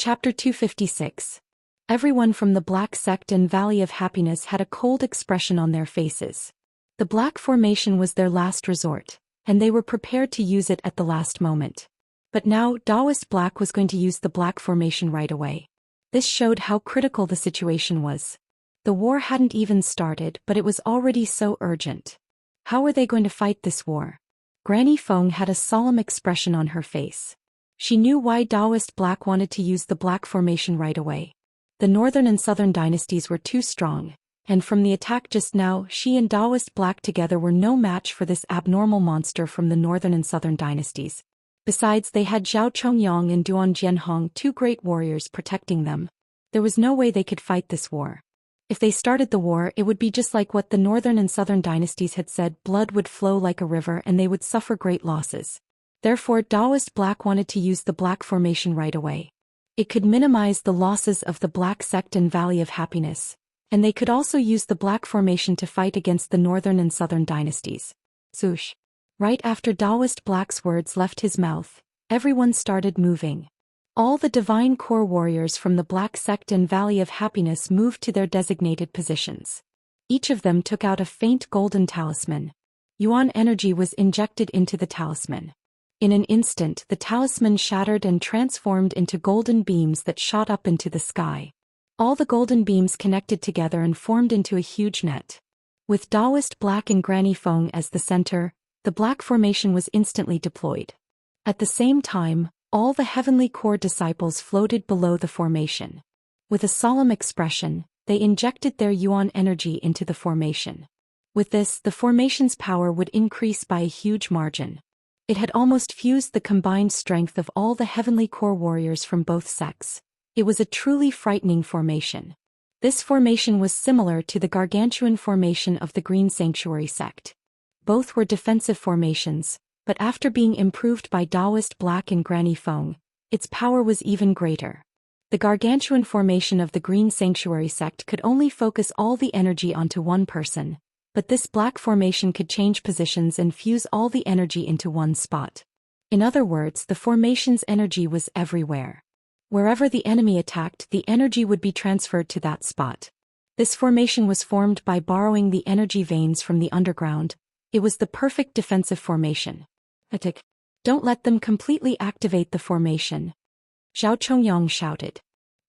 Chapter 256. Everyone from the Black Sect and Valley of Happiness had a cold expression on their faces. The Black Formation was their last resort, and they were prepared to use it at the last moment. But now, Daoist Black was going to use the Black Formation right away. This showed how critical the situation was. The war hadn't even started, but it was already so urgent. How were they going to fight this war? Granny Feng had a solemn expression on her face. She knew why Daoist Black wanted to use the Black Formation right away. The Northern and Southern dynasties were too strong, and from the attack just now, she and Daoist Black together were no match for this abnormal monster from the Northern and Southern dynasties. Besides, they had Zhao Chongyang and Duan Jianhong, two great warriors, protecting them. There was no way they could fight this war. If they started the war, it would be just like what the Northern and Southern dynasties had said: blood would flow like a river and they would suffer great losses. Therefore, Daoist Black wanted to use the Black Formation right away. It could minimize the losses of the Black Sect and Valley of Happiness, and they could also use the Black Formation to fight against the Northern and Southern dynasties. Swoosh. Right after Daoist Black's words left his mouth, everyone started moving. All the Divine Core warriors from the Black Sect and Valley of Happiness moved to their designated positions. Each of them took out a faint golden talisman. Yuan energy was injected into the talisman. In an instant, the talisman shattered and transformed into golden beams that shot up into the sky. All the golden beams connected together and formed into a huge net. With Daoist Black and Granny Feng as the center, the Black Formation was instantly deployed. At the same time, all the Heavenly Core disciples floated below the formation. With a solemn expression, they injected their Yuan energy into the formation. With this, the formation's power would increase by a huge margin. It had almost fused the combined strength of all the Heavenly Core warriors from both sects. It was a truly frightening formation. This formation was similar to the gargantuan formation of the Green Sanctuary sect. Both were defensive formations, but after being improved by Daoist Black and Granny Feng, its power was even greater. The gargantuan formation of the Green Sanctuary sect could only focus all the energy onto one person, but this Black Formation could change positions and fuse all the energy into one spot. In other words, the formation's energy was everywhere. Wherever the enemy attacked, the energy would be transferred to that spot. This formation was formed by borrowing the energy veins from the underground. It was the perfect defensive formation. Attack! Don't let them completely activate the formation. Zhao Chongyang shouted.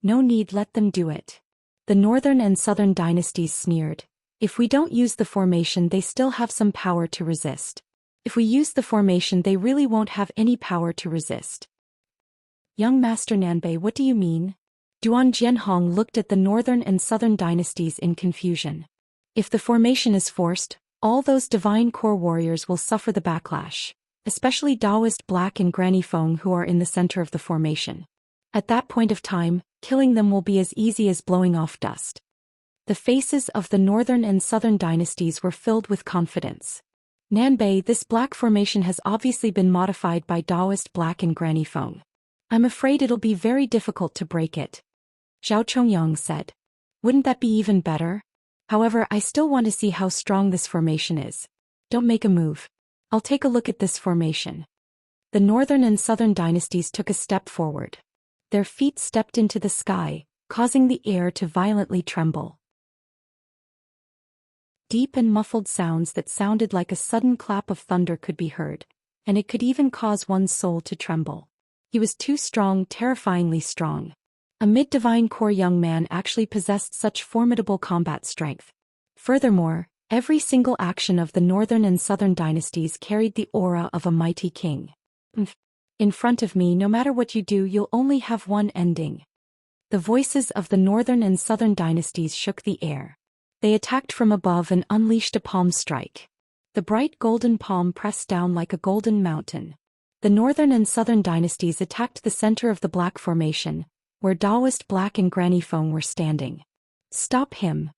No need, let them do it. The Northern and Southern dynasties sneered. If we don't use the formation, they still have some power to resist. If we use the formation, they really won't have any power to resist. Young Master Nanbei, what do you mean? Duan Jianhong looked at the Northern and Southern dynasties in confusion. If the formation is forced, all those Divine Core warriors will suffer the backlash, especially Daoist Black and Granny Feng, who are in the center of the formation. At that point of time, killing them will be as easy as blowing off dust. The faces of the Northern and Southern dynasties were filled with confidence. Nanbei, this Black Formation has obviously been modified by Daoist Black and Granny Feng. I'm afraid it'll be very difficult to break it. Zhao Chongyang said. Wouldn't that be even better? However, I still want to see how strong this formation is. Don't make a move. I'll take a look at this formation. The Northern and Southern dynasties took a step forward. Their feet stepped into the sky, causing the air to violently tremble. Deep and muffled sounds that sounded like a sudden clap of thunder could be heard, and it could even cause one's soul to tremble. He was too strong, terrifyingly strong. A mid-divine core young man actually possessed such formidable combat strength. Furthermore, every single action of the Northern and Southern dynasties carried the aura of a mighty king. In front of me, no matter what you do, you'll only have one ending. The voices of the Northern and Southern dynasties shook the air. They attacked from above and unleashed a palm strike. The bright golden palm pressed down like a golden mountain. The Northern and Southern dynasties attacked the center of the Black Formation, where Daoist Black and Granny Feng were standing. Stop him!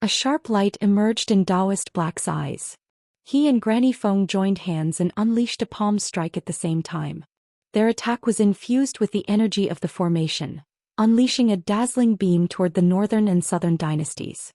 A sharp light emerged in Daoist Black's eyes. He and Granny Feng joined hands and unleashed a palm strike at the same time. Their attack was infused with the energy of the formation, unleashing a dazzling beam toward the Northern and Southern dynasties.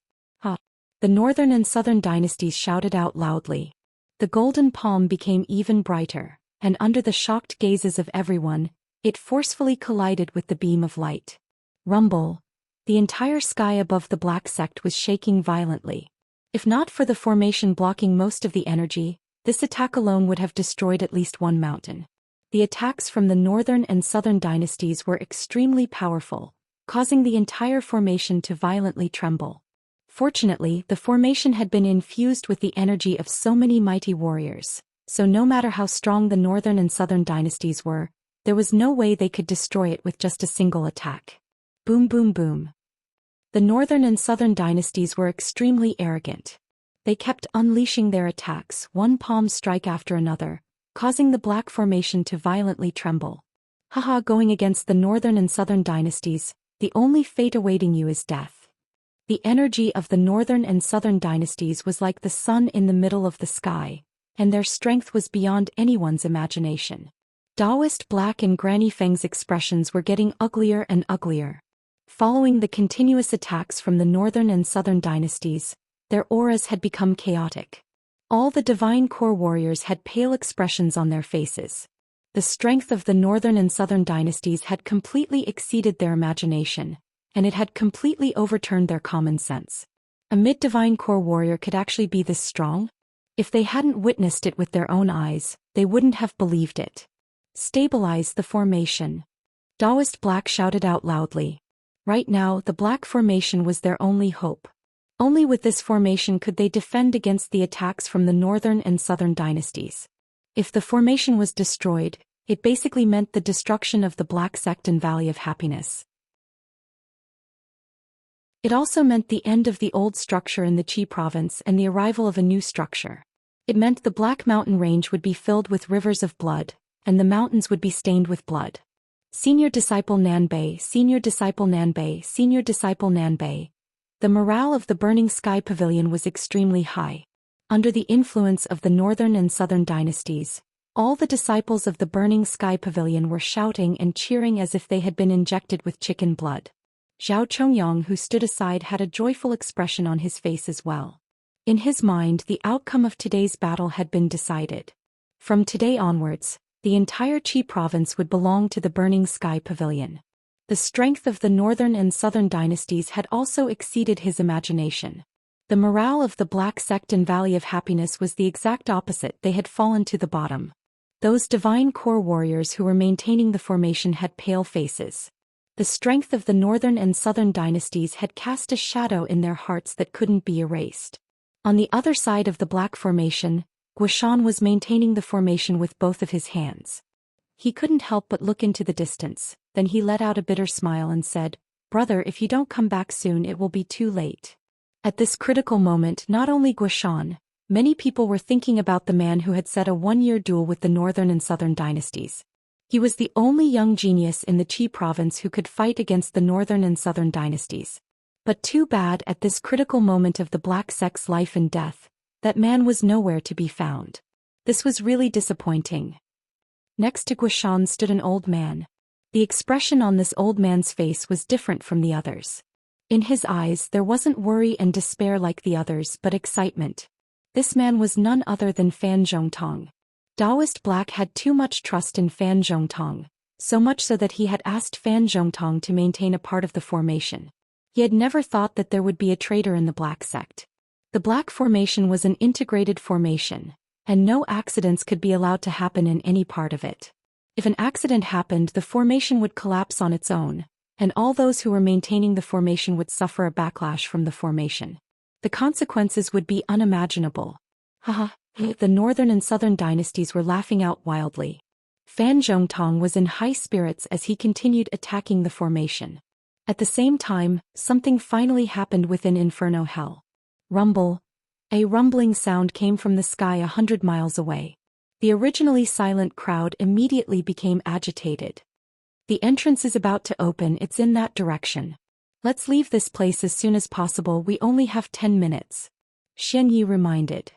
The Northern and Southern dynasties shouted out loudly. The golden palm became even brighter, and under the shocked gazes of everyone, It forcefully collided with the beam of light. Rumble. The entire sky above the black sect was shaking violently. If not for the formation blocking most of the energy, this attack alone would have destroyed at least one mountain. The attacks from the northern and southern dynasties were extremely powerful, causing the entire formation to violently tremble. Fortunately, the formation had been infused with the energy of so many mighty warriors, so no matter how strong the northern and southern dynasties were, there was no way they could destroy it with just a single attack. Boom boom boom. The northern and southern dynasties were extremely arrogant. They kept unleashing their attacks, one palm strike after another, causing the black formation to violently tremble. Haha, going against the northern and southern dynasties, the only fate awaiting you is death. The energy of the northern and southern dynasties was like the sun in the middle of the sky, and their strength was beyond anyone's imagination. Daoist Black and Granny Feng's expressions were getting uglier and uglier. Following the continuous attacks from the northern and southern dynasties, their auras had become chaotic. All the divine core warriors had pale expressions on their faces. The strength of the northern and southern dynasties had completely exceeded their imagination, and it had completely overturned their common sense. A mid-divine core warrior could actually be this strong? If they hadn't witnessed it with their own eyes, they wouldn't have believed it. Stabilize the formation. Daoist Black shouted out loudly. Right now, the black formation was their only hope. Only with this formation could they defend against the attacks from the northern and southern dynasties. If the formation was destroyed, it basically meant the destruction of the Black Sect and Valley of Happiness. It also meant the end of the old structure in the Qi province and the arrival of a new structure. It meant the Black Mountain Range would be filled with rivers of blood, and the mountains would be stained with blood. Senior Disciple Nanbei, Senior Disciple Nanbei, Senior Disciple Nanbei. The morale of the Burning Sky Pavilion was extremely high. Under the influence of the northern and southern dynasties, all the disciples of the Burning Sky Pavilion were shouting and cheering as if they had been injected with chicken blood. Zhao Chongyang, who stood aside, had a joyful expression on his face as well. In his mind, the outcome of today's battle had been decided. From today onwards, the entire Qi province would belong to the Burning Sky Pavilion. The strength of the northern and southern dynasties had also exceeded his imagination. The morale of the Black Sect and Valley of Happiness was the exact opposite. They had fallen to the bottom. Those divine core warriors who were maintaining the formation had pale faces. The strength of the northern and southern dynasties had cast a shadow in their hearts that couldn't be erased. On the other side of the black formation, Guishan was maintaining the formation with both of his hands. He couldn't help but look into the distance, then he let out a bitter smile and said, "Brother, if you don't come back soon it will be too late." At this critical moment, not only Guishan, many people were thinking about the man who had set a one-year duel with the northern and southern dynasties. He was the only young genius in the Qi province who could fight against the northern and southern dynasties. But too bad, at this critical moment of the Black Sect's life and death, that man was nowhere to be found. This was really disappointing. Next to Guishan stood an old man. The expression on this old man's face was different from the others. In his eyes there wasn't worry and despair like the others, but excitement. This man was none other than Fan Zhongtong. Daoist Black had too much trust in Fan Zhongtong, so much so that he had asked Fan Zhongtong to maintain a part of the formation. He had never thought that there would be a traitor in the Black Sect. The Black Formation was an integrated formation, and no accidents could be allowed to happen in any part of it. If an accident happened, the formation would collapse on its own, and all those who were maintaining the formation would suffer a backlash from the formation. The consequences would be unimaginable. Haha, the northern and southern dynasties were laughing out wildly. Fan Zhongtong was in high spirits as he continued attacking the formation. At the same time, something finally happened within Inferno Hell. Rumble. A rumbling sound came from the sky 100 miles away. The originally silent crowd immediately became agitated. The entrance is about to open, it's in that direction. Let's leave this place as soon as possible, we only have 10 minutes. Xianyi reminded.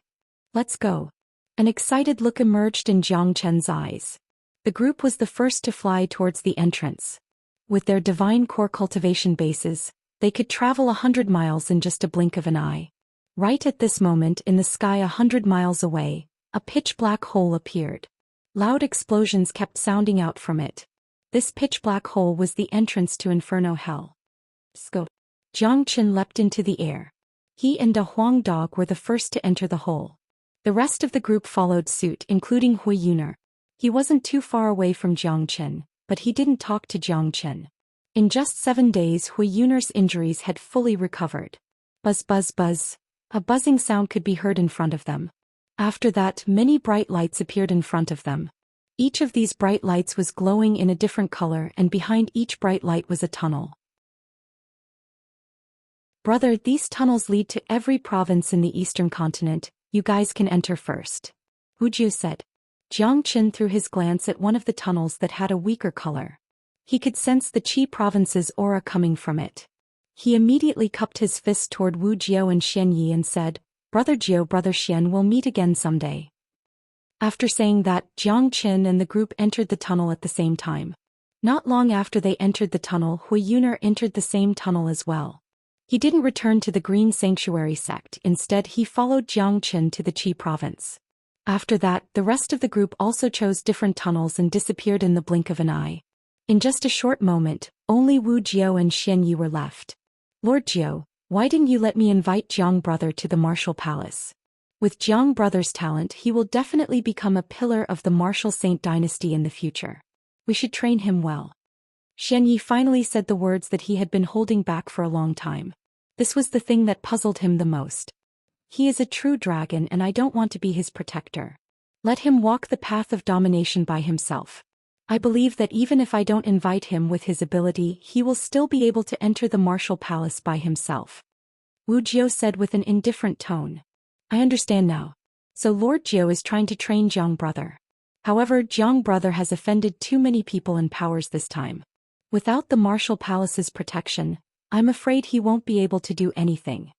Let's go. An excited look emerged in Jiang Chen's eyes. The group was the first to fly towards the entrance. With their divine core cultivation bases, they could travel 100 miles in just a blink of an eye. Right at this moment, in the sky 100 miles away, a pitch-black hole appeared. Loud explosions kept sounding out from it. This pitch-black hole was the entrance to Inferno Hell. Scope. Jiang Qin leapt into the air. He and Da Huang Dog were the first to enter the hole. The rest of the group followed suit, including Hui Yuner. He wasn't too far away from Jiang Qin, but he didn't talk to Jiang Qin. In just 7 days, Hui Yuner's injuries had fully recovered. Buzz buzz buzz. A buzzing sound could be heard in front of them. After that, many bright lights appeared in front of them. Each of these bright lights was glowing in a different color, and behind each bright light was a tunnel. Brother, these tunnels lead to every province in the eastern continent. You guys can enter first. Wuxia said. Jiang Qin threw his glance at one of the tunnels that had a weaker color. He could sense the Qi province's aura coming from it. He immediately cupped his fist toward Wu Jiao and Xianyi and said, Brother Jiao, Brother Xian, we'll meet again someday. After saying that, Jiang Qin and the group entered the tunnel at the same time. Not long after they entered the tunnel, Hui Yuner entered the same tunnel as well. He didn't return to the Green Sanctuary sect, instead he followed Jiang Qin to the Qi province. After that, the rest of the group also chose different tunnels and disappeared in the blink of an eye. In just a short moment, only Wu Jiao and Xianyi were left. Lord Jiao, why didn't you let me invite Jiang Brother to the Martial Palace? With Jiang Brother's talent, he will definitely become a pillar of the Martial Saint dynasty in the future. We should train him well. Xianyi finally said the words that he had been holding back for a long time. This was the thing that puzzled him the most. He is a true dragon and I don't want to be his protector. Let him walk the path of domination by himself. I believe that even if I don't invite him with his ability, he will still be able to enter the Martial Palace by himself. Wu Jiao said with an indifferent tone. I understand now. So Lord Jiao is trying to train Jiang Brother. However, Jiang Brother has offended too many people and powers this time. Without the Martial Palace's protection, I'm afraid he won't be able to do anything.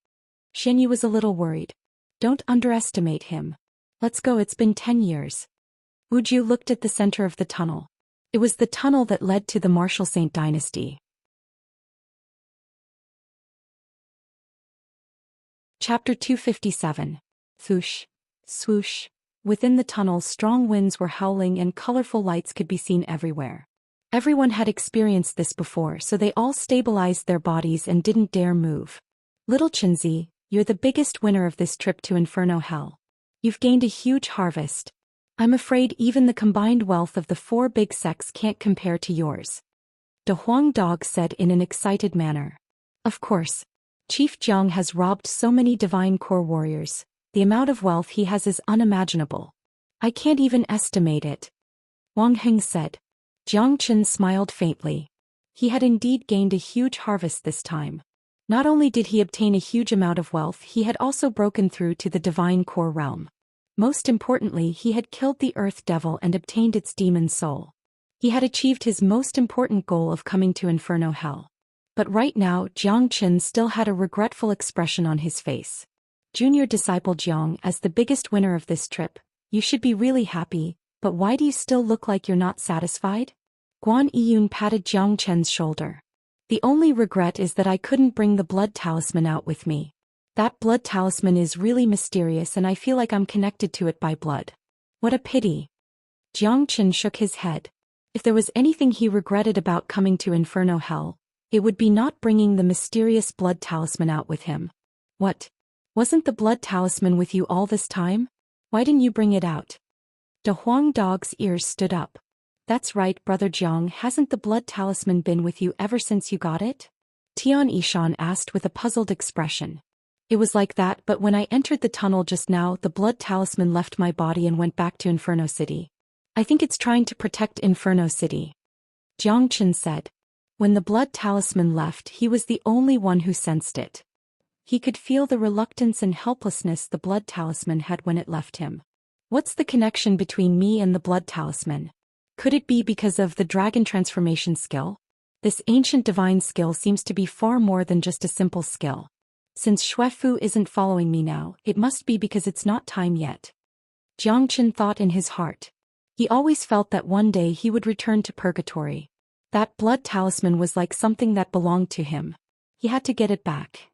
Xianyi was a little worried. Don't underestimate him. Let's go, it's been 10 years. Wu Jiao looked at the center of the tunnel. It was the tunnel that led to the Martial Saint dynasty. Chapter 257. Thoosh. Swoosh. Within the tunnel, strong winds were howling and colorful lights could be seen everywhere. Everyone had experienced this before, so they all stabilized their bodies and didn't dare move. Little Chinzi, you're the biggest winner of this trip to Inferno Hell. You've gained a huge harvest. I'm afraid even the combined wealth of the 4 big sects can't compare to yours. Da Huang Dog said in an excited manner. Of course. Chief Jiang has robbed so many divine core warriors. The amount of wealth he has is unimaginable. I can't even estimate it. Wang Heng said. Jiang Qin smiled faintly. He had indeed gained a huge harvest this time. Not only did he obtain a huge amount of wealth, he had also broken through to the divine core realm. Most importantly, he had killed the Earth Devil and obtained its demon soul. He had achieved his most important goal of coming to Inferno Hell. But right now, Jiang Qin still had a regretful expression on his face. Junior disciple Jiang, as the biggest winner of this trip, you should be really happy, but why do you still look like you're not satisfied? Guan Yiyun patted Jiang Chen's shoulder. The only regret is that I couldn't bring the blood talisman out with me. That blood talisman is really mysterious and I feel like I'm connected to it by blood. What a pity. Jiang Qin shook his head. If there was anything he regretted about coming to Inferno Hell, it would be not bringing the mysterious blood talisman out with him. What? Wasn't the blood talisman with you all this time? Why didn't you bring it out? Da Huang Dog's ears stood up. That's right, Brother Jiang, hasn't the blood talisman been with you ever since you got it? Tian Yishan asked with a puzzled expression. It was like that, but when I entered the tunnel just now, the blood talisman left my body and went back to Inferno City. I think it's trying to protect Inferno City. Jiang Qin said. When the blood talisman left, he was the only one who sensed it. He could feel the reluctance and helplessness the blood talisman had when it left him. What's the connection between me and the blood talisman? Could it be because of the dragon transformation skill? This ancient divine skill seems to be far more than just a simple skill. Since Xuefu isn't following me now, it must be because it's not time yet. Jiang Qin thought in his heart. He always felt that one day he would return to purgatory. That blood talisman was like something that belonged to him. He had to get it back.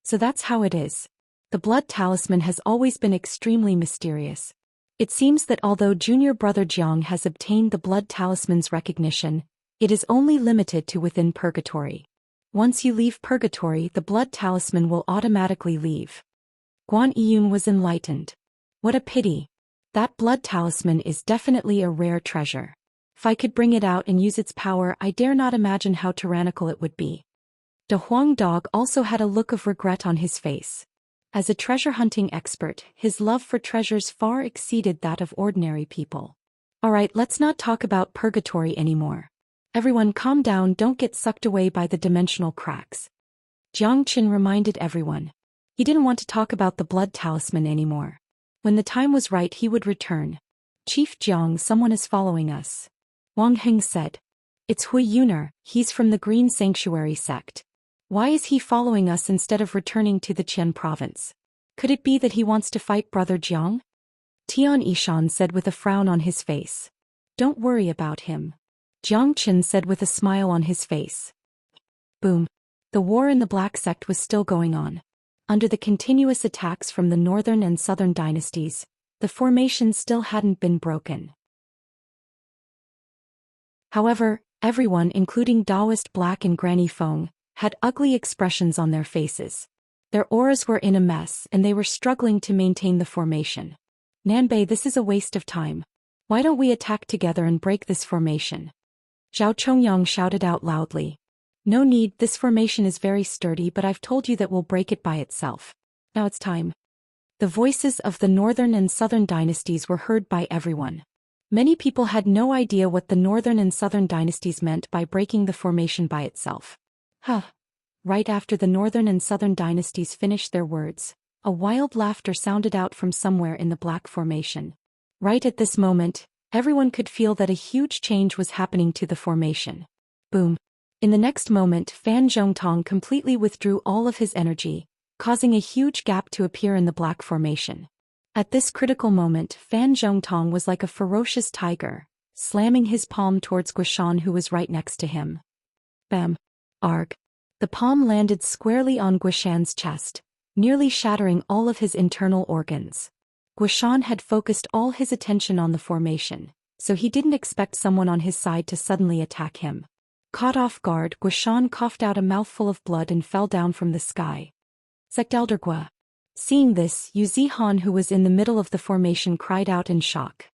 So that's how it is. The blood talisman has always been extremely mysterious. It seems that although junior brother Jiang has obtained the blood talisman's recognition, It is only limited to within purgatory. Once you leave purgatory, the blood talisman will automatically leave. Guan Yun was enlightened. What a pity. That blood talisman is definitely a rare treasure. If I could bring it out and use its power, I dare not imagine how tyrannical it would be. De Huang Dog also had a look of regret on his face. As a treasure-hunting expert, his love for treasures far exceeded that of ordinary people. Alright, let's not talk about purgatory anymore. Everyone calm down, don't get sucked away by the dimensional cracks. Jiang Qin reminded everyone. He didn't want to talk about the blood talisman anymore. When the time was right, he would return. Chief Jiang, someone is following us. Wang Heng said. It's Hui Yuner, he's from the Green Sanctuary sect. Why is he following us instead of returning to the Qian province? Could it be that he wants to fight Brother Jiang? Tian Yishan said with a frown on his face. Don't worry about him. Jiang Qin said with a smile on his face. Boom. The war in the Black Sect was still going on. Under the continuous attacks from the northern and southern dynasties, the formation still hadn't been broken. However, everyone, including Daoist Black and Granny Feng, had ugly expressions on their faces. Their auras were in a mess and they were struggling to maintain the formation. Nanbei, this is a waste of time. Why don't we attack together and break this formation? Zhao Chongyang shouted out loudly. No need, this formation is very sturdy, but I've told you that we'll break it by itself. Now it's time. The voices of the northern and southern dynasties were heard by everyone. Many people had no idea what the northern and southern dynasties meant by breaking the formation by itself. Right after the northern and southern dynasties finished their words, a wild laughter sounded out from somewhere in the Black Formation. Right at this moment, everyone could feel that a huge change was happening to the formation. Boom. In the next moment, Fan Zhongtong completely withdrew all of his energy, causing a huge gap to appear in the Black Formation. At this critical moment, Fan Zhongtong was like a ferocious tiger, slamming his palm towards Guishan, who was right next to him. Bam. Arg. The palm landed squarely on Guishan's chest, nearly shattering all of his internal organs. Guishan had focused all his attention on the formation, so he didn't expect someone on his side to suddenly attack him. Caught off guard, Guishan coughed out a mouthful of blood and fell down from the sky. Sect Elder Gua. Seeing this, Yu Zihan, who was in the middle of the formation, cried out in shock.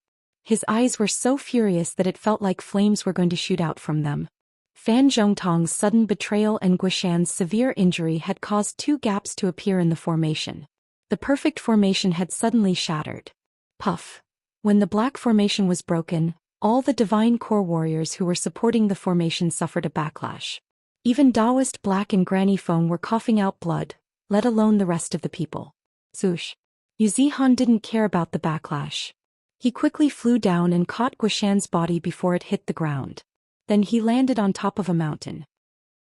His eyes were so furious that it felt like flames were going to shoot out from them. Fan Zhongtong's sudden betrayal and Guishan's severe injury had caused two gaps to appear in the formation. The perfect formation had suddenly shattered. Puff. When the Black Formation was broken, all the Divine Core warriors who were supporting the formation suffered a backlash. Even Daoist Black and Granny Feng were coughing out blood, let alone the rest of the people. Zoosh. Yu Zihan didn't care about the backlash. He quickly flew down and caught Guishan's body before it hit the ground. Then he landed on top of a mountain.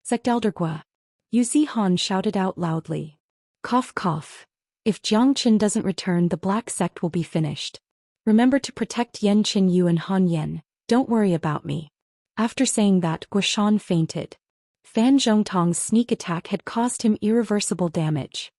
Sect Elder Gua. Yu Zihan shouted out loudly. Cough cough. If Jiang Qin doesn't return, the Black Sect will be finished. Remember to protect Yen Qin Yu and Han Yen, don't worry about me. After saying that, Guishan fainted. Fan Zhongtong's sneak attack had caused him irreversible damage.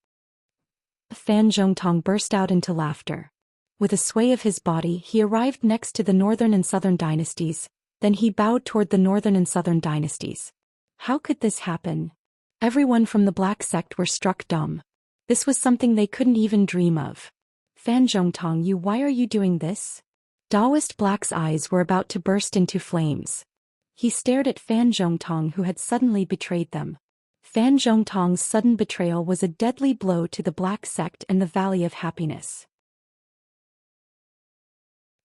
Fan Zhongtong burst out into laughter. With a sway of his body, he arrived next to the northern and southern dynasties, then he bowed toward the northern and southern dynasties. How could this happen? Everyone from the Black Sect were struck dumb. This was something they couldn't even dream of. Fan Zhongtong, why are you doing this? Daoist Black's eyes were about to burst into flames. He stared at Fan Zhongtong, who had suddenly betrayed them. Fan Zhongtong's sudden betrayal was a deadly blow to the Black Sect and the Valley of Happiness.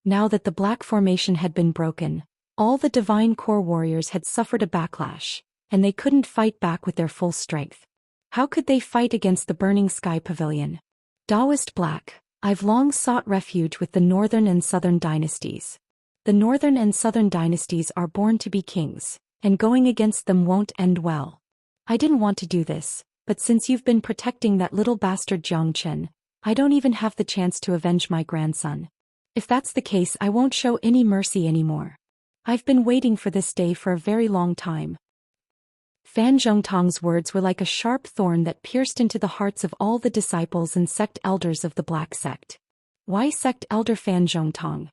Now that the Black Formation had been broken, all the Divine Core warriors had suffered a backlash, and they couldn't fight back with their full strength. How could they fight against the Burning Sky Pavilion? Daoist Black, I've long sought refuge with the northern and southern dynasties. The northern and southern dynasties are born to be kings, and going against them won't end well. I didn't want to do this, but since you've been protecting that little bastard Jiang Qin, I don't even have the chance to avenge my grandson. If that's the case, I won't show any mercy anymore. I've been waiting for this day for a very long time. Fan Zhongtong's words were like a sharp thorn that pierced into the hearts of all the disciples and sect elders of the Black Sect. Why Sect Elder Fan Zhongtong?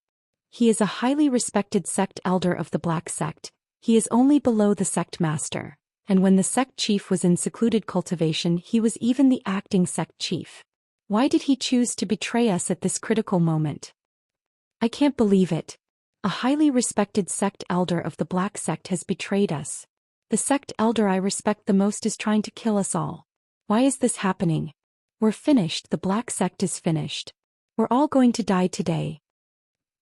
He is a highly respected sect elder of the Black Sect. He is only below the sect master, and when the sect chief was in secluded cultivation he was even the acting sect chief. Why did he choose to betray us at this critical moment? I can't believe it. A highly respected sect elder of the Black Sect has betrayed us. The sect elder I respect the most is trying to kill us all. Why is this happening? We're finished, the Black Sect is finished. We're all going to die today.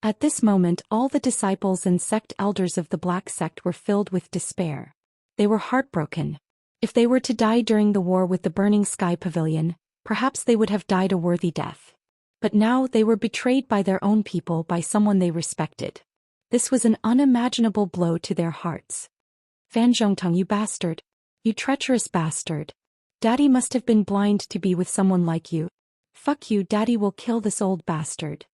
At this moment all the disciples and sect elders of the Black Sect were filled with despair. They were heartbroken. If they were to die during the war with the Burning Sky Pavilion, perhaps they would have died a worthy death. But now they were betrayed by their own people, by someone they respected. This was an unimaginable blow to their hearts. Fan Zhongtong, you bastard. You treacherous bastard. Daddy must have been blind to be with someone like you. Fuck you, Daddy will kill this old bastard.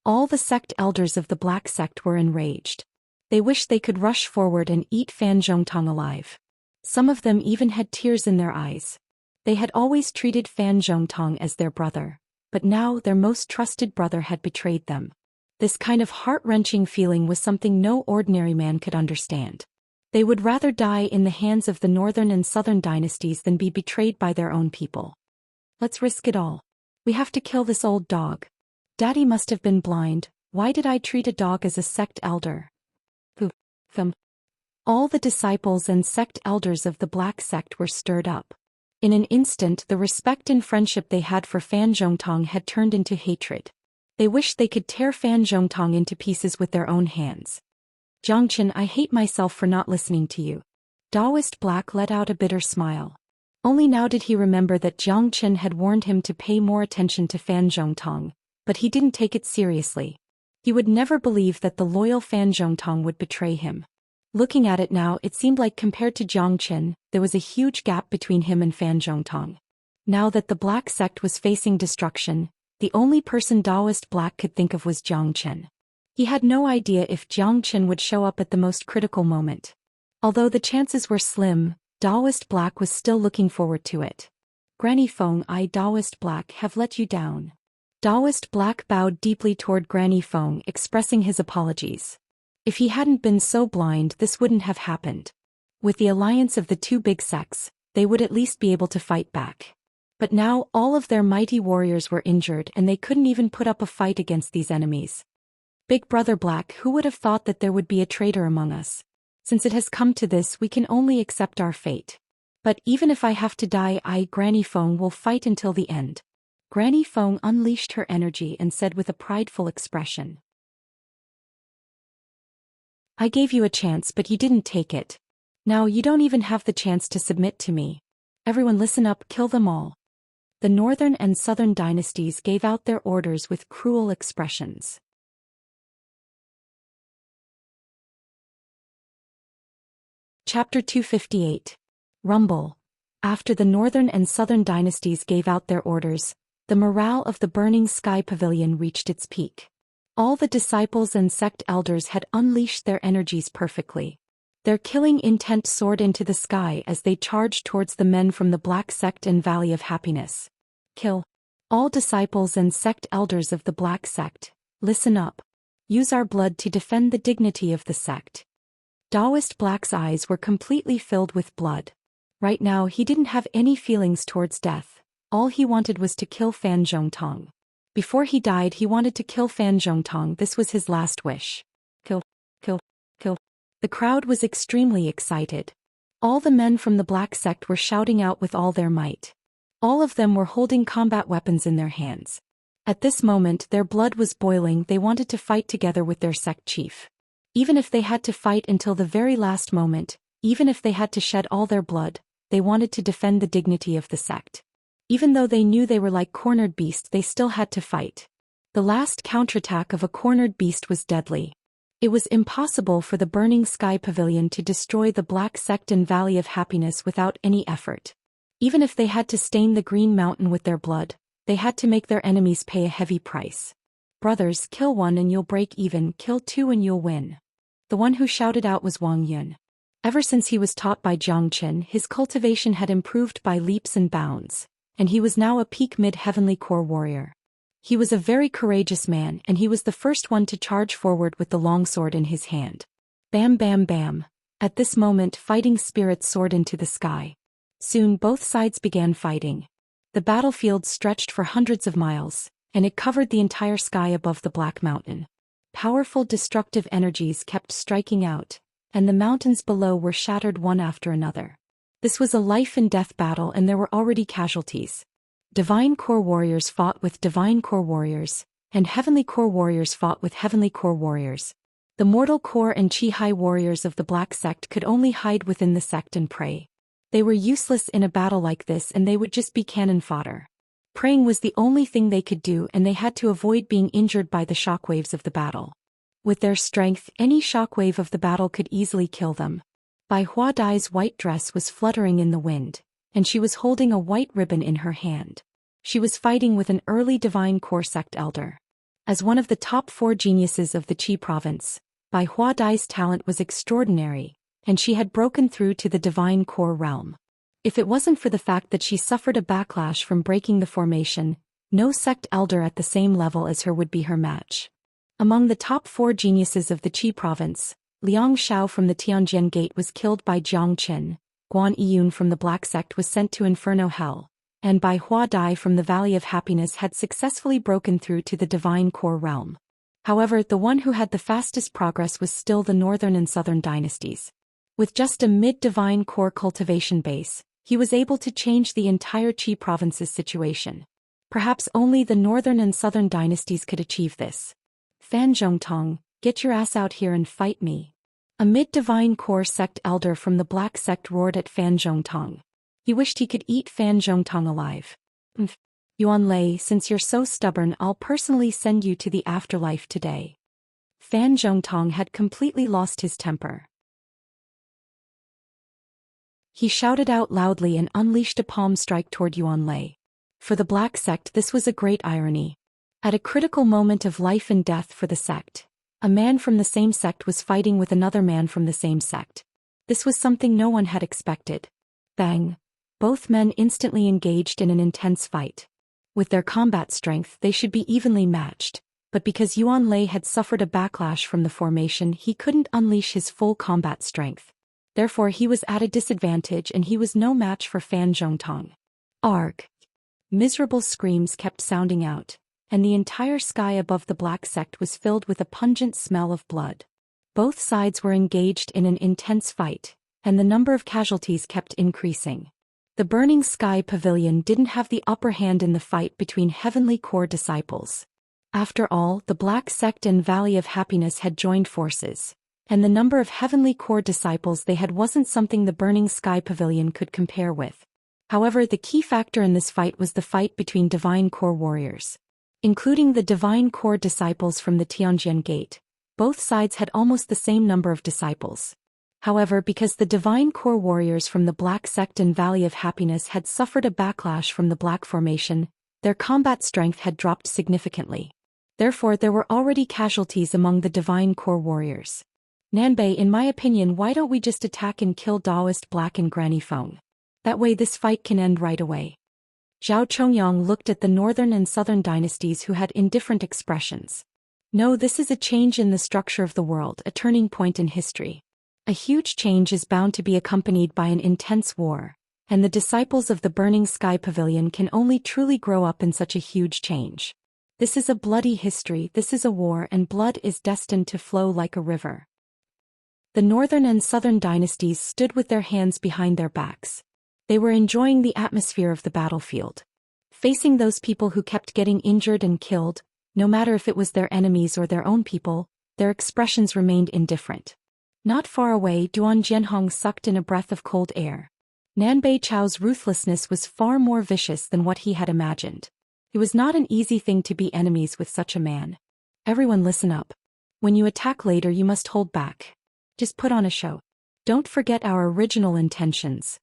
All the sect elders of the Black Sect were enraged. They wished they could rush forward and eat Fan Zhongtong alive. Some of them even had tears in their eyes. They had always treated Fan Zhongtong as their brother, but now their most trusted brother had betrayed them. This kind of heart-wrenching feeling was something no ordinary man could understand. They would rather die in the hands of the northern and southern dynasties than be betrayed by their own people. Let's risk it all. We have to kill this old dog. Daddy must have been blind. Why did I treat a dog as a sect elder? All the disciples and sect elders of the Black Sect were stirred up. In an instant the respect and friendship they had for Fan Zhongtong had turned into hatred. They wished they could tear Fan Zhongtong into pieces with their own hands. Zhongchen, I hate myself for not listening to you. Daoist Black let out a bitter smile. Only now did he remember that Zhongchen had warned him to pay more attention to Fan Zhongtong, but he didn't take it seriously. He would never believe that the loyal Fan Zhongtong would betray him. Looking at it now, it seemed like compared to Zhongchen, there was a huge gap between him and Fan Zhongtong. Now that the Black Sect was facing destruction, the only person Daoist Black could think of was Zhongchen. He had no idea if Zhongchen would show up at the most critical moment. Although the chances were slim, Daoist Black was still looking forward to it. Granny Feng, I, Daoist Black, have let you down. Daoist Black bowed deeply toward Granny Feng, expressing his apologies. If he hadn't been so blind, this wouldn't have happened. With the alliance of the two big sects, they would at least be able to fight back. But now all of their mighty warriors were injured and they couldn't even put up a fight against these enemies. Big Brother Black, who would have thought that there would be a traitor among us? Since it has come to this, we can only accept our fate. But even if I have to die, I, Granny Feng, will fight until the end. Granny Feng unleashed her energy and said with a prideful expression. I gave you a chance, but you didn't take it. Now you don't even have the chance to submit to me. Everyone listen up, kill them all. The northern and southern dynasties gave out their orders with cruel expressions. Chapter 258. Rumble. After the northern and southern dynasties gave out their orders, the morale of the Burning Sky Pavilion reached its peak. All the disciples and sect elders had unleashed their energies perfectly. Their killing intent soared into the sky as they charged towards the men from the Black Sect and Valley of Happiness. Kill. All disciples and sect elders of the Black Sect, listen up. Use our blood to defend the dignity of the sect. Daoist Black's eyes were completely filled with blood. Right now he didn't have any feelings towards death. All he wanted was to kill Fan Zhongtong. Before he died he wanted to kill Fan Zhongtong. This was his last wish. Kill, kill, kill. The crowd was extremely excited. All the men from the Black Sect were shouting out with all their might. All of them were holding combat weapons in their hands. At this moment their blood was boiling. They wanted to fight together with their sect chief. Even if they had to fight until the very last moment, even if they had to shed all their blood, they wanted to defend the dignity of the sect. Even though they knew they were like cornered beasts, they still had to fight. The last counterattack of a cornered beast was deadly. It was impossible for the Burning Sky Pavilion to destroy the Black Sect and Valley of Happiness without any effort. Even if they had to stain the Green Mountain with their blood, they had to make their enemies pay a heavy price. Brothers, kill one and you'll break even, kill two and you'll win. The one who shouted out was Wang Yun. Ever since he was taught by Zhongchen, his cultivation had improved by leaps and bounds, and he was now a peak mid-heavenly core warrior. He was a very courageous man, and he was the first one to charge forward with the longsword in his hand. Bam bam bam. At this moment, fighting spirits soared into the sky. Soon both sides began fighting. The battlefield stretched for hundreds of miles, and it covered the entire sky above the Black Mountain. Powerful destructive energies kept striking out, and the mountains below were shattered one after another. This was a life-and-death battle, and there were already casualties. Divine Core warriors fought with Divine Core warriors, and Heavenly Core warriors fought with Heavenly Core warriors. The Mortal Core and Chi High warriors of the Black Sect could only hide within the sect and pray. They were useless in a battle like this, and they would just be cannon fodder. Praying was the only thing they could do, and they had to avoid being injured by the shockwaves of the battle. With their strength, any shockwave of the battle could easily kill them. Bai Hua Dai's white dress was fluttering in the wind, and she was holding a white ribbon in her hand. She was fighting with an early Divine Core sect elder. As one of the top 4 geniuses of the Qi province, Bai Hua Dai's talent was extraordinary, and she had broken through to the Divine Core realm. If it wasn't for the fact that she suffered a backlash from breaking the formation, no sect elder at the same level as her would be her match. Among the top 4 geniuses of the Qi province, Liang Xiao from the Tianjian Gate was killed by Jiang Qin, Guan Yiyun from the Black Sect was sent to Inferno Hell, and Bai Hua Dai from the Valley of Happiness had successfully broken through to the Divine Core realm. However, the one who had the fastest progress was still the Northern and Southern dynasties. With just a mid-Divine Core cultivation base, he was able to change the entire Qi province's situation. Perhaps only the Northern and Southern dynasties could achieve this. Fan Zhongtong, get your ass out here and fight me. A mid-Divine Core sect elder from the Black Sect roared at Fan Zhongtong. He wished he could eat Fan Zhongtong alive. Yuan Lei, since you're so stubborn, I'll personally send you to the afterlife today. Fan Zhongtong had completely lost his temper. He shouted out loudly and unleashed a palm strike toward Yuan Lei. For the Black Sect, this was a great irony. At a critical moment of life and death for the sect, a man from the same sect was fighting with another man from the same sect. This was something no one had expected. Bang! Both men instantly engaged in an intense fight. With their combat strength, they should be evenly matched, but because Yuan Lei had suffered a backlash from the formation, he couldn't unleash his full combat strength. Therefore, he was at a disadvantage, and he was no match for Fan Zhongtong. Arg! Miserable screams kept sounding out, and the entire sky above the Black Sect was filled with a pungent smell of blood. Both sides were engaged in an intense fight, and the number of casualties kept increasing. The Burning Sky Pavilion didn't have the upper hand in the fight between Heavenly Core disciples. After all, the Black Sect and Valley of Happiness had joined forces, and the number of Heavenly Core disciples they had wasn't something the Burning Sky Pavilion could compare with. However, the key factor in this fight was the fight between Divine Core warriors. Including the Divine Core disciples from the Tianjian Gate, both sides had almost the same number of disciples. However, because the Divine Core warriors from the Black Sect and Valley of Happiness had suffered a backlash from the Black Formation, their combat strength had dropped significantly. Therefore, there were already casualties among the Divine Core warriors. Nanbei, in my opinion, why don't we just attack and kill Daoist Black and Granny Feng? That way this fight can end right away. Zhao Chongyang looked at the Northern and Southern dynasties who had indifferent expressions. No, this is a change in the structure of the world, a turning point in history. A huge change is bound to be accompanied by an intense war, and the disciples of the Burning Sky Pavilion can only truly grow up in such a huge change. This is a bloody history, this is a war, and blood is destined to flow like a river. The Northern and Southern dynasties stood with their hands behind their backs. They were enjoying the atmosphere of the battlefield. Facing those people who kept getting injured and killed, no matter if it was their enemies or their own people, their expressions remained indifferent. Not far away, Duan Jianhong sucked in a breath of cold air. Nanbei Chao's ruthlessness was far more vicious than what he had imagined. It was not an easy thing to be enemies with such a man. Everyone listen up. When you attack later, you must hold back. Just put on a show. Don't forget our original intentions.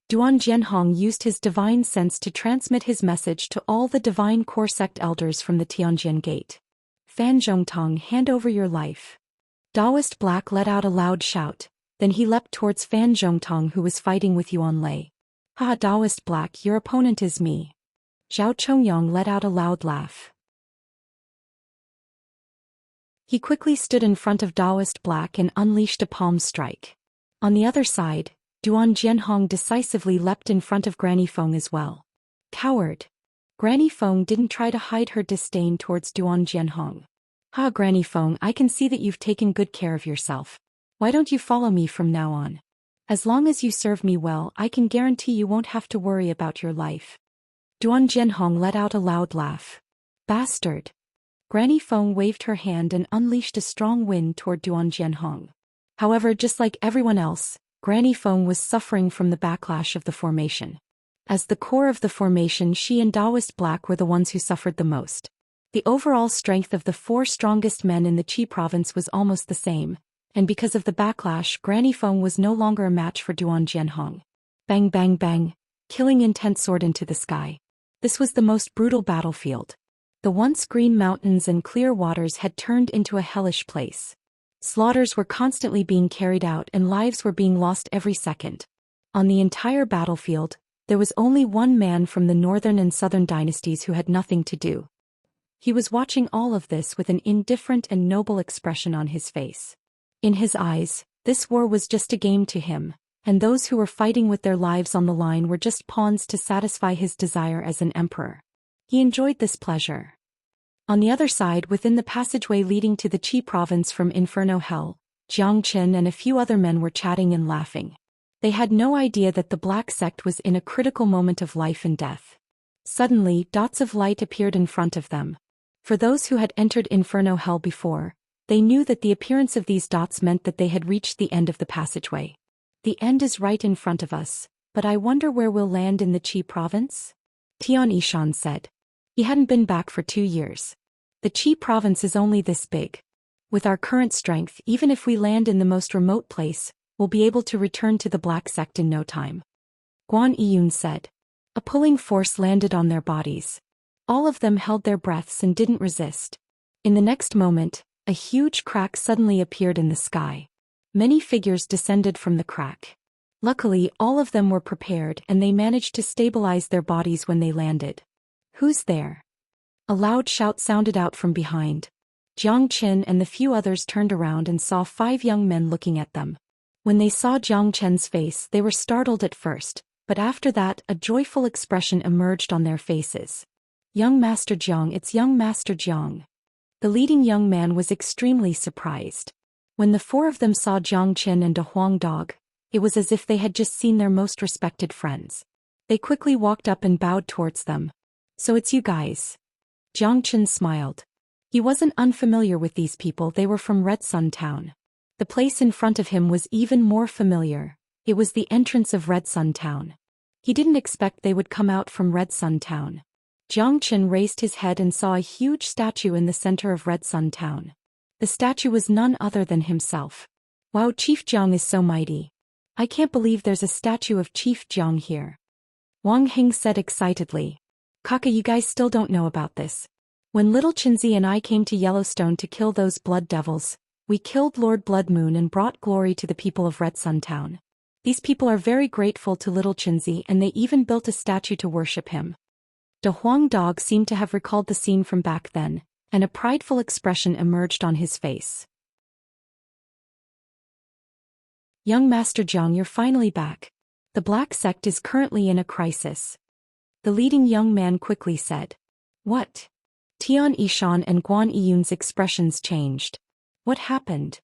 Duan Jianhong used his divine sense to transmit his message to all the Divine Core sect elders from the Tianjian Gate. Fan Zhongtong, hand over your life. Daoist Black let out a loud shout, then he leapt towards Fan Zhongtong, who was fighting with Yuan Lei. Ha, Daoist Black, your opponent is me. Zhao Chongyang let out a loud laugh. He quickly stood in front of Daoist Black and unleashed a palm strike. On the other side, Duan Jianhong decisively leapt in front of Granny Feng as well. Coward! Granny Feng didn't try to hide her disdain towards Duan Jianhong. Ha, Granny Feng, I can see that you've taken good care of yourself. Why don't you follow me from now on? As long as you serve me well, I can guarantee you won't have to worry about your life. Duan Jianhong let out a loud laugh. Bastard! Granny Feng waved her hand and unleashed a strong wind toward Duan Jianhong. However, just like everyone else, Granny Feng was suffering from the backlash of the formation. As the core of the formation, she and Daoist Black were the ones who suffered the most. The overall strength of the 4 strongest men in the Qi province was almost the same, and because of the backlash, Granny Feng was no longer a match for Duan Jianhong. Bang bang bang, killing intent soared into the sky. This was the most brutal battlefield. The once green mountains and clear waters had turned into a hellish place. Slaughters were constantly being carried out and lives were being lost every second. On the entire battlefield, there was only one man from the northern and southern dynasties who had nothing to do. He was watching all of this with an indifferent and noble expression on his face. In his eyes, this war was just a game to him, and those who were fighting with their lives on the line were just pawns to satisfy his desire as an emperor. He enjoyed this pleasure. On the other side, within the passageway leading to the Qi province from Inferno Hell, Jiang Qin and a few other men were chatting and laughing. They had no idea that the Black Sect was in a critical moment of life and death. Suddenly, dots of light appeared in front of them. For those who had entered Inferno Hell before, they knew that the appearance of these dots meant that they had reached the end of the passageway. The end is right in front of us, but I wonder where we'll land in the Qi province? Tian Yishan said. He hadn't been back for 2 years. The Qi province is only this big. With our current strength, even if we land in the most remote place, we'll be able to return to the Black Sect in no time. Guan Yiyun said. A pulling force landed on their bodies. All of them held their breaths and didn't resist. In the next moment, a huge crack suddenly appeared in the sky. Many figures descended from the crack. Luckily, all of them were prepared and they managed to stabilize their bodies when they landed. Who's there? A loud shout sounded out from behind. Jiang Qin and the few others turned around and saw 5 young men looking at them. When they saw Jiang Qin's face, they were startled at first, but after that, a joyful expression emerged on their faces. Young Master Jiang, it's young Master Jiang. The leading young man was extremely surprised. When the 4 of them saw Jiang Qin and a Huang dog, it was as if they had just seen their most respected friends. They quickly walked up and bowed towards them. So it's you guys. Jiang Qin smiled. He wasn't unfamiliar with these people, they were from Red Sun Town. The place in front of him was even more familiar. It was the entrance of Red Sun Town. He didn't expect they would come out from Red Sun Town. Jiang Qin raised his head and saw a huge statue in the center of Red Sun Town. The statue was none other than himself. Wow, Chief Jiang is so mighty. I can't believe there's a statue of Chief Jiang here. Wang Hing said excitedly. Kaka, you guys still don't know about this. When little Qinzi and I came to Yellowstone to kill those blood devils, we killed Lord Blood Moon and brought glory to the people of Red Sun Town. These people are very grateful to little Qinzi and they even built a statue to worship him. The Huang dog seemed to have recalled the scene from back then, and a prideful expression emerged on his face. Young Master Jiang, you're finally back. The Black Sect is currently in a crisis. The leading young man quickly said. What? Tian Yishan and Guan Yiyun's expressions changed. What happened?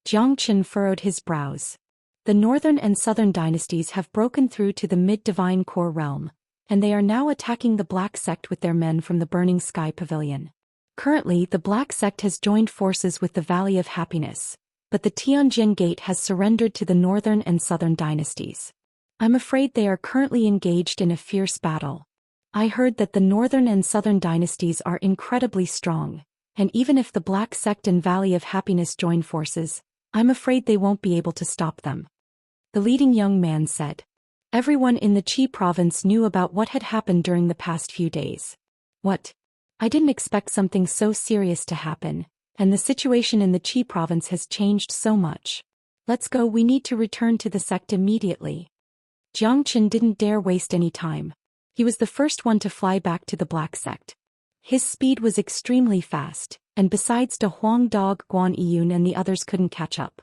Jiang Qin furrowed his brows. The northern and southern dynasties have broken through to the mid-divine core realm, and they are now attacking the Black Sect with their men from the Burning Sky Pavilion. Currently, the Black Sect has joined forces with the Valley of Happiness, but the Tianjin Gate has surrendered to the northern and southern dynasties. I'm afraid they are currently engaged in a fierce battle. I heard that the northern and southern dynasties are incredibly strong, and even if the Black Sect and Valley of Happiness join forces, I'm afraid they won't be able to stop them. The leading young man said. Everyone in the Qi province knew about what had happened during the past few days. What? I didn't expect something so serious to happen, and the situation in the Qi province has changed so much. Let's go, we need to return to the sect immediately. Jiang Qin didn't dare waste any time. He was the first one to fly back to the Black Sect. His speed was extremely fast, and besides the Huang dog, Guan Yiyun and the others couldn't catch up.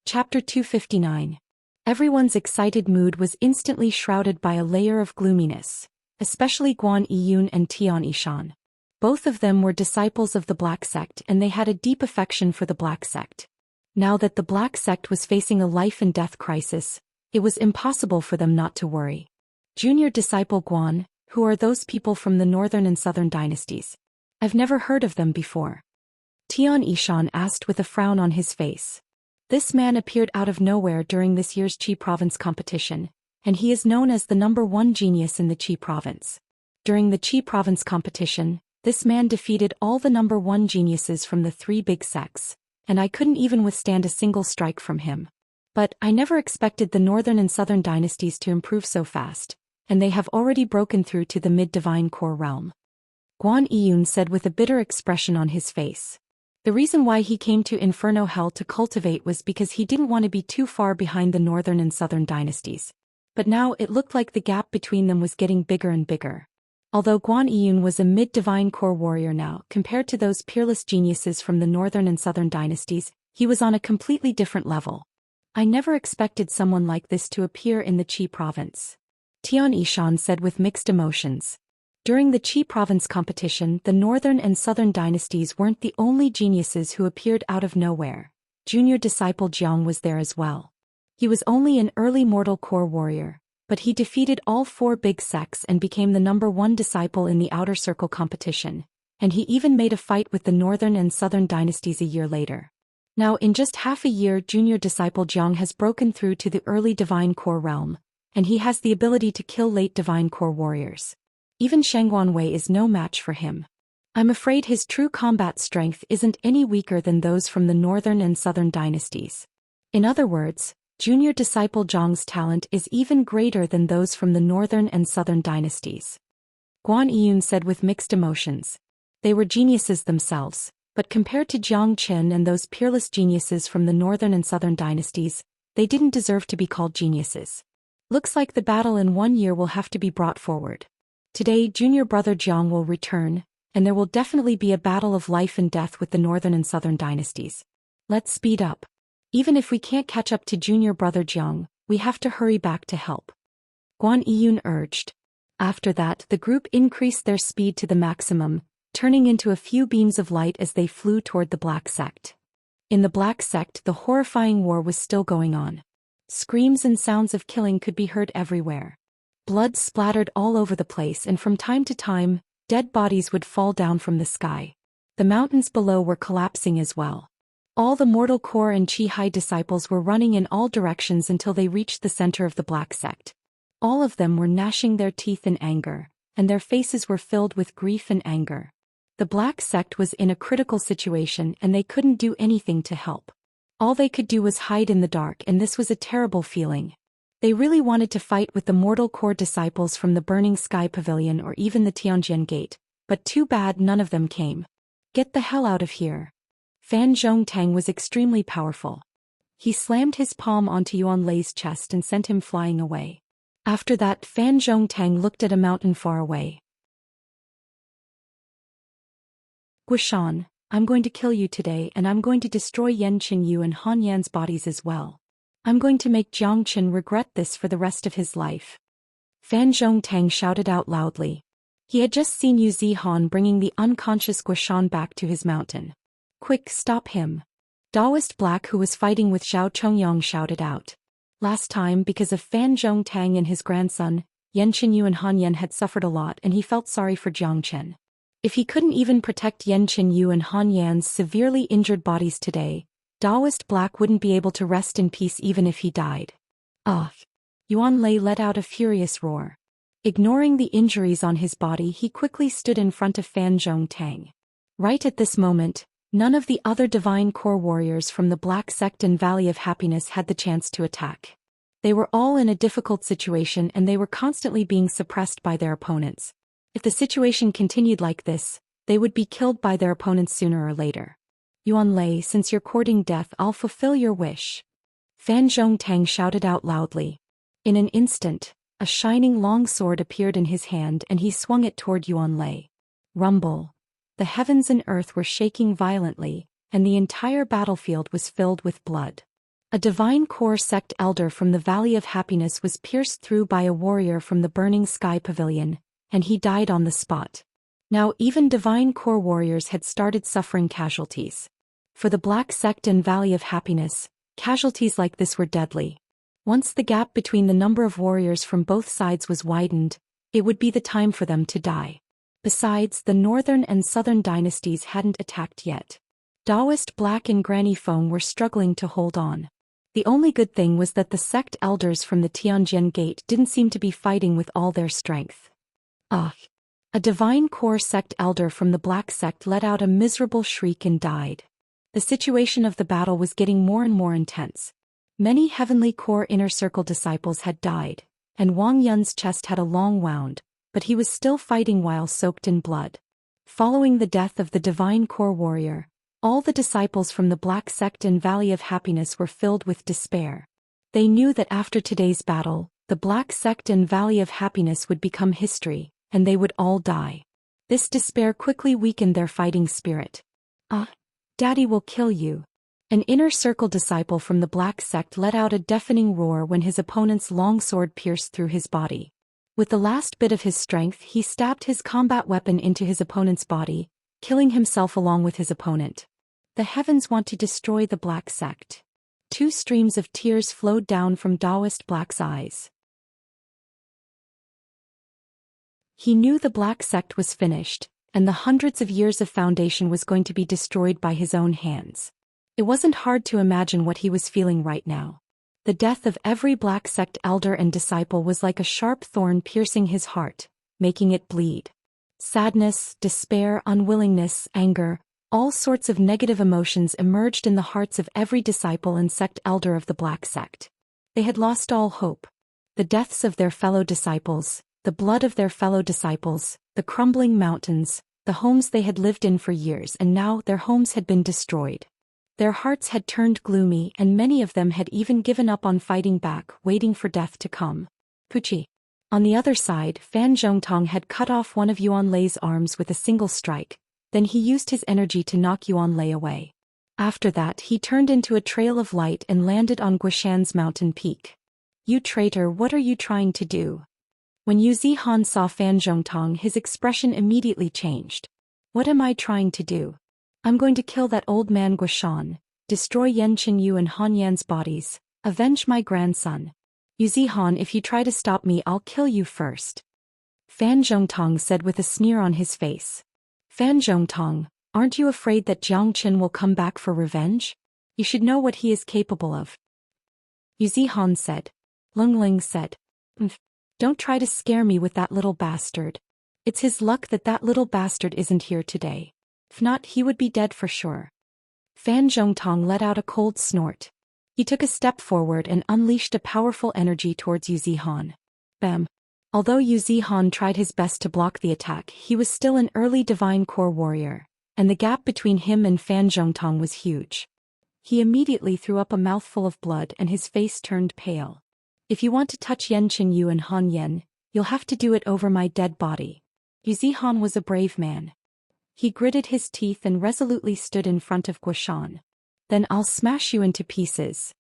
Chapter 259. Everyone's excited mood was instantly shrouded by a layer of gloominess, especially Guan Yiyun and Tian Yishan. Both of them were disciples of the Black Sect and they had a deep affection for the Black Sect. Now that the Black Sect was facing a life-and-death crisis, it was impossible for them not to worry. Junior disciple Guan, who are those people from the northern and southern dynasties? I've never heard of them before. Tian Yishan asked with a frown on his face. This man appeared out of nowhere during this year's Qi province competition, and he is known as the #1 genius in the Qi province. During the Qi province competition, this man defeated all the #1 geniuses from the 3 big sects, and I couldn't even withstand a single strike from him. But I never expected the northern and southern dynasties to improve so fast, and they have already broken through to the mid-divine core realm. Guan Yiyun said with a bitter expression on his face. The reason why he came to Inferno Hell to cultivate was because he didn't want to be too far behind the northern and southern dynasties. But now it looked like the gap between them was getting bigger and bigger. Although Guan Yiyun was a mid-divine core warrior now, compared to those peerless geniuses from the northern and southern dynasties, he was on a completely different level. I never expected someone like this to appear in the Qi province. Tian Yishan said with mixed emotions. During the Qi province competition, the northern and southern dynasties weren't the only geniuses who appeared out of nowhere. Junior disciple Jiang was there as well. He was only an early mortal core warrior, but he defeated all 4 big sects and became the #1 disciple in the outer circle competition, and he even made a fight with the northern and southern dynasties a year later. Now in just half a year, junior disciple Jiang has broken through to the early divine core realm, and he has the ability to kill late divine core warriors. Even Shangguan Wei is no match for him. I'm afraid his true combat strength isn't any weaker than those from the northern and southern dynasties. In other words, junior disciple Jiang's talent is even greater than those from the northern and southern dynasties. Guan Yiyun said with mixed emotions. They were geniuses themselves, but compared to Jiang Qin and those peerless geniuses from the northern and southern dynasties, they didn't deserve to be called geniuses. Looks like the battle in 1 year will have to be brought forward. Today junior brother Jiang will return, and there will definitely be a battle of life and death with the northern and southern dynasties. Let's speed up. Even if we can't catch up to junior brother Jiang, we have to hurry back to help. Guan Yiyun urged. After that, the group increased their speed to the maximum, turning into a few beams of light as they flew toward the Black Sect. In the Black Sect, the horrifying war was still going on. Screams and sounds of killing could be heard everywhere. Blood splattered all over the place, and from time to time, dead bodies would fall down from the sky. The mountains below were collapsing as well. All the mortal core and Qi Hai disciples were running in all directions until they reached the center of the Black Sect. All of them were gnashing their teeth in anger, and their faces were filled with grief and anger. The Black Sect was in a critical situation and they couldn't do anything to help. All they could do was hide in the dark, and this was a terrible feeling. They really wanted to fight with the mortal core disciples from the Burning Sky Pavilion or even the Tianjin Gate, but too bad none of them came. Get the hell out of here. Fan Zhongtang was extremely powerful. He slammed his palm onto Yuan Lei's chest and sent him flying away. After that, Fan Zhongtang looked at a mountain far away. Guishan, I'm going to kill you today, and I'm going to destroy Yan Qinyu and Han Yan's bodies as well. I'm going to make Jiang Qin regret this for the rest of his life. Fan Zhongtang shouted out loudly. He had just seen Yu Zihan bringing the unconscious Guishan back to his mountain. Quick, stop him. Daoist Black, who was fighting with Zhao Chongyang, shouted out. Last time, because of Fan Zhongtang and his grandson, Yan Qinyu and Han Yan had suffered a lot, and he felt sorry for Jiang Qin. If he couldn't even protect Yan Qinyu and Han Yan's severely injured bodies today, Daoist Black wouldn't be able to rest in peace even if he died. Ugh! Yuan Lei let out a furious roar. Ignoring the injuries on his body, he quickly stood in front of Fan Zhongtang. Right at this moment, none of the other divine core warriors from the Black Sect and Valley of Happiness had the chance to attack. They were all in a difficult situation and they were constantly being suppressed by their opponents. If the situation continued like this, they would be killed by their opponents sooner or later. Yuan Lei, since you're courting death, I'll fulfill your wish. Fan Zhongtang shouted out loudly. In an instant, a shining long sword appeared in his hand and he swung it toward Yuan Lei. Rumble. The heavens and earth were shaking violently, and the entire battlefield was filled with blood. A divine core sect elder from the Valley of Happiness was pierced through by a warrior from the Burning Sky Pavilion, and he died on the spot. Now even divine core warriors had started suffering casualties. For the Black Sect and Valley of Happiness, casualties like this were deadly. Once the gap between the number of warriors from both sides was widened, it would be the time for them to die. Besides, the northern and southern dynasties hadn't attacked yet. Daoist Black and Granny Feng were struggling to hold on. The only good thing was that the sect elders from the Tianjin Gate didn't seem to be fighting with all their strength. Ugh! A divine core sect elder from the Black Sect let out a miserable shriek and died. The situation of the battle was getting more and more intense. Many heavenly core inner circle disciples had died, and Wang Yun's chest had a long wound, but he was still fighting while soaked in blood. Following the death of the divine core warrior, all the disciples from the Black Sect and Valley of Happiness were filled with despair. They knew that after today's battle, the Black Sect and Valley of Happiness would become history, and they would all die. This despair quickly weakened their fighting spirit. Daddy will kill you. An inner circle disciple from the Black Sect let out a deafening roar when his opponent's long sword pierced through his body. With the last bit of his strength, he stabbed his combat weapon into his opponent's body, killing himself along with his opponent. The heavens want to destroy the Black Sect. 2 streams of tears flowed down from Daoist Black's eyes. He knew the Black Sect was finished, and the hundreds of years of foundation was going to be destroyed by his own hands. It wasn't hard to imagine what he was feeling right now. The death of every Black Sect elder and disciple was like a sharp thorn piercing his heart, making it bleed. Sadness, despair, unwillingness, anger, all sorts of negative emotions emerged in the hearts of every disciple and sect elder of the Black Sect. They had lost all hope. The deaths of their fellow disciples, the blood of their fellow disciples, the crumbling mountains, the homes they had lived in for years, and now their homes had been destroyed. Their hearts had turned gloomy, and many of them had even given up on fighting back, waiting for death to come. Puchi. On the other side, Fan Zhongtong had cut off one of Yuan Lei's arms with a single strike, then he used his energy to knock Yuan Lei away. After that, he turned into a trail of light and landed on Guishan's mountain peak. You traitor, what are you trying to do? When Yu Zihan saw Fan Zhongtong, his expression immediately changed. What am I trying to do? I'm going to kill that old man Guishan, destroy Yan Qinyu and Han Yan's bodies, avenge my grandson. Yu Zihan, if you try to stop me, I'll kill you first. Fan Zhongtong said with a sneer on his face. Fan Zhongtong, aren't you afraid that Jiang Qin will come back for revenge? You should know what he is capable of. Yu Zihan said. Lung Ling said. Don't try to scare me with that little bastard. It's his luck that that little bastard isn't here today. If not, he would be dead for sure. Fan Zhongtong let out a cold snort. He took a step forward and unleashed a powerful energy towards Yu Zihan. Bam. Although Yu Zihan tried his best to block the attack, he was still an early divine core warrior, and the gap between him and Fan Zhongtong was huge. He immediately threw up a mouthful of blood and his face turned pale. If you want to touch Yan Qinyu and Han Yan, you'll have to do it over my dead body. Yu Zihan was a brave man. He gritted his teeth and resolutely stood in front of Guishan. Then I'll smash you into pieces.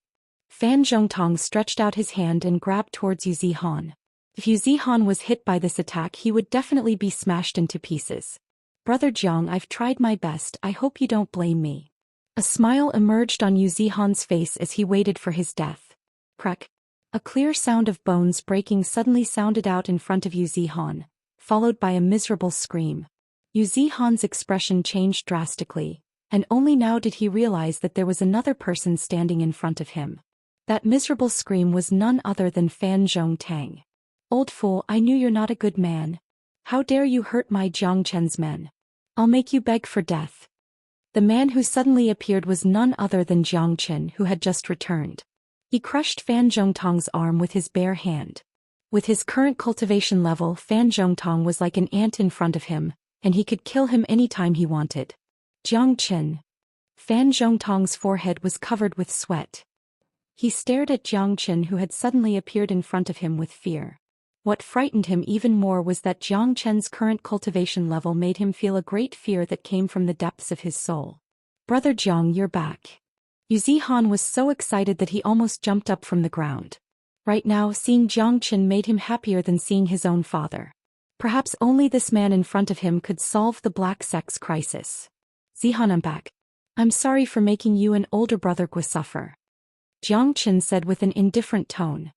Fan Zhongtong stretched out his hand and grabbed towards Yu Zihan. If Yu Zihan was hit by this attack, he would definitely be smashed into pieces. Brother Jiang, I've tried my best, I hope you don't blame me. A smile emerged on Yu Zihan's face as he waited for his death. Crack. A clear sound of bones breaking suddenly sounded out in front of Yu Zihan, followed by a miserable scream. Yu Zihan's expression changed drastically, and only now did he realize that there was another person standing in front of him. That miserable scream was none other than Fan Zhongtang. Old fool, I knew you're not a good man. How dare you hurt my Jiang Chen's men? I'll make you beg for death. The man who suddenly appeared was none other than Jiang Chen, who had just returned. He crushed Fan Zhongtong's arm with his bare hand. With his current cultivation level, Fan Zhongtong was like an ant in front of him, and he could kill him anytime he wanted. Jiang Chen. Fan Zhongtong's forehead was covered with sweat. He stared at Jiang Chen, who had suddenly appeared in front of him, with fear. What frightened him even more was that Jiang Chen's current cultivation level made him feel a great fear that came from the depths of his soul. Brother Jiang, you're back. Zihan was so excited that he almost jumped up from the ground. Right now, seeing Jiang Qin made him happier than seeing his own father. Perhaps only this man in front of him could solve the black sect's crisis. Zihan, I'm back. I'm sorry for making you and older brother Gui suffer. Jiang Qin said with an indifferent tone.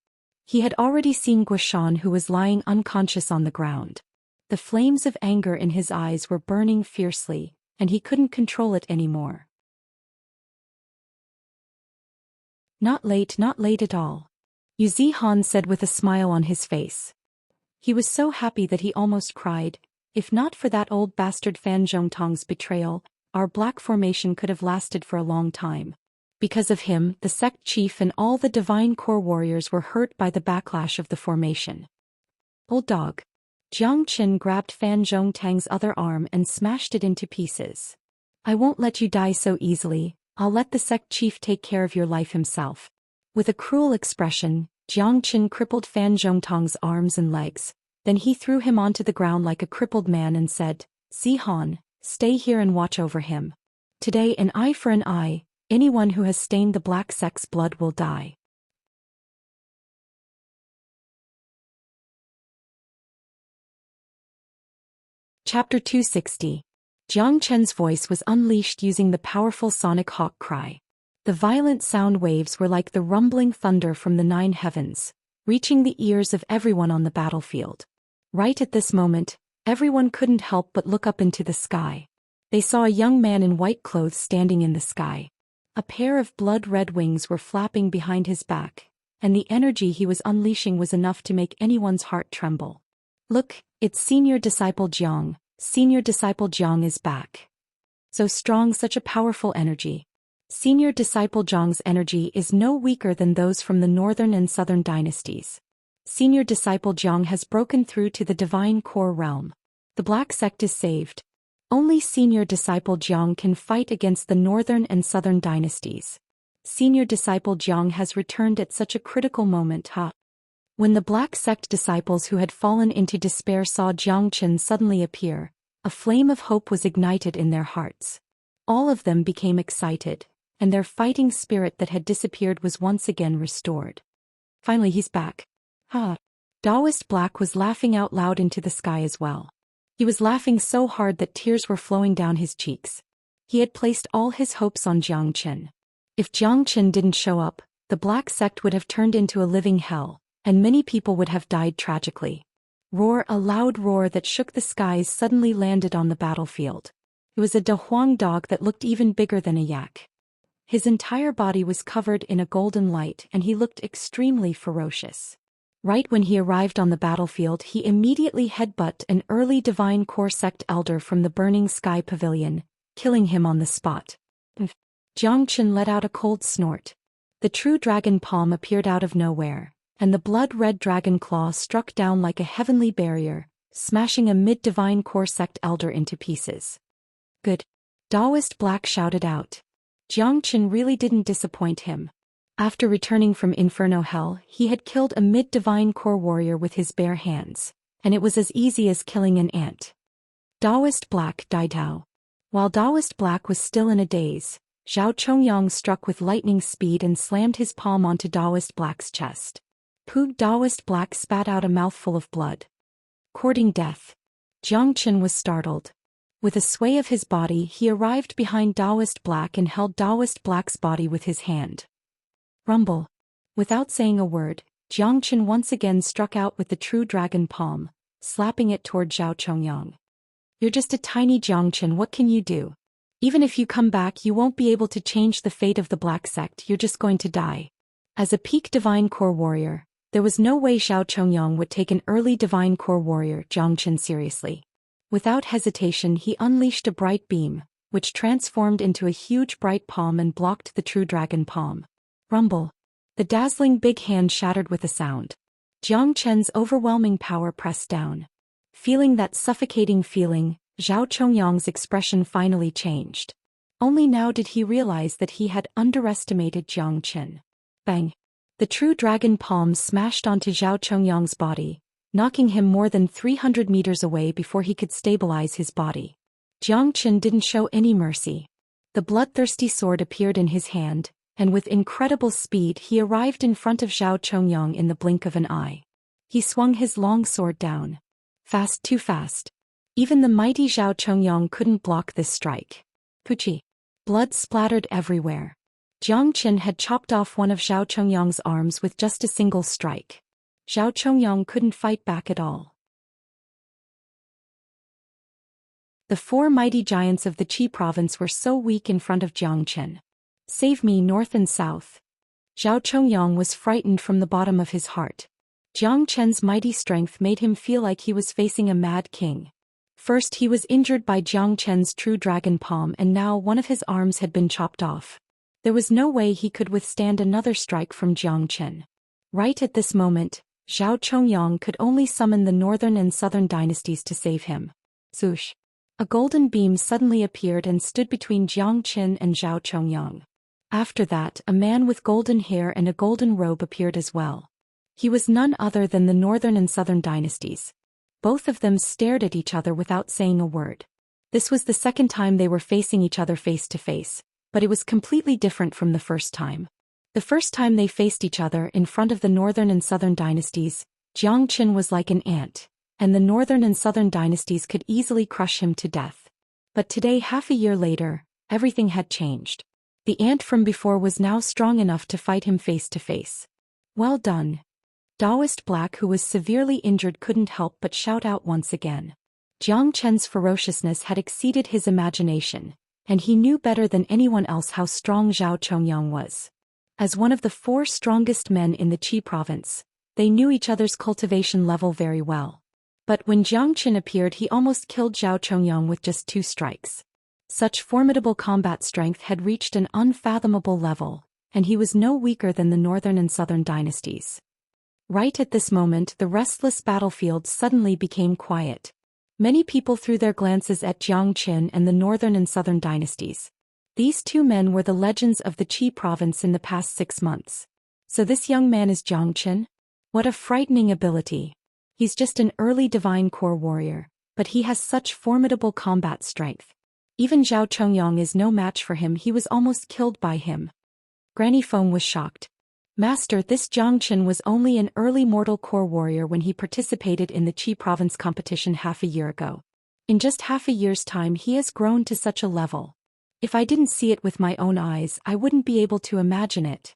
He had already seen Guishan, who was lying unconscious on the ground. The flames of anger in his eyes were burning fiercely, and he couldn't control it anymore. Not late at all. Zihan said with a smile on his face. He was so happy that he almost cried. If not for that old bastard Fan Zhongtong's betrayal, our black formation could have lasted for a long time. Because of him, the sect chief and all the divine core warriors were hurt by the backlash of the formation. Old dog. Jiang Qin grabbed Fan Zhongtang's other arm and smashed it into pieces. I won't let you die so easily, I'll let the sect chief take care of your life himself. With a cruel expression, Jiang Qin crippled Fan Zhongtang's arms and legs, then he threw him onto the ground like a crippled man and said, Zihan, stay here and watch over him. Today, an eye for an eye, anyone who has stained the black sect's blood will die. Chapter 260. Jiang Chen's voice was unleashed using the powerful sonic hawk cry. The violent sound waves were like the rumbling thunder from the 9 heavens, reaching the ears of everyone on the battlefield. Right at this moment, everyone couldn't help but look up into the sky. They saw a young man in white clothes standing in the sky. A pair of blood-red wings were flapping behind his back, and the energy he was unleashing was enough to make anyone's heart tremble. Look, it's Senior Disciple Jiang. Senior Disciple Jiang is back. So strong, such a powerful energy. Senior Disciple Jiang's energy is no weaker than those from the northern and southern dynasties. Senior Disciple Jiang has broken through to the divine core realm. The black sect is saved. Only Senior Disciple Jiang can fight against the northern and southern dynasties. Senior Disciple Jiang has returned at such a critical moment, When the black sect disciples who had fallen into despair saw Jiang Qin suddenly appear, a flame of hope was ignited in their hearts. All of them became excited, and their fighting spirit that had disappeared was once again restored. Finally, he's back. Daoist Black was laughing out loud into the sky as well. He was laughing so hard that tears were flowing down his cheeks. He had placed all his hopes on Jiang Qin. If Jiang Qin didn't show up, the black sect would have turned into a living hell, and many people would have died tragically. A loud roar that shook the skies suddenly landed on the battlefield. It was a Dahuang dog that looked even bigger than a yak. His entire body was covered in a golden light and he looked extremely ferocious. Right when he arrived on the battlefield, he immediately headbutted an early divine core sect elder from the burning sky pavilion, killing him on the spot. Jiang Qin let out a cold snort. The true dragon palm appeared out of nowhere, and the blood-red dragon claw struck down like a heavenly barrier, smashing a mid-divine core sect elder into pieces. Good. Daoist Black shouted out. Jiang Qin really didn't disappoint him. After returning from Inferno Hell, he had killed a mid-divine core warrior with his bare hands, and it was as easy as killing an ant. Daoist Black died out. While Daoist Black was still in a daze, Zhao Chongyang struck with lightning speed and slammed his palm onto Daoist Black's chest. Daoist Black spat out a mouthful of blood. Courting death. Jiang Qin was startled. With a sway of his body, he arrived behind Daoist Black and held Daoist Black's body with his hand. Rumble. Without saying a word, Jiang Qin once again struck out with the true dragon palm, slapping it toward Zhao Chongyang. You're just a tiny Jiang Qin, what can you do? Even if you come back, you won't be able to change the fate of the black sect, you're just going to die. As a peak divine core warrior, there was no way Zhao Chongyang would take an early divine core warrior, Jiang Qin, seriously. Without hesitation, he unleashed a bright beam, which transformed into a huge bright palm and blocked the true dragon palm. Rumble. The dazzling big hand shattered with a sound. Jiang Qin's overwhelming power pressed down. Feeling that suffocating feeling, Zhao Chongyang's expression finally changed. Only now did he realize that he had underestimated Jiang Qin. Bang. The true dragon palm smashed onto Zhao Chongyang's body, knocking him more than 300 meters away before he could stabilize his body. Jiang Qin didn't show any mercy. The bloodthirsty sword appeared in his hand, and with incredible speed he arrived in front of Zhao Chongyang in the blink of an eye. He swung his long sword down. Fast, too fast. Even the mighty Zhao Chongyang couldn't block this strike. Puchi. Blood splattered everywhere. Jiang Qin had chopped off one of Zhao Chongyang's arms with just a single strike. Zhao Chongyang couldn't fight back at all. The four mighty giants of the Qi province were so weak in front of Jiang Qin. Save me, north and south. Zhao Chongyang was frightened from the bottom of his heart. Jiang Qin's mighty strength made him feel like he was facing a mad king. First he was injured by Jiang Qin's true dragon palm, and now one of his arms had been chopped off. There was no way he could withstand another strike from Jiang Qin. Right at this moment, Zhao Chongyang could only summon the northern and southern dynasties to save him. Swoosh! A golden beam suddenly appeared and stood between Jiang Qin and Zhao Chongyang. After that, a man with golden hair and a golden robe appeared as well. He was none other than the northern and southern dynasties. Both of them stared at each other without saying a word. This was the second time they were facing each other face to face, but it was completely different from the first time. The first time they faced each other in front of the northern and southern dynasties, Jiang Qin was like an ant, and the northern and southern dynasties could easily crush him to death. But today, half a year later, everything had changed. The ant from before was now strong enough to fight him face to face. Well done. Daoist Black, who was severely injured, couldn't help but shout out once again. Jiang Qin's ferociousness had exceeded his imagination, and he knew better than anyone else how strong Zhao Chongyang was. As one of the four strongest men in the Qi province, they knew each other's cultivation level very well. But when Jiang Qin appeared, he almost killed Zhao Chongyang with just 2 strikes. Such formidable combat strength had reached an unfathomable level, and he was no weaker than the northern and southern dynasties. Right at this moment, the restless battlefield suddenly became quiet. Many people threw their glances at Jiang Qin and the northern and southern dynasties. These two men were the legends of the Qi province in the past 6 months. So this young man is Jiang Qin? What a frightening ability. He's just an early divine core warrior, but he has such formidable combat strength. Even Zhao Chongyang is no match for him. He was almost killed by him. Granny Feng was shocked. Master, this Jiang Qin was only an early mortal core warrior when he participated in the Qi province competition half a year ago. In just half a year's time he has grown to such a level. If I didn't see it with my own eyes, I wouldn't be able to imagine it.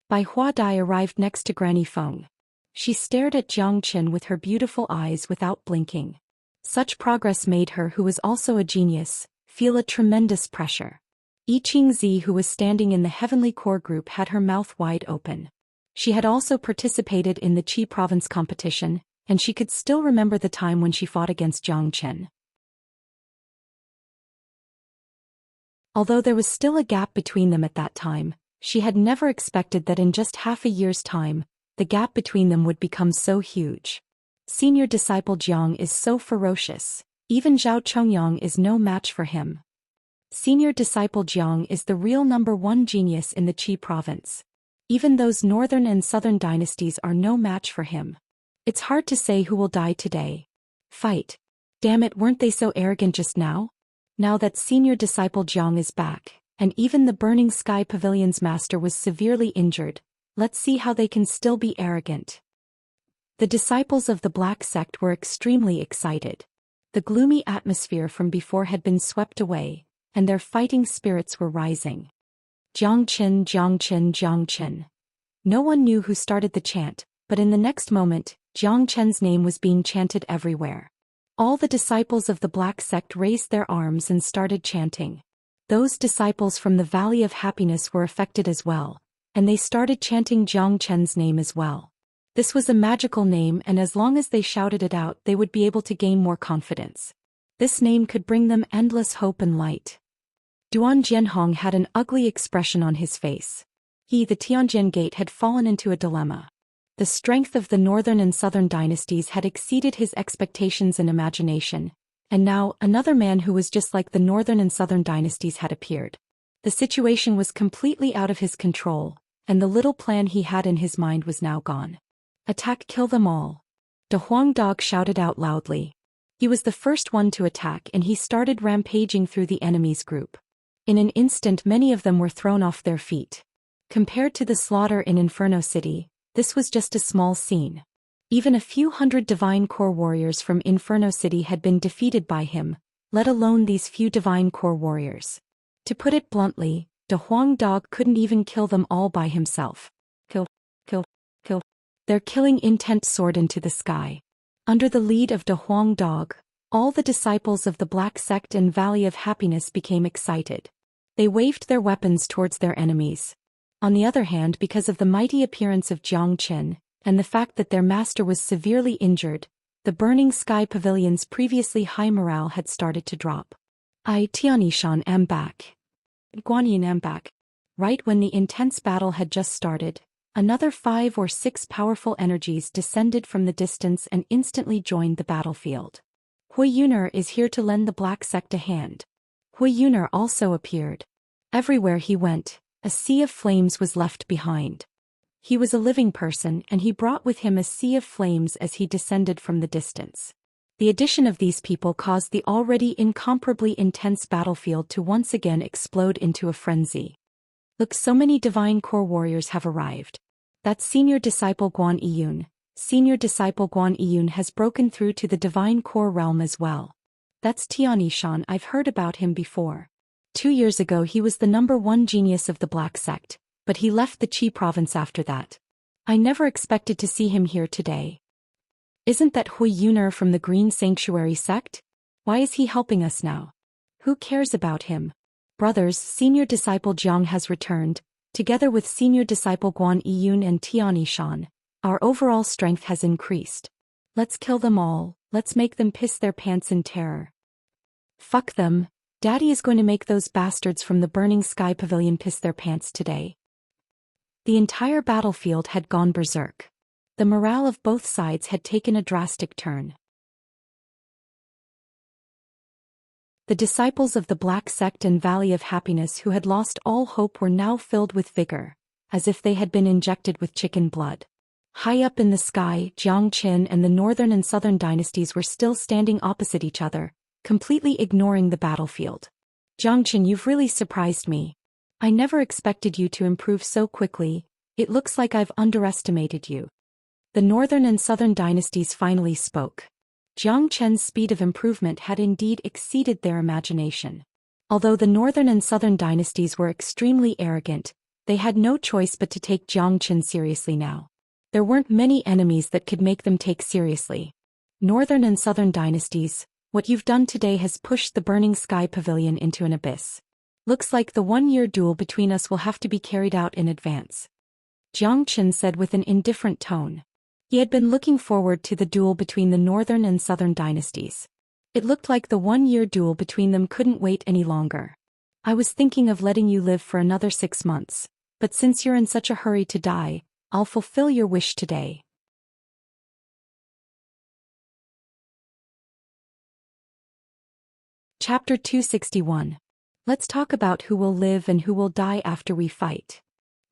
Bai Hua Dai arrived next to Granny Feng. She stared at Jiang Qin with her beautiful eyes without blinking. Such progress made her, who was also a genius, feel a tremendous pressure. Yi Qingzi, who was standing in the Heavenly Core group, had her mouth wide open. She had also participated in the Qi province competition, and she could still remember the time when she fought against Jiang Qin. Although there was still a gap between them at that time, she had never expected that in just half a year's time, the gap between them would become so huge. Senior disciple Jiang is so ferocious. Even Zhao Chongyang is no match for him. Senior disciple Jiang is the real #1 genius in the Qi province. Even those northern and southern dynasties are no match for him. It's hard to say who will die today. Fight. Damn it, weren't they so arrogant just now? Now that senior disciple Jiang is back, and even the Burning Sky Pavilion's master was severely injured, let's see how they can still be arrogant. The disciples of the Black Sect were extremely excited. The gloomy atmosphere from before had been swept away, and their fighting spirits were rising. Jiang Qin, Jiang Qin, Jiang Qin. No one knew who started the chant, but in the next moment, Jiang Qin's name was being chanted everywhere. All the disciples of the Black Sect raised their arms and started chanting. Those disciples from the Valley of Happiness were affected as well, and they started chanting Jiang Qin's name as well. This was a magical name, and as long as they shouted it out, they would be able to gain more confidence. This name could bring them endless hope and light. Duan Jianhong had an ugly expression on his face. He, the Tianjin Gate, had fallen into a dilemma. The strength of the northern and southern dynasties had exceeded his expectations and imagination, and now another man who was just like the northern and southern dynasties had appeared. The situation was completely out of his control, and the little plan he had in his mind was now gone. Attack, kill them all. De Huang Dog shouted out loudly. He was the first one to attack, and he started rampaging through the enemy's group. In an instant many of them were thrown off their feet. Compared to the slaughter in Inferno City, this was just a small scene. Even a few hundred Divine Core warriors from Inferno City had been defeated by him, let alone these few Divine Core warriors. To put it bluntly, De Huang Dog couldn't even kill them all by himself. Kill, kill, kill. Their killing intent soared into the sky. Under the lead of De Huang Dog, all the disciples of the Black Sect and Valley of Happiness became excited. They waved their weapons towards their enemies. On the other hand, because of the mighty appearance of Jiang Qin, and the fact that their master was severely injured, the Burning Sky Pavilion's previously high morale had started to drop. Tianishan am back. Guanyin am back. Right when the intense battle had just started, another 5 or 6 powerful energies descended from the distance and instantly joined the battlefield. Hui Yuner is here to lend the Black Sect a hand. Hui Yuner also appeared. Everywhere he went, a sea of flames was left behind. He was a living person and he brought with him a sea of flames as he descended from the distance. The addition of these people caused the already incomparably intense battlefield to once again explode into a frenzy. Look, so many Divine Core warriors have arrived. That senior disciple Guan Yiyun. Senior disciple Guan Yiyun has broken through to the Divine Core realm as well. That's Tianishan, I've heard about him before. 2 years ago he was the #1 genius of the Black Sect, but he left the Qi province after that. I never expected to see him here today. Isn't that Hui Yuner from the Green Sanctuary sect? Why is he helping us now? Who cares about him? Brothers, senior disciple Jiang has returned, together with senior disciple Guan Yiyun and Tianishan. Our overall strength has increased. Let's kill them all, let's make them piss their pants in terror. Fuck them, Daddy is going to make those bastards from the Burning Sky Pavilion piss their pants today. The entire battlefield had gone berserk. The morale of both sides had taken a drastic turn. The disciples of the Black Sect and Valley of Happiness who had lost all hope were now filled with vigor, as if they had been injected with chicken blood. High up in the sky, Jiang Qin and the Northern and Southern dynasties were still standing opposite each other, completely ignoring the battlefield. Jiang Qin, you've really surprised me. I never expected you to improve so quickly. It looks like I've underestimated you. The Northern and Southern dynasties finally spoke. Jiang Chen's speed of improvement had indeed exceeded their imagination. Although the Northern and Southern dynasties were extremely arrogant, they had no choice but to take Jiang Chen seriously now. There weren't many enemies that could make them take seriously. Northern and Southern dynasties, what you've done today has pushed the Burning Sky Pavilion into an abyss. Looks like the 1-year duel between us will have to be carried out in advance. Jiang Chen said with an indifferent tone. He had been looking forward to the duel between the Northern and Southern dynasties. It looked like the 1-year duel between them couldn't wait any longer. I was thinking of letting you live for another 6 months, but since you're in such a hurry to die, I'll fulfill your wish today. Chapter 261. Let's talk about who will live and who will die after we fight.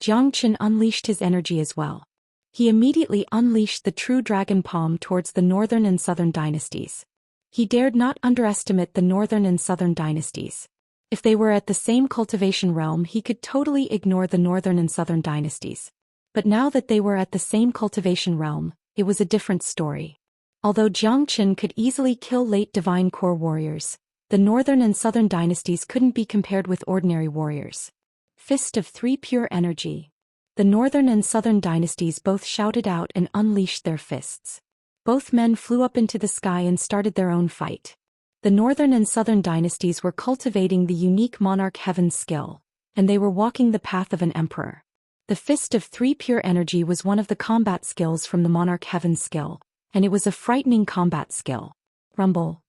Jiang Chen unleashed his energy as well. He immediately unleashed the true dragon palm towards the Northern and Southern dynasties. He dared not underestimate the Northern and Southern dynasties. If they were at the same cultivation realm, he could totally ignore the Northern and Southern dynasties. But now that they were at the same cultivation realm, it was a different story. Although Jiang Chen could easily kill late Divine Core warriors, the Northern and Southern dynasties couldn't be compared with ordinary warriors. Fist of 3 pure energy. The Northern and Southern dynasties both shouted out and unleashed their fists. Both men flew up into the sky and started their own fight. The Northern and Southern dynasties were cultivating the unique Monarch Heaven skill, and they were walking the path of an emperor. The Fist of 3 pure energy was one of the combat skills from the Monarch Heaven skill, and it was a frightening combat skill. Rumble.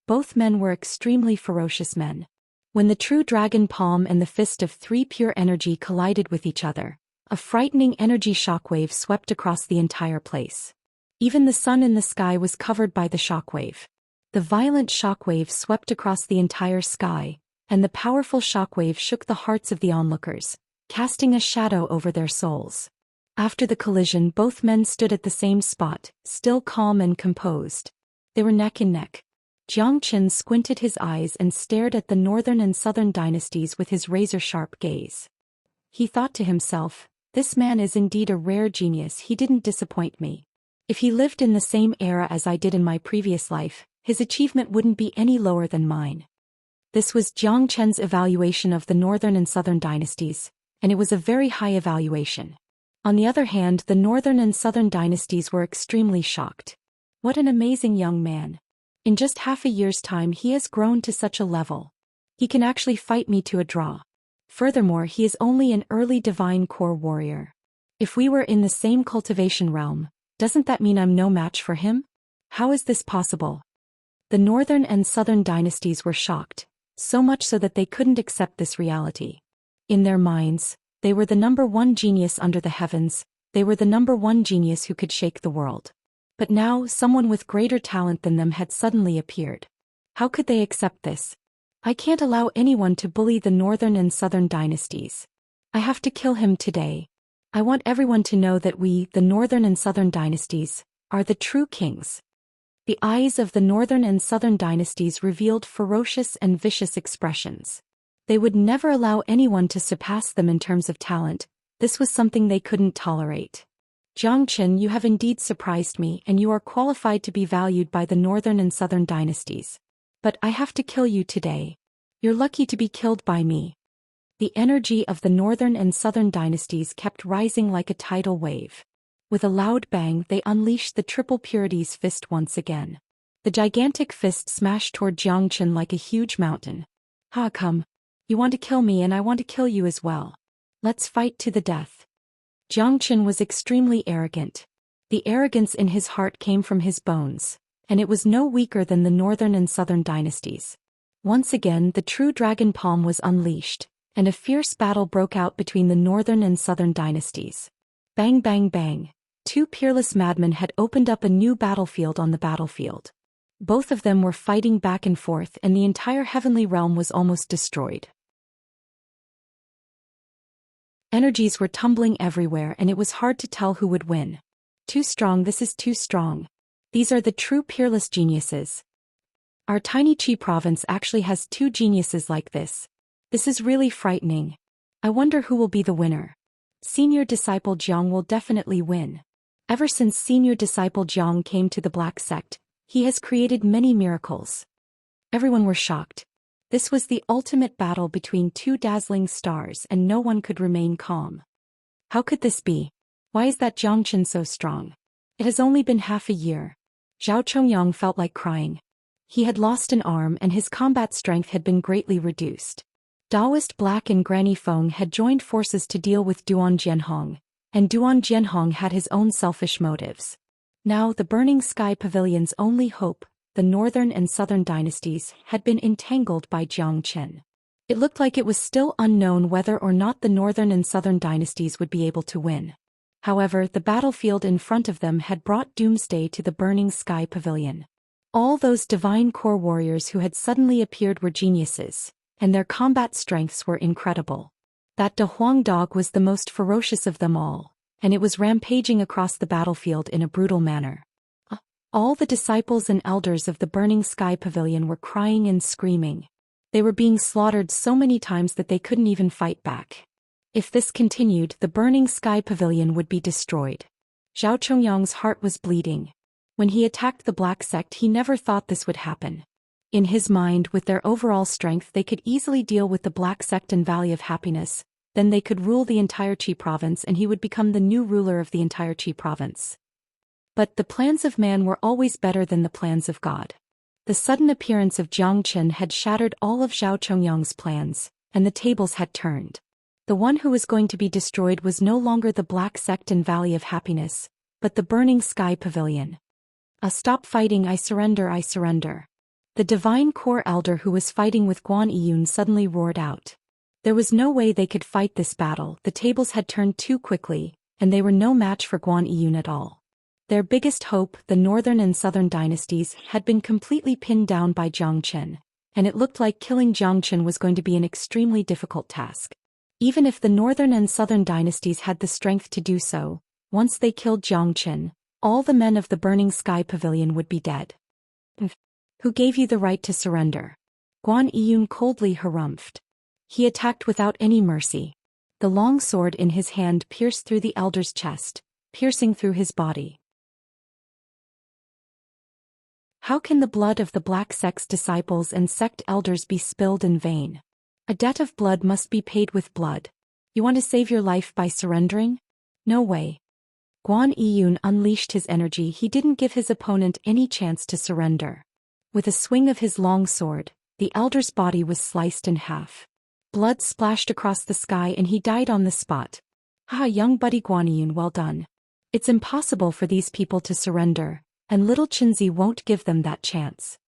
Both men were extremely ferocious men. When the true dragon palm and the Fist of 3 pure energy collided with each other, a frightening energy shockwave swept across the entire place. Even the sun in the sky was covered by the shockwave. The violent shockwave swept across the entire sky, and the powerful shockwave shook the hearts of the onlookers, casting a shadow over their souls. After the collision, both men stood at the same spot, still calm and composed. They were neck and neck. Jiang Chen squinted his eyes and stared at the Northern and Southern dynasties with his razor-sharp gaze. He thought to himself, this man is indeed a rare genius, he didn't disappoint me. If he lived in the same era as I did in my previous life, his achievement wouldn't be any lower than mine. This was Jiang Chen's evaluation of the northern and southern dynasties, and it was a very high evaluation. On the other hand, the northern and southern dynasties were extremely shocked. What an amazing young man. In just half a year's time he has grown to such a level. He can actually fight me to a draw. Furthermore, he is only an early divine core warrior. If we were in the same cultivation realm, doesn't that mean I'm no match for him? How is this possible? The northern and southern dynasties were shocked, so much so that they couldn't accept this reality. In their minds, they were the number one genius under the heavens, they were the number one genius who could shake the world. But now, someone with greater talent than them had suddenly appeared. How could they accept this? I can't allow anyone to bully the northern and southern dynasties. I have to kill him today. I want everyone to know that we, the northern and southern dynasties, are the true kings. The eyes of the northern and southern dynasties revealed ferocious and vicious expressions. They would never allow anyone to surpass them in terms of talent. This was something they couldn't tolerate. Jiang Chen, you have indeed surprised me, and you are qualified to be valued by the northern and southern dynasties. But I have to kill you today. You're lucky to be killed by me. The energy of the northern and southern dynasties kept rising like a tidal wave. With a loud bang, they unleashed the triple purities fist once again. The gigantic fist smashed toward Jiang Chen like a huge mountain. Ha, come. You want to kill me and I want to kill you as well. Let's fight to the death. Jiang Chen was extremely arrogant. The arrogance in his heart came from his bones, and it was no weaker than the northern and southern dynasties. Once again, the true dragon palm was unleashed, and a fierce battle broke out between the northern and southern dynasties. Bang bang bang. Two peerless madmen had opened up a new battlefield on the battlefield. Both of them were fighting back and forth, and the entire heavenly realm was almost destroyed. Energies were tumbling everywhere, and it was hard to tell who would win. Too strong, this is too strong. These are the true peerless geniuses. Our tiny Qi province actually has two geniuses like this. This is really frightening. I wonder who will be the winner. Senior disciple Jiang will definitely win. Ever since senior disciple Jiang came to the Black Sect, he has created many miracles. Everyone were shocked. This was the ultimate battle between two dazzling stars, and no one could remain calm. How could this be? Why is that Jiang Chen so strong? It has only been half a year. Zhao Chongyang felt like crying. He had lost an arm and his combat strength had been greatly reduced. Daoist Black and Granny Feng had joined forces to deal with Duan Jianhong, and Duan Jianhong had his own selfish motives. Now the Burning Sky Pavilion's only hope, the northern and southern dynasties, had been entangled by Jiang Chen. It looked like it was still unknown whether or not the northern and southern dynasties would be able to win. However, the battlefield in front of them had brought doomsday to the Burning Sky Pavilion. All those divine core warriors who had suddenly appeared were geniuses, and their combat strengths were incredible. That De Huang dog was the most ferocious of them all, and it was rampaging across the battlefield in a brutal manner. All the disciples and elders of the Burning Sky Pavilion were crying and screaming. They were being slaughtered so many times that they couldn't even fight back. If this continued, the Burning Sky Pavilion would be destroyed. Zhao Chongyang's heart was bleeding. When he attacked the Black Sect, he never thought this would happen. In his mind, with their overall strength, they could easily deal with the Black Sect and Valley of Happiness. Then they could rule the entire Qi province, and he would become the new ruler of the entire Qi province. But the plans of man were always better than the plans of God. The sudden appearance of Jiang Chen had shattered all of Zhao Chongyang's plans, and the tables had turned. The one who was going to be destroyed was no longer the Black Sect and Valley of Happiness, but the Burning Sky Pavilion. Stop fighting, I surrender, I surrender. The divine core elder who was fighting with Guan Yiyun suddenly roared out. There was no way they could fight this battle, the tables had turned too quickly, and they were no match for Guan Yiyun at all. Their biggest hope, the northern and southern dynasties, had been completely pinned down by Jiang Chen, and it looked like killing Jiang Chen was going to be an extremely difficult task. Even if the northern and southern dynasties had the strength to do so, once they killed Jiang Chen, all the men of the Burning Sky Pavilion would be dead. Who gave you the right to surrender? Guan Yiyun coldly harumphed. He attacked without any mercy. The long sword in his hand pierced through the elder's chest, piercing through his body. How can the blood of the Black Sect's disciples and sect elders be spilled in vain? A debt of blood must be paid with blood. You want to save your life by surrendering? No way. Guan Yiyun unleashed his energy. He didn't give his opponent any chance to surrender. With a swing of his long sword, the elder's body was sliced in half. Blood splashed across the sky and he died on the spot. Ah, young buddy Guan Yiyun, well done. It's impossible for these people to surrender, and little Qinzi won't give them that chance.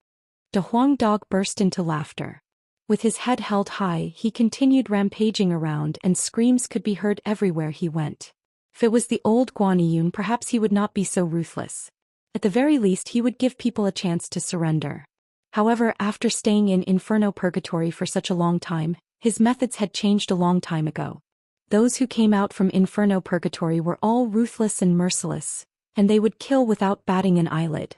De Huang Dog burst into laughter. With his head held high, he continued rampaging around and screams could be heard everywhere he went. If it was the old Guan Yiyun, perhaps he would not be so ruthless. At the very least he would give people a chance to surrender. However, after staying in Inferno Purgatory for such a long time, his methods had changed a long time ago. Those who came out from Inferno Purgatory were all ruthless and merciless, and they would kill without batting an eyelid.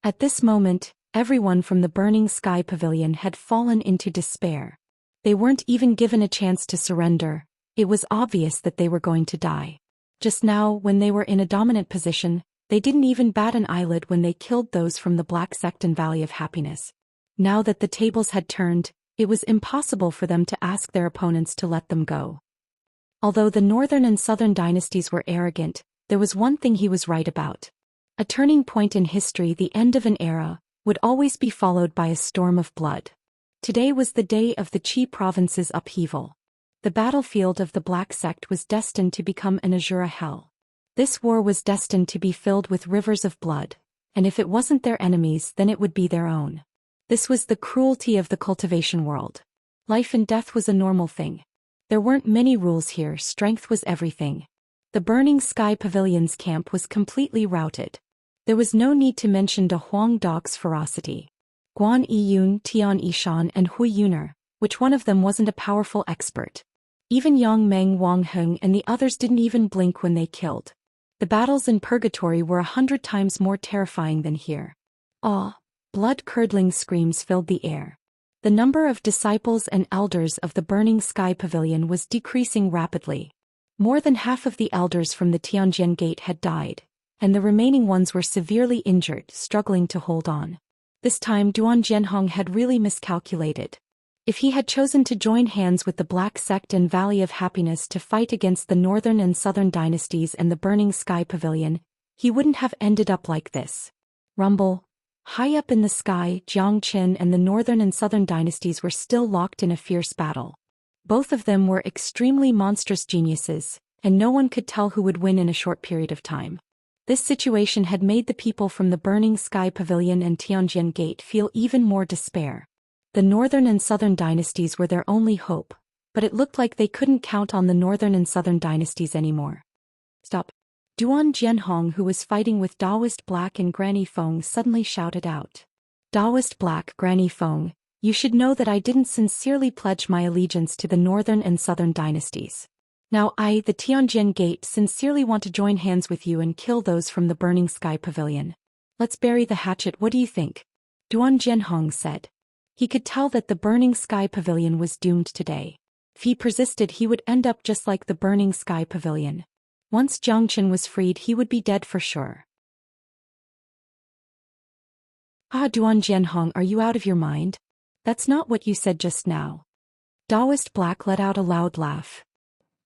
At this moment, everyone from the Burning Sky Pavilion had fallen into despair. They weren't even given a chance to surrender. It was obvious that they were going to die. Just now, when they were in a dominant position, they didn't even bat an eyelid when they killed those from the Black Sect and Valley of Happiness. Now that the tables had turned, it was impossible for them to ask their opponents to let them go. Although the Northern and Southern dynasties were arrogant, there was one thing he was right about. A turning point in history, the end of an era, would always be followed by a storm of blood. Today was the day of the Qi province's upheaval. The battlefield of the Black Sect was destined to become an Azura hell. This war was destined to be filled with rivers of blood, and if it wasn't their enemies, then it would be their own. This was the cruelty of the cultivation world. Life and death was a normal thing. There weren't many rules here, strength was everything. The Burning Sky Pavilion's camp was completely routed. There was no need to mention De Huang Dog's ferocity. Guan Yiyun, Tian Yishan and Hui Yuner, which one of them wasn't a powerful expert? Even Yang Meng Wang Heng and the others didn't even blink when they killed. The battles in Purgatory were 100 times more terrifying than here. Ah! Blood-curdling screams filled the air. The number of disciples and elders of the Burning Sky Pavilion was decreasing rapidly. More than half of the elders from the Tianjian Gate had died, and the remaining ones were severely injured, struggling to hold on. This time Duan Jianhong had really miscalculated. If he had chosen to join hands with the Black Sect and Valley of Happiness to fight against the Northern and Southern dynasties and the Burning Sky Pavilion, he wouldn't have ended up like this. Rumble. High up in the sky, Jiang Qin and the Northern and Southern dynasties were still locked in a fierce battle. Both of them were extremely monstrous geniuses, and no one could tell who would win in a short period of time. This situation had made the people from the Burning Sky Pavilion and Tianjian Gate feel even more despair. The Northern and Southern dynasties were their only hope, but it looked like they couldn't count on the Northern and Southern dynasties anymore. Stop. Duan Jianhong, who was fighting with Daoist Black and Granny Feng, suddenly shouted out. Daoist Black, Granny Feng, you should know that I didn't sincerely pledge my allegiance to the Northern and Southern dynasties. Now I, the Tianjian Gate, sincerely want to join hands with you and kill those from the Burning Sky Pavilion. Let's bury the hatchet, what do you think? Duan Jianhong said. He could tell that the Burning Sky Pavilion was doomed today. If he persisted, he would end up just like the Burning Sky Pavilion. Once Jiang Qin was freed, he would be dead for sure. Ah, Duan Jianhong, are you out of your mind? That's not what you said just now. Daoist Black let out a loud laugh.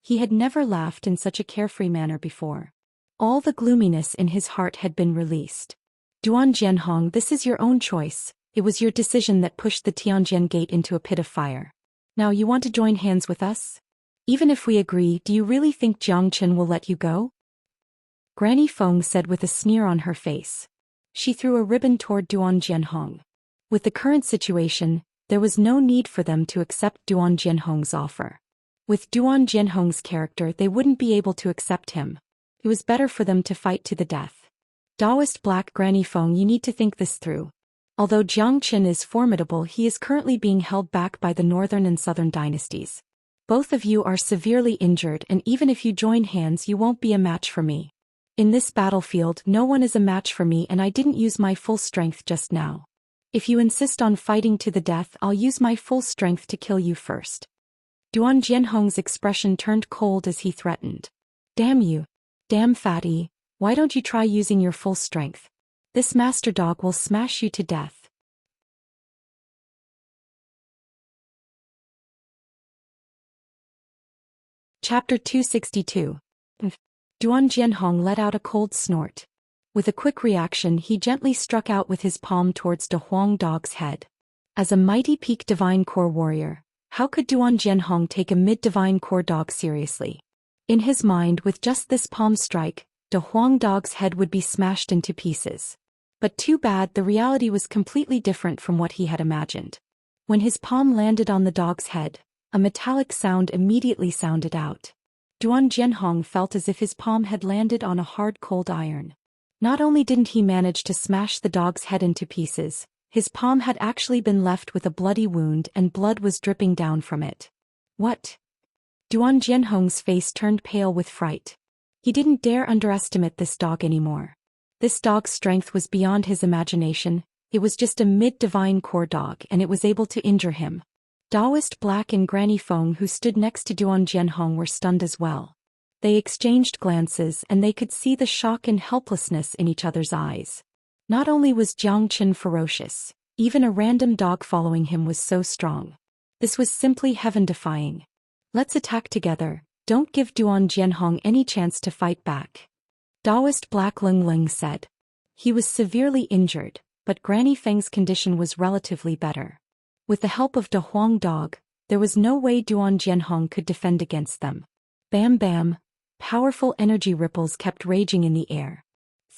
He had never laughed in such a carefree manner before. All the gloominess in his heart had been released. Duan Jianhong, this is your own choice. It was your decision that pushed the Tianjian Gate into a pit of fire. Now you want to join hands with us? Even if we agree, do you really think Jiang Qin will let you go? Granny Feng said with a sneer on her face. She threw a ribbon toward Duan Jianhong. With the current situation, there was no need for them to accept Duan Jianhong's offer. With Duan Jianhong's character, they wouldn't be able to accept him. It was better for them to fight to the death. Daoist Black, Granny Feng, you need to think this through. Although Jiang Qin is formidable, he is currently being held back by the Northern and Southern dynasties. Both of you are severely injured, and even if you join hands, you won't be a match for me. In this battlefield, no one is a match for me, and I didn't use my full strength just now. If you insist on fighting to the death, I'll use my full strength to kill you first. Duan Jianhong's expression turned cold as he threatened. Damn you. Damn fatty, why don't you try using your full strength? This master dog will smash you to death. Chapter 262. Duan Jianhong let out a cold snort. With a quick reaction, he gently struck out with his palm towards De Huang Dog's head. As a mighty peak divine core warrior, how could Duan Jianhong take a mid-divine core dog seriously? In his mind, with just this palm strike, De Huang Dog's head would be smashed into pieces. But too bad, the reality was completely different from what he had imagined. When his palm landed on the dog's head, a metallic sound immediately sounded out. Duan Jianhong felt as if his palm had landed on a hard cold iron. Not only didn't he manage to smash the dog's head into pieces, his palm had actually been left with a bloody wound and blood was dripping down from it. What? Duan Jianhong's face turned pale with fright. He didn't dare underestimate this dog anymore. This dog's strength was beyond his imagination. It was just a mid-divine core dog and it was able to injure him. Daoist Black and Granny Feng, who stood next to Duan Jianhong, were stunned as well. They exchanged glances and they could see the shock and helplessness in each other's eyes. Not only was Jiang Qin ferocious, even a random dog following him was so strong. This was simply heaven-defying. Let's attack together, don't give Duan Jianhong any chance to fight back. Daoist Black Ling Ling said. He was severely injured, but Granny Feng's condition was relatively better. With the help of De Huang Dog, there was no way Duan Jianhong could defend against them. Bam bam, powerful energy ripples kept raging in the air.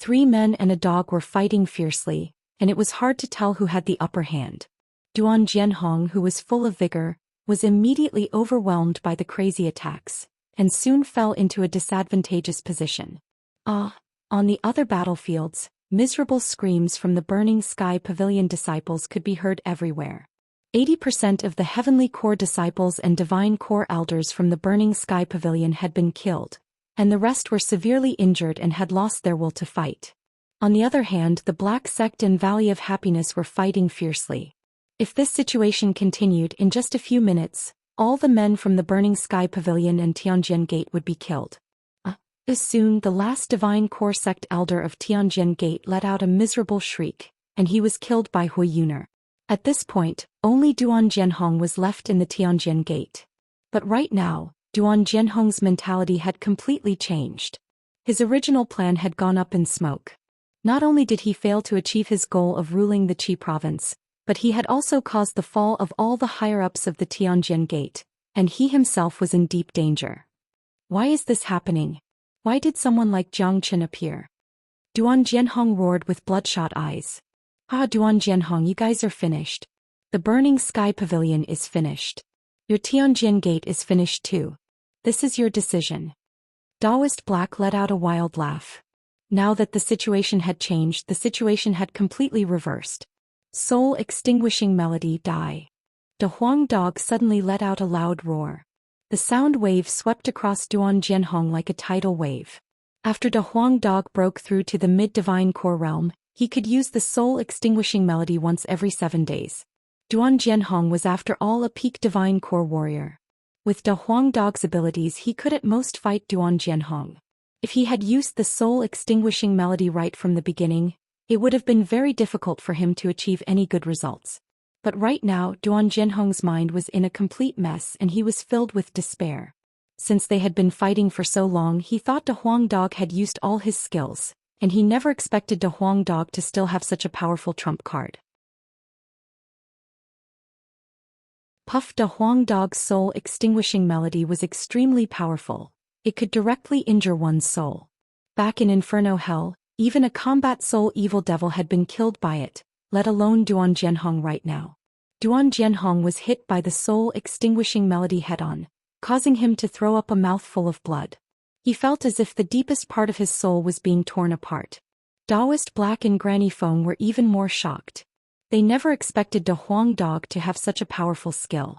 3 men and a dog were fighting fiercely, and it was hard to tell who had the upper hand. Duan Jianhong, who was full of vigor, was immediately overwhelmed by the crazy attacks, and soon fell into a disadvantageous position. On the other battlefields, miserable screams from the Burning Sky Pavilion disciples could be heard everywhere. 80% of the Heavenly Core disciples and Divine Core elders from the Burning Sky Pavilion had been killed, and the rest were severely injured and had lost their will to fight. On the other hand, the Black Sect and Valley of Happiness were fighting fiercely. If this situation continued, in just a few minutes, all the men from the Burning Sky Pavilion and Tianjin Gate would be killed. Soon, the last Divine Core Sect elder of Tianjin Gate let out a miserable shriek, and he was killed by Hui Yuner. At this point, only Duan Jianhong was left in the Tianjin Gate. But right now, Duan Jianhong's mentality had completely changed. His original plan had gone up in smoke. Not only did he fail to achieve his goal of ruling the Qi province, but he had also caused the fall of all the higher-ups of the Tianjin Gate, and he himself was in deep danger. Why is this happening? Why did someone like Jiang Qin appear? Duan Jianhong roared with bloodshot eyes. Duan Jianhong, you guys are finished. The Burning Sky Pavilion is finished. Your Tianjin Gate is finished too. This is your decision. Daoist Black let out a wild laugh. Now that the situation had changed, the situation had completely reversed. Soul extinguishing melody, die. De Huang Dog suddenly let out a loud roar. The sound wave swept across Duan Jianhong like a tidal wave. After De Huang Dog broke through to the mid-divine core realm, he could use the soul-extinguishing melody once every 7 days. Duan Jianhong was after all a peak divine core warrior. With De Huang Dog's abilities, he could at most fight Duan Jianhong. If he had used the soul-extinguishing melody right from the beginning, it would have been very difficult for him to achieve any good results. But right now, Duan Jianhong's mind was in a complete mess and he was filled with despair. Since they had been fighting for so long, he thought De Huang Dog had used all his skills, and he never expected De Huang Dog to still have such a powerful trump card. Puff De Huang Dog's soul-extinguishing melody was extremely powerful. It could directly injure one's soul. Back in Inferno Hell, even a combat soul evil devil had been killed by it, let alone Duan Jianhong right now. Duan Jianhong was hit by the soul-extinguishing melody head-on, causing him to throw up a mouthful of blood. He felt as if the deepest part of his soul was being torn apart. Daoist Black and Granny Feng were even more shocked. They never expected De Huang Dog to have such a powerful skill.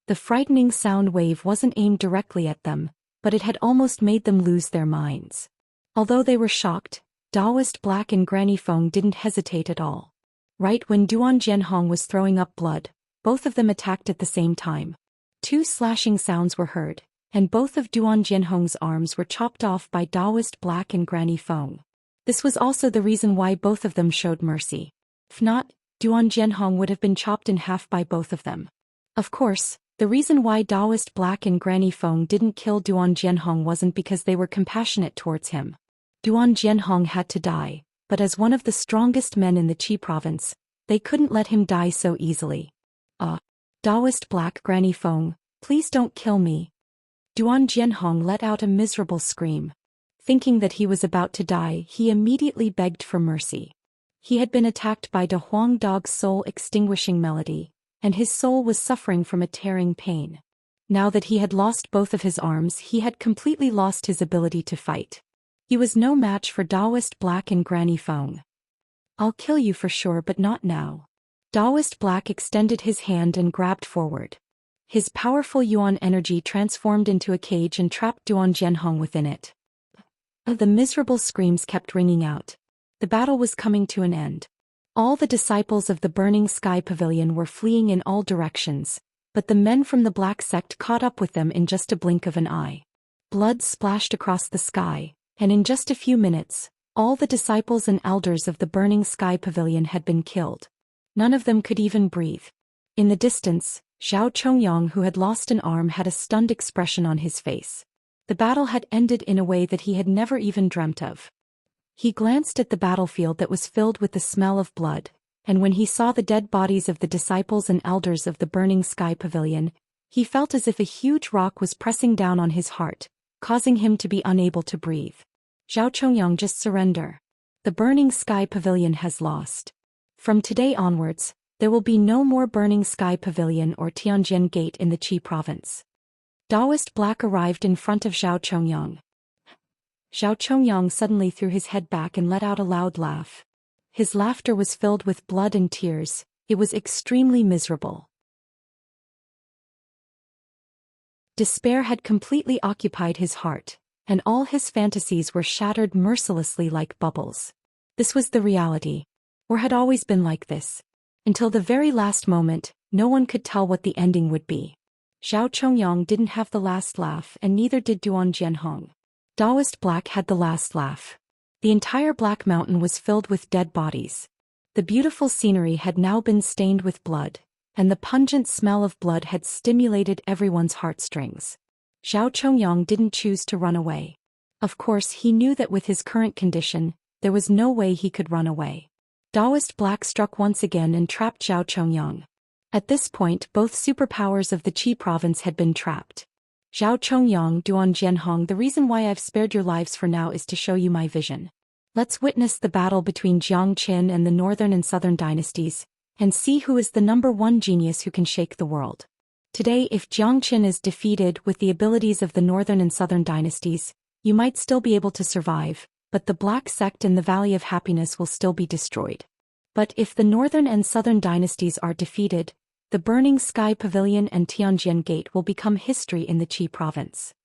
The frightening sound wave wasn't aimed directly at them, but it had almost made them lose their minds. Although they were shocked, Daoist Black and Granny Feng didn't hesitate at all. Right when Duan Jianhong was throwing up blood, both of them attacked at the same time. Two slashing sounds were heard, and both of Duan Jianhong's arms were chopped off by Daoist Black and Granny Feng. This was also the reason why both of them showed mercy. If not, Duan Jianhong would have been chopped in half by both of them. Of course, the reason why Daoist Black and Granny Feng didn't kill Duan Jianhong wasn't because they were compassionate towards him. Duan Jianhong had to die, but as one of the strongest men in the Qi province, they couldn't let him die so easily. Daoist Black Granny Feng, please don't kill me. Duan Jianhong let out a miserable scream. Thinking that he was about to die, he immediately begged for mercy. He had been attacked by De Huang Dog's soul-extinguishing melody, and his soul was suffering from a tearing pain. Now that he had lost both of his arms, he had completely lost his ability to fight. He was no match for Daoist Black and Granny Feng. I'll kill you for sure, but not now. Daoist Black extended his hand and grabbed forward. His powerful yuan energy transformed into a cage and trapped Duan Jianhong within it. The miserable screams kept ringing out. The battle was coming to an end. All the disciples of the Burning Sky Pavilion were fleeing in all directions, but the men from the Black Sect caught up with them in just a blink of an eye. Blood splashed across the sky, and in just a few minutes, all the disciples and elders of the Burning Sky Pavilion had been killed. None of them could even breathe. In the distance, Zhao Chongyang, who had lost an arm, had a stunned expression on his face. The battle had ended in a way that he had never even dreamt of. He glanced at the battlefield that was filled with the smell of blood, and when he saw the dead bodies of the disciples and elders of the Burning Sky Pavilion, he felt as if a huge rock was pressing down on his heart, causing him to be unable to breathe. Zhao Chongyang, just surrender. The Burning Sky Pavilion has lost. From today onwards, there will be no more Burning Sky Pavilion or Tianjin Gate in the Qi province. Daoist Black arrived in front of Zhao Chongyang. Zhao Chongyang suddenly threw his head back and let out a loud laugh. His laughter was filled with blood and tears. It was extremely miserable. Despair had completely occupied his heart, and all his fantasies were shattered mercilessly like bubbles. This was the reality, or had always been like this. Until the very last moment, no one could tell what the ending would be. Zhao Chongyang didn't have the last laugh, and neither did Duan Jianhong. Daoist Black had the last laugh. The entire Black Mountain was filled with dead bodies. The beautiful scenery had now been stained with blood, and the pungent smell of blood had stimulated everyone's heartstrings. Zhao Chongyang didn't choose to run away. Of course, he knew that with his current condition, there was no way he could run away. Daoist Black struck once again and trapped Zhao Chongyang. At this point, both superpowers of the Qi province had been trapped. Zhao Chongyang, Duan Jianhong, the reason why I've spared your lives for now is to show you my vision. Let's witness the battle between Jiang Qin and the Northern and Southern dynasties, and see who is the #1 genius who can shake the world. Today, if Jiang Qin is defeated with the abilities of the Northern and Southern dynasties, you might still be able to survive, but the Black Sect and the Valley of Happiness will still be destroyed. But if the Northern and Southern dynasties are defeated, the Burning Sky Pavilion and Tianjin Gate will become history in the Qi province.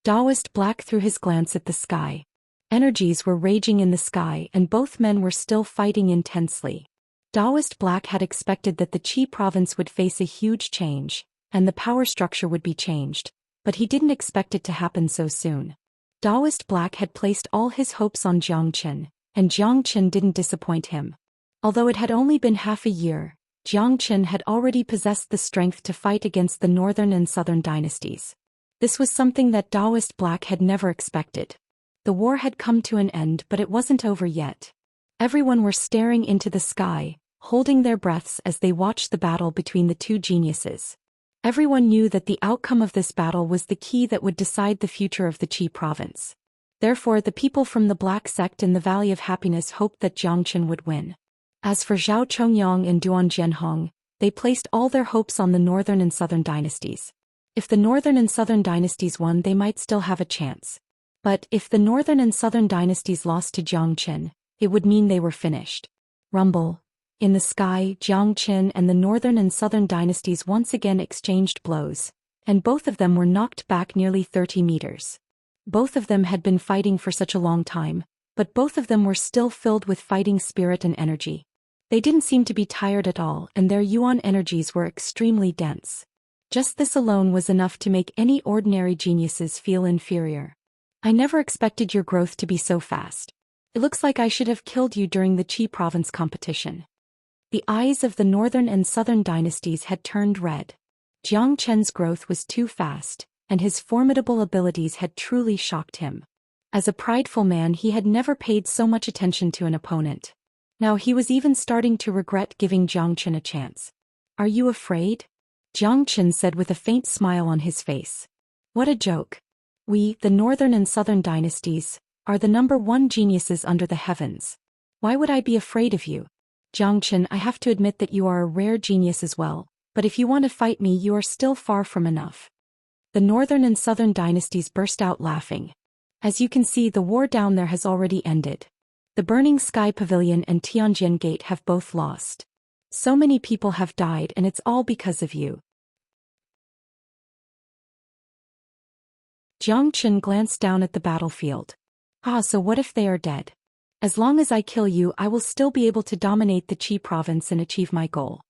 Daoist Black threw his glance at the sky. Energies were raging in the sky, and both men were still fighting intensely. Daoist Black had expected that the Qi province would face a huge change, and the power structure would be changed, but he didn't expect it to happen so soon. Daoist Black had placed all his hopes on Jiang Qin, and Jiang Qin didn't disappoint him. Although it had only been half a year, Jiang Qin had already possessed the strength to fight against the Northern and Southern dynasties. This was something that Daoist Black had never expected. The war had come to an end, but it wasn't over yet. Everyone were staring into the sky, holding their breaths as they watched the battle between the two geniuses. Everyone knew that the outcome of this battle was the key that would decide the future of the Qi province. Therefore, the people from the Black Sect in the Valley of Happiness hoped that Jiang Qin would win. As for Zhao Chongyang and Duan Jianhong, they placed all their hopes on the Northern and Southern dynasties. If the Northern and Southern dynasties won, they might still have a chance. But if the Northern and Southern dynasties lost to Jiang Qin, it would mean they were finished. Rumble. In the sky, Jiang Qin and the Northern and Southern dynasties once again exchanged blows, and both of them were knocked back nearly 30 meters. Both of them had been fighting for such a long time, but both of them were still filled with fighting spirit and energy. They didn't seem to be tired at all, and their yuan energies were extremely dense. Just this alone was enough to make any ordinary geniuses feel inferior. I never expected your growth to be so fast. It looks like I should have killed you during the Qi province competition. The eyes of the northern and southern dynasties had turned red. Jiang Chen's growth was too fast, and his formidable abilities had truly shocked him. As a prideful man, he had never paid so much attention to an opponent. Now he was even starting to regret giving Jiang Chen a chance. Are you afraid? Jiang Chen said with a faint smile on his face. What a joke. We, the northern and southern dynasties, are the #1 geniuses under the heavens. Why would I be afraid of you? Jiang Chen, I have to admit that you are a rare genius as well, but if you want to fight me, you are still far from enough. The northern and southern dynasties burst out laughing. As you can see, the war down there has already ended. The Burning Sky Pavilion and Tianjin Gate have both lost. So many people have died, and it's all because of you. Jiang Chen glanced down at the battlefield. So what if they are dead? As long as I kill you, I will still be able to dominate the Qi province and achieve my goal.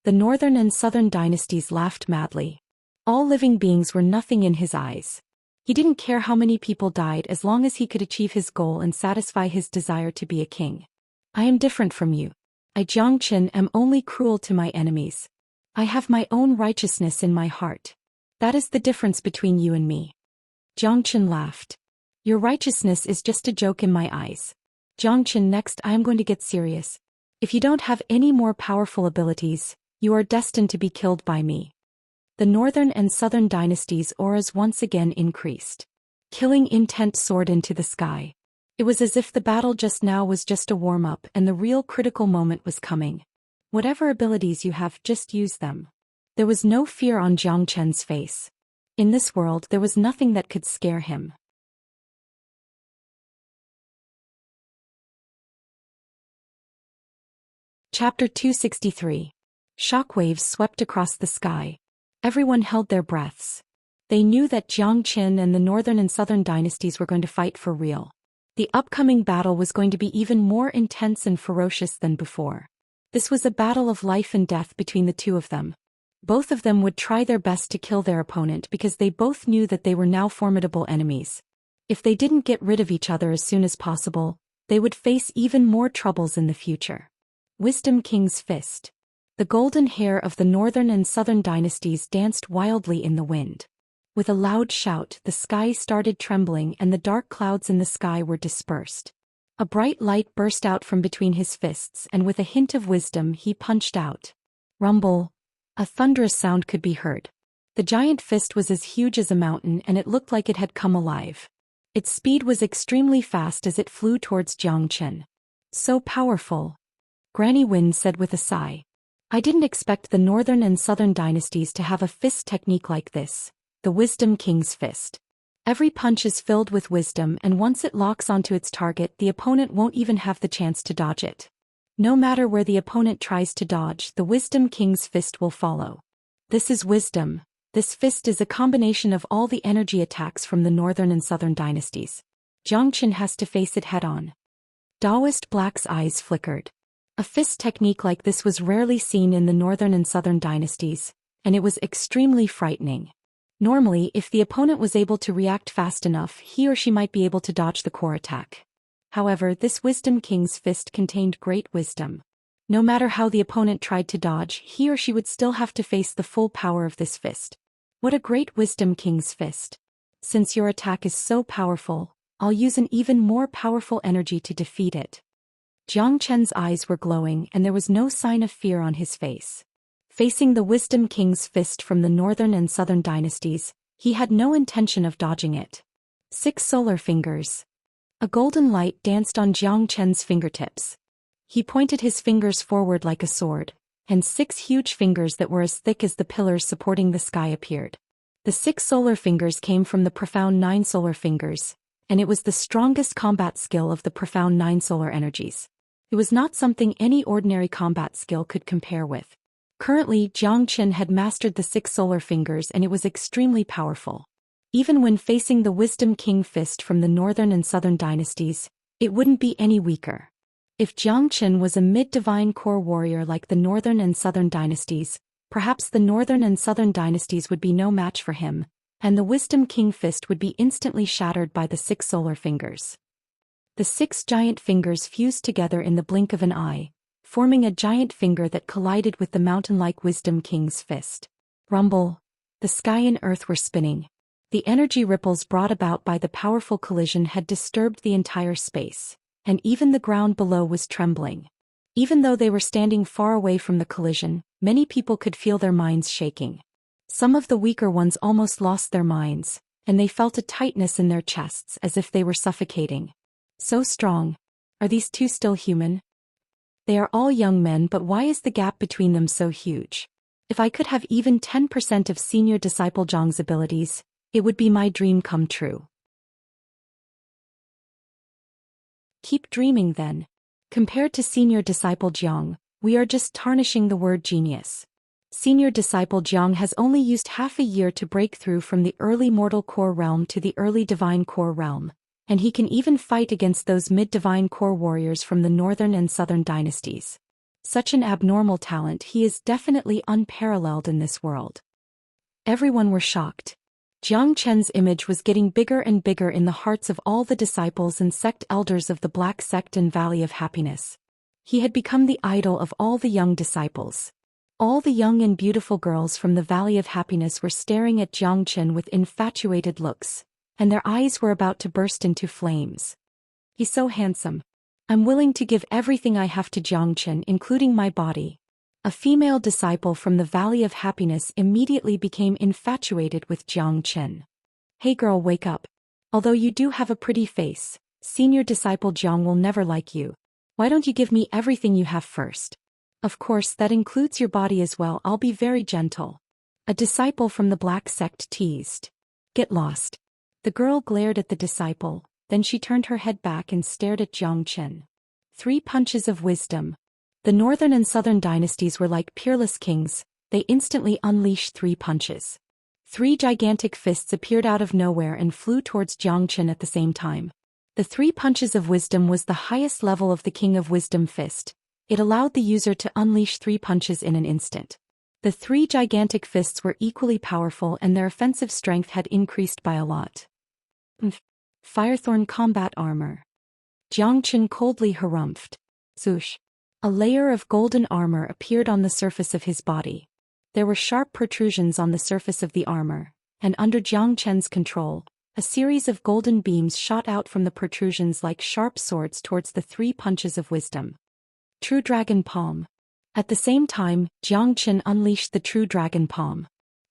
The northern and southern dynasties laughed madly. All living beings were nothing in his eyes. He didn't care how many people died as long as he could achieve his goal and satisfy his desire to be a king. I am different from you. I, Jiang Chen, am only cruel to my enemies. I have my own righteousness in my heart. That is the difference between you and me. Jiang Chen laughed. Your righteousness is just a joke in my eyes. Jiang Chen, next I am going to get serious. If you don't have any more powerful abilities, you are destined to be killed by me. The northern and southern dynasties' auras once again increased. Killing intent soared into the sky. It was as if the battle just now was just a warm-up and the real critical moment was coming. Whatever abilities you have, just use them. There was no fear on Jiang Chen's face. In this world, there was nothing that could scare him. Chapter 263. Shockwaves swept across the sky. Everyone held their breaths. They knew that Jiang Chen and the northern and southern dynasties were going to fight for real. The upcoming battle was going to be even more intense and ferocious than before. This was a battle of life and death between the two of them. Both of them would try their best to kill their opponent because they both knew that they were now formidable enemies. If they didn't get rid of each other as soon as possible, they would face even more troubles in the future. Wisdom King's Fist. The golden hair of the northern and southern dynasties danced wildly in the wind. With a loud shout, the sky started trembling and the dark clouds in the sky were dispersed. A bright light burst out from between his fists, and with a hint of wisdom he punched out. Rumble. A thunderous sound could be heard. The giant fist was as huge as a mountain and it looked like it had come alive. Its speed was extremely fast as it flew towards Jiang Chen. So powerful. Granny Wind said with a sigh. I didn't expect the northern and southern dynasties to have a fist technique like this, the Wisdom King's Fist. Every punch is filled with wisdom, and once it locks onto its target, the opponent won't even have the chance to dodge it. No matter where the opponent tries to dodge, the Wisdom King's Fist will follow. This is wisdom. This fist is a combination of all the energy attacks from the northern and southern dynasties. Jiang Chen has to face it head-on. Daoist Black's eyes flickered. A fist technique like this was rarely seen in the northern and southern dynasties, and it was extremely frightening. Normally, if the opponent was able to react fast enough, he or she might be able to dodge the core attack. However, this Wisdom King's Fist contained great wisdom. No matter how the opponent tried to dodge, he or she would still have to face the full power of this fist. What a great Wisdom King's Fist. Since your attack is so powerful, I'll use an even more powerful energy to defeat it. Jiang Chen's eyes were glowing and there was no sign of fear on his face. Facing the Wisdom King's Fist from the northern and southern dynasties, he had no intention of dodging it. 6 solar fingers. A golden light danced on Jiang Chen's fingertips. He pointed his fingers forward like a sword, and 6 huge fingers that were as thick as the pillars supporting the sky appeared. The 6 solar fingers came from the profound 9 solar fingers, and it was the strongest combat skill of the profound 9 solar energies. It was not something any ordinary combat skill could compare with. Currently, Jiang Chen had mastered the 6 solar fingers and it was extremely powerful. Even when facing the Wisdom King Fist from the northern and southern dynasties, it wouldn't be any weaker. If Jiang Chen was a mid-divine core warrior like the northern and southern dynasties, Perhaps the northern and southern dynasties would be no match for him, and the Wisdom King fist would be instantly shattered by the 6 solar fingers. The 6 giant fingers fused together in the blink of an eye, forming a giant finger that collided with the mountain-like Wisdom King's fist. Rumble. The sky and earth were spinning. The energy ripples brought about by the powerful collision had disturbed the entire space, and even the ground below was trembling. Even though they were standing far away from the collision, many people could feel their minds shaking. Some of the weaker ones almost lost their minds, and they felt a tightness in their chests as if they were suffocating. So strong. Are these two still human? They are all young men, but why is the gap between them so huge? If I could have even 10% of Senior Disciple Zhang's abilities, it would be my dream come true. Keep dreaming then. Compared to Senior Disciple Zhang, we are just tarnishing the word genius. Senior Disciple Zhang has only used half a year to break through from the early mortal core realm to the early divine core realm, and he can even fight against those mid-divine core warriors from the northern and southern dynasties. Such an abnormal talent, he is definitely unparalleled in this world. Everyone were shocked. Jiang Chen's image was getting bigger and bigger in the hearts of all the disciples and sect elders of the Black Sect and Valley of Happiness. He had become the idol of all the young disciples. All the young and beautiful girls from the Valley of Happiness were staring at Jiang Chen with infatuated looks, and their eyes were about to burst into flames. He's so handsome. I'm willing to give everything I have to Jiang Chen, including my body. A female disciple from the Valley of Happiness immediately became infatuated with Jiang Chen. Hey girl, wake up. Although you do have a pretty face, Senior Disciple Jiang will never like you. Why don't you give me everything you have first? Of course, that includes your body as well. I'll be very gentle. A disciple from the Black Sect teased. Get lost. The girl glared at the disciple, then she turned her head back and stared at Jiang Chen. 3 punches of wisdom. The northern and southern dynasties were like peerless kings. They instantly unleashed 3 punches. 3 gigantic fists appeared out of nowhere and flew towards Jiang Chen at the same time. The 3 punches of wisdom was the highest level of the King of Wisdom fist. It allowed the user to unleash 3 punches in an instant. The 3 gigantic fists were equally powerful and their offensive strength had increased by a lot. Firethorn combat armor. Jiang Chen coldly harumphed. Zhoosh. A layer of golden armor appeared on the surface of his body. There were sharp protrusions on the surface of the armor, and under Jiang Chen's control, a series of golden beams shot out from the protrusions like sharp swords towards the 3 punches of wisdom. True Dragon Palm. At the same time, Jiang Chen unleashed the True Dragon Palm.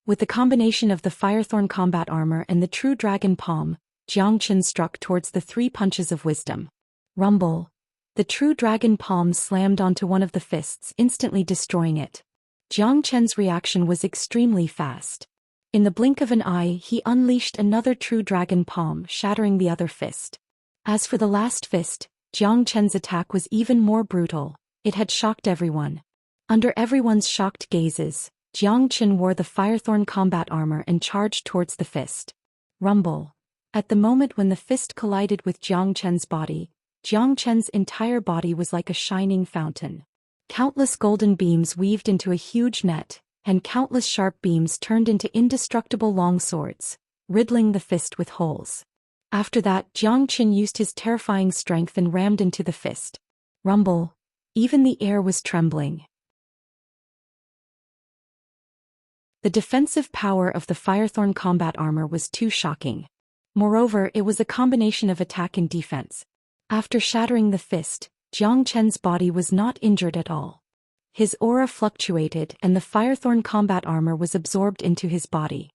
With the combination of the Firethorn combat armor and the True Dragon Palm, Jiang Chen struck towards the 3 punches of wisdom. Rumble. The True Dragon Palm slammed onto one of the fists, instantly destroying it. Jiang Chen's reaction was extremely fast. In the blink of an eye, he unleashed another True Dragon Palm, shattering the other fist. As for the last fist, Jiang Chen's attack was even more brutal. It had shocked everyone. Under everyone's shocked gazes, Jiang Chen wore the Firethorn combat armor and charged towards the fist. Rumble. At the moment when the fist collided with Jiang Chen's body, Jiang Chen's entire body was like a shining fountain. Countless golden beams weaved into a huge net, and countless sharp beams turned into indestructible long swords, riddling the fist with holes. After that, Jiang Chen used his terrifying strength and rammed into the fist. Rumble. Even the air was trembling. The defensive power of the Firethorn combat armor was too shocking. Moreover, it was a combination of attack and defense. After shattering the fist, Jiang Chen's body was not injured at all. His aura fluctuated and the Firethorn combat armor was absorbed into his body.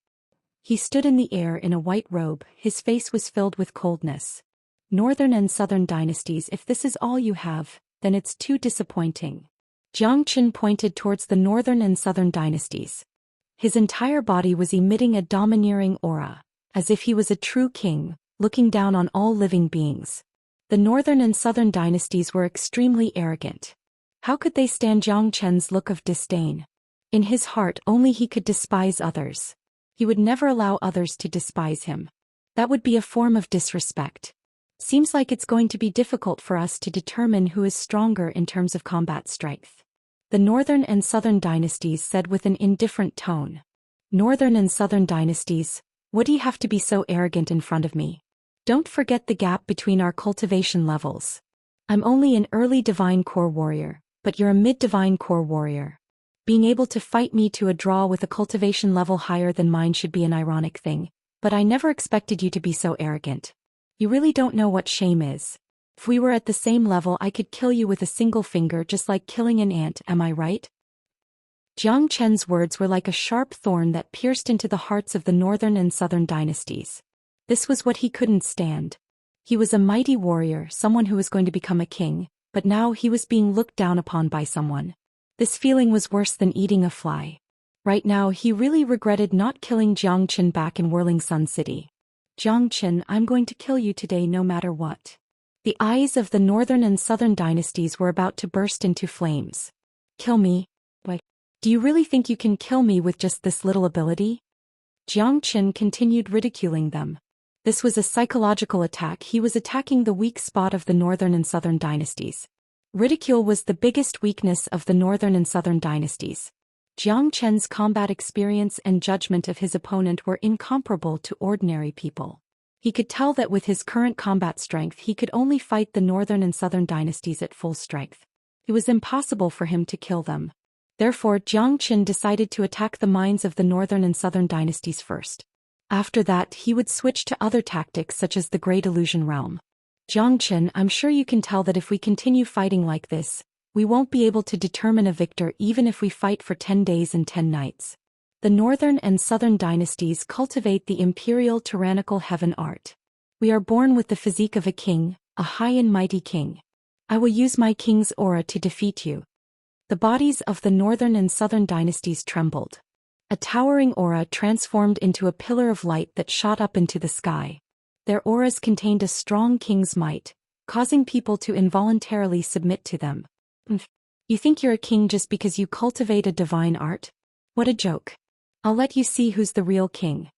He stood in the air in a white robe, his face was filled with coldness. Northern and southern dynasties, if this is all you have, then it's too disappointing. Jiang Chen pointed towards the northern and southern dynasties. His entire body was emitting a domineering aura, as if he was a true king, looking down on all living beings. The northern and southern dynasties were extremely arrogant. How could they stand Jiang Chen's look of disdain? In his heart only he could despise others. He would never allow others to despise him. That would be a form of disrespect. Seems like it's going to be difficult for us to determine who is stronger in terms of combat strength. The Northern and Southern dynasties said with an indifferent tone. Northern and Southern dynasties, what do you have to be so arrogant in front of me? Don't forget the gap between our cultivation levels. I'm only an early divine core warrior, but you're a mid-divine core warrior. Being able to fight me to a draw with a cultivation level higher than mine should be an ironic thing, but I never expected you to be so arrogant. You really don't know what shame is. If we were at the same level, I could kill you with a single finger just like killing an ant, am I right? Jiang Chen's words were like a sharp thorn that pierced into the hearts of the Northern and Southern dynasties. This was what he couldn't stand. He was a mighty warrior, someone who was going to become a king, but now he was being looked down upon by someone. This feeling was worse than eating a fly. Right now he really regretted not killing Jiang Chen back in Whirling Sun City. Jiang Chen, I'm going to kill you today no matter what. The eyes of the Northern and Southern dynasties were about to burst into flames. Kill me? What? Do you really think you can kill me with just this little ability? Jiang Chen continued ridiculing them. This was a psychological attack. He was attacking the weak spot of the Northern and Southern dynasties. Ridicule was the biggest weakness of the Northern and Southern dynasties. Jiang Chen's combat experience and judgment of his opponent were incomparable to ordinary people. He could tell that with his current combat strength he could only fight the Northern and Southern dynasties at full strength. It was impossible for him to kill them. Therefore, Jiang Chen decided to attack the minds of the Northern and Southern dynasties first. After that, he would switch to other tactics such as the Great Illusion Realm. Jiang Chen, I'm sure you can tell that if we continue fighting like this, we won't be able to determine a victor even if we fight for 10 days and 10 nights. The Northern and Southern dynasties cultivate the imperial tyrannical heaven art. We are born with the physique of a king, a high and mighty king. I will use my king's aura to defeat you. The bodies of the Northern and Southern dynasties trembled. A towering aura transformed into a pillar of light that shot up into the sky. Their auras contained a strong king's might, causing people to involuntarily submit to them. You think you're a king just because you cultivate a divine art? What a joke. I'll let you see who's the real king.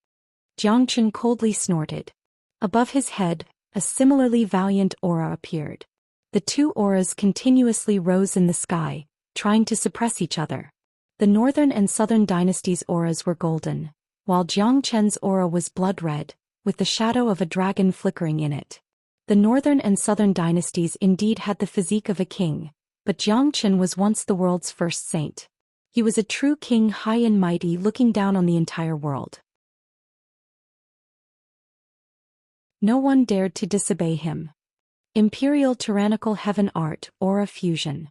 Jiang Chen coldly snorted. Above his head, a similarly valiant aura appeared. The two auras continuously rose in the sky, trying to suppress each other. The Northern and Southern dynasties' auras were golden, while Jiang Chen's aura was blood red, with the shadow of a dragon flickering in it. The Northern and Southern dynasties indeed had the physique of a king, but Jiang Chen was once the world's first saint. He was a true king, high and mighty, looking down on the entire world. No one dared to disobey him. Imperial tyrannical heaven art, aura fusion.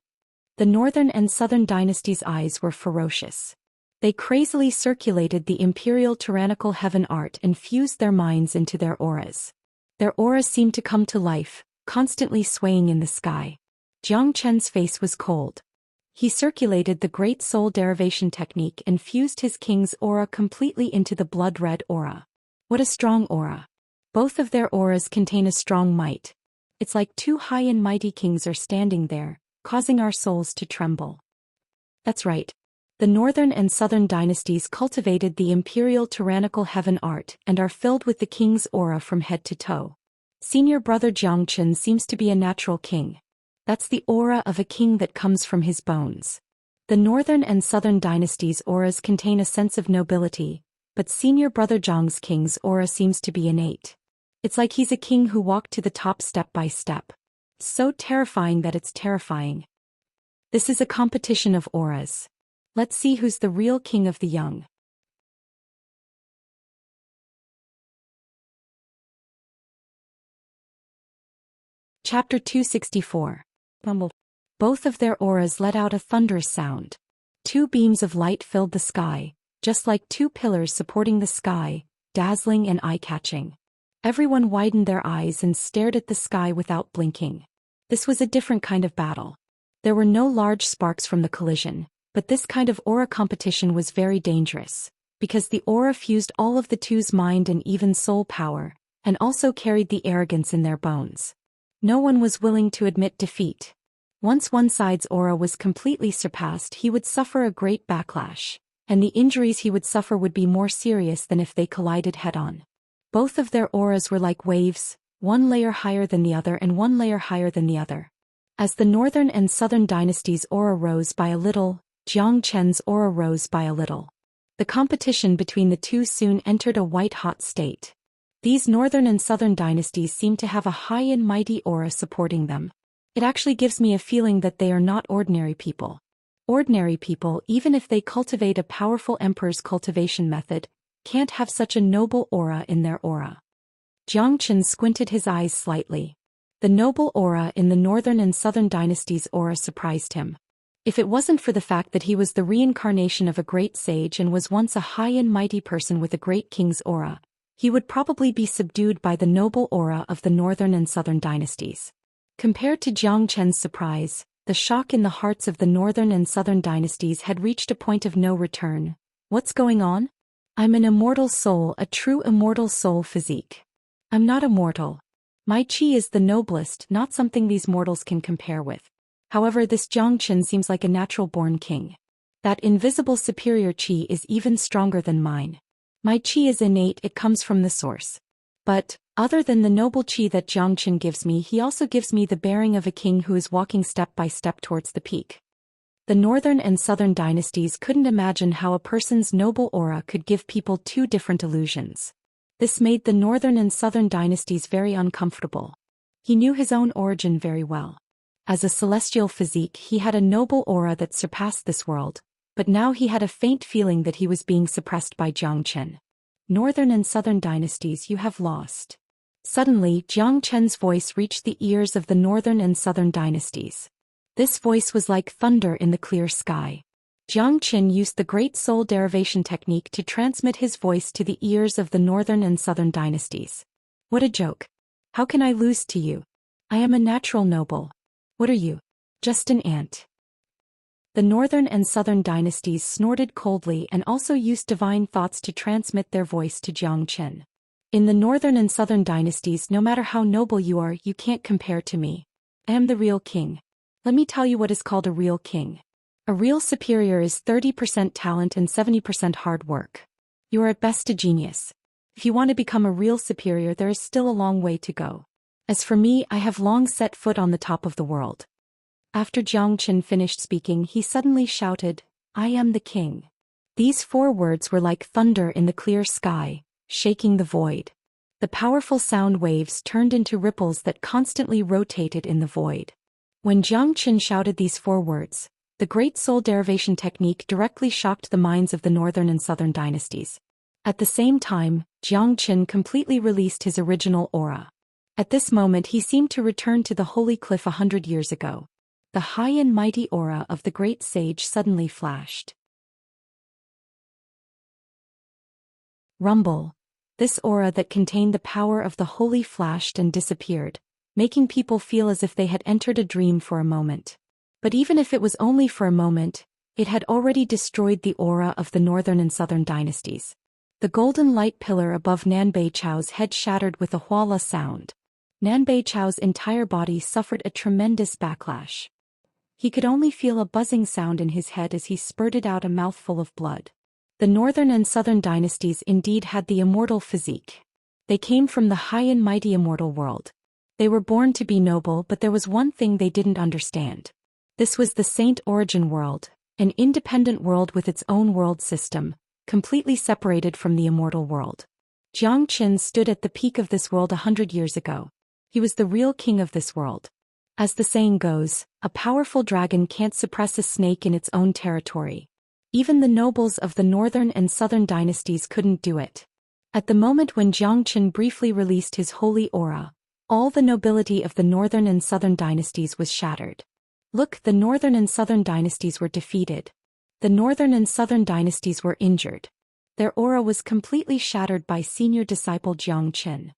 The Northern and Southern dynasties' eyes were ferocious. They crazily circulated the imperial tyrannical heaven art and fused their minds into their auras. Their auras seemed to come to life, constantly swaying in the sky. Jiang Chen's face was cold. He circulated the Great Soul Derivation technique and fused his king's aura completely into the blood-red aura. What a strong aura. Both of their auras contain a strong might. It's like two high and mighty kings are standing there, causing our souls to tremble. That's right. The Northern and Southern dynasties cultivated the imperial tyrannical heaven art and are filled with the king's aura from head to toe. Senior brother Jiang Chen seems to be a natural king. That's the aura of a king that comes from his bones. The Northern and Southern dynasties' auras contain a sense of nobility, but senior brother Jiang's king's aura seems to be innate. It's like he's a king who walked to the top step by step. So terrifying that it's terrifying. This is a competition of auras. Let's see who's the real king of the young. Chapter 264. Both of their auras let out a thunderous sound. Two beams of light filled the sky, just like two pillars supporting the sky, dazzling and eye-catching. Everyone widened their eyes and stared at the sky without blinking. This was a different kind of battle. There were no large sparks from the collision, but this kind of aura competition was very dangerous, because the aura fused all of the two's mind and even soul power, and also carried the arrogance in their bones. No one was willing to admit defeat. Once one side's aura was completely surpassed, he would suffer a great backlash, and the injuries he would suffer would be more serious than if they collided head-on. Both of their auras were like waves, one layer higher than the other and one layer higher than the other. As the northern and southern dynasties' aura rose by a little, Jiang Chen's aura rose by a little. The competition between the two soon entered a white-hot state. These northern and southern dynasties seem to have a high and mighty aura supporting them. It actually gives me a feeling that they are not ordinary people. Ordinary people, even if they cultivate a powerful emperor's cultivation method, can't have such a noble aura in their aura. Jiang Chen squinted his eyes slightly. The noble aura in the northern and southern dynasties' aura surprised him. If it wasn't for the fact that he was the reincarnation of a great sage and was once a high and mighty person with a great king's aura, he would probably be subdued by the noble aura of the northern and southern dynasties. Compared to Jiang Chen's surprise, the shock in the hearts of the northern and southern dynasties had reached a point of no return. What's going on? I'm an immortal soul, a true immortal soul physique. I'm not immortal. My chi is the noblest, not something these mortals can compare with. However, this Jiang Chen seems like a natural-born king. That invisible superior chi is even stronger than mine. My chi is innate, it comes from the source. But, other than the noble chi that Jiang Chen gives me, he also gives me the bearing of a king who is walking step by step towards the peak. The northern and southern dynasties couldn't imagine how a person's noble aura could give people two different illusions. This made the northern and southern dynasties very uncomfortable. He knew his own origin very well. As a celestial physique, he had a noble aura that surpassed this world, but now he had a faint feeling that he was being suppressed by Jiang Chen. Northern and southern dynasties, you have lost. Suddenly, Jiang Chen's voice reached the ears of the northern and southern dynasties. This voice was like thunder in the clear sky. Jiang Chen used the great soul derivation technique to transmit his voice to the ears of the northern and southern dynasties. What a joke. How can I lose to you? I am a natural noble. What are you? Just an ant. The northern and southern dynasties snorted coldly and also used divine thoughts to transmit their voice to Jiang Chen. In the northern and southern dynasties, no matter how noble you are, you can't compare to me. I am the real king. Let me tell you what is called a real king. A real superior is 30% talent and 70% hard work. You are at best a genius. If you want to become a real superior, there is still a long way to go. As for me, I have long set foot on the top of the world. After Jiang Chen finished speaking, he suddenly shouted, I am the king. These 4 words were like thunder in the clear sky, shaking the void. The powerful sound waves turned into ripples that constantly rotated in the void. When Jiang Chen shouted these 4 words, the great soul derivation technique directly shocked the minds of the northern and southern dynasties. At the same time, Jiang Chen completely released his original aura. At this moment he seemed to return to the holy cliff 100 years ago. The high and mighty aura of the great sage suddenly flashed. Rumble. This aura that contained the power of the holy flashed and disappeared, making people feel as if they had entered a dream for a moment. But even if it was only for a moment, it had already destroyed the aura of the northern and southern dynasties. The golden light pillar above Nanbei Chao's head shattered with a huala sound. Nanbei Chao's entire body suffered a tremendous backlash. He could only feel a buzzing sound in his head as he spurted out a mouthful of blood. The northern and southern dynasties indeed had the immortal physique. They came from the high and mighty immortal world. They were born to be noble, but there was one thing they didn't understand. This was the Saint Origin world, an independent world with its own world system, completely separated from the immortal world. Jiang Chen stood at the peak of this world 100 years ago. He was the real king of this world. As the saying goes, a powerful dragon can't suppress a snake in its own territory. Even the nobles of the northern and southern dynasties couldn't do it. At the moment when Jiang Chen briefly released his holy aura, all the nobility of the northern and southern dynasties was shattered. Look, the northern and southern dynasties were defeated. The northern and southern dynasties were injured. Their aura was completely shattered by senior disciple Jiang Chen.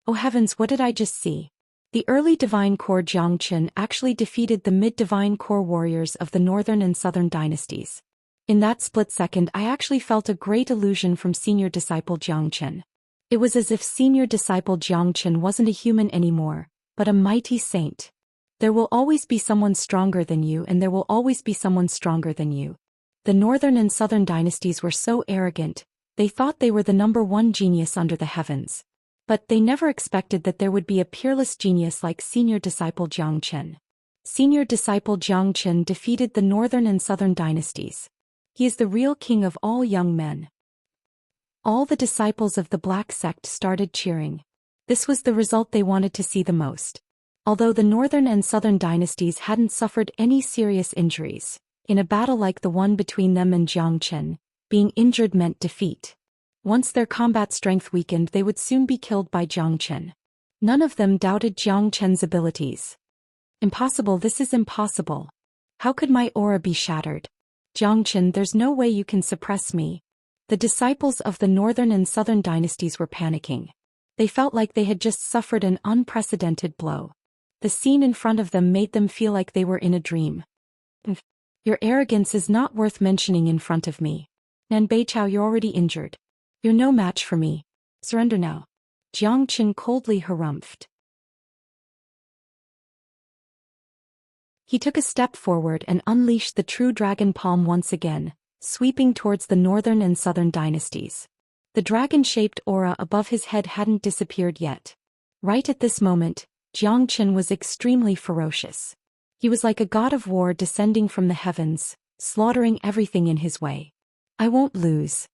Oh heavens, what did I just see? The early Divine Core Jiang Chen actually defeated the mid-Divine Core warriors of the northern and southern dynasties. In that split second, I actually felt a great illusion from senior disciple Jiang Chen. It was as if senior disciple Jiang Chen wasn't a human anymore, but a mighty saint. There will always be someone stronger than you, and there will always be someone stronger than you. The northern and southern dynasties were so arrogant, they thought they were the #1 genius under the heavens. But they never expected that there would be a peerless genius like senior disciple Jiang Chen. Senior disciple Zhou Xian defeated the northern and southern dynasties. He is the real king of all young men. All the disciples of the Black Sect started cheering. This was the result they wanted to see the most. Although the northern and southern dynasties hadn't suffered any serious injuries, in a battle like the one between them and Zhou Xian, being injured meant defeat. Once their combat strength weakened, they would soon be killed by Zhou Xian. None of them doubted Zhou Qian's abilities. Impossible, this is impossible. How could my aura be shattered? Zhou Xian, there's no way you can suppress me. The disciples of the northern and southern dynasties were panicking. They felt like they had just suffered an unprecedented blow. The scene in front of them made them feel like they were in a dream. Your arrogance is not worth mentioning in front of me. Nan Beichao, you're already injured. You're no match for me. Surrender now. Zhou Xian coldly harumphed. He took a step forward and unleashed the true dragon palm once again, sweeping towards the northern and southern dynasties. The dragon-shaped aura above his head hadn't disappeared yet. Right at this moment, Zhou Xian was extremely ferocious. He was like a god of war descending from the heavens, slaughtering everything in his way. I won't lose.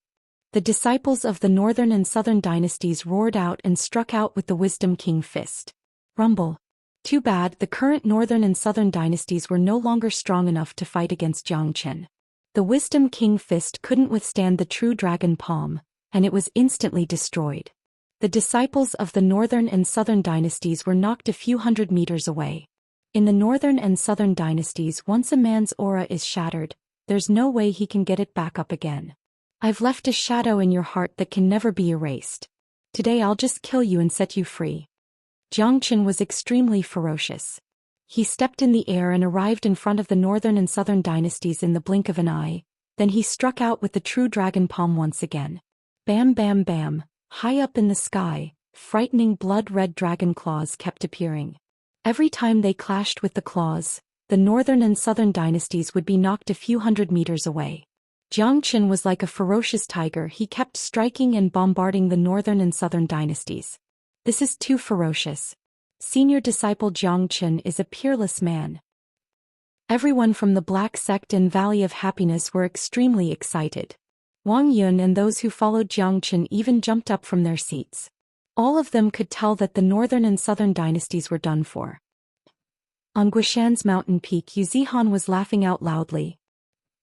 The disciples of the northern and southern dynasties roared out and struck out with the Wisdom King fist. Rumble. Too bad, the current northern and southern dynasties were no longer strong enough to fight against Zhou Xian. The Wisdom King fist couldn't withstand the true dragon palm, and it was instantly destroyed. The disciples of the northern and southern dynasties were knocked a few hundred meters away. In the northern and southern dynasties, once a man's aura is shattered, there's no way he can get it back up again. I've left a shadow in your heart that can never be erased. Today I'll just kill you and set you free. Zhou Xian was extremely ferocious. He stepped in the air and arrived in front of the northern and southern dynasties in the blink of an eye, then he struck out with the true dragon palm once again. Bam bam bam, high up in the sky, frightening blood-red dragon claws kept appearing. Every time they clashed with the claws, the northern and southern dynasties would be knocked a few hundred meters away. Zhou Xian was like a ferocious tiger, he kept striking and bombarding the northern and southern dynasties. This is too ferocious. Senior disciple Zhou Xian is a peerless man. Everyone from the Black Sect and Valley of Happiness were extremely excited. Wang Yun and those who followed Zhou Xian even jumped up from their seats. All of them could tell that the northern and southern dynasties were done for. On Guishan's mountain peak, Yu Zihan was laughing out loudly.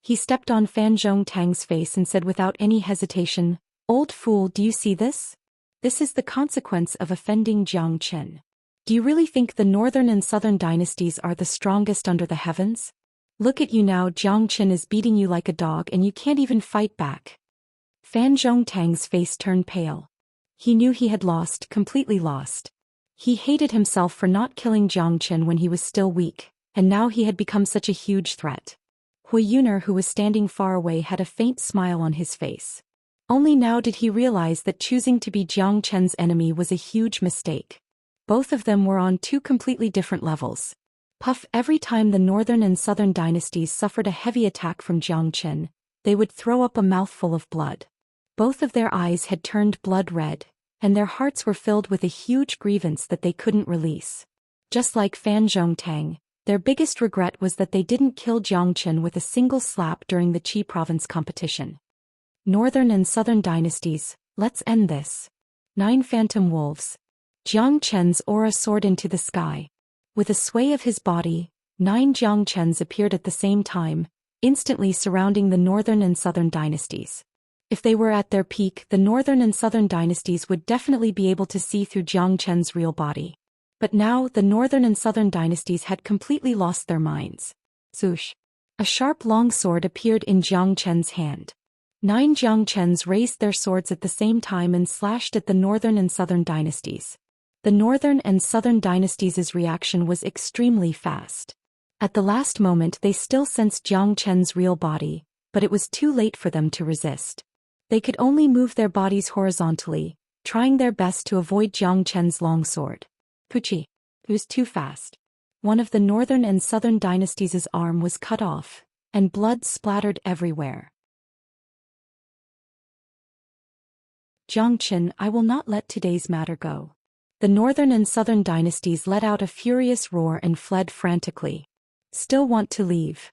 He stepped on Fan Zhongtang's face and said without any hesitation, "Old fool, do you see this? This is the consequence of offending Zhou Xian. Do you really think the northern and southern dynasties are the strongest under the heavens? Look at you now, Zhou Xian is beating you like a dog and you can't even fight back." Fan Zhongtang's face turned pale. He knew he had lost, completely lost. He hated himself for not killing Zhou Xian when he was still weak, and now he had become such a huge threat. Hui Yuner, who was standing far away, had a faint smile on his face. Only now did he realize that choosing to be Zhou Qian's enemy was a huge mistake. Both of them were on two completely different levels. Puff, every time the northern and southern dynasties suffered a heavy attack from Zhou Qian, they would throw up a mouthful of blood. Both of their eyes had turned blood red, and their hearts were filled with a huge grievance that they couldn't release. Just like Fan Zhongtang, their biggest regret was that they didn't kill Zhou Qian with a single slap during the Qi province competition. Northern and southern dynasties, let's end this. 9 Phantom Wolves. Zhou Qian's aura soared into the sky. With a sway of his body, 9 Zhou Qians appeared at the same time, instantly surrounding the northern and southern dynasties. If they were at their peak, the northern and southern dynasties would definitely be able to see through Zhou Qian's real body. But now, the northern and southern dynasties had completely lost their minds. Zoosh. A sharp long sword appeared in Zhou Qian's hand. 9 Zhou Qians raised their swords at the same time and slashed at the northern and southern dynasties. The northern and southern dynasties' reaction was extremely fast. At the last moment they still sensed Zhou Qian's real body, but it was too late for them to resist. They could only move their bodies horizontally, trying their best to avoid Zhou Qian's long sword. Puchi. It was too fast. One of the northern and southern dynasties' arm was cut off, and blood splattered everywhere. Zhou Qian, I will not let today's matter go. The northern and southern dynasties let out a furious roar and fled frantically. Still want to leave?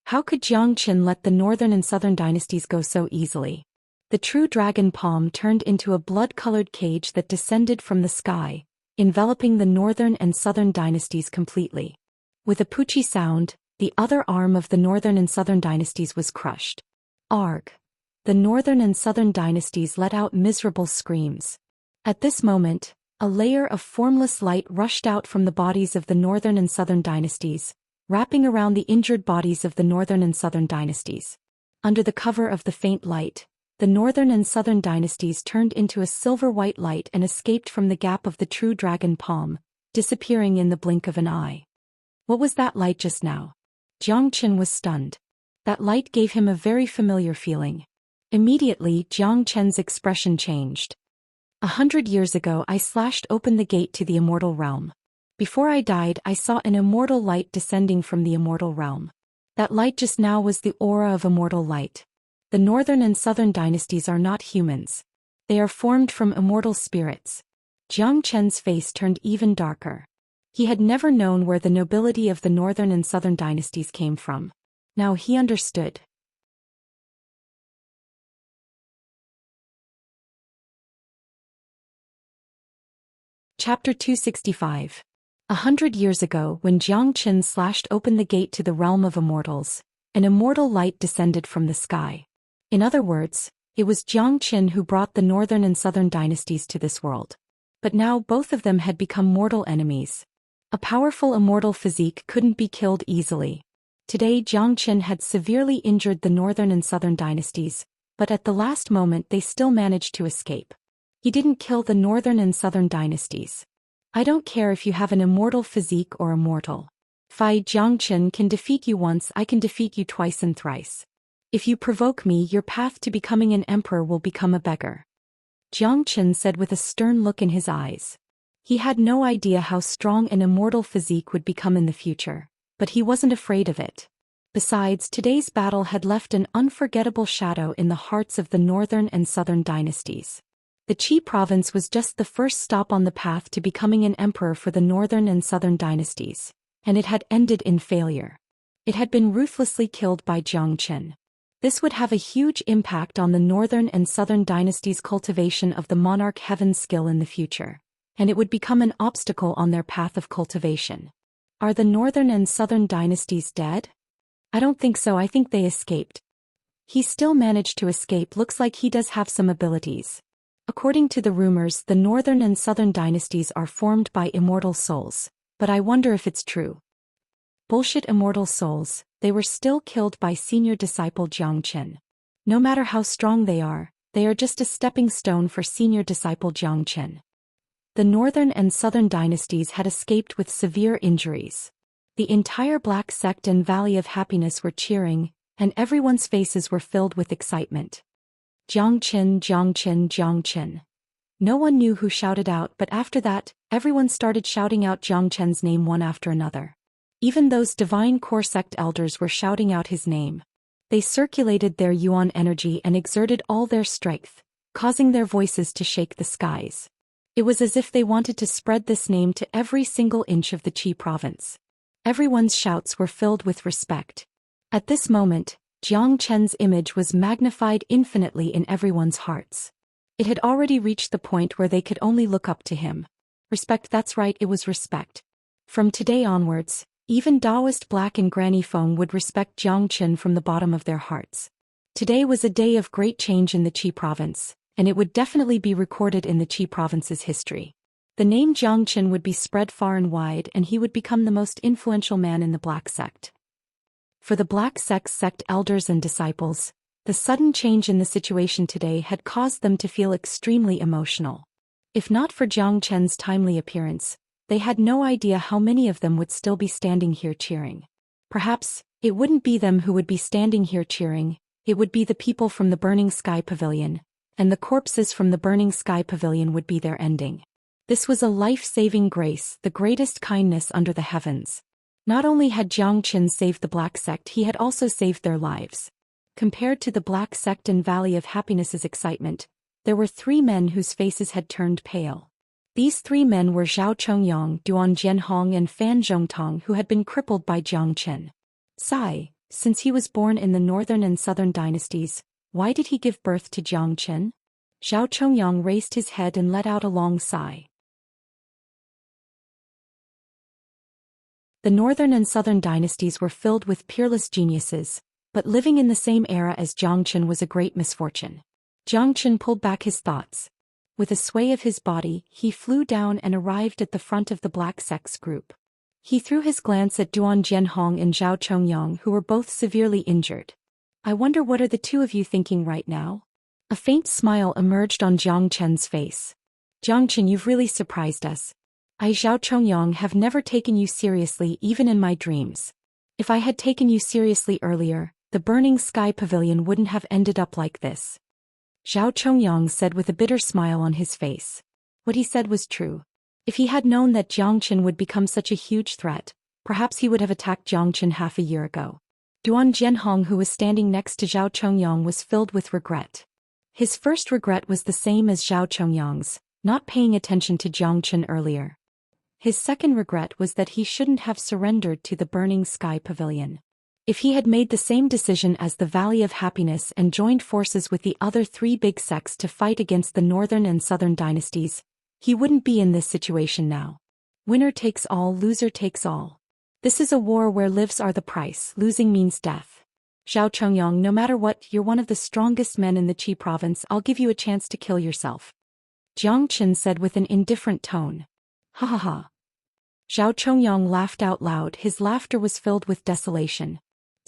How could Jiang Qin let the northern and southern dynasties go so easily? The true dragon palm turned into a blood-colored cage that descended from the sky, enveloping the northern and southern dynasties completely. With a poochie sound, the other arm of the northern and southern dynasties was crushed. Arg! The northern and southern dynasties let out miserable screams. At this moment, a layer of formless light rushed out from the bodies of the northern and southern dynasties, wrapping around the injured bodies of the northern and southern dynasties. Under the cover of the faint light, the northern and southern dynasties turned into a silver-white light and escaped from the gap of the true dragon palm, disappearing in the blink of an eye. What was that light just now? Jiang Qin was stunned. That light gave him a very familiar feeling. Immediately, Jiang Qin's expression changed. 100 years ago I slashed open the gate to the immortal realm. Before I died I saw an immortal light descending from the immortal realm. That light just now was the aura of immortal light. The northern and southern dynasties are not humans. They are formed from immortal spirits. Jiang Qin's face turned even darker. He had never known where the nobility of the northern and southern dynasties came from. Now he understood. Chapter 265. 100 years ago, when Jiang Qin slashed open the gate to the realm of immortals, an immortal light descended from the sky. In other words, it was Jiang Qin who brought the northern and southern dynasties to this world. But now both of them had become mortal enemies. A powerful immortal physique couldn't be killed easily. Today Jiang Qin had severely injured the northern and southern dynasties, but at the last moment they still managed to escape. He didn't kill the northern and southern dynasties. I don't care if you have an immortal physique or immortal. If I, Jiang Qin, can defeat you once, I can defeat you twice and thrice. If you provoke me, your path to becoming an emperor will become a beggar. Jiang Qin said with a stern look in his eyes. He had no idea how strong an immortal physique would become in the future, but he wasn't afraid of it. Besides, today's battle had left an unforgettable shadow in the hearts of the northern and southern dynasties. The Qi province was just the first stop on the path to becoming an emperor for the northern and southern dynasties, and it had ended in failure. It had been ruthlessly killed by Jiang Qin. This would have a huge impact on the northern and southern dynasties' cultivation of the monarch heaven skill in the future, and it would become an obstacle on their path of cultivation. Are the northern and southern dynasties dead? I don't think so. I think they escaped. He still managed to escape. Looks like he does have some abilities. According to the rumors, the northern and southern dynasties are formed by immortal souls, but I wonder if it's true. Bullshit immortal souls, they were still killed by senior disciple Jiang Qin. No matter how strong they are just a stepping stone for senior disciple Jiang Qin. The northern and southern dynasties had escaped with severe injuries. The entire Black Sect and Valley of Happiness were cheering, and everyone's faces were filled with excitement. Jiang Qin, Jiang Qin, Jiang Qin. No one knew who shouted out, but after that, everyone started shouting out Jiang Qin's name one after another. Even those divine core sect elders were shouting out his name. They circulated their yuan energy and exerted all their strength, causing their voices to shake the skies. It was as if they wanted to spread this name to every single inch of the Qi province. Everyone's shouts were filled with respect. At this moment, Jiang Qin's image was magnified infinitely in everyone's hearts. It had already reached the point where they could only look up to him. Respect, that's right, it was respect. From today onwards, even Daoist Black and Granny Feng would respect Jiang Qin from the bottom of their hearts. Today was a day of great change in the Qi province, and it would definitely be recorded in the Qi province's history. The name Jiang Qin would be spread far and wide, and he would become the most influential man in the Black Sect. For the Black Sect's sect elders and disciples, the sudden change in the situation today had caused them to feel extremely emotional. If not for Jiang Qin's timely appearance, they had no idea how many of them would still be standing here cheering. Perhaps, it wouldn't be them who would be standing here cheering, it would be the people from the Burning Sky Pavilion, and the corpses from the Burning Sky Pavilion would be their ending. This was a life-saving grace, the greatest kindness under the heavens. Not only had Jiang Qin saved the Black Sect, he had also saved their lives. Compared to the Black Sect and Valley of Happiness's excitement, there were 3 men whose faces had turned pale. These three men were Zhao Chongyang, Duan Jianhong and Fan Zhongtong, who had been crippled by Jiang Chen. Sigh, since he was born in the northern and southern dynasties, why did he give birth to Jiang Chen? Zhao Chongyang raised his head and let out a long sigh. The northern and southern dynasties were filled with peerless geniuses, but living in the same era as Jiang Chen was a great misfortune. Jiang Chen pulled back his thoughts. With a sway of his body, he flew down and arrived at the front of the Black Sect's group. He threw his glance at Duan Jianhong and Zhao Chongyang, who were both severely injured. I wonder what are the two of you thinking right now? A faint smile emerged on Jiang Chen's face. Jiang Chen, you've really surprised us. I, Zhao Chongyang, have never taken you seriously even in my dreams. If I had taken you seriously earlier, the Burning Sky Pavilion wouldn't have ended up like this. Zhao Chongyang said with a bitter smile on his face. What he said was true. If he had known that Jiang Chen would become such a huge threat, perhaps he would have attacked Jiang Chen half a year ago. Duan Jianhong, who was standing next to Zhao Chongyang, was filled with regret. His first regret was the same as Zhao Chongyang's, not paying attention to Jiang Chen earlier. His second regret was that he shouldn't have surrendered to the Burning Sky Pavilion. If he had made the same decision as the Valley of Happiness and joined forces with the other three big sects to fight against the northern and southern dynasties, he wouldn't be in this situation now. Winner takes all, loser takes all. This is a war where lives are the price, losing means death. Zhao Chongyang, no matter what, you're one of the strongest men in the Qi province. I'll give you a chance to kill yourself. Jiang Chen said with an indifferent tone. Ha ha ha. Zhao Chongyang laughed out loud. His laughter was filled with desolation.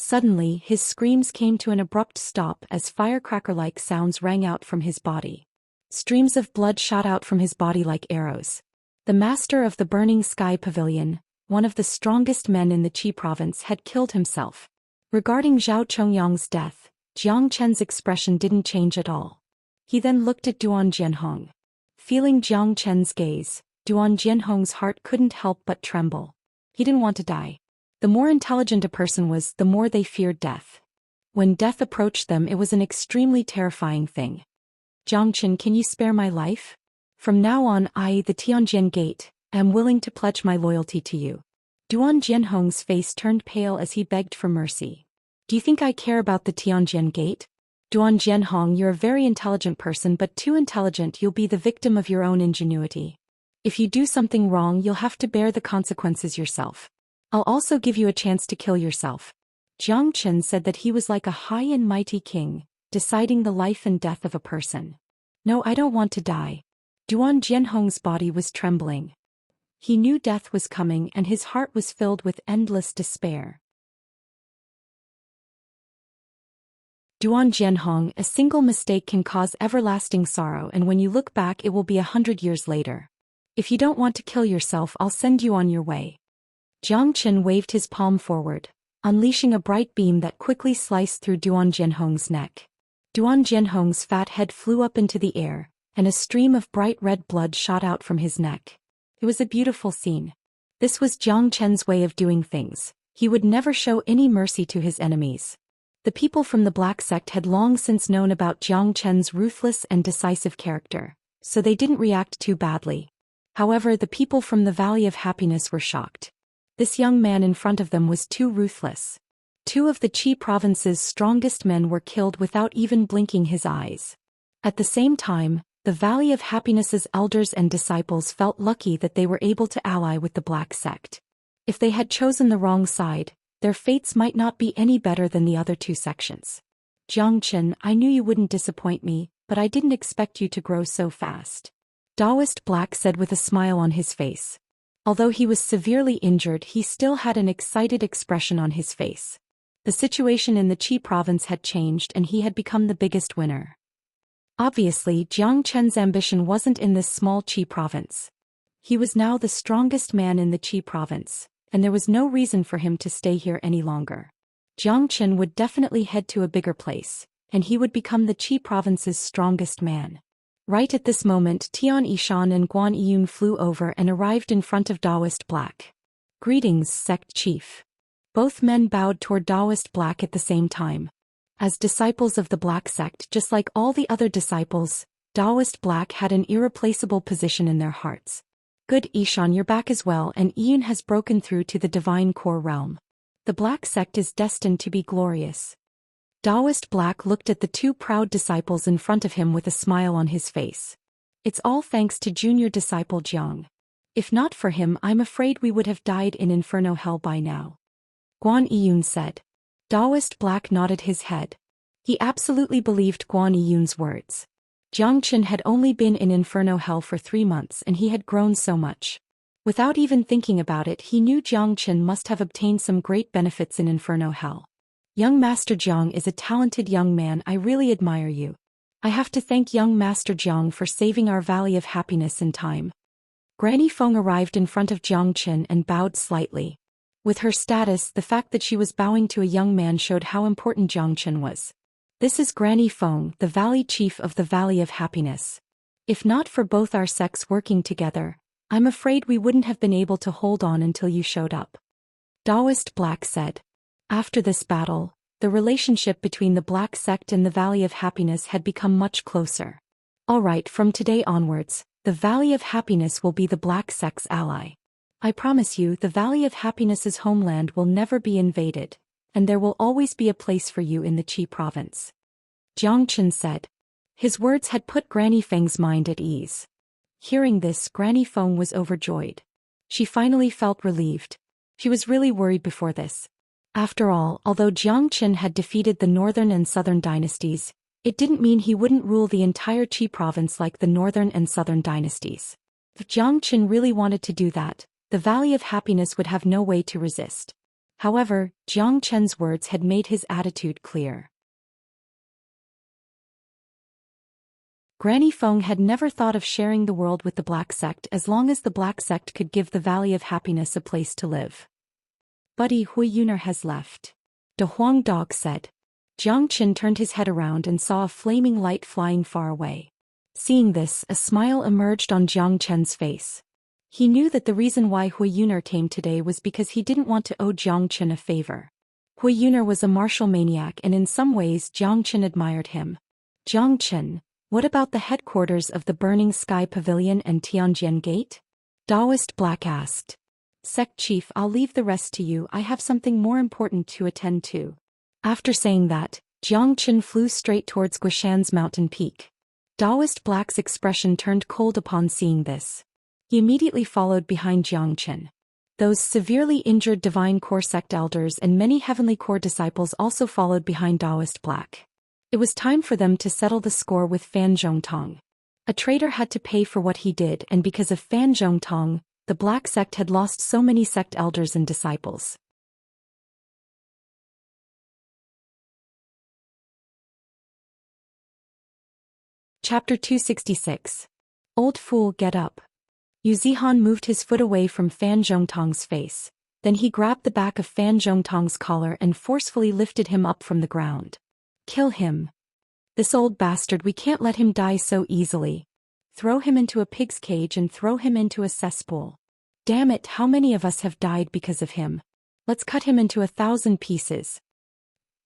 Suddenly, his screams came to an abrupt stop as firecracker-like sounds rang out from his body. Streams of blood shot out from his body like arrows. The master of the Burning Sky Pavilion, one of the strongest men in the Qi province, had killed himself. Regarding Zhao Chongyang's death, Jiang Chen's expression didn't change at all. He then looked at Duan Jianhong. Feeling Jiang Chen's gaze, Duan Jianhong's heart couldn't help but tremble. He didn't want to die. The more intelligent a person was, the more they feared death. When death approached them, it was an extremely terrifying thing. Jiang Chen, can you spare my life? From now on, I, the Tianjin Gate, am willing to pledge my loyalty to you. Duan Jianhong's face turned pale as he begged for mercy. Do you think I care about the Tianjin Gate? Duan Jianhong, you're a very intelligent person, but too intelligent. You'll be the victim of your own ingenuity. If you do something wrong, you'll have to bear the consequences yourself. I'll also give you a chance to kill yourself. Jiang Chen said that he was like a high and mighty king, deciding the life and death of a person. No, I don't want to die. Duan Jianhong's body was trembling. He knew death was coming and his heart was filled with endless despair. Duan Jianhong, a single mistake can cause everlasting sorrow, and when you look back it will be 100 years later. If you don't want to kill yourself, I'll send you on your way. Jiang Chen waved his palm forward, unleashing a bright beam that quickly sliced through Duan Jianhong's neck. Duan Jianhong's fat head flew up into the air, and a stream of bright red blood shot out from his neck. It was a beautiful scene. This was Jiang Chen's way of doing things. He would never show any mercy to his enemies. The people from the Black Sect had long since known about Jiang Chen's ruthless and decisive character, so they didn't react too badly. However, the people from the Valley of Happiness were shocked. This young man in front of them was too ruthless. Two of the Qi province's strongest men were killed without even blinking his eyes. At the same time, the Valley of Happiness's elders and disciples felt lucky that they were able to ally with the Black Sect. If they had chosen the wrong side, their fates might not be any better than the other two sections. Jiang Chen, I knew you wouldn't disappoint me, but I didn't expect you to grow so fast. Daoist Black said with a smile on his face. Although he was severely injured, he still had an excited expression on his face. The situation in the Qi province had changed and he had become the biggest winner. Obviously, Jiang Chen's ambition wasn't in this small Qi province. He was now the strongest man in the Qi province, and there was no reason for him to stay here any longer. Jiang Chen would definitely head to a bigger place, and he would become the Qi province's strongest man. Right at this moment, Tian Yishan and Guan Yiyun flew over and arrived in front of Daoist Black. Greetings, sect chief. Both men bowed toward Daoist Black at the same time. As disciples of the Black Sect, just like all the other disciples, Daoist Black had an irreplaceable position in their hearts. Good Ishan, you're back as well, and Iyun has broken through to the divine core realm. The Black Sect is destined to be glorious. Daoist Black looked at the two proud disciples in front of him with a smile on his face. It's all thanks to junior disciple Jiang. If not for him, I'm afraid we would have died in Inferno Hell by now. Guan Yiyun said. Daoist Black nodded his head. He absolutely believed Guan Yiyun's words. Jiang Chen had only been in Inferno Hell for 3 months and he had grown so much. Without even thinking about it, he knew Jiang Chen must have obtained some great benefits in Inferno Hell. Young Master Jiang is a talented young man. I really admire you. I have to thank young Master Jiang for saving our Valley of Happiness in time. Granny Feng arrived in front of Jiang Chen and bowed slightly. With her status, the fact that she was bowing to a young man showed how important Jiang Chen was. This is Granny Feng, the Valley Chief of the Valley of Happiness. If not for both our sects working together, I'm afraid we wouldn't have been able to hold on until you showed up. Daoist Black said. After this battle, the relationship between the Black Sect and the Valley of Happiness had become much closer. Alright, from today onwards, the Valley of Happiness will be the Black Sect's ally. I promise you, the Valley of Happiness's homeland will never be invaded, and there will always be a place for you in the Qi province. Jiang Chen said. His words had put Granny Feng's mind at ease. Hearing this, Granny Feng was overjoyed. She finally felt relieved. She was really worried before this. After all, although Jiang Chen had defeated the northern and southern dynasties, it didn't mean he wouldn't rule the entire Qi province like the northern and southern dynasties. If Jiang Chen really wanted to do that, the Valley of Happiness would have no way to resist. However, Jiang Chen's words had made his attitude clear. Granny Feng had never thought of sharing the world with the Black Sect as long as the Black Sect could give the Valley of Happiness a place to live. Buddy Hui Yuner has left. De Huang Dog said. Jiang Chen turned his head around and saw a flaming light flying far away. Seeing this, a smile emerged on Jiang Chen's face. He knew that the reason why Hui Yuner came today was because he didn't want to owe Jiang Chen a favor. Hui Yuner was a martial maniac and in some ways Jiang Chen admired him. Jiang Chen, what about the headquarters of the Burning Sky Pavilion and Tianjian Gate? Daoist Black asked. Sect Chief, I'll leave the rest to you. I have something more important to attend to. After saying that, Jiang Chen flew straight towards Guishan's mountain peak. Daoist Black's expression turned cold upon seeing this. He immediately followed behind Jiang Chen. Those severely injured Divine Core Sect elders and many Heavenly Core disciples also followed behind Daoist Black. It was time for them to settle the score with Fan Zhongtong. A traitor had to pay for what he did, and because of Fan Zhongtong, the Black Sect had lost so many sect elders and disciples. Chapter 266. Old fool, get up. Yu Zihan moved his foot away from Fan Zhongtong's face. Then he grabbed the back of Fan Zhongtong's collar and forcefully lifted him up from the ground. Kill him. This old bastard, we can't let him die so easily. Throw him into a pig's cage and throw him into a cesspool. Damn it, how many of us have died because of him? Let's cut him into 1,000 pieces.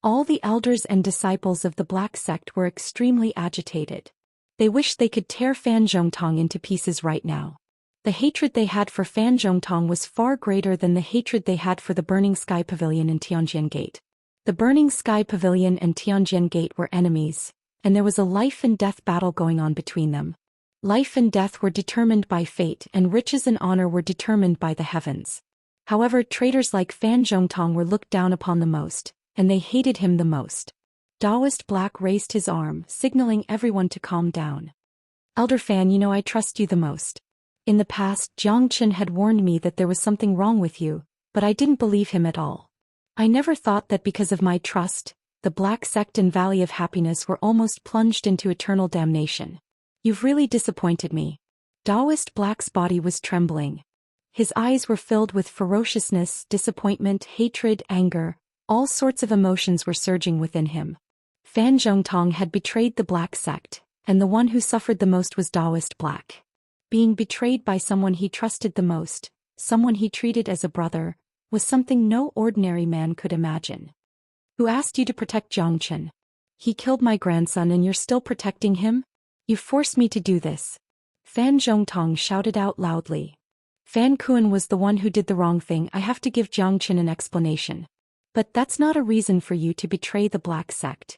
All the elders and disciples of the Black Sect were extremely agitated. They wished they could tear Fan Zhongtong into pieces right now. The hatred they had for Fan Zhongtong was far greater than the hatred they had for the Burning Sky Pavilion and Tianjian Gate. The Burning Sky Pavilion and Tianjian Gate were enemies, and there was a life and death battle going on between them. Life and death were determined by fate, and riches and honor were determined by the heavens. However, traitors like Fan Zhongtong were looked down upon the most, and they hated him the most. Daoist Black raised his arm, signaling everyone to calm down. Elder Fan, you know I trust you the most. In the past, Jiang Chen had warned me that there was something wrong with you, but I didn't believe him at all. I never thought that because of my trust, the Black Sect and Valley of Happiness were almost plunged into eternal damnation. You've really disappointed me. Daoist Black's body was trembling. His eyes were filled with ferociousness, disappointment, hatred, anger. All sorts of emotions were surging within him. Fan Zhongtong had betrayed the Black Sect, and the one who suffered the most was Daoist Black. Being betrayed by someone he trusted the most, someone he treated as a brother, was something no ordinary man could imagine. Who asked you to protect Jiang Chen? He killed my grandson and you're still protecting him? You forced me to do this. Fan Zhongtong shouted out loudly. Fan Kuan was the one who did the wrong thing. I have to give Jiang Qin an explanation. But that's not a reason for you to betray the Black Sect.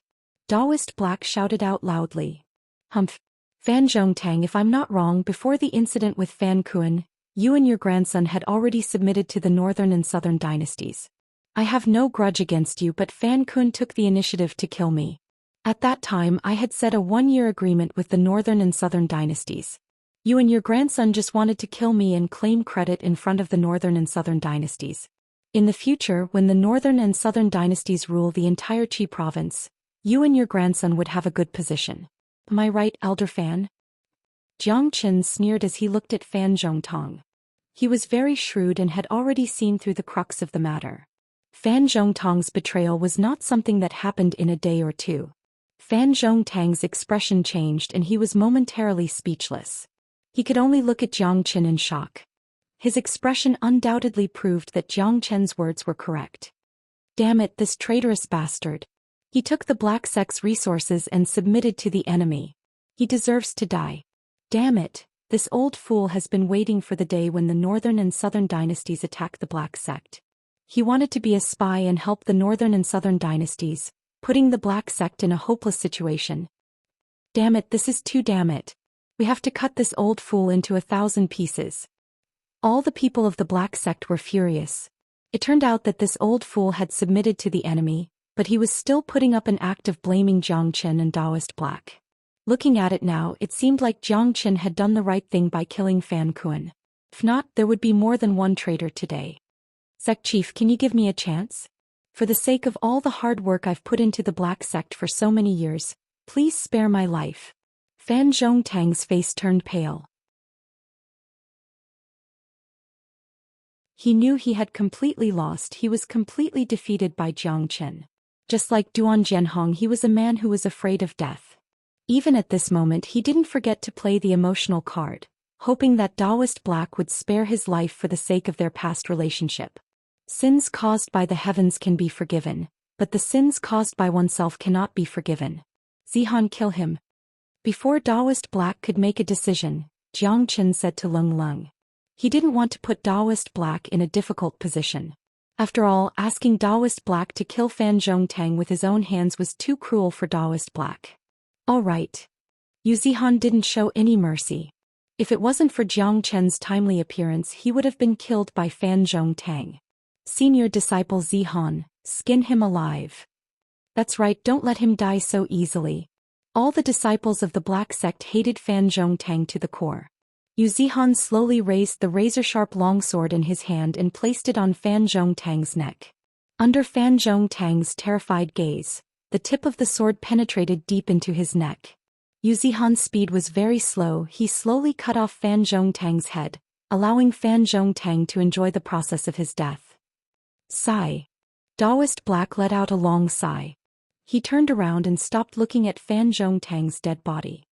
Daoist Black shouted out loudly. Humph. Fan Zhongtang, if I'm not wrong, before the incident with Fan Kuan, you and your grandson had already submitted to the Northern and Southern dynasties. I have no grudge against you, but Fan Kuan took the initiative to kill me. At that time I had set a 1-year agreement with the Northern and Southern dynasties. You and your grandson just wanted to kill me and claim credit in front of the Northern and Southern dynasties. In the future, when the Northern and Southern dynasties rule the entire Qi province, you and your grandson would have a good position. Am I right, Elder Fan? Jiang Qin sneered as he looked at Fan Zhongtong. He was very shrewd and had already seen through the crux of the matter. Fan Zhongtong's betrayal was not something that happened in a day or two. Fan Zhongtang's expression changed and he was momentarily speechless. He could only look at Jiang Qin in shock. His expression undoubtedly proved that Jiang Qin's words were correct. Damn it, this traitorous bastard. He took the Black Sect's resources and submitted to the enemy. He deserves to die. Damn it, this old fool has been waiting for the day when the Northern and Southern dynasties attack the Black Sect. He wanted to be a spy and help the Northern and Southern dynasties, putting the Black Sect in a hopeless situation. Damn it, this is too damn it. We have to cut this old fool into 1,000 pieces. All the people of the Black Sect were furious. It turned out that this old fool had submitted to the enemy, but he was still putting up an act of blaming Jiang Qin and Daoist Black. Looking at it now, it seemed like Jiang Qin had done the right thing by killing Fan Kuan. If not, there would be more than one traitor today. Sect Chief, can you give me a chance? For the sake of all the hard work I've put into the Black Sect for so many years, please spare my life. Fan Zhongtang's face turned pale. He knew he had completely lost. He was completely defeated by Jiang Qin. Just like Duan Zhenhong, he was a man who was afraid of death. Even at this moment he didn't forget to play the emotional card, hoping that Daoist Black would spare his life for the sake of their past relationship. Sins caused by the heavens can be forgiven, but the sins caused by oneself cannot be forgiven. Zihan, kill him. Before Daoist Black could make a decision, Jiang Qin said to Lung Lung. He didn't want to put Daoist Black in a difficult position. After all, asking Daoist Black to kill Fan Zhongtang with his own hands was too cruel for Daoist Black. All right. Yu Zihan didn't show any mercy. If it wasn't for Jiang Qin's timely appearance, he would have been killed by Fan Zhongtang. Senior disciple Zihan, skin him alive. That's right, don't let him die so easily. All the disciples of the Black Sect hated Fan Zhongtang to the core. Yu Zihan slowly raised the razor-sharp longsword in his hand and placed it on Fan Zhongtang's neck. Under Fan Zhongtang's terrified gaze, the tip of the sword penetrated deep into his neck. Yu Zihan's speed was very slow. He slowly cut off Fan Zhongtang's head, allowing Fan Zhongtang to enjoy the process of his death. Sigh. Daoist Black let out a long sigh. He turned around and stopped looking at Fan Zhongtang's dead body.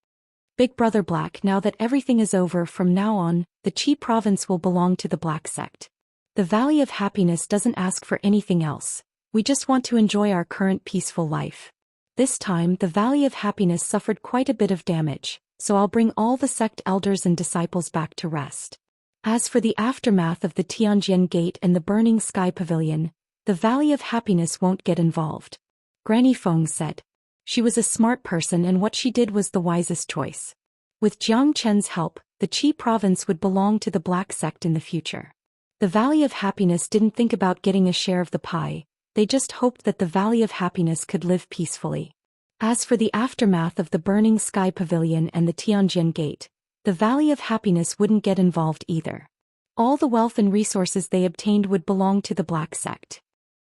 Big Brother Black, now that everything is over, from now on, the Qi province will belong to the Black Sect. The Valley of Happiness doesn't ask for anything else. We just want to enjoy our current peaceful life. This time, the Valley of Happiness suffered quite a bit of damage, so I'll bring all the sect elders and disciples back to rest. As for the aftermath of the Tianjin Gate and the Burning Sky Pavilion, the Valley of Happiness won't get involved. Granny Feng said. She was a smart person and what she did was the wisest choice. With Jiang Qin's help, the Qi province would belong to the Black Sect in the future. The Valley of Happiness didn't think about getting a share of the pie, they just hoped that the Valley of Happiness could live peacefully. As for the aftermath of the Burning Sky Pavilion and the Tianjin Gate, the Valley of Happiness wouldn't get involved either. All the wealth and resources they obtained would belong to the Black Sect.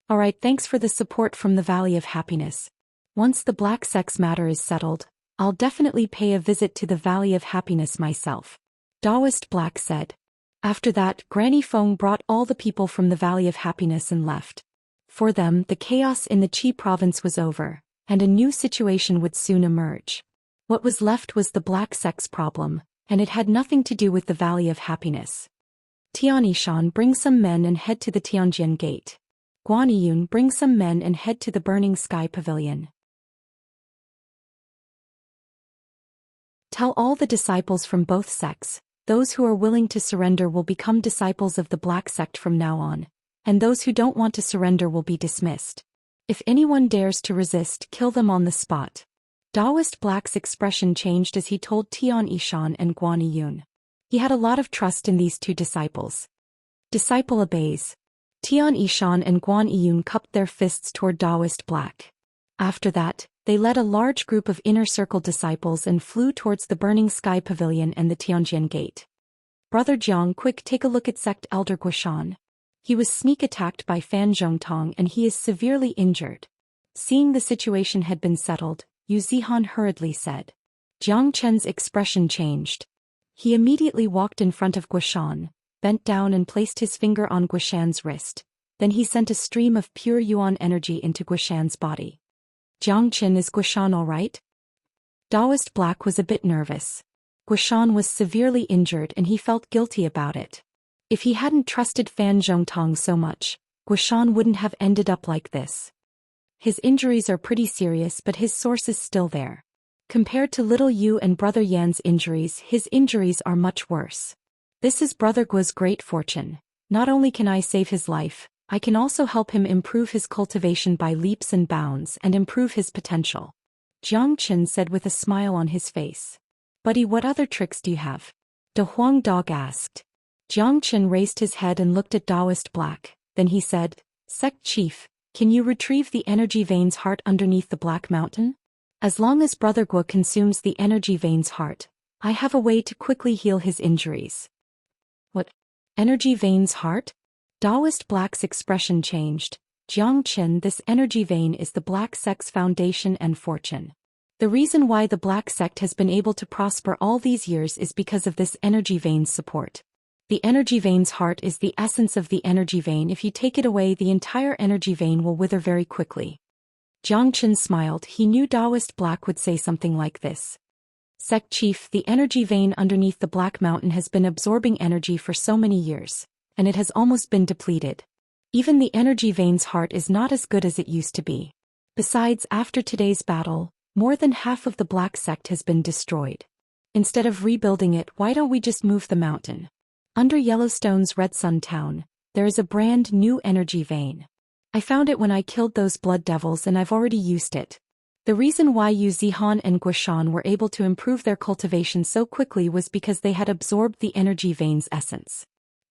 Alright, thanks for the support from the Valley of Happiness. Once the Black Sect's matter is settled, I'll definitely pay a visit to the Valley of Happiness myself. Daoist Black said. After that, Granny Feng brought all the people from the Valley of Happiness and left. For them, the chaos in the Qi province was over, and a new situation would soon emerge. What was left was the Black Sect's problem, and it had nothing to do with the Valley of Happiness. Tianishan, bring some men and head to the Tianjin Gate. Guaniyun, bring some men and head to the Burning Sky Pavilion. Tell all the disciples from both sects, those who are willing to surrender will become disciples of the Black Sect from now on, and those who don't want to surrender will be dismissed. If anyone dares to resist, kill them on the spot. Daoist Black's expression changed as he told Tian Yishan and Guan Yiyun. He had a lot of trust in these two disciples. Disciple obeys. Tian Yishan and Guan Yiyun cupped their fists toward Daoist Black. After that, they led a large group of inner circle disciples and flew towards the Burning Sky Pavilion and the Tianjian Gate. Brother Jiang, quick, take a look at Sect Elder Guoshan. He was sneak attacked by Fan Zhongtong and he is severely injured. Seeing the situation had been settled, Yu Zihan hurriedly said. Jiang Chen's expression changed. He immediately walked in front of Guoshan, bent down and placed his finger on Guoshan's wrist. Then he sent a stream of pure yuan energy into Guoshan's body. Jiang Chen, is Guoshan all right? Daoist Black was a bit nervous. Guoshan was severely injured and he felt guilty about it. If he hadn't trusted Fan Zhongtong so much, Guoshan wouldn't have ended up like this. His injuries are pretty serious, but his source is still there. Compared to little Yu and Brother Yan's injuries, his injuries are much worse. This is Brother Guo's great fortune. Not only can I save his life, I can also help him improve his cultivation by leaps and bounds and improve his potential. Jiang Chen said with a smile on his face. Buddy, what other tricks do you have? De Huang Dog asked. Jiang Chen raised his head and looked at Daoist Black, then he said, Sect Chief, can you retrieve the energy vein's heart underneath the Black Mountain? As long as Brother Guo consumes the energy vein's heart, I have a way to quickly heal his injuries. What? Energy vein's heart? Daoist Black's expression changed. Jiang Chen, this energy vein is the Black Sect's foundation and fortune. The reason why the Black Sect has been able to prosper all these years is because of this energy vein's support. The energy vein's heart is the essence of the energy vein. If you take it away, the entire energy vein will wither very quickly. Jiang Chen smiled. He knew Daoist Black would say something like this. Sect Chief, the energy vein underneath the Black Mountain has been absorbing energy for so many years, and it has almost been depleted. Even the energy vein's heart is not as good as it used to be. Besides, after today's battle, more than half of the Black Sect has been destroyed. Instead of rebuilding it, why don't we just move the mountain? Under Yellowstone's Red Sun Town, there is a brand new energy vein. I found it when I killed those blood devils and I've already used it. The reason why Yu Zihan and Guoshan were able to improve their cultivation so quickly was because they had absorbed the energy vein's essence.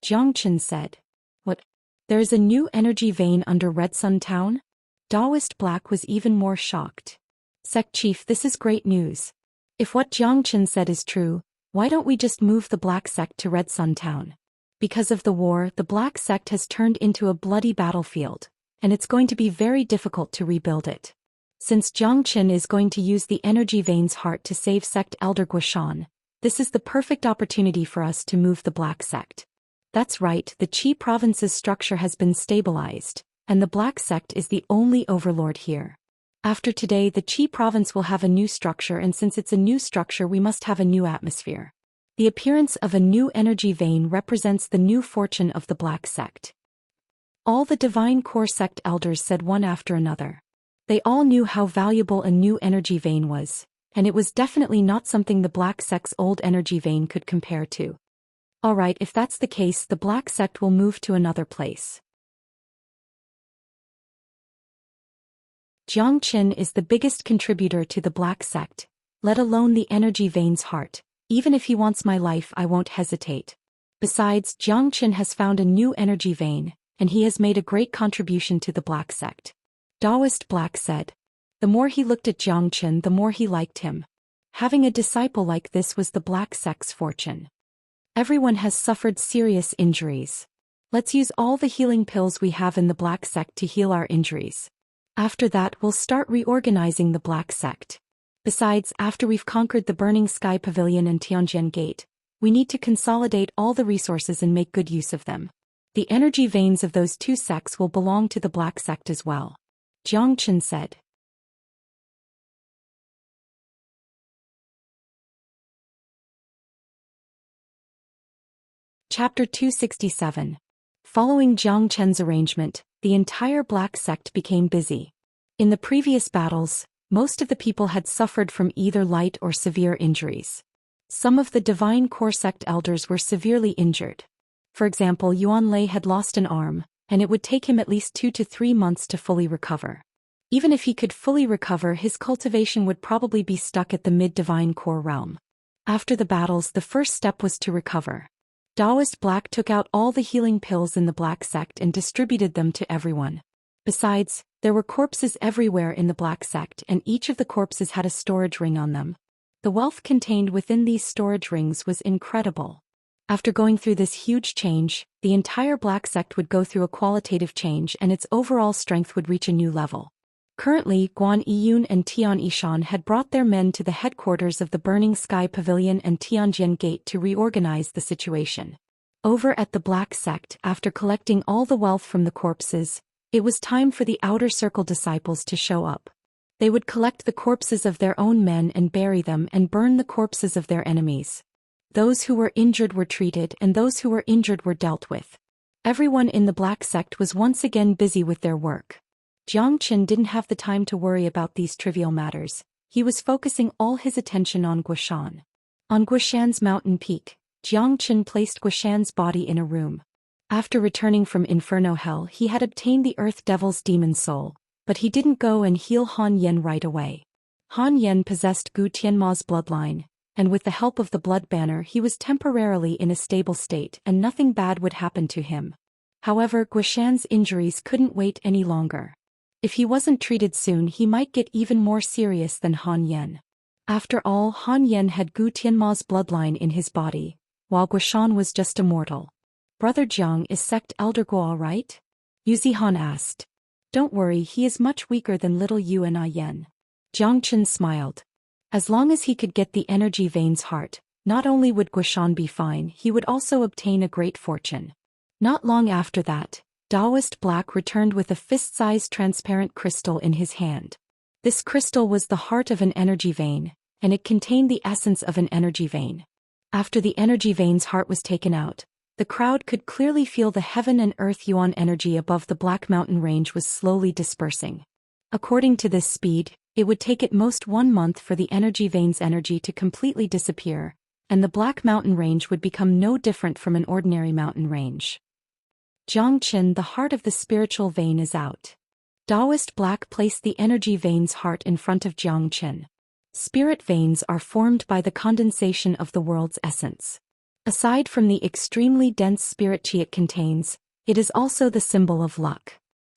Jiang Chen said. What? There is a new energy vein under Red Sun Town? Daoist Black was even more shocked. Sect Chief, this is great news. If what Jiang Chen said is true, why don't we just move the Black Sect to Red Sun Town? Because of the war, the Black Sect has turned into a bloody battlefield, and it's going to be very difficult to rebuild it. Since Jiang Chen is going to use the energy vein's heart to save Sect Elder Guoshan, this is the perfect opportunity for us to move the Black Sect. That's right, the Qi province's structure has been stabilized, and the Black Sect is the only overlord here. After today, the Qi province will have a new structure, and since it's a new structure, we must have a new atmosphere. The appearance of a new energy vein represents the new fortune of the Black Sect. All the Divine Core Sect elders said one after another. They all knew how valuable a new energy vein was, and it was definitely not something the Black Sect's old energy vein could compare to. Alright, if that's the case, the Black Sect will move to another place. Jiang Chen is the biggest contributor to the Black Sect, let alone the energy vein's heart. Even if he wants my life, I won't hesitate. Besides, Jiang Chen has found a new energy vein, and he has made a great contribution to the Black Sect. Daoist Black said. The more he looked at Jiang Chen, the more he liked him. Having a disciple like this was the Black Sect's fortune. Everyone has suffered serious injuries. Let's use all the healing pills we have in the Black Sect to heal our injuries. After that, we'll start reorganizing the Black Sect. Besides, after we've conquered the Burning Sky Pavilion and Tianjian Gate, we need to consolidate all the resources and make good use of them. The energy veins of those two sects will belong to the Black Sect as well. Jiang Chen said. Chapter 267. Following Jiang Chen's arrangement, the entire Black Sect became busy. In the previous battles, Most of the people had suffered from either light or severe injuries. Some of the Divine Core Sect elders were severely injured. For example, Yuan Lei had lost an arm, and it would take him at least 2 to 3 months to fully recover. Even if he could fully recover, his cultivation would probably be stuck at the mid-divine core realm. After the battles, the first step was to recover. Daoist Black took out all the healing pills in the Black Sect and distributed them to everyone. Besides, there were corpses everywhere in the Black Sect, and each of the corpses had a storage ring on them. The wealth contained within these storage rings was incredible. After going through this huge change, the entire Black Sect would go through a qualitative change and its overall strength would reach a new level. Currently, Guan Yiyun and Tian Yishan had brought their men to the headquarters of the Burning Sky Pavilion and Tianjin Gate to reorganize the situation. Over at the Black Sect, after collecting all the wealth from the corpses, it was time for the Outer Circle disciples to show up. They would collect the corpses of their own men and bury them and burn the corpses of their enemies. Those who were injured were treated and those who were injured were dealt with. Everyone in the Black Sect was once again busy with their work. Jiang Qin didn't have the time to worry about these trivial matters. He was focusing all his attention on Guishan. On Guishan's mountain peak, Jiang Qin placed Guishan's body in a room. After returning from Inferno Hell, he had obtained the Earth Devil's demon soul, but he didn't go and heal Han Yen right away. Han Yen possessed Gu Tianma's bloodline, and with the help of the Blood Banner he was temporarily in a stable state and nothing bad would happen to him. However, Guishan's injuries couldn't wait any longer. If he wasn't treated soon, he might get even more serious than Han Yen. After all, Han Yen had Gu Tianma's bloodline in his body, while Guishan was just immortal. Brother Jiang, is Sect Elder Guo all right? Yu Zihan asked. Don't worry, he is much weaker than little Yu and I Yen. Jiang Qin smiled. As long as he could get the energy vein's heart, not only would Guishan be fine, he would also obtain a great fortune. Not long after that, Daoist Black returned with a fist-sized transparent crystal in his hand. This crystal was the heart of an energy vein, and it contained the essence of an energy vein. After the energy vein's heart was taken out, the crowd could clearly feel the heaven and earth yuan energy above the Black Mountain range was slowly dispersing. According to this speed, it would take at most 1 month for the energy vein's energy to completely disappear, and the Black Mountain range would become no different from an ordinary mountain range. Jiang Qin, the heart of the spiritual vein is out. Daoist Black placed the energy vein's heart in front of Jiang Qin. Spirit veins are formed by the condensation of the world's essence. Aside from the extremely dense spirit chi it contains, it is also the symbol of luck.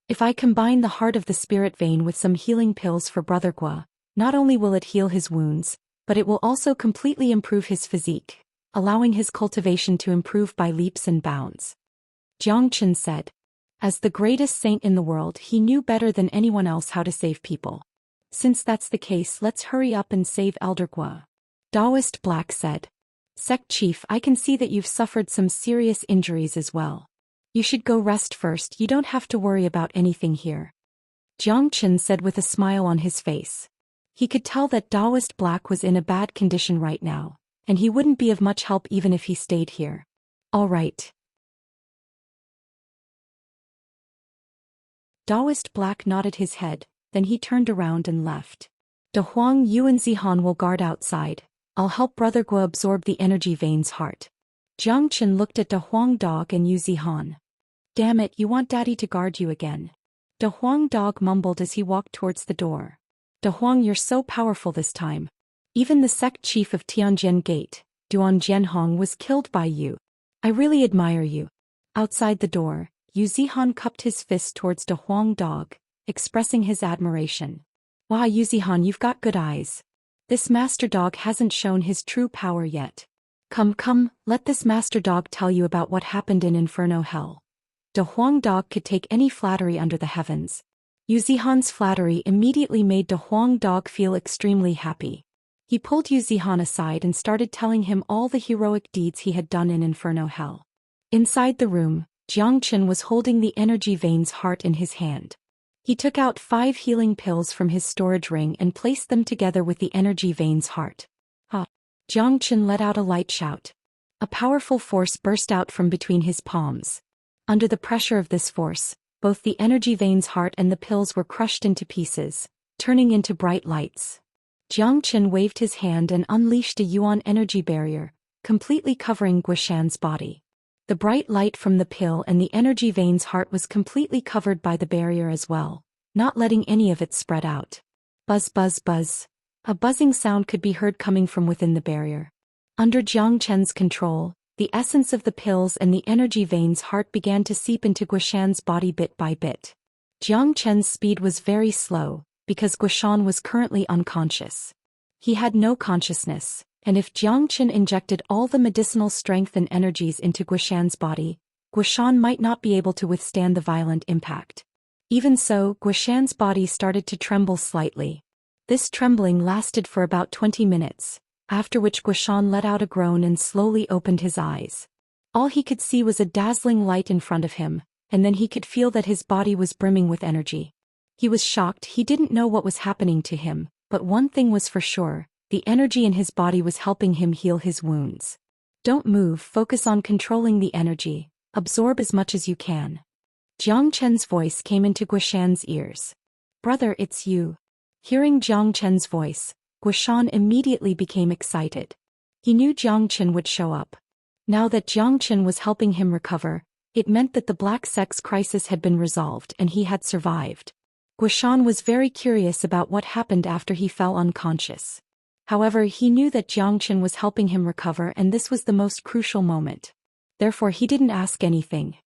If I combine the heart of the spirit vein with some healing pills for Brother Guo, not only will it heal his wounds, but it will also completely improve his physique, allowing his cultivation to improve by leaps and bounds. Jiang Qin said. As the greatest saint in the world, he knew better than anyone else how to save people. Since that's the case, let's hurry up and save Elder Guo. Daoist Black said. Sect Chief, I can see that you've suffered some serious injuries as well. You should go rest first, you don't have to worry about anything here. Jiang Qin said with a smile on his face. He could tell that Daoist Black was in a bad condition right now, and he wouldn't be of much help even if he stayed here. All right. Daoist Black nodded his head, then he turned around and left. De Huang, you and Zihan will guard outside. I'll help Brother Guo absorb the energy vein's heart. Jiang Qin looked at De Huang Dog and Yu Zihan. Damn it, you want Daddy to guard you again. De Huang Dog mumbled as he walked towards the door. De Huang, you're so powerful this time. Even the sect chief of Tianjin Gate, Duan Jianhong, was killed by you. I really admire you. Outside the door, Yu Zihan cupped his fist towards De Huang Dog, expressing his admiration. Wow, Yu Zihan, you've got good eyes. This master dog hasn't shown his true power yet. Come, let this master dog tell you about what happened in Inferno Hell. De Huang Dog could take any flattery under the heavens. Yu Zihan's flattery immediately made De Huang Dog feel extremely happy. He pulled Yu Zihan aside and started telling him all the heroic deeds he had done in Inferno Hell. Inside the room, Jiang Qin was holding the energy vein's heart in his hand. He took out 5 healing pills from his storage ring and placed them together with the energy vein's heart. Ha! Jiang Qin let out a light shout. A powerful force burst out from between his palms. Under the pressure of this force, both the energy vein's heart and the pills were crushed into pieces, turning into bright lights. Jiang Chen waved his hand and unleashed a yuan energy barrier, completely covering Zhou Xian's body. The bright light from the pill and the energy vein's heart was completely covered by the barrier as well, not letting any of it spread out. Buzz buzz buzz. A buzzing sound could be heard coming from within the barrier. Under Jiang Chen's control, the essence of the pills and the energy vein's heart began to seep into Zhou Xian's body bit by bit. Jiang Chen's speed was very slow, because Zhou Xian was currently unconscious. He had no consciousness, and if Jiang Chen injected all the medicinal strength and energies into Zhou Xian's body, Zhou Xian might not be able to withstand the violent impact. Even so, Zhou Xian's body started to tremble slightly. This trembling lasted for about 20 minutes, after which Zhou Xian let out a groan and slowly opened his eyes. All he could see was a dazzling light in front of him, and then he could feel that his body was brimming with energy. He was shocked. He didn't know what was happening to him, but one thing was for sure, the energy in his body was helping him heal his wounds. Don't move, focus on controlling the energy, absorb as much as you can. Jiang Chen's voice came into Zhou Xian's ears. Brother, it's you. Hearing Jiang Chen's voice, Zhou Xian immediately became excited. He knew Jiang Chen would show up. Now that Jiang Chen was helping him recover, it meant that the black sex crisis had been resolved and he had survived. Zhou Xian was very curious about what happened after he fell unconscious. However, he knew that Jiang Chen was helping him recover and this was the most crucial moment. Therefore he didn't ask anything.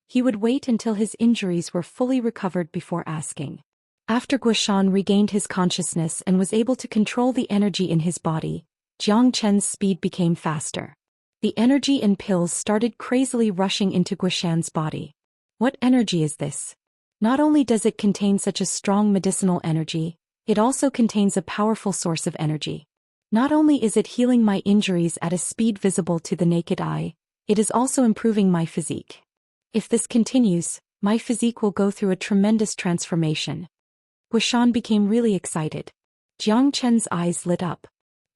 He would wait until his injuries were fully recovered before asking. After Zhou Xian regained his consciousness and was able to control the energy in his body, Jiang Chen's speed became faster. The energy in pills started crazily rushing into Zhou Xian's body. What energy is this? Not only does it contain such a strong medicinal energy, it also contains a powerful source of energy. Not only is it healing my injuries at a speed visible to the naked eye, it is also improving my physique. If this continues, my physique will go through a tremendous transformation. Zhou Xian became really excited. Jiang Chen's eyes lit up.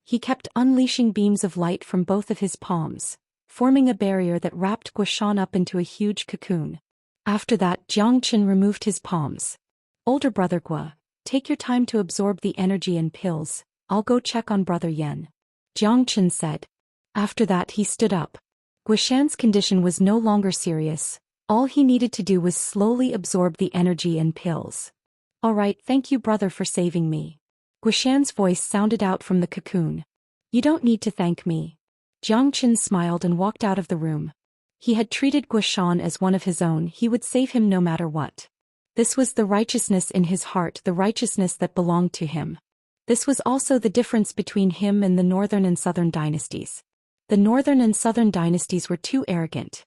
He kept unleashing beams of light from both of his palms, forming a barrier that wrapped Zhou Xian up into a huge cocoon. After that, Jiang Chen removed his palms. Older brother Zhou, take your time to absorb the energy in pills, I'll go check on brother Yan. Jiang Chen said. After that he stood up. Zhou Xian's condition was no longer serious. All he needed to do was slowly absorb the energy in pills. Alright, thank you brother for saving me. Zhou Xian's voice sounded out from the cocoon. You don't need to thank me. Jiang Chen smiled and walked out of the room. He had treated Zhou Xian as one of his own. He would save him no matter what. This was the righteousness in his heart, the righteousness that belonged to him. This was also the difference between him and the northern and southern dynasties. The northern and southern dynasties were too arrogant.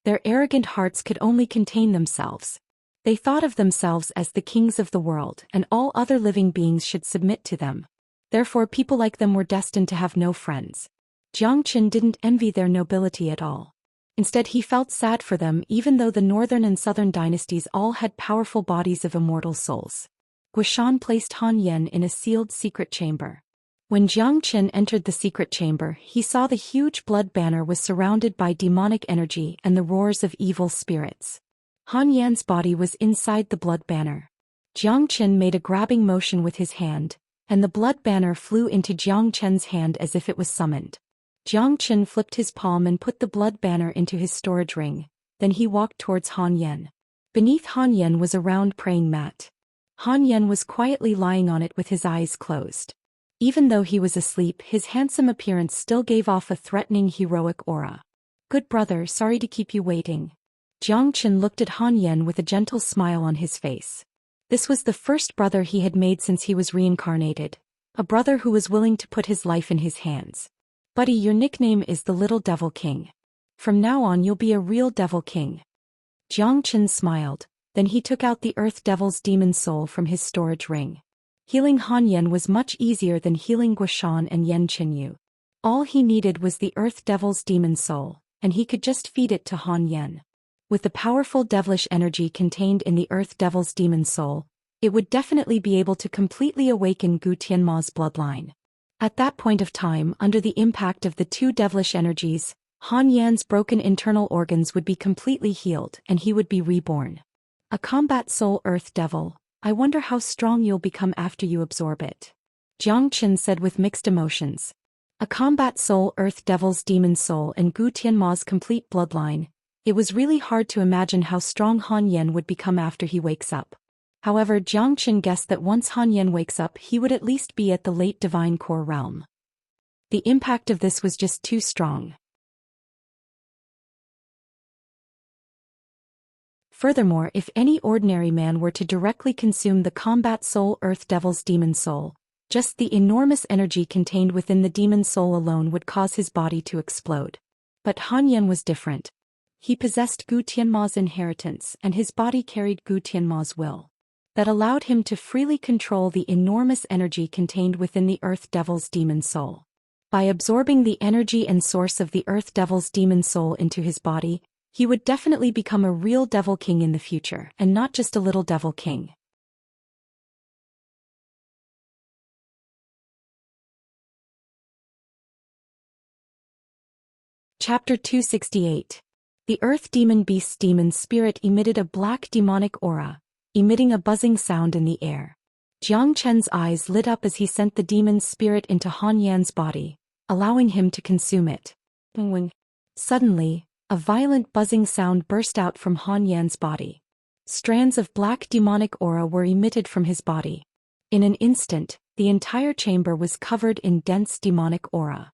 Their arrogant hearts could only contain themselves. They thought of themselves as the kings of the world and all other living beings should submit to them. Therefore people like them were destined to have no friends. Jiang Chen didn't envy their nobility at all. Instead he felt sad for them even though the northern and southern dynasties all had powerful bodies of immortal souls. Zhou Xian placed Han Yan in a sealed secret chamber. When Jiang Chen entered the secret chamber, he saw the huge blood banner was surrounded by demonic energy and the roars of evil spirits. Han Yan's body was inside the blood banner. Jiang Chen made a grabbing motion with his hand, and the blood banner flew into Jiang Chen's hand as if it was summoned. Jiang Chen flipped his palm and put the blood banner into his storage ring, then he walked towards Han Yan. Beneath Han Yan was a round praying mat. Han Yan was quietly lying on it with his eyes closed. Even though he was asleep, his handsome appearance still gave off a threatening heroic aura. Good brother, sorry to keep you waiting. Jiang Chen looked at Han Yan with a gentle smile on his face. This was the first brother he had made since he was reincarnated, a brother who was willing to put his life in his hands. Buddy, your nickname is the Little Devil King. From now on you'll be a real Devil King. Jiang Chen smiled, then he took out the Earth Devil's demon soul from his storage ring. Healing Han Yan was much easier than healing Zhou Xian and Yan Qinyu. All he needed was the Earth Devil's demon soul, and he could just feed it to Han Yan. With the powerful devilish energy contained in the Earth Devil's demon soul, it would definitely be able to completely awaken Gu Tianma's bloodline. At that point of time, under the impact of the two devilish energies, Han Yan's broken internal organs would be completely healed and he would be reborn. A combat soul earth devil, I wonder how strong you'll become after you absorb it. Jiang Chen said with mixed emotions. A combat soul earth devil's demon soul and Gu Tianma's complete bloodline, it was really hard to imagine how strong Han Yen would become after he wakes up. However, Jiang Chen guessed that once Han Yen wakes up he would at least be at the late divine core realm. The impact of this was just too strong. Furthermore, if any ordinary man were to directly consume the combat soul earth devil's demon soul, just the enormous energy contained within the demon soul alone would cause his body to explode. But Han Yen was different. He possessed Gu Tianma's inheritance and his body carried Gu Tianma's will. That allowed him to freely control the enormous energy contained within the earth devil's demon soul. By absorbing the energy and source of the earth devil's demon soul into his body, he would definitely become a real devil king in the future and not just a little devil king. Chapter 268. The earth demon beast's demon spirit emitted a black demonic aura, emitting a buzzing sound in the air. Jiang Chen's eyes lit up as he sent the demon's spirit into Han Yan's body, allowing him to consume it. Suddenly, a violent buzzing sound burst out from Han Yan's body. Strands of black demonic aura were emitted from his body. In an instant, the entire chamber was covered in dense demonic aura.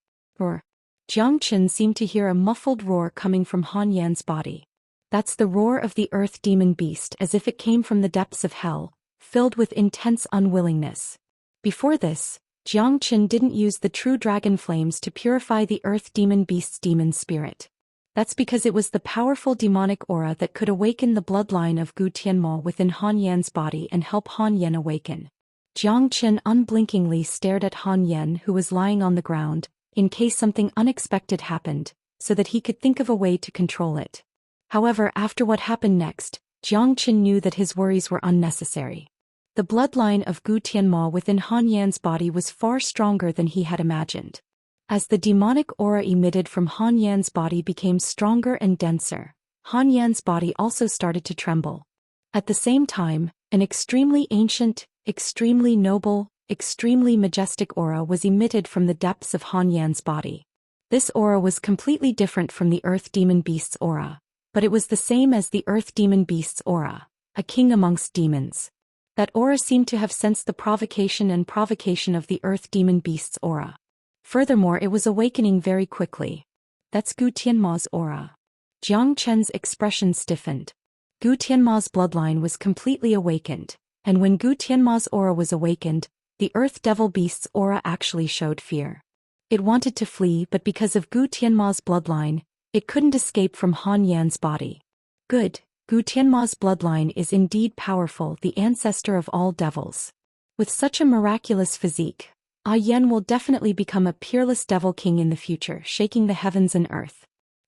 Jiang Chen seemed to hear a muffled roar coming from Han Yan's body. That's the roar of the earth demon beast, as if it came from the depths of hell, filled with intense unwillingness. Before this, Jiang Chen didn't use the true dragon flames to purify the earth demon beast's demon spirit. That's because it was the powerful demonic aura that could awaken the bloodline of Gu Tianma within Han Yan's body and help Han Yan awaken. Jiang Chen unblinkingly stared at Han Yan, who was lying on the ground, in case something unexpected happened, so that he could think of a way to control it. However, after what happened next, Jiang Chen knew that his worries were unnecessary. The bloodline of Gu Tianma within Han Yan's body was far stronger than he had imagined. As the demonic aura emitted from Han Yan's body became stronger and denser, Han Yan's body also started to tremble. At the same time, an extremely ancient, extremely noble, extremely majestic aura was emitted from the depths of Han Yan's body. This aura was completely different from the earth demon beast's aura, but it was the same as the earth demon beast's aura, a king amongst demons. That aura seemed to have sensed the provocation of the earth demon beast's aura. Furthermore, it was awakening very quickly. That's Gu Tianma's aura. Jiang Chen's expression stiffened. Gu Tianma's bloodline was completely awakened, and when Gu Tianma's aura was awakened, the earth devil beast's aura actually showed fear. It wanted to flee, but because of Gu Tianma's bloodline, it couldn't escape from Han Yan's body. Good, Gu Tianma's bloodline is indeed powerful, the ancestor of all devils. With such a miraculous physique, Yan will definitely become a peerless devil king in the future, shaking the heavens and earth.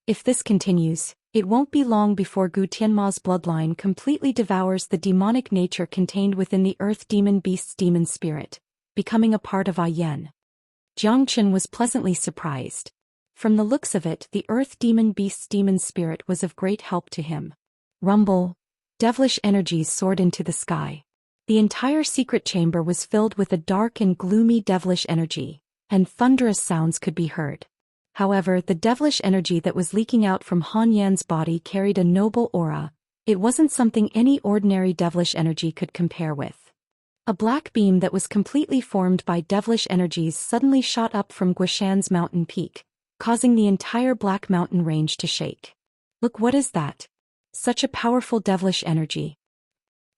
If this continues, it won't be long before Gu Tianma's bloodline completely devours the demonic nature contained within the earth demon beast's demon spirit, becoming a part of Yan. Jiang Chen was pleasantly surprised. From the looks of it, the earth demon beast's demon spirit was of great help to him. Rumble, devilish energies soared into the sky. The entire secret chamber was filled with a dark and gloomy devilish energy, and thunderous sounds could be heard. However, the devilish energy that was leaking out from Han Yan's body carried a noble aura. It wasn't something any ordinary devilish energy could compare with. A black beam that was completely formed by devilish energies suddenly shot up from Guishan's mountain peak, causing the entire Black Mountain range to shake. Look, what is that? Such a powerful devilish energy.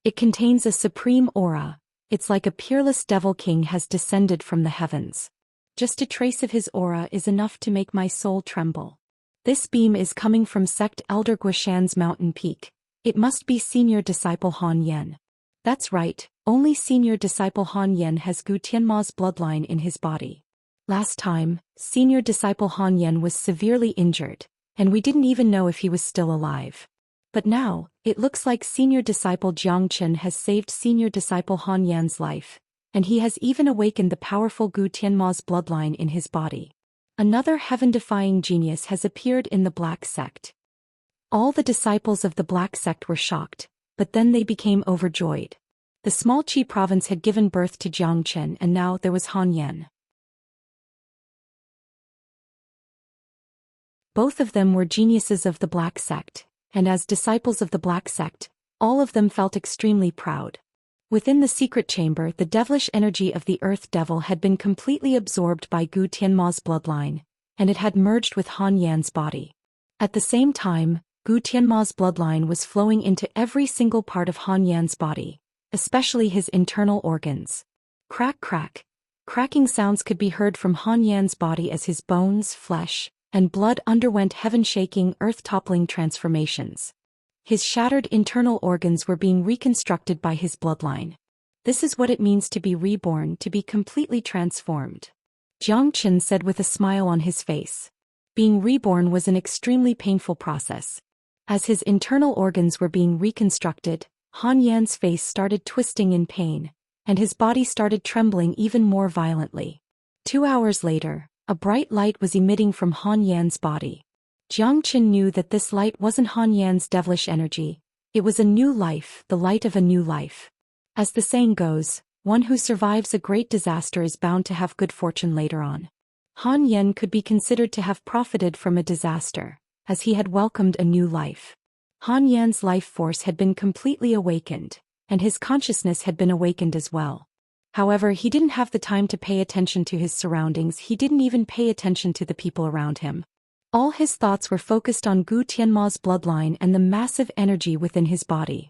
It contains a supreme aura. It's like a peerless devil king has descended from the heavens. Just a trace of his aura is enough to make my soul tremble. This beam is coming from sect elder Guishan's mountain peak. It must be senior disciple Han Yan. That's right, only senior disciple Han Yan has Gu Tianma's bloodline in his body. Last time, senior disciple Han Yan was severely injured, and we didn't even know if he was still alive. But now, it looks like senior disciple Jiang Chen has saved senior disciple Han Yan's life, and he has even awakened the powerful Gu Tianma's bloodline in his body. Another heaven-defying genius has appeared in the Black Sect. All the disciples of the Black Sect were shocked. but then they became overjoyed. The small Qi province had given birth to Jiang Chen, and now there was Han Yan. Both of them were geniuses of the Black Sect, and as disciples of the Black Sect, all of them felt extremely proud. Within the secret chamber, the devilish energy of the Earth Devil had been completely absorbed by Gu Tianma's bloodline, and it had merged with Han Yan's body. At the same time, Gu Tianma's bloodline was flowing into every single part of Han Yan's body, especially his internal organs. Crack crack. Cracking sounds could be heard from Han Yan's body as his bones, flesh, and blood underwent heaven-shaking, earth-toppling transformations. His shattered internal organs were being reconstructed by his bloodline. This is what it means to be reborn, to be completely transformed. Jiang Chen said with a smile on his face. Being reborn was an extremely painful process. As his internal organs were being reconstructed, Han Yan's face started twisting in pain, and his body started trembling even more violently. 2 hours later, a bright light was emitting from Han Yan's body. Jiang Chen knew that this light wasn't Han Yan's devilish energy, it was a new life, the light of a new life. As the saying goes, one who survives a great disaster is bound to have good fortune later on. Han Yan could be considered to have profited from a disaster, as he had welcomed a new life. Han Yan's life force had been completely awakened, and his consciousness had been awakened as well. However, he didn't have the time to pay attention to his surroundings, he didn't even pay attention to the people around him. All his thoughts were focused on Gu Tianma's bloodline and the massive energy within his body.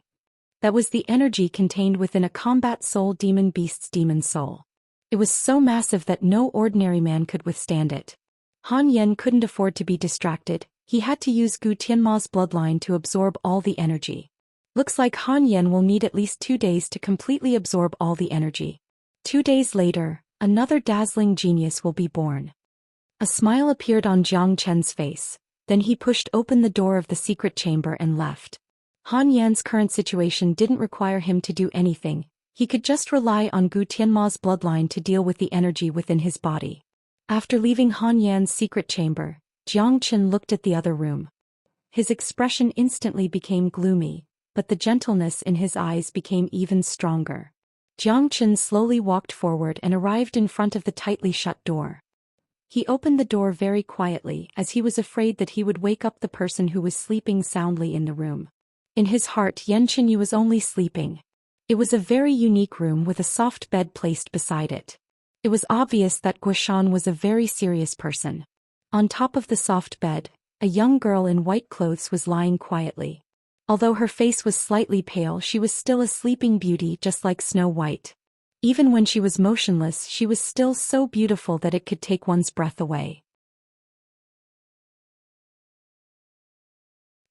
That was the energy contained within a combat soul demon beast's demon soul. It was so massive that no ordinary man could withstand it. Han Yan couldn't afford to be distracted, he had to use Gu Tianma's bloodline to absorb all the energy. Looks like Han Yan will need at least 2 days to completely absorb all the energy. 2 days later, another dazzling genius will be born. A smile appeared on Jiang Chen's face, then he pushed open the door of the secret chamber and left. Han Yan's current situation didn't require him to do anything, he could just rely on Gu Tianma's bloodline to deal with the energy within his body. After leaving Han Yan's secret chamber, Jiang Chen looked at the other room. His expression instantly became gloomy, but the gentleness in his eyes became even stronger. Jiang Chen slowly walked forward and arrived in front of the tightly shut door. He opened the door very quietly as he was afraid that he would wake up the person who was sleeping soundly in the room. In his heart, Yanqinyu was only sleeping. It was a very unique room with a soft bed placed beside it. It was obvious that Guoshan was a very serious person. On top of the soft bed, a young girl in white clothes was lying quietly. Although her face was slightly pale, she was still a sleeping beauty just like Snow White. Even when she was motionless, she was still so beautiful that it could take one's breath away.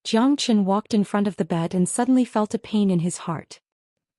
Jiang Chen walked in front of the bed and suddenly felt a pain in his heart.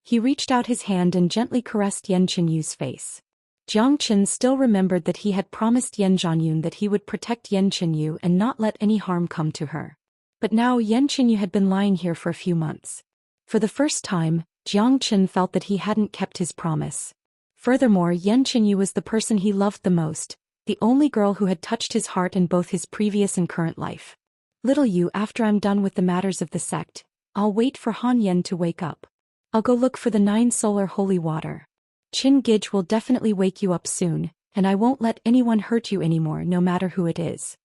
He reached out his hand and gently caressed Yanqinyu's face. Jiang Chen still remembered that he had promised Yan Zhanyun that he would protect Yanqinyu and not let any harm come to her. But now Yanqinyu had been lying here for a few months. For the first time, Jiang Chen felt that he hadn't kept his promise. Furthermore, Yanqinyu was the person he loved the most, the only girl who had touched his heart in both his previous and current life. Little Yu, after I'm done with the matters of the sect, I'll wait for Han Yan to wake up. I'll go look for the 9 solar holy water. Qin Gij will definitely wake you up soon, and I won't let anyone hurt you anymore, no matter who it is.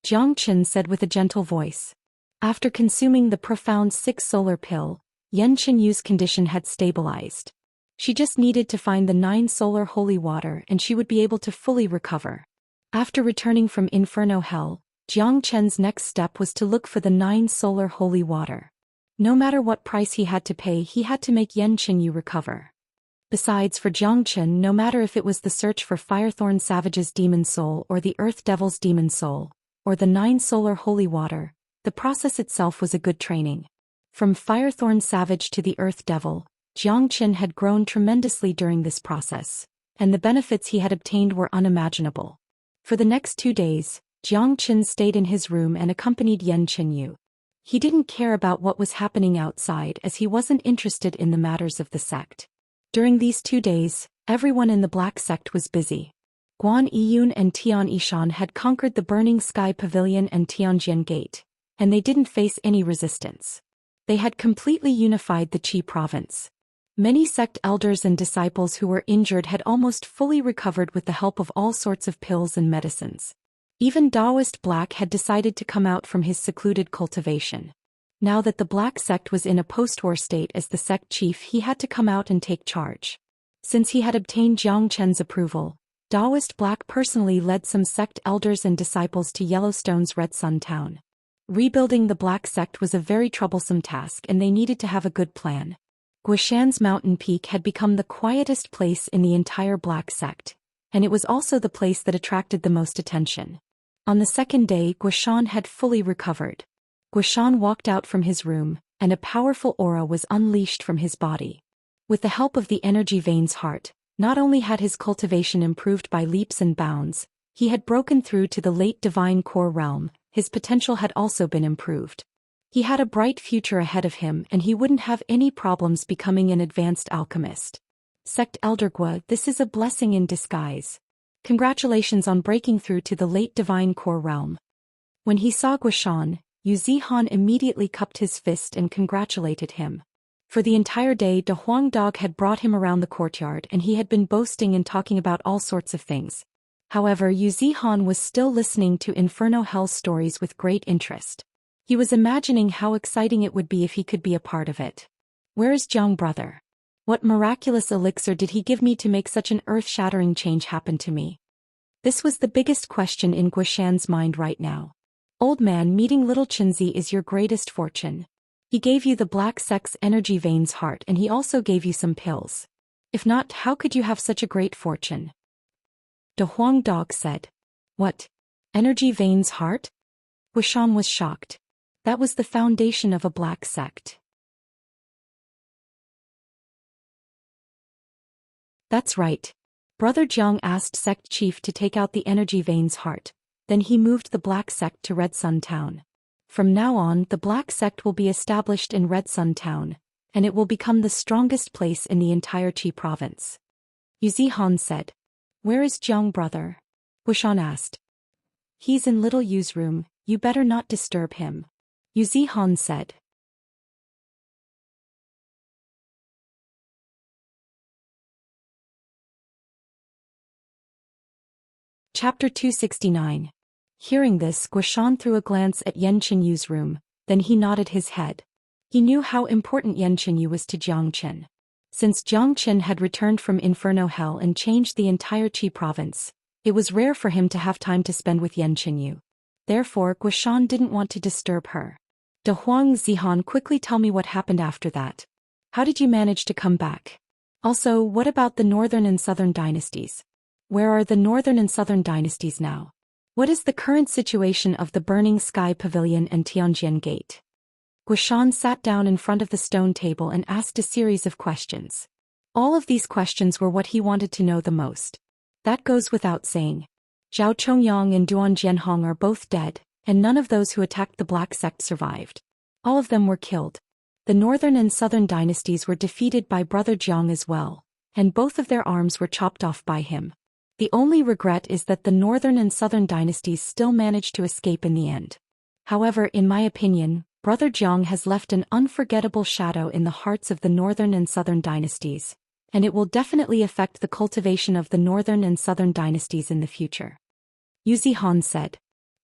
Jiang Chen said with a gentle voice. After consuming the profound 6 solar pill, Yanqinyu's condition had stabilized. She just needed to find the 9 solar holy water and she would be able to fully recover. After returning from Inferno Hell, Jiang Chen's next step was to look for the 9 solar holy water. No matter what price he had to pay, he had to make Yanqinyu recover. Besides, for Jiang Chen, no matter if it was the search for Firethorn Savage's demon soul or the Earth Devil's demon soul, or the 9 solar holy water, the process itself was a good training. From Firethorn Savage to the Earth Devil, Jiang Chen had grown tremendously during this process, and the benefits he had obtained were unimaginable. For the next 2 days, Jiang Chen stayed in his room and accompanied Yanqinyu. He didn't care about what was happening outside as he wasn't interested in the matters of the sect. During these 2 days, everyone in the Black Sect was busy. Guan Yiyun and Tian Yishan had conquered the Burning Sky Pavilion and Tianjian Gate, and they didn't face any resistance. They had completely unified the Qi province. Many sect elders and disciples who were injured had almost fully recovered with the help of all sorts of pills and medicines. Even Daoist Black had decided to come out from his secluded cultivation. Now that the Black sect was in a post-war state as the sect chief, he had to come out and take charge. Since he had obtained Jiang Chen's approval, Daoist Black personally led some sect elders and disciples to Yellowstone's Red Sun town. Rebuilding the Black sect was a very troublesome task, and they needed to have a good plan. Guishan's mountain peak had become the quietest place in the entire Black sect, and it was also the place that attracted the most attention. On the second day, Guishan had fully recovered. Guishan walked out from his room, and a powerful aura was unleashed from his body. With the help of the energy vein's heart, not only had his cultivation improved by leaps and bounds, he had broken through to the late divine core realm. His potential had also been improved. He had a bright future ahead of him, and he wouldn't have any problems becoming an advanced alchemist. Sect Elder Gua, this is a blessing in disguise. Congratulations on breaking through to the late divine core realm. When he saw Guishan, Yu Zihan immediately cupped his fist and congratulated him. For the entire day, De Huang Dog had brought him around the courtyard, and he had been boasting and talking about all sorts of things. However, Yu Zihan was still listening to Inferno Hell's stories with great interest. He was imagining how exciting it would be if he could be a part of it. Where is Jiang brother? What miraculous elixir did he give me to make such an earth-shattering change happen to me? This was the biggest question in Guishan's mind right now. Old man, meeting little Qinzi is your greatest fortune. He gave you the Black sect's energy vein's heart, and he also gave you some pills. If not, how could you have such a great fortune? De Huang Dog said. What? Energy vein's heart? Guishan was shocked. That was the foundation of a Black sect. That's right. Brother Jiang asked sect chief to take out the energy vein's heart. Then he moved the Black sect to Red Sun town. From now on, the Black sect will be established in Red Sun town, and it will become the strongest place in the entire Qi province. Yu Zihan said. Where is Jiang brother? Guishan asked. He's in little Yu's room, you better not disturb him. Yu Zihan said. Chapter 269. Hearing this, Guishan threw a glance at Yan Qinyu's room, then he nodded his head. He knew how important Yan Qinyu was to Jiang Qin. Since Jiang Qin had returned from Inferno Hell and changed the entire Qi province, it was rare for him to have time to spend with Yan Qinyu. Therefore, Guishan didn't want to disturb her. De Huang Zihan, quickly tell me what happened after that. How did you manage to come back? Also, what about the Northern and Southern dynasties? Where are the Northern and Southern dynasties now? What is the current situation of the Burning Sky Pavilion and Tianjian Gate? Guishan sat down in front of the stone table and asked a series of questions. All of these questions were what he wanted to know the most. That goes without saying. Zhao Chongyang and Duan Jianhong are both dead, and none of those who attacked the Black sect survived. All of them were killed. The Northern and Southern dynasties were defeated by Brother Jiang as well, and both of their arms were chopped off by him. The only regret is that the Northern and Southern dynasties still managed to escape in the end. However, in my opinion, Brother Jiang has left an unforgettable shadow in the hearts of the Northern and Southern dynasties, and it will definitely affect the cultivation of the Northern and Southern dynasties in the future. Yu Zihan said.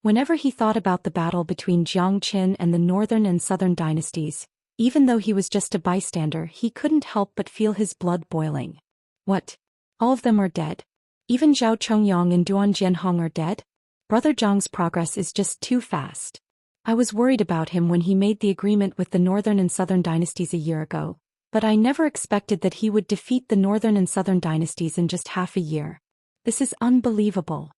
Whenever he thought about the battle between Jiang Qin and the Northern and Southern dynasties, even though he was just a bystander, he couldn't help but feel his blood boiling. What? All of them are dead? Even Zhao Chongyang and Duan Jianhong are dead? Brother Jiang's progress is just too fast. I was worried about him when he made the agreement with the Northern and Southern dynasties a year ago, but I never expected that he would defeat the Northern and Southern dynasties in just half a year. This is unbelievable.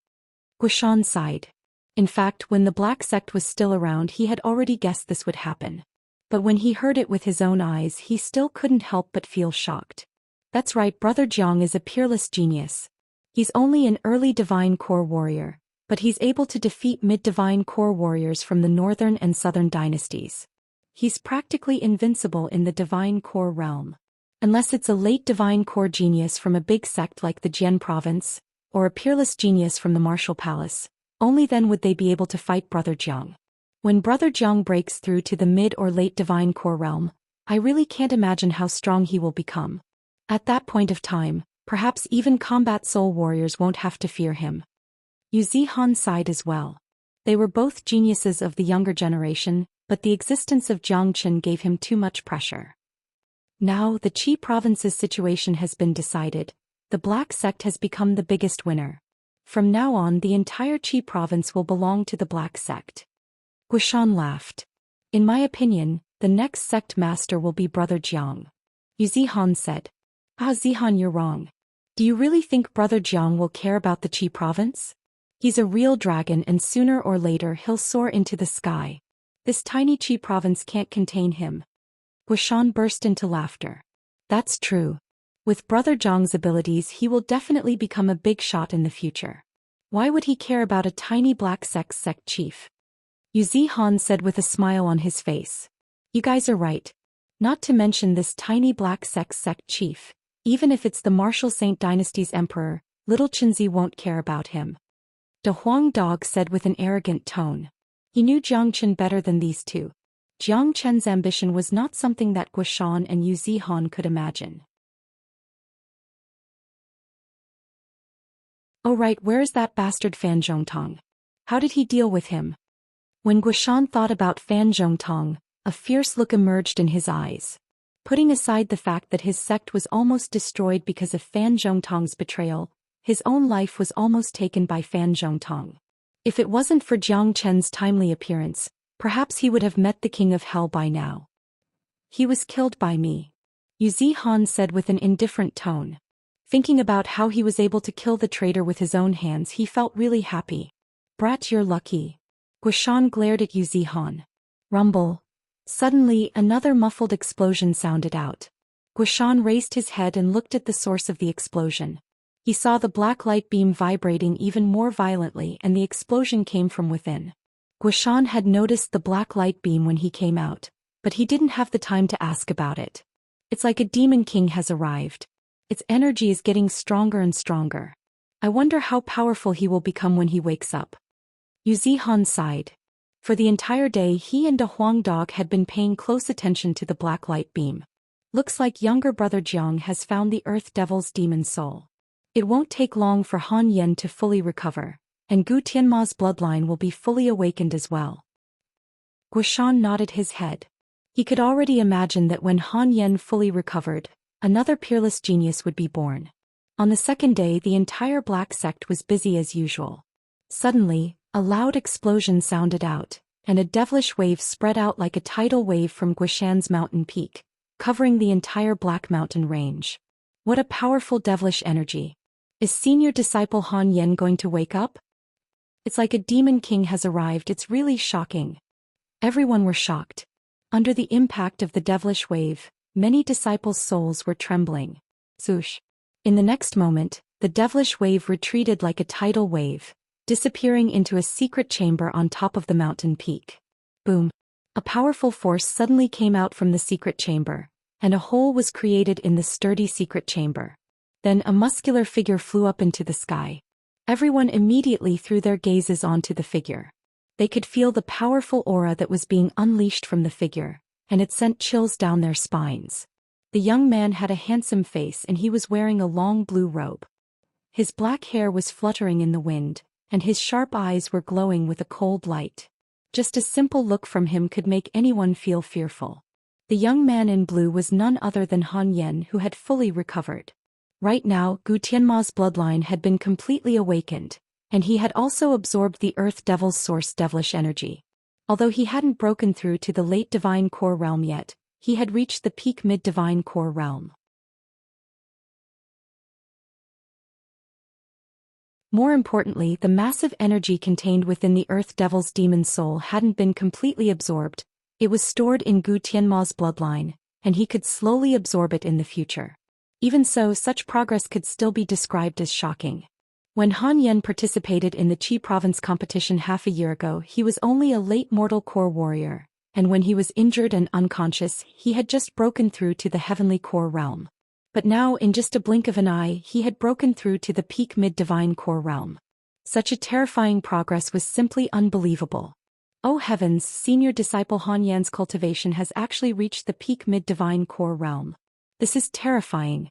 Guishan sighed. In fact, when the Black sect was still around, he had already guessed this would happen. But when he heard it with his own eyes, he still couldn't help but feel shocked. That's right, Brother Jiang is a peerless genius. He's only an early Divine Core warrior, but he's able to defeat mid-Divine Core warriors from the Northern and Southern dynasties. He's practically invincible in the Divine Core realm. Unless it's a late Divine Core genius from a big sect like the Jian province, or a peerless genius from the Martial Palace, only then would they be able to fight Brother Jiang. When Brother Jiang breaks through to the mid or late divine core realm, I really can't imagine how strong he will become. At that point of time, perhaps even combat soul warriors won't have to fear him. Yu Zihan sighed as well. They were both geniuses of the younger generation, but the existence of Jiang Chen gave him too much pressure. Now the Qi province's situation has been decided. The Black Sect has become the biggest winner. From now on, the entire Qi province will belong to the Black Sect. Guishan laughed. In my opinion, the next sect master will be Brother Jiang. Yu Zihan said. Ah, Zihan, you're wrong. Do you really think Brother Jiang will care about the Qi province? He's a real dragon, and sooner or later he'll soar into the sky. This tiny Qi province can't contain him. Guishan burst into laughter. That's true. With Brother Jiang's abilities, he will definitely become a big shot in the future. Why would he care about a tiny Black Sect chief? Yu Zihan said with a smile on his face. You guys are right. Not to mention this tiny Black Sect chief. Even if it's the Martial Saint Dynasty's emperor, little Chenzi won't care about him. De Huang Dog said with an arrogant tone. He knew Jiang Chen better than these two. Jiang Chen's ambition was not something that Guishan and Yu Zihan could imagine. Oh right, where is that bastard Fan Zhongtong? How did he deal with him? When Guishan thought about Fan Zhongtong, a fierce look emerged in his eyes. Putting aside the fact that his sect was almost destroyed because of Fan Zhongtong's betrayal, his own life was almost taken by Fan Zhongtong. If it wasn't for Jiang Chen's timely appearance, perhaps he would have met the King of Hell by now. He was killed by me. Yu Zihan said with an indifferent tone. Thinking about how he was able to kill the traitor with his own hands, he felt really happy. Brat, you're lucky. Guishan glared at Yu Zihan. Rumble. Suddenly, another muffled explosion sounded out. Guishan raised his head and looked at the source of the explosion. He saw the black light beam vibrating even more violently, and the explosion came from within. Guishan had noticed the black light beam when he came out, but he didn't have the time to ask about it. It's like a demon king has arrived. Its energy is getting stronger and stronger. I wonder how powerful he will become when he wakes up. Yu Zihan sighed. For the entire day he and De Huang Dog had been paying close attention to the black light beam. Looks like younger brother Jiang has found the Earth Devil's demon soul. It won't take long for Han Yen to fully recover, and Gu Tianma's bloodline will be fully awakened as well. Guishan nodded his head. He could already imagine that when Han Yen fully recovered, another peerless genius would be born. On the second day, the entire Black Sect was busy as usual. Suddenly, a loud explosion sounded out, and a devilish wave spread out like a tidal wave from Guishan's mountain peak, covering the entire Black Mountain range. What a powerful devilish energy. Is senior disciple Han Yen going to wake up? It's like a demon king has arrived. It's really shocking. Everyone were shocked. Under the impact of the devilish wave, many disciples' souls were trembling. Swoosh. In the next moment, the devilish wave retreated like a tidal wave, disappearing into a secret chamber on top of the mountain peak. Boom. A powerful force suddenly came out from the secret chamber, and a hole was created in the sturdy secret chamber. Then a muscular figure flew up into the sky. Everyone immediately threw their gazes onto the figure. They could feel the powerful aura that was being unleashed from the figure, and it sent chills down their spines. The young man had a handsome face, and he was wearing a long blue robe. His black hair was fluttering in the wind, and his sharp eyes were glowing with a cold light. Just a simple look from him could make anyone feel fearful. The young man in blue was none other than Han Yen, who had fully recovered. Right now, Gu Tianma's bloodline had been completely awakened, and he had also absorbed the Earth Devil's source devilish energy. Although he hadn't broken through to the late Divine Core realm yet, he had reached the peak mid-Divine Core realm. More importantly, the massive energy contained within the Earth Devil's demon soul hadn't been completely absorbed. It was stored in Gu Tianma's bloodline, and he could slowly absorb it in the future. Even so, such progress could still be described as shocking. When Han Yen participated in the Qi province competition half a year ago, he was only a late mortal core warrior, and when he was injured and unconscious, he had just broken through to the heavenly core realm. But now, in just a blink of an eye, he had broken through to the peak mid-divine core realm. Such a terrifying progress was simply unbelievable. Oh heavens, senior disciple Han Yan's cultivation has actually reached the peak mid-divine core realm. This is terrifying.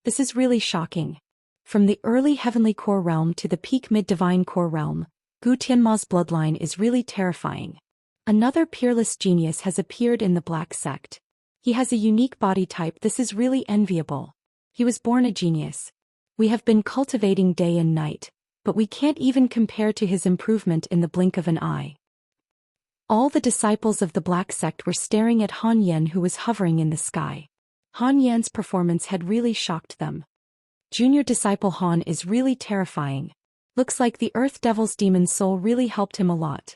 This is really shocking. From the early heavenly core realm to the peak mid-divine core realm, Gu Tianma's bloodline is really terrifying. Another peerless genius has appeared in the Black Sect. He has a unique body type. This is really enviable. He was born a genius. We have been cultivating day and night, but we can't even compare to his improvement in the blink of an eye. All the disciples of the Black Sect were staring at Han Yan, who was hovering in the sky. Han Yan's performance had really shocked them. Junior disciple Han is really terrifying. Looks like the Earth Devil's demon soul really helped him a lot.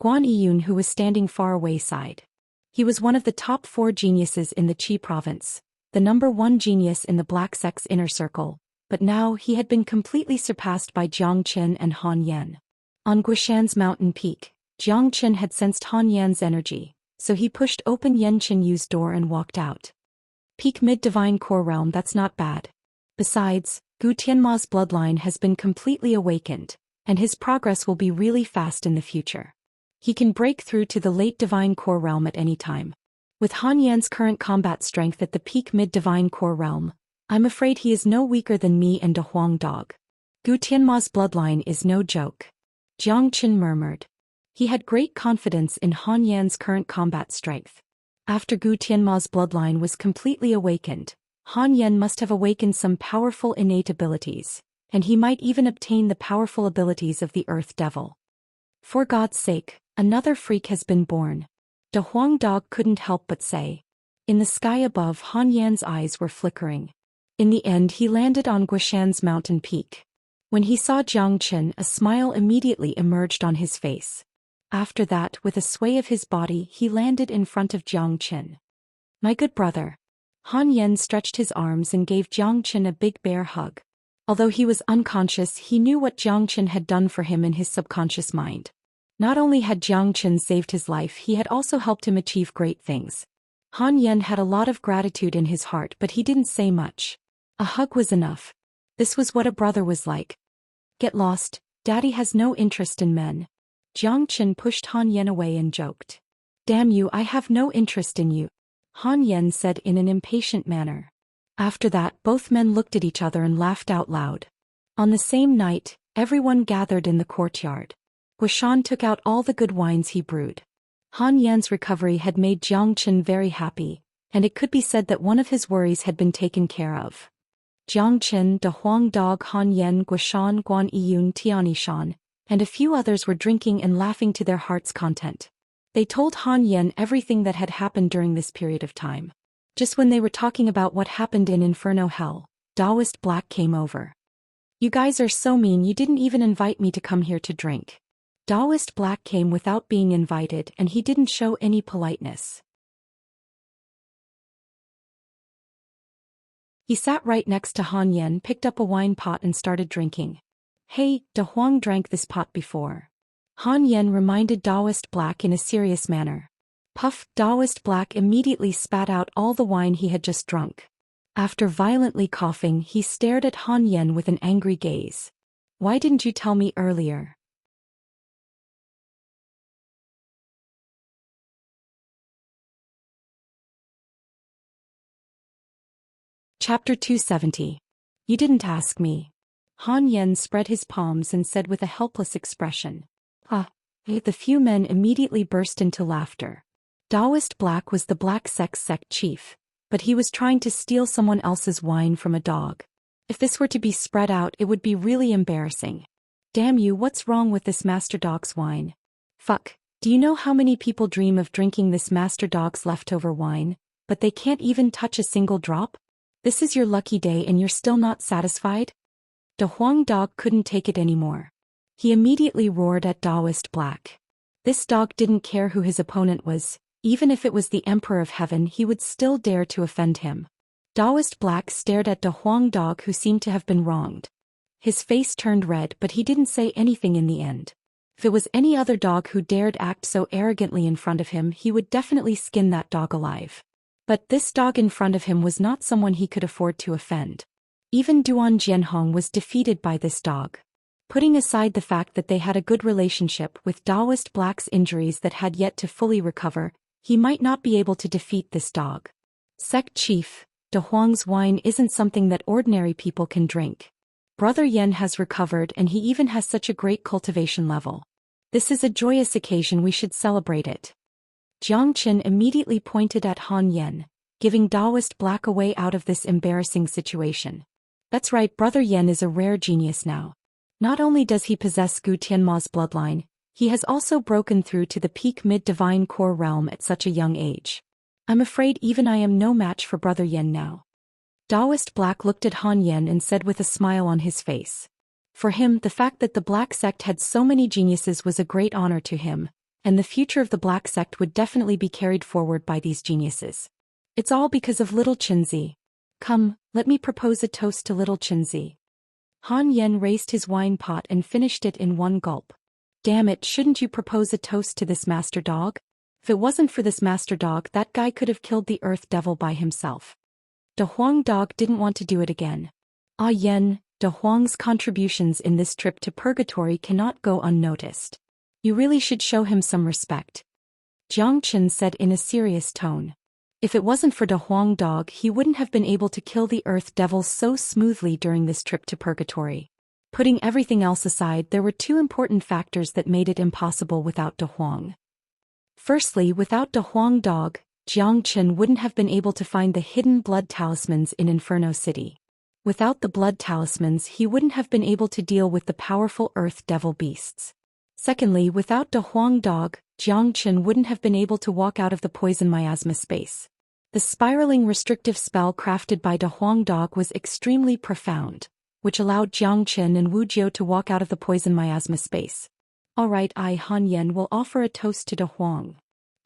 Guan Yiyun, who was standing far away, sighed. He was one of the top 4 geniuses in the Qi province, the number 1 genius in the Black Sect's inner circle, but now he had been completely surpassed by Jiang Qin and Han Yan. On Guishan's mountain peak, Jiang Qin had sensed Han Yan's energy, so he pushed open Yan Qinyu's door and walked out. Peak mid-divine core realm, that's not bad. Besides, Gu Tianma's bloodline has been completely awakened, and his progress will be really fast in the future. He can break through to the late divine core realm at any time. With Han Yan's current combat strength at the peak mid-divine core realm, I'm afraid he is no weaker than me and De Huang Dog. Gu Tianma's bloodline is no joke. Jiang Qin murmured. He had great confidence in Han Yan's current combat strength. After Gu Tianma's bloodline was completely awakened, Han Yan must have awakened some powerful innate abilities, and he might even obtain the powerful abilities of the Earth Devil. For God's sake, another freak has been born. De Huang Dog couldn't help but say. In the sky above, Han Yan's eyes were flickering. In the end, he landed on Guishan's mountain peak. When he saw Jiang Qin, a smile immediately emerged on his face. After that, with a sway of his body, he landed in front of Jiang Qin. My good brother. Han Yan stretched his arms and gave Jiang Qin a big bear hug. Although he was unconscious, he knew what Jiang Qin had done for him in his subconscious mind. Not only had Jiang Qin saved his life, he had also helped him achieve great things. Han Yan had a lot of gratitude in his heart, but he didn't say much. A hug was enough. This was what a brother was like. Get lost, Daddy has no interest in men. Jiang Qin pushed Han Yan away and joked. Damn you, I have no interest in you, Han Yan said in an impatient manner. After that, both men looked at each other and laughed out loud. On the same night, everyone gathered in the courtyard. Guishan took out all the good wines he brewed. Han Yan's recovery had made Jiang Qin very happy, and it could be said that one of his worries had been taken care of. Jiang Qin, De Huang Dog, Han Yan, Guishan, Guan Yiyun, Tianishan, and a few others were drinking and laughing to their heart's content. They told Han Yan everything that had happened during this period of time. Just when they were talking about what happened in Inferno Hell, Daoist Black came over. You guys are so mean, you didn't even invite me to come here to drink. Daoist Black came without being invited, and he didn't show any politeness. He sat right next to Han Yan, picked up a wine pot and started drinking. Hey, De Huang drank this pot before. Han Yan reminded Daoist Black in a serious manner. Puff, Daoist Black immediately spat out all the wine he had just drunk. After violently coughing, he stared at Han Yan with an angry gaze. Why didn't you tell me earlier? Chapter 270. You didn't ask me. Han Yan spread his palms and said with a helpless expression. The few men immediately burst into laughter. Daoist Black was the Black Sect's sect chief, but he was trying to steal someone else's wine from a dog. If this were to be spread out, it would be really embarrassing. Damn you, what's wrong with this master dog's wine? Fuck, do you know how many people dream of drinking this master dog's leftover wine, but they can't even touch a single drop? This is your lucky day and you're still not satisfied? De Huang Dog couldn't take it anymore. He immediately roared at Daoist Black. This dog didn't care who his opponent was, even if it was the Emperor of Heaven, he would still dare to offend him. Daoist Black stared at De Huang Dog, who seemed to have been wronged. His face turned red, but he didn't say anything in the end. If it was any other dog who dared act so arrogantly in front of him, he would definitely skin that dog alive. But this dog in front of him was not someone he could afford to offend. Even Duan Jianhong was defeated by this dog. Putting aside the fact that they had a good relationship with Daoist Black's injuries that had yet to fully recover, he might not be able to defeat this dog. Sect Chief, De Huang's wine isn't something that ordinary people can drink. Brother Yen has recovered and he even has such a great cultivation level. This is a joyous occasion, we should celebrate it. Jiang Qin immediately pointed at Han Yen, giving Daoist Black a way out of this embarrassing situation. That's right, Brother Yen is a rare genius now. Not only does he possess Gu Tianma's bloodline, he has also broken through to the peak mid-divine core realm at such a young age. I'm afraid even I am no match for Brother Yen now. Daoist Black looked at Han Yen and said with a smile on his face. For him, the fact that the Black Sect had so many geniuses was a great honor to him, and the future of the Black Sect would definitely be carried forward by these geniuses. It's all because of little Qinzi. Come, let me propose a toast to little Qinzi. Han Yen raised his wine pot and finished it in one gulp. Damn it, shouldn't you propose a toast to this master dog? If it wasn't for this master dog, that guy could have killed the Earth Devil by himself. De Huang dog didn't want to do it again. Ah Yen, De Huang's contributions in this trip to purgatory cannot go unnoticed. You really should show him some respect. Jiang Qin said in a serious tone. If it wasn't for De Huang dog, he wouldn't have been able to kill the Earth Devil so smoothly during this trip to purgatory. Putting everything else aside, there were two important factors that made it impossible without De Huang. Firstly, without De Huang dog, Jiang Qin wouldn't have been able to find the hidden blood talismans in Inferno City. Without the blood talismans, he wouldn't have been able to deal with the powerful Earth Devil beasts. Secondly, without De Huang dog, Jiang Qin wouldn't have been able to walk out of the poison miasma space. The spiraling restrictive spell crafted by De Huang dog was extremely profound, which allowed Jiang Qin and Wu Jiu to walk out of the poison miasma space. Alright, Han Yen will offer a toast to De Huang.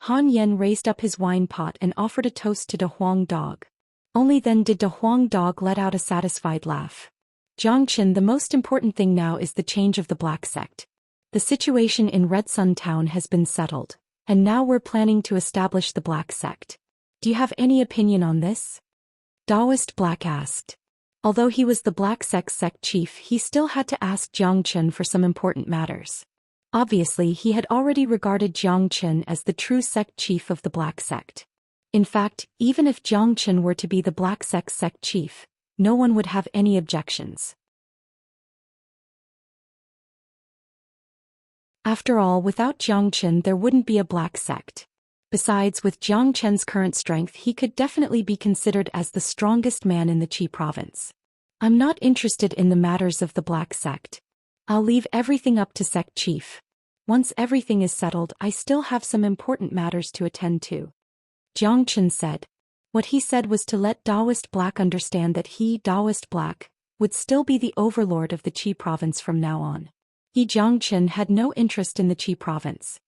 Han Yen raised up his wine pot and offered a toast to De Huang dog. Only then did De Huang dog let out a satisfied laugh. Jiang Qin, the most important thing now is the change of the Black Sect. The situation in Red Sun Town has been settled, and now we're planning to establish the Black Sect. Do you have any opinion on this? Daoist Black asked. Although he was the Black Sect's sect chief, he still had to ask Jiang Qin for some important matters. Obviously, he had already regarded Jiang Qin as the true sect chief of the Black Sect. In fact, even if Jiang Qin were to be the Black Sect's sect chief, no one would have any objections. After all, without Jiang Qin there wouldn't be a Black Sect. Besides, with Jiang Qin's current strength, he could definitely be considered as the strongest man in the Qi province. I'm not interested in the matters of the Black Sect. I'll leave everything up to sect chief. Once everything is settled, I still have some important matters to attend to. Jiang Qin said. What he said was to let Daoist Black understand that he, Daoist Black, would still be the overlord of the Qi province from now on. He, Jiang Qin, had no interest in the Qi province.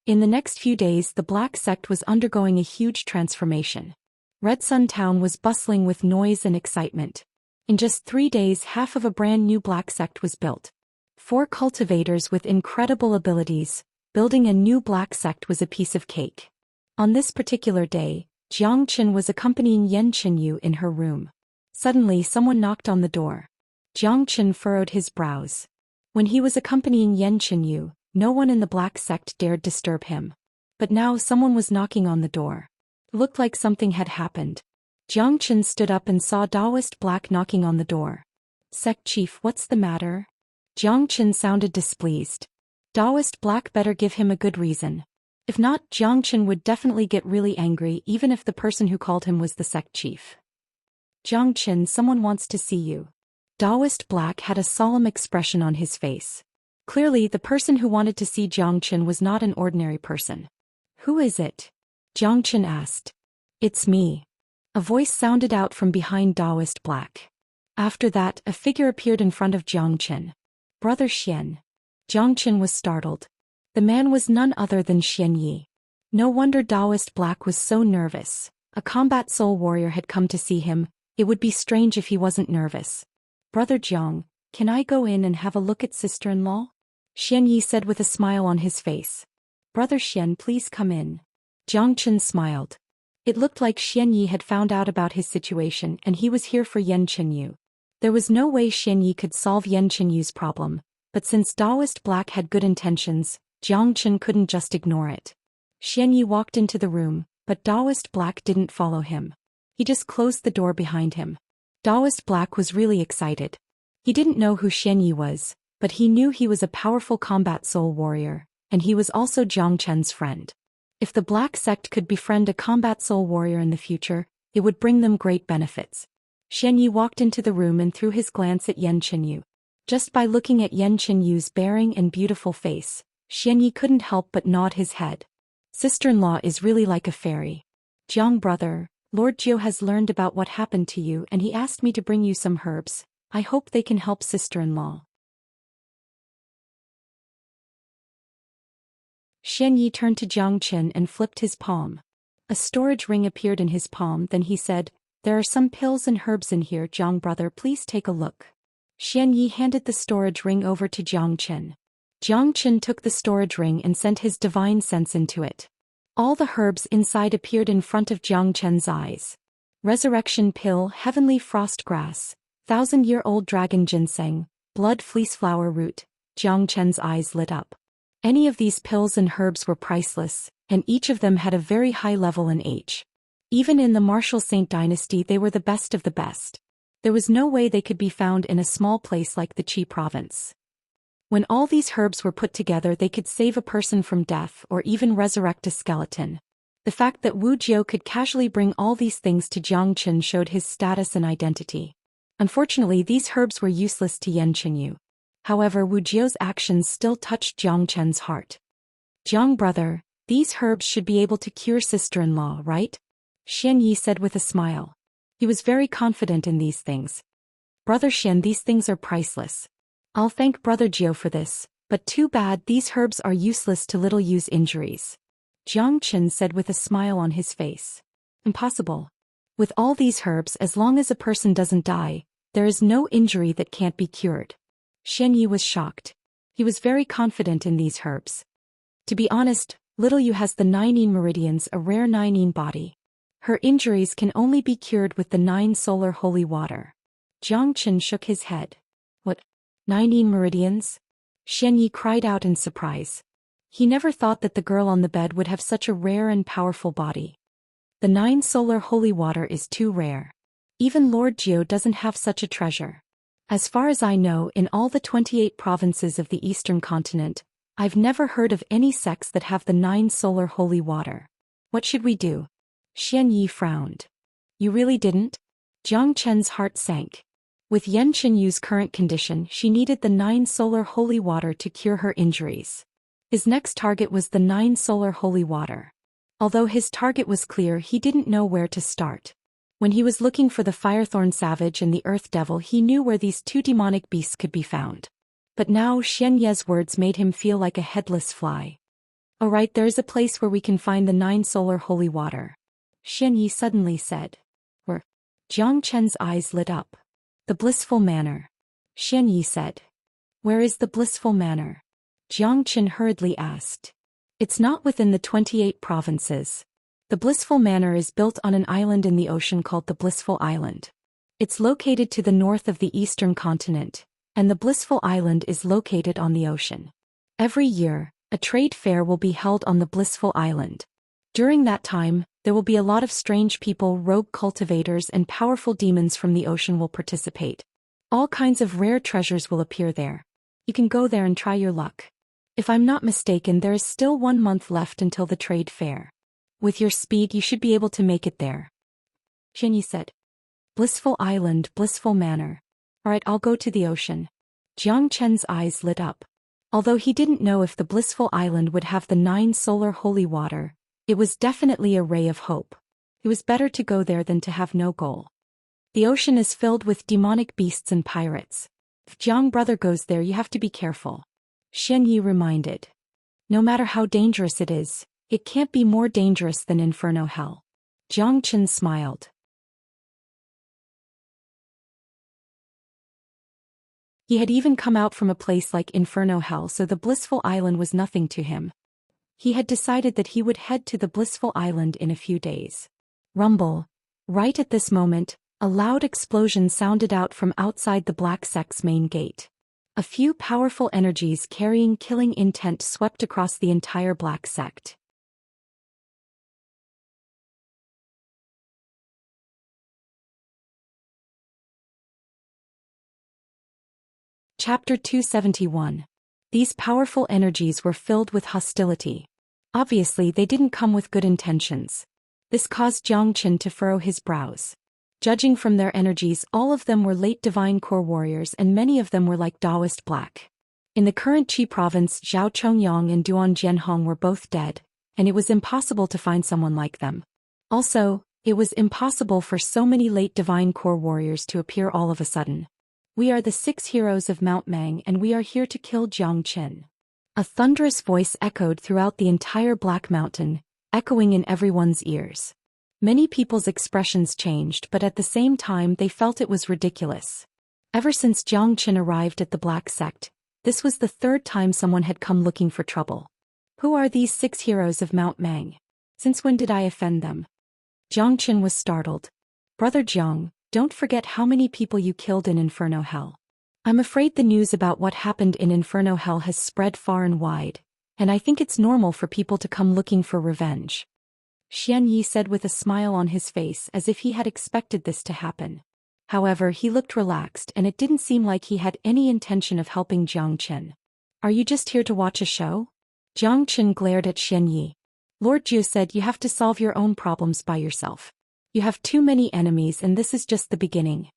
In the next few days, the Black Sect was undergoing a huge transformation. Red Sun Town was bustling with noise and excitement. In just 3 days, half of a brand new Black Sect was built. 4 cultivators with incredible abilities. Building a new Black Sect was a piece of cake. On this particular day, Jiang Qin was accompanying Yen Qinyu in her room. Suddenly, someone knocked on the door. Jiang Qin furrowed his brows. When he was accompanying Yen Qinyu, no one in the Black Sect dared disturb him. But now someone was knocking on the door. It looked like something had happened. Jiang Qin stood up and saw Daoist Black knocking on the door. Sect Chief, what's the matter? Jiang Qin sounded displeased. Daoist Black better give him a good reason. If not, Jiang Qin would definitely get really angry even if the person who called him was the sect chief. Jiang Qin, someone wants to see you. Daoist Black had a solemn expression on his face. Clearly, the person who wanted to see Jiang Qin was not an ordinary person. Who is it? Jiang Qin asked. It's me. A voice sounded out from behind Daoist Black. After that, a figure appeared in front of Jiang Qin. Brother Xian. Jiang Qin was startled. The man was none other than Xianyi. No wonder Daoist Black was so nervous. A combat soul warrior had come to see him. It would be strange if he wasn't nervous. Brother Jiang, can I go in and have a look at sister-in-law? Xianyi said with a smile on his face. Brother Xian, please come in. Jiang Qin smiled. It looked like Xianyi had found out about his situation and he was here for Yen Qinyu. There was no way Xianyi could solve Yen Qinyu's problem, But since Daoist Black had good intentions, Jiang Chen couldn't just ignore it. Xianyi walked into the room, but Daoist Black didn't follow him. He just closed the door behind him. Daoist Black was really excited. He didn't know who Xianyi was, but he knew he was a powerful combat soul warrior, and he was also Jiang Chen's friend. If the Black Sect could befriend a combat soul warrior in the future, it would bring them great benefits. Xianyi walked into the room and threw his glance at Yan Qinyu. Just by looking at Yan Qinyu's bearing and beautiful face, Xianyi couldn't help but nod his head. Sister-in-law is really like a fairy. Jiang brother, Lord Jiu has learned about what happened to you and he asked me to bring you some herbs. I hope they can help sister-in-law. Xianyi turned to Jiang Qin and flipped his palm. A storage ring appeared in his palm, then he said, "There are some pills and herbs in here, Jiang brother, please take a look." Xianyi handed the storage ring over to Jiang Qin. Jiang Qin took the storage ring and sent his divine sense into it. All the herbs inside appeared in front of Jiang Qin's eyes. Resurrection pill, heavenly frost grass, 1,000-year-old dragon ginseng, blood fleece flower root. Jiang Qin's eyes lit up. Any of these pills and herbs were priceless, and each of them had a very high level in age. Even in the martial Saint dynasty they were the best of the best. There was no way they could be found in a small place like the Qi province. When all these herbs were put together they could save a person from death or even resurrect a skeleton. The fact that Wu Jiu could casually bring all these things to Jiang Qin showed his status and identity. Unfortunately these herbs were useless to Yan Qinyu. However, Wu Jiu's actions still touched Jiang Chen's heart. "Jiang brother, these herbs should be able to cure sister-in-law, right?" Xianyi said with a smile. He was very confident in these things. "Brother Xian, these things are priceless. I'll thank Brother Jiu for this, but too bad these herbs are useless to little use injuries." Jiang Qin said with a smile on his face. "Impossible. With all these herbs, as long as a person doesn't die, there is no injury that can't be cured." Xianyi was shocked. He was very confident in these herbs. To be honest, Little Yu has the 9 meridians, a rare 9 body. Her injuries can only be cured with the 9 solar holy water. Jiang Qin shook his head. "What? 9 meridians?" Xianyi cried out in surprise. He never thought that the girl on the bed would have such a rare and powerful body. The 9 solar holy water is too rare. Even Lord Jiu doesn't have such a treasure. As far as I know, in all the 28 provinces of the eastern continent, I've never heard of any sects that have the 9 solar holy water. What should we do? Xianyi frowned. You really didn't? Jiang Chen's heart sank. With Yan Qinyu's current condition, she needed the 9 solar holy water to cure her injuries. His next target was the 9 solar holy water. Although his target was clear, he didn't know where to start. When he was looking for the Firethorn Savage and the Earth Devil, he knew where these 2 demonic beasts could be found. But now Xianye's words made him feel like a headless fly. "Alright, there's a place where we can find the 9 solar holy water," Xianyi suddenly said. "Where?" Jiang Chen's eyes lit up. "The Blissful Manor," Xianyi said. "Where is the Blissful Manor?" Jiang Chen hurriedly asked. "It's not within the 28 provinces. The Blissful Manor is built on an island in the ocean called the Blissful Island. It's located to the north of the eastern continent, and the Blissful Island is located on the ocean. Every year, a trade fair will be held on the Blissful Island. During that time, there will be a lot of strange people, rogue cultivators, and powerful demons from the ocean will participate. All kinds of rare treasures will appear there. You can go there and try your luck. If I'm not mistaken, there is still 1 month left until the trade fair. With your speed, you should be able to make it there," Xianyi said. "Blissful Island, Blissful Manor. Alright, I'll go to the ocean." Jiang Chen's eyes lit up. Although he didn't know if the Blissful Island would have the 9 solar holy water, it was definitely a ray of hope. It was better to go there than to have no goal. The ocean is filled with demonic beasts and pirates. If Jiang brother goes there, you have to be careful," Xianyi reminded. "No matter how dangerous it is, it can't be more dangerous than Inferno Hell." Jiang Chen smiled. He had even come out from a place like Inferno Hell, so the Blissful Island was nothing to him. He had decided that he would head to the Blissful Island in a few days. Rumble. Right at this moment, a loud explosion sounded out from outside the Black Sect's main gate. A few powerful energies carrying killing intent swept across the entire black sect. Chapter 271. These powerful energies were filled with hostility. Obviously, they didn't come with good intentions. This caused Zhou Xian to furrow his brows. Judging from their energies, all of them were late divine core warriors and many of them were like Daoist black. In the current Qi province, Zhao Chongyang and Duan Jianhong were both dead, and it was impossible to find someone like them. Also, it was impossible for so many late divine core warriors to appear all of a sudden. We are the 6 heroes of Mount Mang and we are here to kill Zhou Xian. A thunderous voice echoed throughout the entire Black Mountain, echoing in everyone's ears. Many people's expressions changed, but at the same time they felt it was ridiculous. Ever since Zhou Xian arrived at the Black Sect, this was the 3rd time someone had come looking for trouble. Who are these 6 heroes of Mount Mang? Since when did I offend them? Zhou Xian was startled. Brother Jiang, don't forget how many people you killed in Inferno Hell. I'm afraid the news about what happened in Inferno Hell has spread far and wide, and I think it's normal for people to come looking for revenge. Xianyi said with a smile on his face as if he had expected this to happen. However, he looked relaxed and it didn't seem like he had any intention of helping Zhou Xian. Are you just here to watch a show? Zhou Xian glared at Xianyi. Lord Zhu said you have to solve your own problems by yourself. You have too many enemies and this is just the beginning.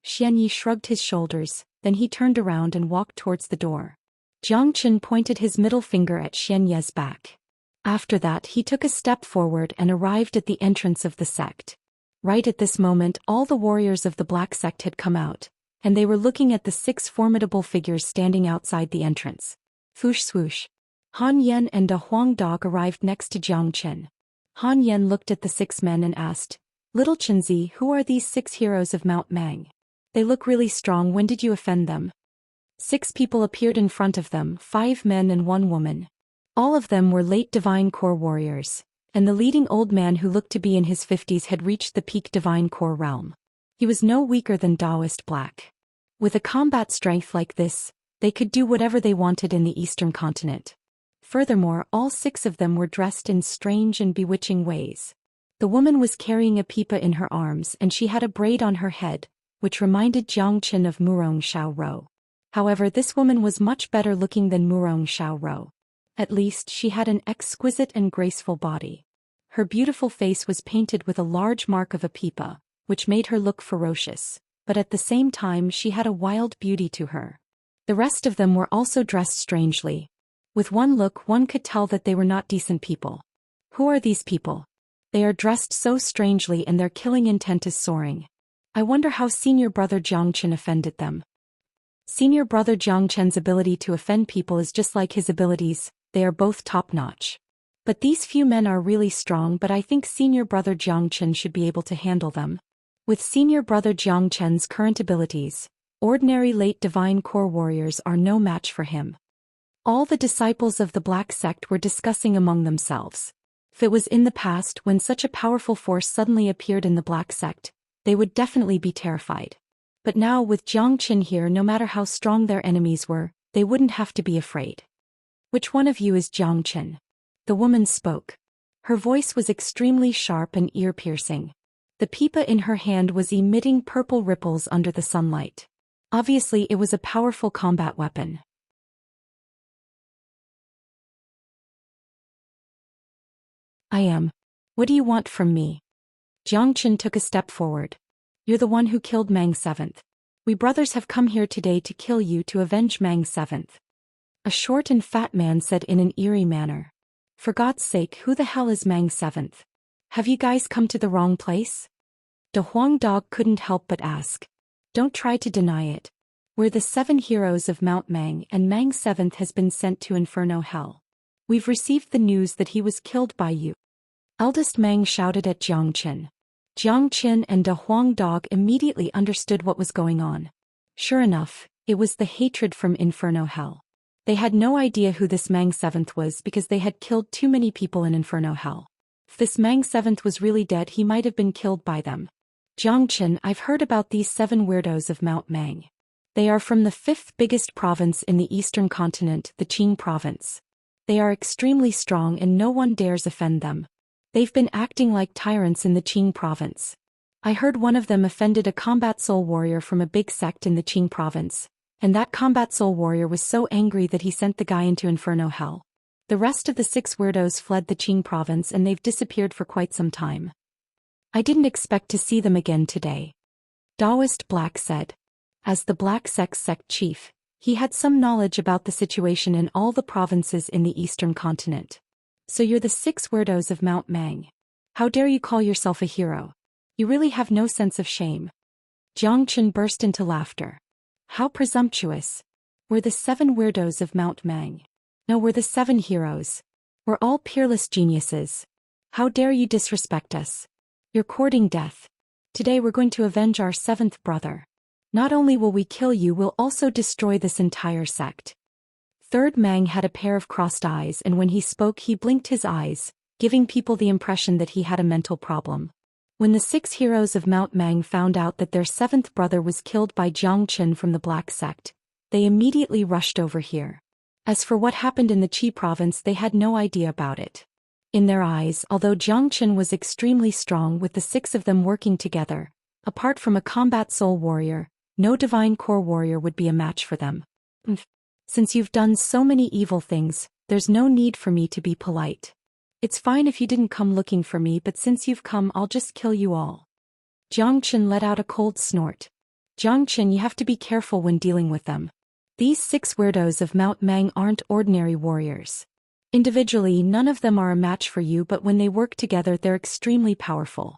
Xianyi shrugged his shoulders, then he turned around and walked towards the door. Zhou Xian pointed his middle finger at Xianyi's back. After that he took a step forward and arrived at the entrance of the sect. Right at this moment all the warriors of the Black Sect had come out, and they were looking at the 6 formidable figures standing outside the entrance. Swoosh swoosh. Han Yan and a Huang dog arrived next to Zhou Xian. Han Yan looked at the 6 men and asked, Little Chenzi, who are these 6 heroes of Mount Mang? They look really strong. When did you offend them? 6 people appeared in front of them, 5 men and 1 woman. All of them were late divine core warriors, and the leading old man who looked to be in his 50s had reached the peak divine core realm. He was no weaker than Daoist black. With a combat strength like this, they could do whatever they wanted in the eastern continent. Furthermore, all 6 of them were dressed in strange and bewitching ways. The woman was carrying a pipa in her arms and she had a braid on her head, which reminded Zhou Xian of Murong Xiaoro. However, this woman was much better looking than Murong Xiaoro. At least she had an exquisite and graceful body. Her beautiful face was painted with a large mark of a pipa, which made her look ferocious, but at the same time she had a wild beauty to her. The rest of them were also dressed strangely. With one look one could tell that they were not decent people. Who are these people? They are dressed so strangely and their killing intent is soaring. I wonder how senior brother Zhou Xian offended them. Senior brother Zhou Xian's ability to offend people is just like his abilities, they are both top-notch. But these few men are really strong, but I think senior brother Zhou Xian should be able to handle them. With senior brother Zhou Xian's current abilities, ordinary late divine core warriors are no match for him. All the disciples of the Black Sect were discussing among themselves. If it was in the past when such a powerful force suddenly appeared in the Black Sect, they would definitely be terrified. But now with Zhou Xian here, no matter how strong their enemies were, they wouldn't have to be afraid. Which one of you is Zhou Xian? The woman spoke. Her voice was extremely sharp and ear-piercing. The pipa in her hand was emitting purple ripples under the sunlight. Obviously it was a powerful combat weapon. I am. What do you want from me? Zhou Xian took a step forward. You're the one who killed Mang 7th. We brothers have come here today to kill you to avenge Mang 7th. A short and fat man said in an eerie manner. For God's sake, who the hell is Mang 7th? Have you guys come to the wrong place? The Huang dog couldn't help but ask. Don't try to deny it. We're the 7 heroes of Mount Mang and Mang 7th has been sent to Inferno Hell. We've received the news that he was killed by you. Eldest Mang shouted at Zhou Xian. Zhou Xian and the Huang dog immediately understood what was going on. Sure enough, it was the hatred from Inferno Hell. They had no idea who this Mang 7th was because they had killed too many people in Inferno Hell. If this Mang 7th was really dead, he might have been killed by them. Zhou Xian, I've heard about these 7 weirdos of Mount Mang. They are from the fifth biggest province in the eastern continent, the Qing province. They are extremely strong and no one dares offend them. They've been acting like tyrants in the Qing province. I heard one of them offended a combat soul warrior from a big sect in the Qing province, and that combat soul warrior was so angry that he sent the guy into Inferno Hell. The rest of the 6 weirdos fled the Qing province and they've disappeared for quite some time. I didn't expect to see them again today. Daoist Black said. As the Black Sect's sect chief, he had some knowledge about the situation in all the provinces in the eastern continent. So you're the 6 weirdos of Mount Mang. How dare you call yourself a hero? You really have no sense of shame. Jiang Chen burst into laughter. How presumptuous. We're the 7 weirdos of Mount Mang. No, we're the 7 heroes. We're all peerless geniuses. How dare you disrespect us? You're courting death. Today we're going to avenge our 7th brother. Not only will we kill you, we'll also destroy this entire sect. Third Mang had a pair of crossed eyes, and when he spoke he blinked his eyes, giving people the impression that he had a mental problem. When the 6 heroes of Mount Mang found out that their 7th brother was killed by Jiang Chen from the Black Sect, they immediately rushed over here. As for what happened in the Qi province, they had no idea about it. In their eyes, although Jiang Chen was extremely strong with the 6 of them working together, apart from a combat soul warrior, no divine core warrior would be a match for them. Since you've done so many evil things, there's no need for me to be polite. It's fine if you didn't come looking for me, but since you've come, I'll just kill you all. Jiang Chen let out a cold snort. Jiang Chen, you have to be careful when dealing with them. These 6 weirdos of Mount Mang aren't ordinary warriors. Individually, none of them are a match for you, but when they work together, they're extremely powerful.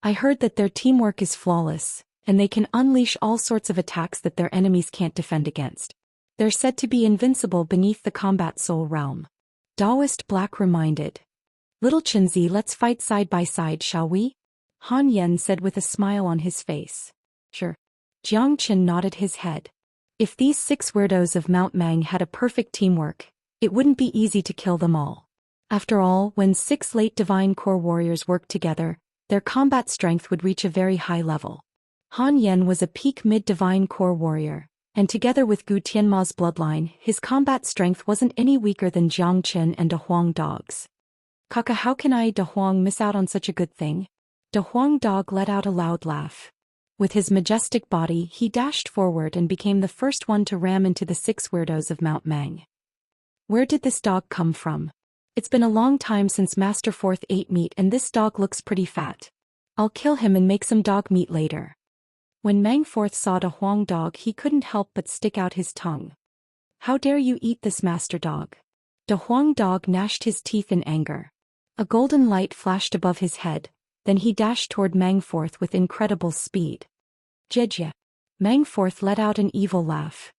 I heard that their teamwork is flawless, and they can unleash all sorts of attacks that their enemies can't defend against. They're said to be invincible beneath the combat soul realm. Daoist Black reminded. Little Chenzi, let's fight side by side, shall we? Han Yen said with a smile on his face. Sure. Jiang Chen nodded his head. If these 6 weirdos of Mount Mang had a perfect teamwork, it wouldn't be easy to kill them all. After all, when 6 late divine core warriors worked together, their combat strength would reach a very high level. Han Yen was a peak mid-divine core warrior, and together with Gu Tianma's bloodline, his combat strength wasn't any weaker than Jiang Chen and De Huang Dog's. Kaka, how can I, De Huang, miss out on such a good thing? De Huang Dog let out a loud laugh. With his majestic body, he dashed forward and became the first one to ram into the 6 weirdos of Mount Mang. Where did this dog come from? It's been a long time since Master Fourth ate meat, and this dog looks pretty fat. I'll kill him and make some dog meat later. When Mang Fourth saw De Huang Dog, he couldn't help but stick out his tongue. How dare you eat this, Master Dog? De Huang Dog gnashed his teeth in anger. A golden light flashed above his head, then he dashed toward Mang Fourth with incredible speed. Jejia. Mang Fourth let out an evil laugh.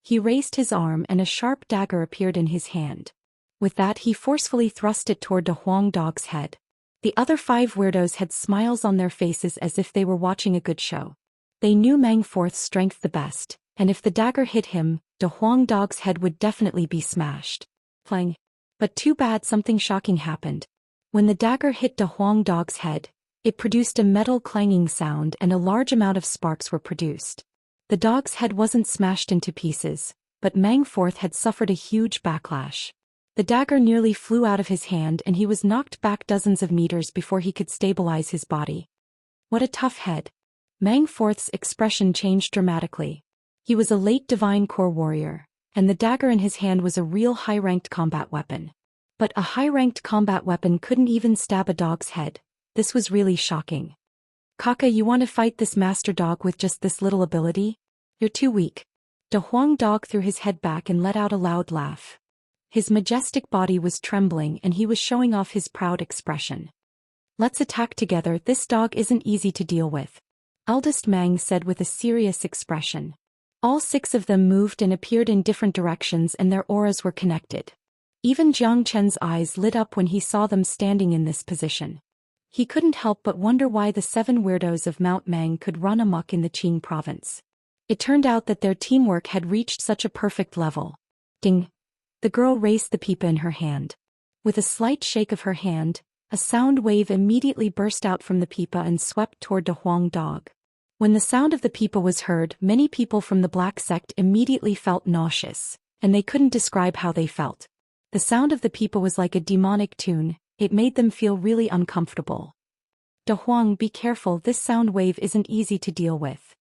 He raised his arm and a sharp dagger appeared in his hand. With that, he forcefully thrust it toward De Huang Dog's head. The other 5 weirdos had smiles on their faces as if they were watching a good show. They knew Mang Fourth's strength the best, and if the dagger hit him, De Huang Dog's head would definitely be smashed. Clang. But too bad, something shocking happened. When the dagger hit De Huang Dog's head, it produced a metal clanging sound and a large amount of sparks were produced. The dog's head wasn't smashed into pieces, but Mang Fourth had suffered a huge backlash. The dagger nearly flew out of his hand and he was knocked back dozens of meters before he could stabilize his body. What a tough head. Mang Fourth's expression changed dramatically. He was a late divine core warrior, and the dagger in his hand was a real high-ranked combat weapon. But a high-ranked combat weapon couldn't even stab a dog's head. This was really shocking. Kaka, you want to fight this Master Dog with just this little ability? You're too weak. De Huang Dog threw his head back and let out a loud laugh. His majestic body was trembling and he was showing off his proud expression. Let's attack together, this dog isn't easy to deal with. Eldest Mang said with a serious expression. All 6 of them moved and appeared in different directions and their auras were connected. Even Jiang Chen's eyes lit up when he saw them standing in this position. He couldn't help but wonder why the 7 weirdos of Mount Mang could run amok in the Qing province. It turned out that their teamwork had reached such a perfect level. Ding! The girl raised the pipa in her hand. With a slight shake of her hand, A sound wave immediately burst out from the pipa and swept toward the Huang dog. When the sound of the pipa was heard, many people from the black sect immediately felt nauseous, and they couldn't describe how they felt. The sound of the pipa was like a demonic tune, it made them feel really uncomfortable. "De Huang, be careful, this sound wave isn't easy to deal with,"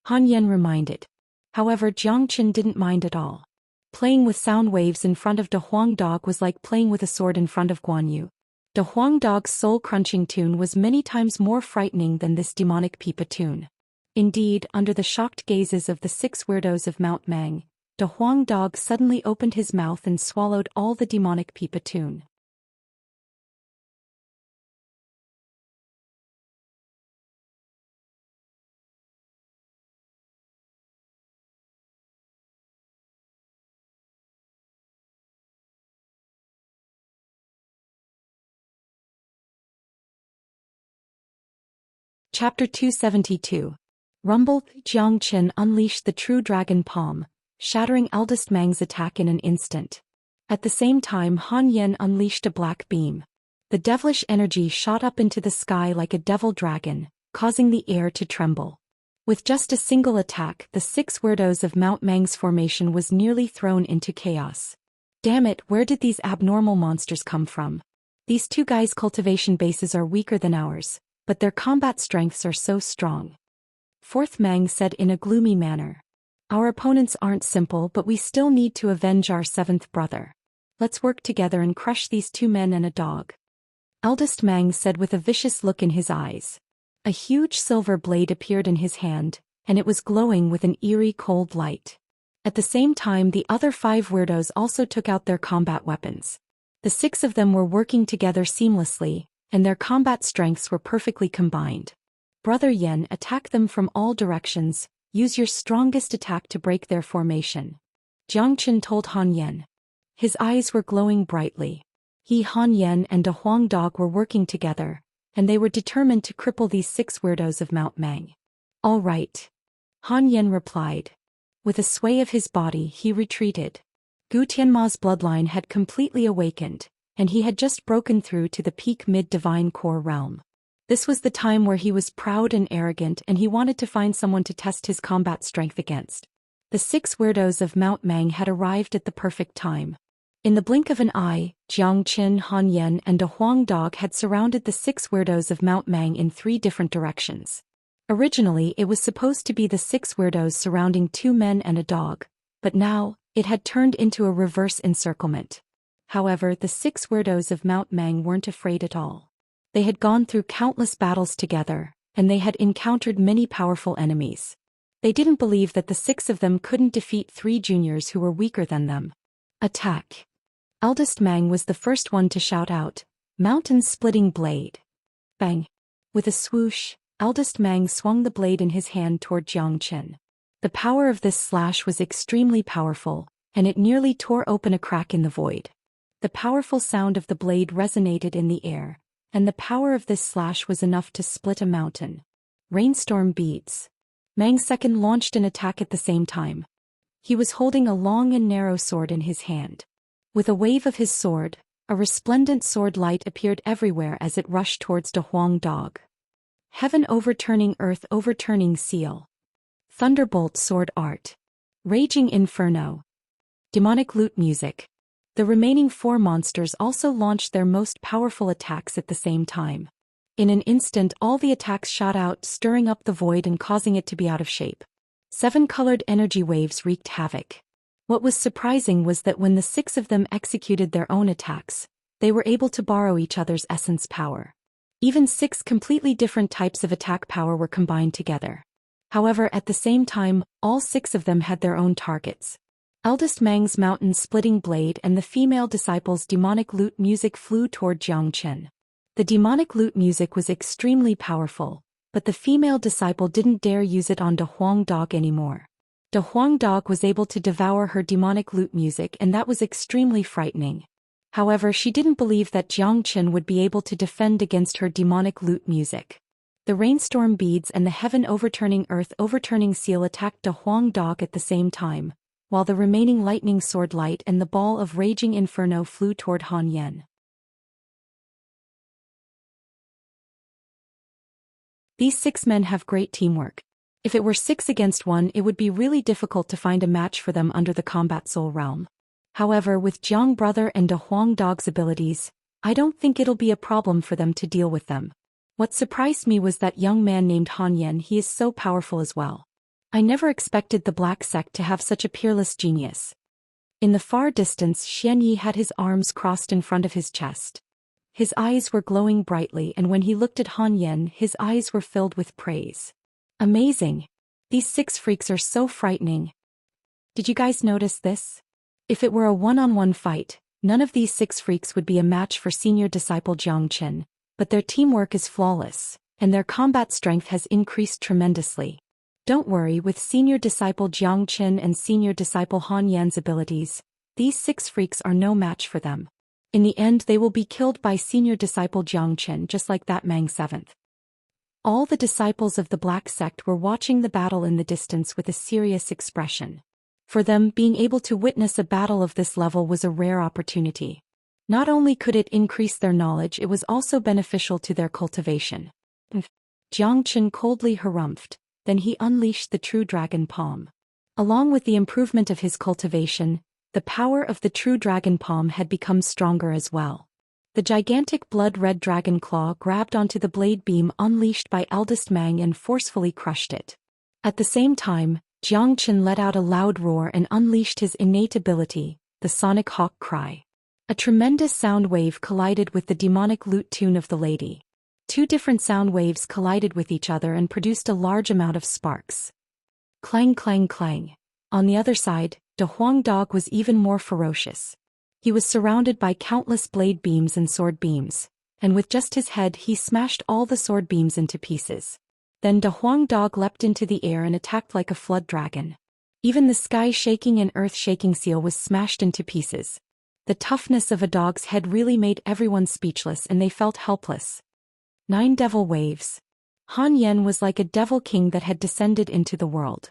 Han Yan reminded. However, Jiang Qin didn't mind at all. Playing with sound waves in front of De Huang dog was like playing with a sword in front of Guan Yu. De Huang dog's soul-crunching tune was many times more frightening than this demonic pipa tune. Indeed, under the shocked gazes of the 6 weirdos of Mount Mang, De Huang dog suddenly opened his mouth and swallowed all the demonic pipa tune. Chapter 272. Rumble. Jiang Qin unleashed the true dragon palm, shattering eldest Mang's attack in an instant. At the same time, Han Yan unleashed a black beam. The devilish energy shot up into the sky like a devil dragon, causing the air to tremble. With just a single attack, the 6 weirdos of Mount Mang's formation was nearly thrown into chaos. Damn it, where did these abnormal monsters come from? These 2 guys' cultivation bases are weaker than ours, but their combat strengths are so strong. 4th Mang said in a gloomy manner. Our opponents aren't simple, but we still need to avenge our 7th brother. Let's work together and crush these 2 men and a dog. Eldest Mang said with a vicious look in his eyes. A huge silver blade appeared in his hand, and it was glowing with an eerie cold light. At the same time, the other 5 weirdos also took out their combat weapons. The 6 of them were working together seamlessly, and their combat strengths were perfectly combined. Brother Yen, attack them from all directions, use your strongest attack to break their formation. Jiang Qin told Han Yan. His eyes were glowing brightly. He, Han Yan, and De Huang dog were working together, and they were determined to cripple these 6 weirdos of Mount Mang. All right. Han Yan replied. With a sway of his body, he retreated. Gu Tianma's bloodline had completely awakened, and he had just broken through to the peak mid-divine core realm. This was the time where he was proud and arrogant, and he wanted to find someone to test his combat strength against. The 6 weirdos of Mount Mang had arrived at the perfect time. In the blink of an eye, Jiang Qin, Han Yan, and De Huang dog had surrounded the 6 weirdos of Mount Mang in 3 different directions. Originally, it was supposed to be the 6 weirdos surrounding 2 men and a dog, but now, it had turned into a reverse encirclement. However, the 6 weirdos of Mount Mang weren't afraid at all. They had gone through countless battles together, and they had encountered many powerful enemies. They didn't believe that the 6 of them couldn't defeat 3 juniors who were weaker than them. Attack! Eldest Mang was the first one to shout out, "Mountain-splitting blade!" Bang! With a swoosh, Eldest Mang swung the blade in his hand toward Jiang Qin. The power of this slash was extremely powerful, and it nearly tore open a crack in the void. The powerful sound of the blade resonated in the air, and the power of this slash was enough to split a mountain. Rainstorm beads. Mang second launched an attack at the same time. He was holding a long and narrow sword in his hand. With a wave of his sword, a resplendent sword light appeared everywhere as it rushed towards De Huang dog. Heaven overturning earth overturning seal. Thunderbolt sword art. Raging inferno. Demonic lute music. The remaining 4 monsters also launched their most powerful attacks at the same time. In an instant, all the attacks shot out, stirring up the void and causing it to be out of shape. 7 colored energy waves wreaked havoc. What was surprising was that when the 6 of them executed their own attacks, they were able to borrow each other's essence power. Even 6 completely different types of attack power were combined together. However, at the same time, all 6 of them had their own targets. Eldest Mang's mountain-splitting blade and the female disciple's demonic lute music flew toward Jiang Qin. The demonic lute music was extremely powerful, but the female disciple didn't dare use it on De Huang dog anymore. De Huang dog was able to devour her demonic lute music, and that was extremely frightening. However, she didn't believe that Jiang Qin would be able to defend against her demonic lute music. The rainstorm beads and the heaven overturning earth overturning seal attacked De Huang dog at the same time, while the remaining lightning sword light and the ball of raging inferno flew toward Han Yan. These 6 men have great teamwork. If it were 6 against 1, it would be really difficult to find a match for them under the Combat Soul realm. However, with Jiang Brother and De Huang Dog's abilities, I don't think it'll be a problem for them to deal with them. What surprised me was that young man named Han Yan. He is so powerful as well. I never expected the Black Sect to have such a peerless genius. In the far distance, Xianyi had his arms crossed in front of his chest. His eyes were glowing brightly, and when he looked at Han Yan, his eyes were filled with praise. Amazing! These 6 freaks are so frightening. Did you guys notice this? If it were a one-on-one fight, none of these 6 freaks would be a match for senior disciple Jiang Chen, but their teamwork is flawless, and their combat strength has increased tremendously. Don't worry, with senior disciple Jiang Chen and senior disciple Han Yan's abilities, these 6 freaks are no match for them. In the end, they will be killed by senior disciple Jiang Chen, just like that Mang 7th. All the disciples of the Black Sect were watching the battle in the distance with a serious expression. For them, being able to witness a battle of this level was a rare opportunity. Not only could it increase their knowledge, it was also beneficial to their cultivation. Jiang Chen coldly harumphed. Then he unleashed the true dragon palm. Along with the improvement of his cultivation, the power of the true dragon palm had become stronger as well. The gigantic blood-red dragon claw grabbed onto the blade beam unleashed by eldest Mang and forcefully crushed it. At the same time, Jiang Chen let out a loud roar and unleashed his innate ability, the sonic hawk cry. A tremendous sound wave collided with the demonic lute tune of the lady. 2 different sound waves collided with each other and produced a large amount of sparks. Clang clang clang. On the other side, De Huang Dog was even more ferocious. He was surrounded by countless blade beams and sword beams, and with just his head he smashed all the sword beams into pieces. Then De Huang Dog leapt into the air and attacked like a flood dragon. Even the sky-shaking and earth-shaking seal was smashed into pieces. The toughness of a dog's head really made everyone speechless, and they felt helpless. 9 devil waves. Han Yan was like a devil king that had descended into the world.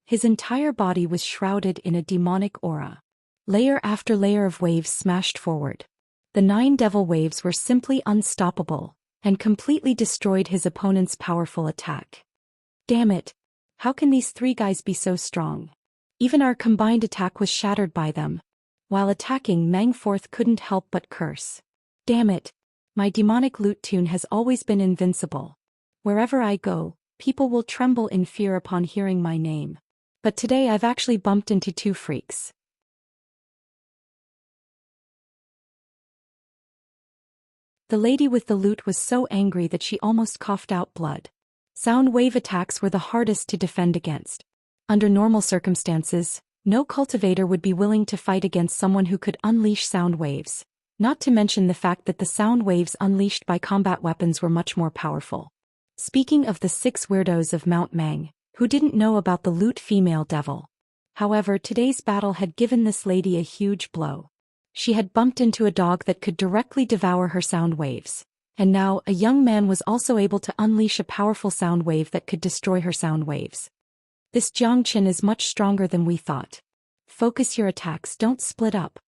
His entire body was shrouded in a demonic aura. Layer after layer of waves smashed forward. The 9 devil waves were simply unstoppable, and completely destroyed his opponent's powerful attack. Damn it! How can these 3 guys be so strong? Even our combined attack was shattered by them. While attacking, Mang 4th couldn't help but curse. Damn it! My demonic lute tune has always been invincible. Wherever I go, people will tremble in fear upon hearing my name. But today I've actually bumped into 2 freaks. The lady with the lute was so angry that she almost coughed out blood. Sound wave attacks were the hardest to defend against. Under normal circumstances, no cultivator would be willing to fight against someone who could unleash sound waves. Not to mention the fact that the sound waves unleashed by combat weapons were much more powerful. Speaking of the 6 weirdos of Mount Mang, who didn't know about the lute female devil. However, today's battle had given this lady a huge blow. She had bumped into a dog that could directly devour her sound waves. And now, a young man was also able to unleash a powerful sound wave that could destroy her sound waves. This Jiang Chen is much stronger than we thought. Focus your attacks, don't split up.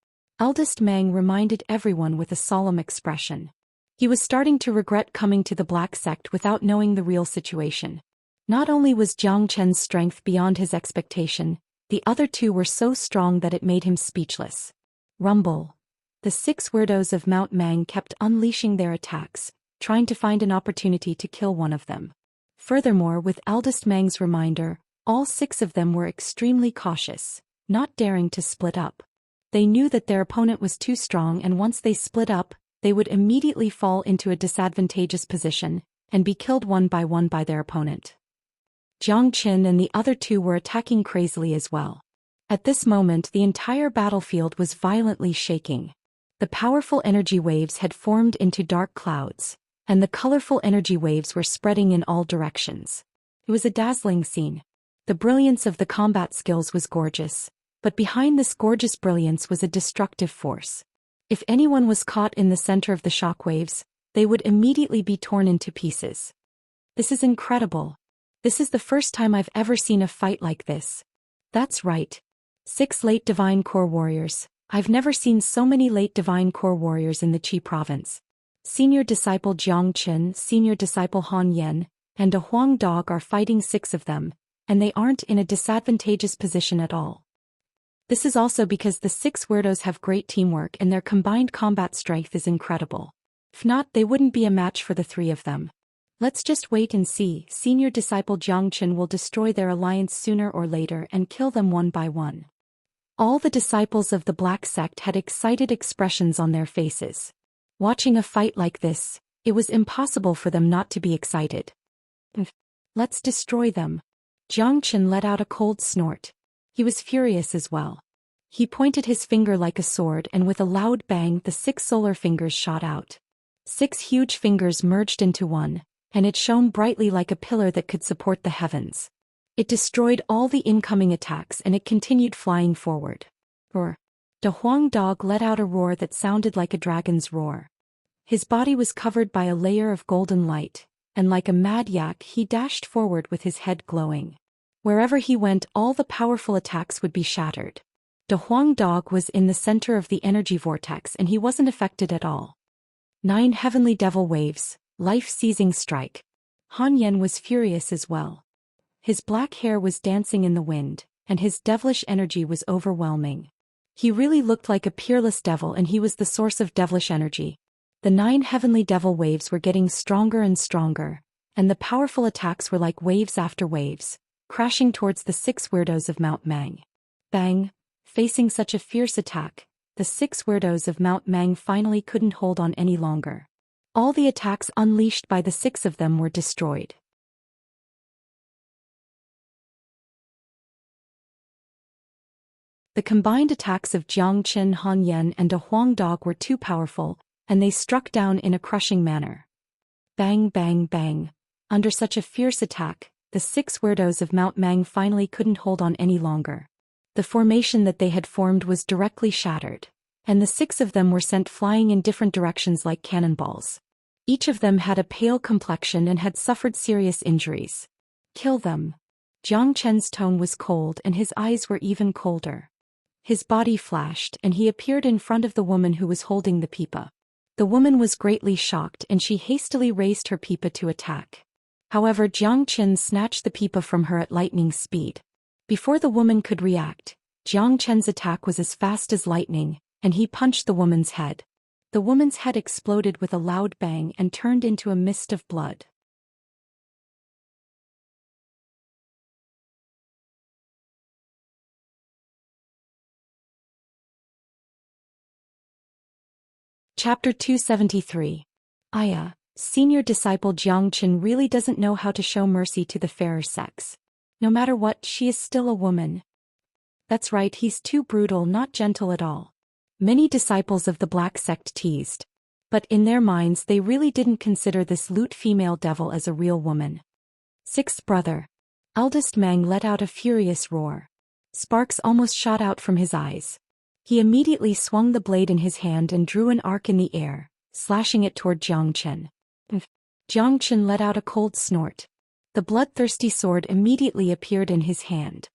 Eldest Mang reminded everyone with a solemn expression. He was starting to regret coming to the Black Sect without knowing the real situation. Not only was Jiang Chen's strength beyond his expectation, the other 2 were so strong that it made him speechless. Rumble. The 6 weirdos of Mount Mang kept unleashing their attacks, trying to find an opportunity to kill one of them. Furthermore, with eldest Mang's reminder, all 6 of them were extremely cautious, not daring to split up. They knew that their opponent was too strong, and once they split up, they would immediately fall into a disadvantageous position, and be killed one by their opponent. Jiang Chen and the other 2 were attacking crazily as well. At this moment, the entire battlefield was violently shaking. The powerful energy waves had formed into dark clouds, and the colorful energy waves were spreading in all directions. It was a dazzling scene. The brilliance of the combat skills was gorgeous. But behind this gorgeous brilliance was a destructive force. If anyone was caught in the center of the shockwaves, they would immediately be torn into pieces. This is incredible. This is the first time I've ever seen a fight like this. That's right. 6 late Divine Core Warriors. I've never seen so many late Divine Core Warriors in the Qi province. Senior Disciple Jiang Chen, Senior Disciple Han Yan, and a Huang dog are fighting 6 of them, and they aren't in a disadvantageous position at all. This is also because the 6 weirdos have great teamwork and their combined combat strength is incredible. If not, they wouldn't be a match for the 3 of them. Let's just wait and see. Senior disciple Jiangchen will destroy their alliance sooner or later and kill them one by one. All the disciples of the Black Sect had excited expressions on their faces. Watching a fight like this, it was impossible for them not to be excited. Let's destroy them. Jiangchen let out a cold snort. He was furious as well. He pointed his finger like a sword and with a loud bang the 6 solar fingers shot out. 6 huge fingers merged into one, and it shone brightly like a pillar that could support the heavens. It destroyed all the incoming attacks and it continued flying forward. Roar. The Huang dog let out a roar that sounded like a dragon's roar. His body was covered by a layer of golden light, and like a mad yak he dashed forward with his head glowing. Wherever he went, all the powerful attacks would be shattered. The Huang dog was in the center of the energy vortex and he wasn't affected at all. 9 heavenly devil waves, life-seizing strike. Han Yen was furious as well. His black hair was dancing in the wind, and his devilish energy was overwhelming. He really looked like a peerless devil and he was the source of devilish energy. The 9 heavenly devil waves were getting stronger and stronger, and the powerful attacks were like waves after waves, crashing towards the 6 weirdos of Mount Mang. Bang! Facing such a fierce attack, the 6 weirdos of Mount Mang finally couldn't hold on any longer. All the attacks unleashed by the 6 of them were destroyed. The combined attacks of Jiangchen, Han Yen and a Huang dog were too powerful, and they struck down in a crushing manner. Bang bang bang. Under such a fierce attack, the 6 weirdos of Mount Mang finally couldn't hold on any longer. The formation that they had formed was directly shattered, and the 6 of them were sent flying in different directions like cannonballs. Each of them had a pale complexion and had suffered serious injuries. Kill them. Jiang Chen's tone was cold and his eyes were even colder. His body flashed and he appeared in front of the woman who was holding the pipa. The woman was greatly shocked and she hastily raised her pipa to attack. However, Jiang Chen snatched the pipa from her at lightning speed. Before the woman could react, Jiang Chen's attack was as fast as lightning, and he punched the woman's head. The woman's head exploded with a loud bang and turned into a mist of blood. Chapter 273. Aya, senior disciple Jiangchen really doesn't know how to show mercy to the fairer sex. No matter what, she is still a woman. That's right, he's too brutal, not gentle at all. Many disciples of the Black Sect teased. But in their minds they really didn't consider this lewd female devil as a real woman. 6th brother. Eldest Mang let out a furious roar. Sparks almost shot out from his eyes. He immediately swung the blade in his hand and drew an arc in the air, slashing it toward Jiangchen. Jiangchen let out a cold snort. The bloodthirsty sword immediately appeared in his hand.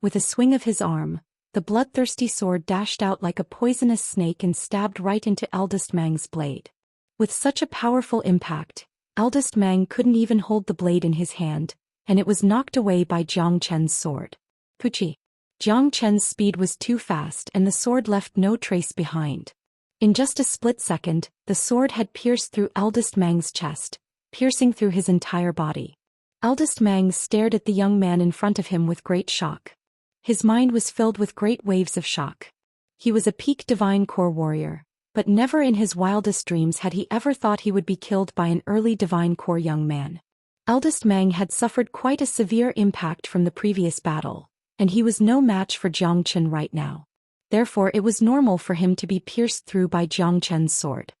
With a swing of his arm, the bloodthirsty sword dashed out like a poisonous snake and stabbed right into Eldest Mang's blade. With such a powerful impact, Eldest Mang couldn't even hold the blade in his hand, and it was knocked away by Jiang Chen's sword. Puchi. Jiang Chen's speed was too fast and the sword left no trace behind. In just a split second, the sword had pierced through Eldest Mang's chest, piercing through his entire body. Eldest Mang stared at the young man in front of him with great shock. His mind was filled with great waves of shock. He was a peak divine core warrior, but never in his wildest dreams had he ever thought he would be killed by an early divine core young man. Eldest Mang had suffered quite a severe impact from the previous battle, and he was no match for Jiangchen right now. Therefore it was normal for him to be pierced through by Jiangchen's sword.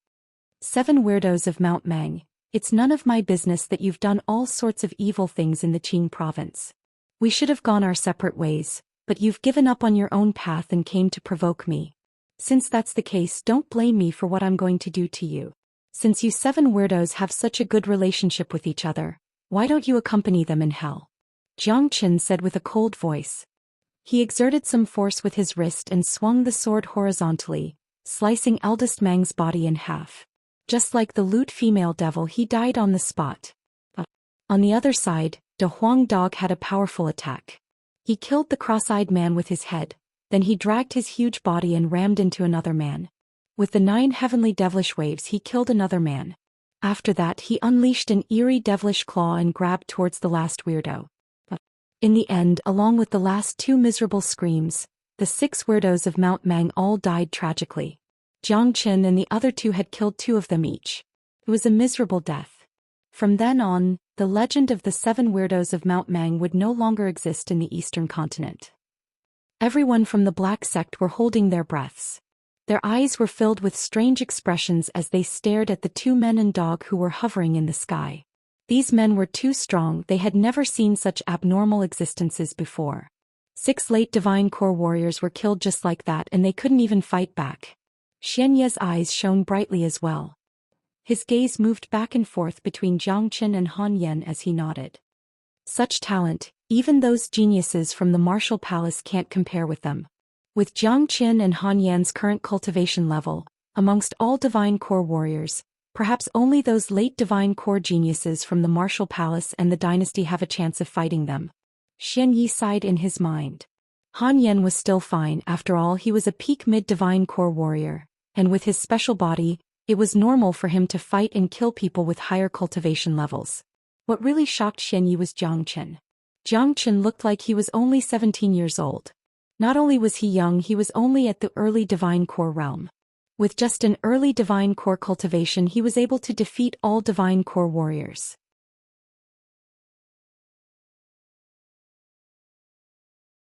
7 weirdos of Mount Mang. It's none of my business that you've done all sorts of evil things in the Qing province. We should have gone our separate ways, but you've given up on your own path and came to provoke me. Since that's the case, don't blame me for what I'm going to do to you. Since you 7 weirdos have such a good relationship with each other, why don't you accompany them in hell? Jiangchen said with a cold voice. He exerted some force with his wrist and swung the sword horizontally, slicing Eldest Mang's body in half. Just like the lewd female devil, he died on the spot. On the other side, De Huang Dog had a powerful attack. He killed the cross-eyed man with his head, then he dragged his huge body and rammed into another man. With the 9 heavenly devilish waves he killed another man. After that he unleashed an eerie devilish claw and grabbed towards the last weirdo. In the end, along with the last 2 miserable screams, the 6 weirdos of Mount Mang all died tragically. Jiang Qin and the other 2 had killed 2 of them each. It was a miserable death. From then on, the legend of the 7 weirdos of Mount Mang would no longer exist in the eastern continent. Everyone from the Black Sect were holding their breaths. Their eyes were filled with strange expressions as they stared at the 2 men and dog who were hovering in the sky. These men were too strong, they had never seen such abnormal existences before. 6 late Divine Core warriors were killed just like that and they couldn't even fight back. Xianxia's eyes shone brightly as well. His gaze moved back and forth between Jiang Qin and Han Yan as he nodded. Such talent, even those geniuses from the Martial Palace can't compare with them. With Jiang Qin and Han Yan's current cultivation level, amongst all Divine Core warriors, perhaps only those late Divine Core geniuses from the Martial Palace and the dynasty have a chance of fighting them. Xian Yi sighed in his mind. Han Yan was still fine, after all he was a peak mid-Divine Core warrior, and with his special body, it was normal for him to fight and kill people with higher cultivation levels. What really shocked Xian Yi was Jiang Qin. Jiang Qin looked like he was only 17 years old. Not only was he young, he was only at the early Divine Core realm. With just an early Divine Core cultivation he was able to defeat all Divine Core warriors.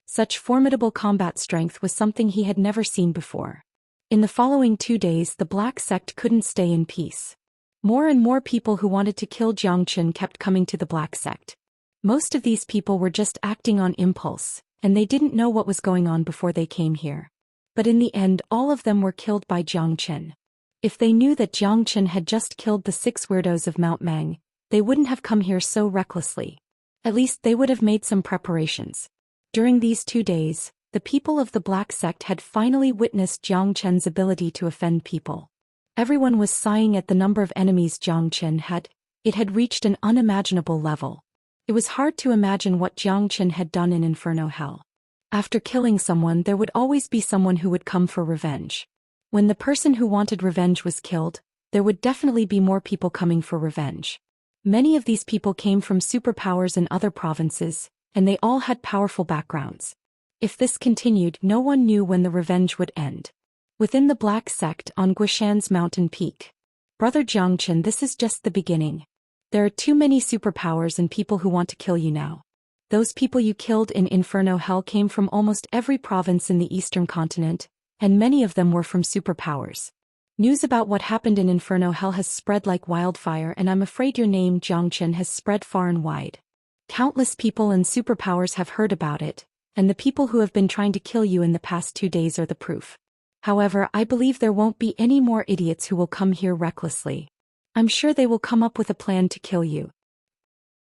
Such formidable combat strength was something he had never seen before. In the following 2 days the Black Sect couldn't stay in peace. More and more people who wanted to kill Jiang Qin kept coming to the Black Sect. Most of these people were just acting on impulse, and they didn't know what was going on before they came here. But in the end all of them were killed by Jiang Qin. If they knew that Jiang Qin had just killed the 6 weirdos of Mount Mang, they wouldn't have come here so recklessly. At least they would have made some preparations. During these 2 days, the people of the Black Sect had finally witnessed Jiang Qin's ability to offend people. Everyone was sighing at the number of enemies Jiang Qin had. It had reached an unimaginable level. It was hard to imagine what Jiang Qin had done in Inferno Hell. After killing someone there would always be someone who would come for revenge. When the person who wanted revenge was killed, there would definitely be more people coming for revenge. Many of these people came from superpowers in other provinces, and they all had powerful backgrounds. If this continued, no one knew when the revenge would end. Within the Black Sect on Guishan's mountain peak. Brother Jiang Qin, this is just the beginning. There are too many superpowers and people who want to kill you now. Those people you killed in Inferno Hell came from almost every province in the eastern continent, and many of them were from superpowers. News about what happened in Inferno Hell has spread like wildfire, and I'm afraid your name, Jiang Qin, has spread far and wide. Countless people and superpowers have heard about it, and the people who have been trying to kill you in the past 2 days are the proof. However, I believe there won't be any more idiots who will come here recklessly. I'm sure they will come up with a plan to kill you.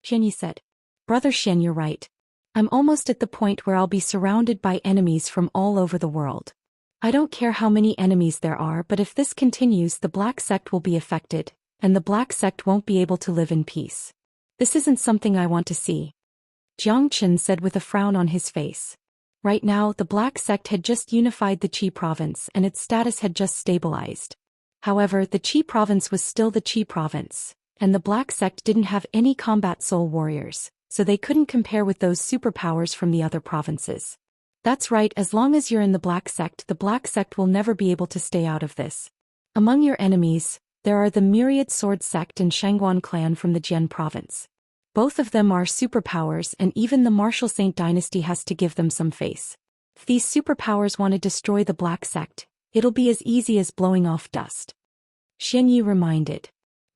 Xian Yi said. Brother Xian, you're right. I'm almost at the point where I'll be surrounded by enemies from all over the world. I don't care how many enemies there are, but if this continues the Black Sect will be affected, and the Black Sect won't be able to live in peace. This isn't something I want to see. Jiang Qin said with a frown on his face. Right now the Black Sect had just unified the Qi province and its status had just stabilized. However, the Qi province was still the Qi province, and the Black Sect didn't have any combat soul warriors, so they couldn't compare with those superpowers from the other provinces. That's right, as long as you're in the Black Sect will never be able to stay out of this. Among your enemies, there are the Myriad Sword Sect and Shangguan clan from the Jian province. Both of them are superpowers, and even the Martial Saint dynasty has to give them some face. If these superpowers want to destroy the Black Sect, it'll be as easy as blowing off dust. Xian Yi reminded.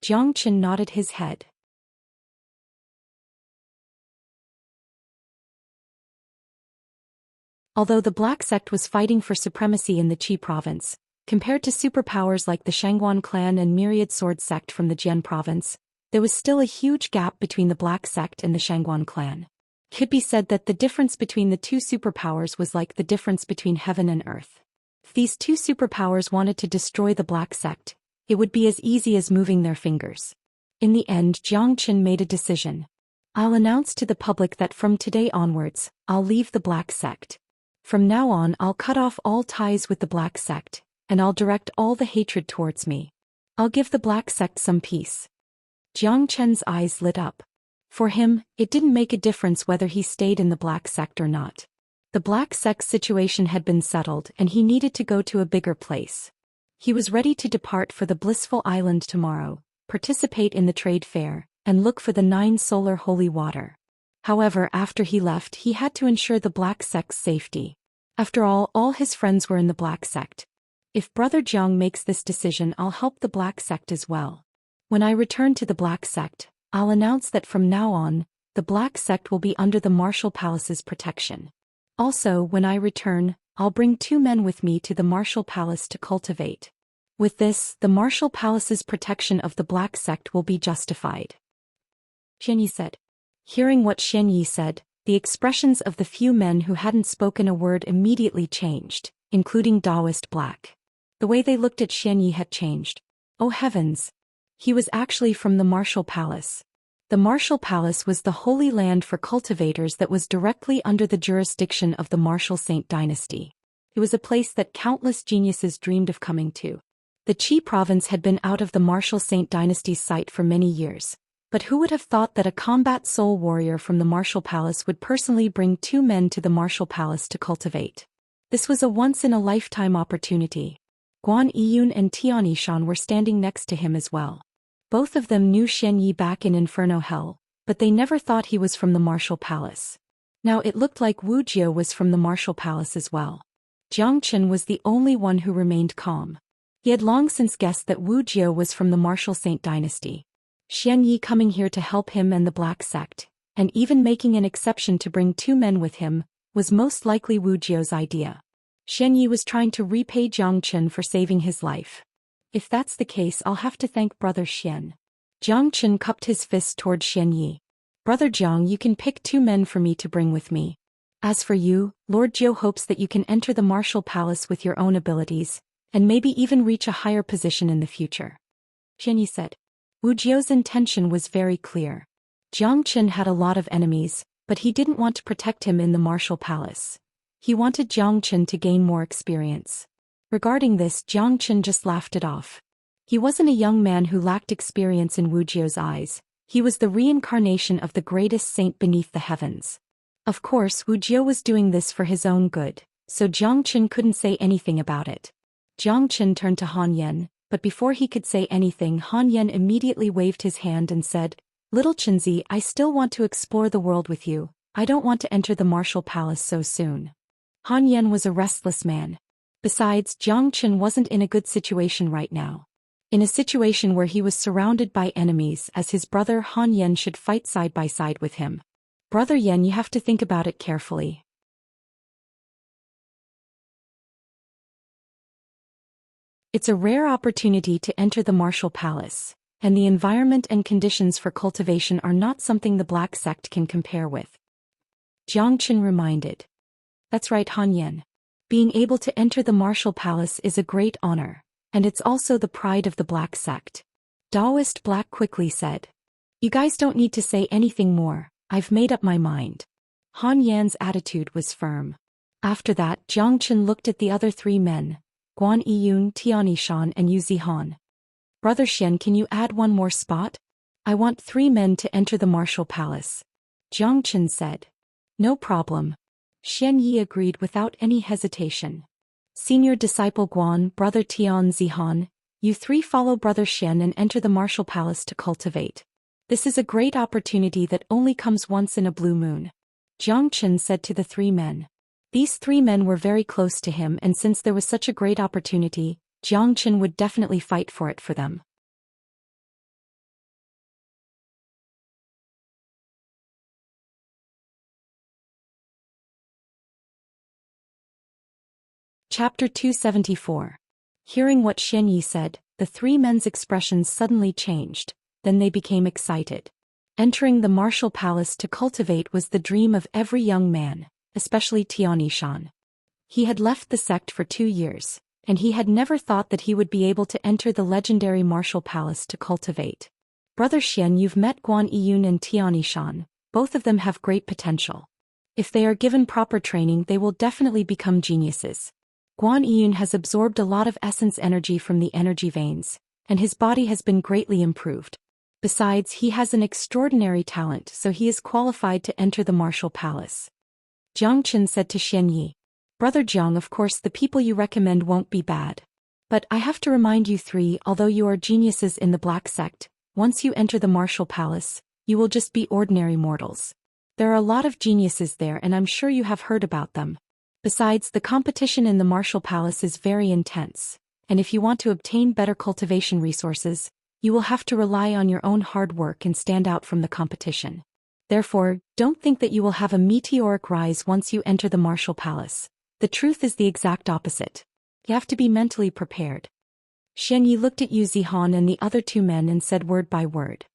Jiang Qin nodded his head. Although the Black Sect was fighting for supremacy in the Qi province, compared to superpowers like the Shangguan clan and Myriad Sword Sect from the Jian province, there was still a huge gap between the Black Sect and the Shangguan clan. It could be said that the difference between the two superpowers was like the difference between heaven and earth. If these two superpowers wanted to destroy the Black Sect, it would be as easy as moving their fingers. In the end, Jiang Qin made a decision. I'll announce to the public that from today onwards, I'll leave the Black Sect. From now on I'll cut off all ties with the Black Sect, and I'll direct all the hatred towards me. I'll give the Black Sect some peace." Jiang Chen's eyes lit up. For him, it didn't make a difference whether he stayed in the Black Sect or not. The Black Sect's situation had been settled and he needed to go to a bigger place. He was ready to depart for the blissful island tomorrow, participate in the trade fair, and look for the 9 solar holy water. However, after he left, he had to ensure the Black Sect's safety. After all his friends were in the Black Sect. If Brother Jiang makes this decision, I'll help the Black Sect as well. When I return to the Black Sect, I'll announce that from now on, the Black Sect will be under the Martial Palace's protection. Also, when I return, I'll bring 2 men with me to the Martial Palace to cultivate. With this, the Martial Palace's protection of the Black Sect will be justified. Xianyi said. Hearing what Xianyi said, the expressions of the few men who hadn't spoken a word immediately changed, including Daoist Black. The way they looked at Xianyi had changed. Oh heavens! He was actually from the Martial Palace. The Martial Palace was the holy land for cultivators that was directly under the jurisdiction of the Martial Saint dynasty. It was a place that countless geniuses dreamed of coming to. The Qi province had been out of the Martial Saint dynasty's sight for many years, but who would have thought that a combat soul warrior from the Martial Palace would personally bring 2 men to the Martial Palace to cultivate? This was a once-in-a-lifetime opportunity. Guan Yiyun and Tianishan were standing next to him as well. Both of them knew Xianyi back in Inferno Hell, but they never thought he was from the Martial Palace. Now it looked like Wuxia was from the Martial Palace as well. Jiang Chen was the only one who remained calm. He had long since guessed that Wuxia was from the Martial Saint dynasty. Xianyi coming here to help him and the Black Sect, and even making an exception to bring 2 men with him, was most likely Wuxia's idea. Xianyi was trying to repay Jiang Chen for saving his life. If that's the case, I'll have to thank Brother Xian. Jiang Chen cupped his fist toward Xianyi. Brother Jiang, you can pick 2 men for me to bring with me. As for you, Lord Jiu hopes that you can enter the Martial Palace with your own abilities, and maybe even reach a higher position in the future. Xianyi said. Wu Jiu's intention was very clear. Jiang Chen had a lot of enemies, but he didn't want to protect him in the Martial Palace. He wanted Jiang Chen to gain more experience. Regarding this, Jiang Chen just laughed it off. He wasn't a young man who lacked experience in Wu Jiu's eyes. He was the reincarnation of the greatest saint beneath the heavens. Of course, Wu Jiu was doing this for his own good, so Jiang Chen couldn't say anything about it. Jiang Chen turned to Han Yan, but before he could say anything, Han Yan immediately waved his hand and said, "Little Chenzi, I still want to explore the world with you. I don't want to enter the Martial Palace so soon." Han Yan was a restless man. Besides, Jiang Chen wasn't in a good situation right now. In a situation where he was surrounded by enemies, as his brother Han Yan should fight side by side with him. Brother Yan, you have to think about it carefully. It's a rare opportunity to enter the Martial Palace, and the environment and conditions for cultivation are not something the Black Sect can compare with. Jiang Chen reminded. That's right, Han Yan. Being able to enter the Martial Palace is a great honor, and it's also the pride of the Black Sect. Daoist Black quickly said. You guys don't need to say anything more, I've made up my mind. Han Yan's attitude was firm. After that, Jiang Chen looked at the other 3 men, Guan Yiyun, Tianishan and Yu Zihan. Brother Xian, can you add 1 more spot? I want 3 men to enter the Martial Palace. Jiang Chen said. No problem. Xianyi agreed without any hesitation. Senior disciple Guan, Brother Tian Zihan, you 3 follow Brother Xian and enter the Martial Palace to cultivate. This is a great opportunity that only comes once in a blue moon. Jiang Chen said to the 3 men. These 3 men were very close to him, and since there was such a great opportunity, Jiang Chen would definitely fight for it for them. Chapter 274. Hearing what Xianyi said, the 3 men's expressions suddenly changed, then they became excited. Entering the Martial Palace to cultivate was the dream of every young man, especially Tianishan. He had left the sect for 2 years, and he had never thought that he would be able to enter the legendary Martial Palace to cultivate. Brother Xian, you've met Guan Yiyun and Tianishan, Both of them have great potential. If they are given proper training, they will definitely become geniuses. Guan Yun has absorbed a lot of essence energy from the energy veins, and his body has been greatly improved. Besides, he has an extraordinary talent, so he is qualified to enter the martial palace. Jiang Chen said to Xianyi. Brother Jiang, of course the people you recommend won't be bad. But I have to remind you three, although you are geniuses in the black sect, once you enter the martial palace, you will just be ordinary mortals. There are a lot of geniuses there and I'm sure you have heard about them. Besides, the competition in the martial palace is very intense, and if you want to obtain better cultivation resources, you will have to rely on your own hard work and stand out from the competition. Therefore, don't think that you will have a meteoric rise once you enter the martial palace. The truth is the exact opposite. You have to be mentally prepared. Xianyi looked at Yu Zihan and the other two men and said word by word.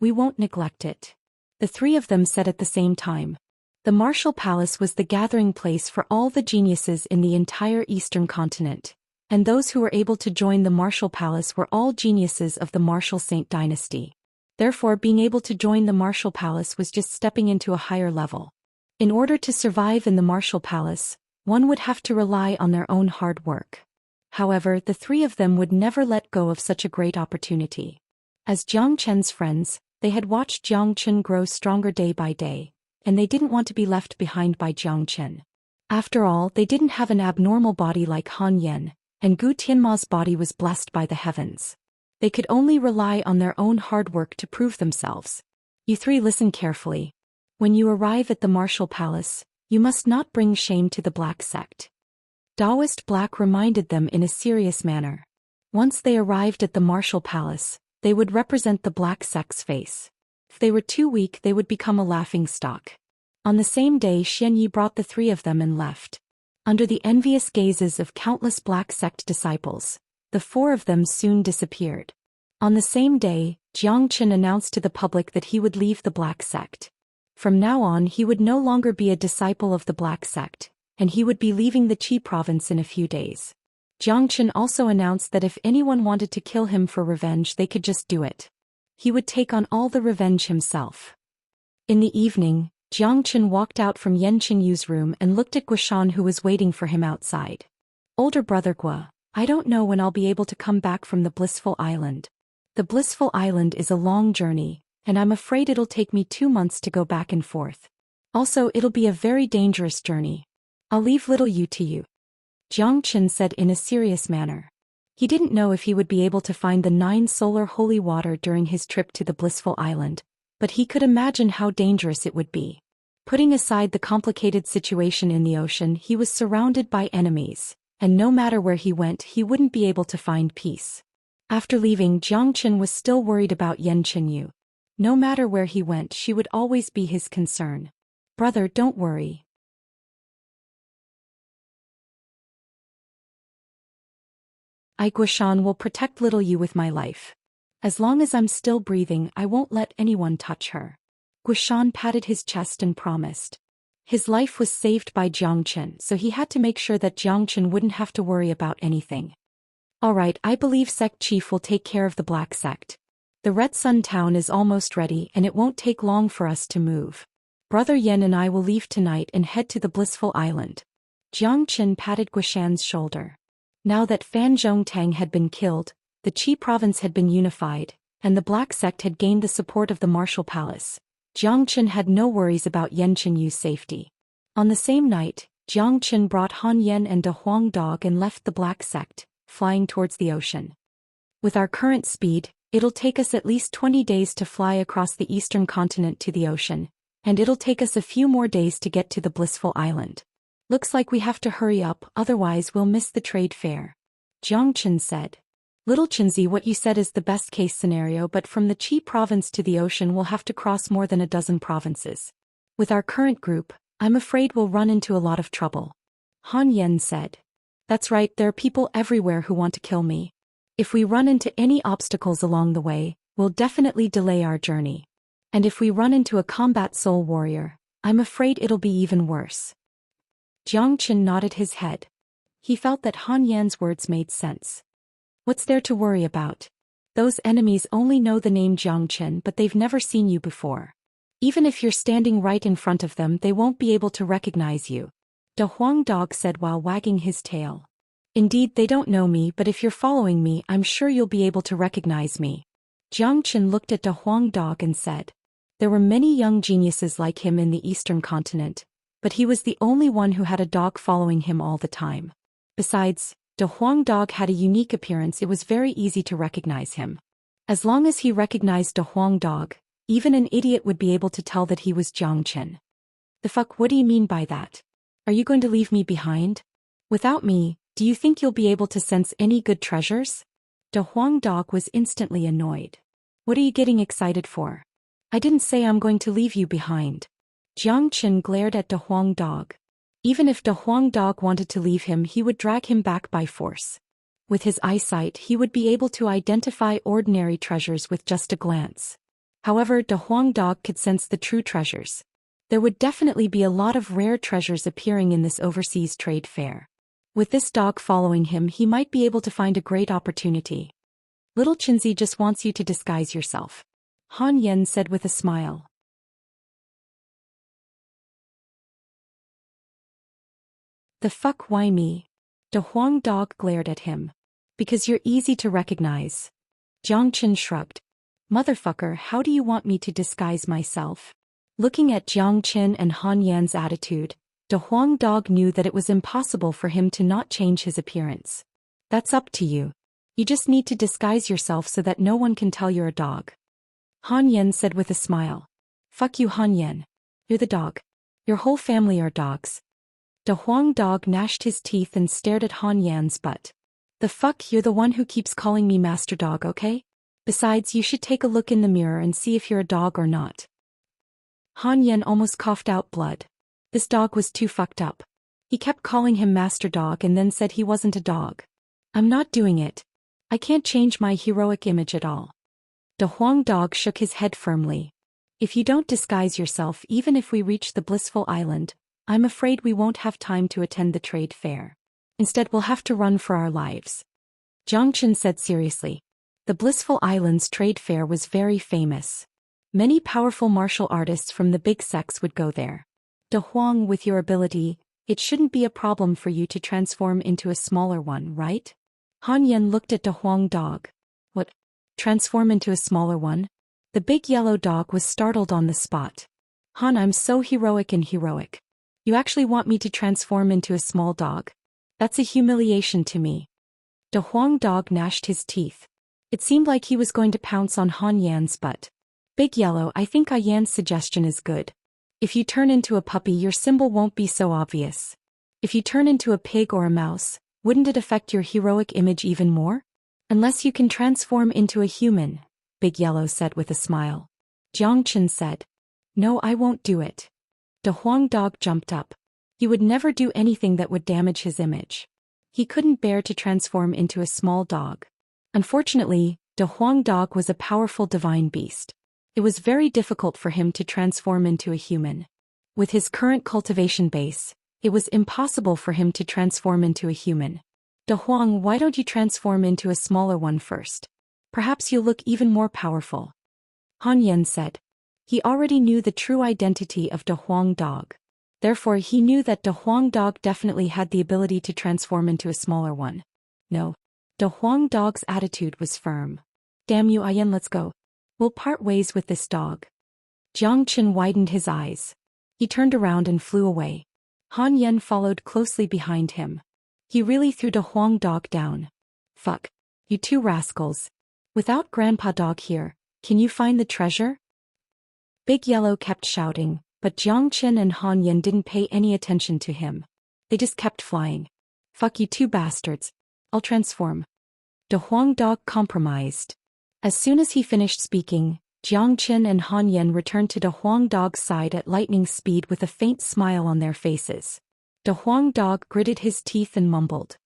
We won't neglect it. The three of them said at the same time. The martial palace was the gathering place for all the geniuses in the entire eastern continent, and those who were able to join the martial palace were all geniuses of the martial saint dynasty. Therefore, being able to join the martial palace was just stepping into a higher level. In order to survive in the martial palace, one would have to rely on their own hard work. However, the three of them would never let go of such a great opportunity. As Jiang Chen's friends, they had watched Jiang Chen grow stronger day by day, and they didn't want to be left behind by Jiang Chen. After all, they didn't have an abnormal body like Han Yan, and Gu Tianma's body was blessed by the heavens. They could only rely on their own hard work to prove themselves. You three listen carefully. When you arrive at the martial palace, you must not bring shame to the black sect. Daoist Black reminded them in a serious manner. Once they arrived at the martial palace, they would represent the black sect's face. If they were too weak, they would become a laughing stock. On the same day, Xianyi brought the three of them and left. Under the envious gazes of countless black sect disciples, the four of them soon disappeared. On the same day, Jiang Chen announced to the public that he would leave the black sect. From now on, he would no longer be a disciple of the black sect, and he would be leaving the Qi province in a few days. Jiang Chen also announced that if anyone wanted to kill him for revenge, they could just do it. He would take on all the revenge himself. In the evening, Jiang Chen walked out from Yan Qinyu's room and looked at Guishan, who was waiting for him outside. Older brother Gua, I don't know when I'll be able to come back from the Blissful Island. The Blissful Island is a long journey, and I'm afraid it'll take me 2 months to go back and forth. Also, it'll be a very dangerous journey. I'll leave little Yu to you. Jiang Chen said in a serious manner. He didn't know if he would be able to find the 9 solar holy water during his trip to the Blissful Island, but he could imagine how dangerous it would be. Putting aside the complicated situation in the ocean, he was surrounded by enemies, and no matter where he went, he wouldn't be able to find peace. After leaving, Jiang Chen was still worried about Yan Qinyu. No matter where he went, she would always be his concern. Brother, don't worry. I, Guishan, will protect little Yu with my life. As long as I'm still breathing, I won't let anyone touch her. Guishan patted his chest and promised. His life was saved by Jiang Chen, so he had to make sure that Jiang Chen wouldn't have to worry about anything. Alright, I believe Sect Chief will take care of the Black Sect. The Red Sun town is almost ready and it won't take long for us to move. Brother Yan and I will leave tonight and head to the Blissful Island. Jiang Chen patted Guishan's shoulder. Now that Fan Zhongtang had been killed, the Qi province had been unified, and the Black Sect had gained the support of the Martial Palace. Jiang Chen had no worries about Yan Qinyu's safety. On the same night, Jiang Chen brought Han Yan and De Huang Dog and left the Black Sect, flying towards the ocean. With our current speed, it'll take us at least 20 days to fly across the eastern continent to the ocean, and it'll take us a few more days to get to the Blissful Island. Looks like we have to hurry up, otherwise we'll miss the trade fair. Jiang Chen said. Little Chenzi, what you said is the best case scenario, but from the Qi province to the ocean we'll have to cross more than a dozen provinces. With our current group, I'm afraid we'll run into a lot of trouble. Han Yan said. That's right, there are people everywhere who want to kill me. If we run into any obstacles along the way, we'll definitely delay our journey. And if we run into a combat soul warrior, I'm afraid it'll be even worse. Jiang Chen nodded his head. He felt that Han Yan's words made sense. What's there to worry about? Those enemies only know the name Jiang Chen, but they've never seen you before. Even if you're standing right in front of them, they won't be able to recognize you. De Huang Dog said while wagging his tail. Indeed, they don't know me, but if you're following me, I'm sure you'll be able to recognize me. Jiang Qin looked at De Huang Dog and said. There were many young geniuses like him in the Eastern continent, but he was the only one who had a dog following him all the time. Besides, De Huang Dog had a unique appearance. It was very easy to recognize him. As long as he recognized De Huang Dog, even an idiot would be able to tell that he was Jiang Qin. The fuck, what do you mean by that? Are you going to leave me behind? Without me, do you think you'll be able to sense any good treasures? De Huang Dog was instantly annoyed. What are you getting excited for? I didn't say I'm going to leave you behind. Jiang Qin glared at De Huang Dog. Even if De Huang Dog wanted to leave him, he would drag him back by force. With his eyesight, he would be able to identify ordinary treasures with just a glance. However, De Huang Dog could sense the true treasures. There would definitely be a lot of rare treasures appearing in this overseas trade fair. With this dog following him, he might be able to find a great opportunity. Little Chinzi just wants you to disguise yourself, Han Yan said with a smile. The fuck, why me? De Huang Dog glared at him. Because you're easy to recognize. Jiang Qin shrugged. Motherfucker, how do you want me to disguise myself? Looking at Jiang Qin and Han Yan's attitude, De Huang Dog knew that it was impossible for him to not change his appearance. That's up to you. You just need to disguise yourself so that no one can tell you're a dog. Han Yan said with a smile. Fuck you, Han Yan. You're the dog. Your whole family are dogs. De Huang Dog gnashed his teeth and stared at Han Yan's butt. The fuck, you're the one who keeps calling me Master Dog, okay? Besides, you should take a look in the mirror and see if you're a dog or not. Han Yan almost coughed out blood. This dog was too fucked up. He kept calling him Master Dog and then said he wasn't a dog. I'm not doing it. I can't change my heroic image at all. De Huang Dog shook his head firmly. If you don't disguise yourself, even if we reach the blissful island, I'm afraid we won't have time to attend the trade fair. Instead, we'll have to run for our lives. Jiang Qin said seriously. The Blissful Islands trade fair was very famous. Many powerful martial artists from the big sects would go there. De Huang, with your ability, it shouldn't be a problem for you to transform into a smaller one, right? Han Yan looked at De Huang Dog. What? Transform into a smaller one? The big yellow dog was startled on the spot. Han, I'm so heroic and heroic. You actually want me to transform into a small dog? That's a humiliation to me. De Huang Dog gnashed his teeth. It seemed like he was going to pounce on Han Yan's butt. Big Yellow, I think Yan's suggestion is good. If you turn into a puppy, your symbol won't be so obvious. If you turn into a pig or a mouse, wouldn't it affect your heroic image even more? Unless you can transform into a human, Big Yellow said with a smile. Jiang Qin said. No, I won't do it. De Huang Dog jumped up. He would never do anything that would damage his image. He couldn't bear to transform into a small dog. Unfortunately, De Huang Dog was a powerful divine beast. It was very difficult for him to transform into a human. With his current cultivation base, it was impossible for him to transform into a human. De Huang, why don't you transform into a smaller one first? Perhaps you'll look even more powerful. Han Yan said. He already knew the true identity of De Huang Dog. Therefore, he knew that De Huang Dog definitely had the ability to transform into a smaller one. No. De Huang Dog's attitude was firm. Damn you, Yan, let's go. We'll part ways with this dog. Jiang Qin widened his eyes. He turned around and flew away. Han Yan followed closely behind him. He really threw De Huang Dog down. Fuck. You two rascals. Without Grandpa Dog here, can you find the treasure? Big Yellow kept shouting, but Jiang Qin and Han Yan didn't pay any attention to him. They just kept flying. Fuck you two bastards. I'll transform. De Huang Dog compromised. As soon as he finished speaking, Jiang Qin and Han Yan returned to De Huang Dog's side at lightning speed with a faint smile on their faces. De Huang Dog gritted his teeth and mumbled.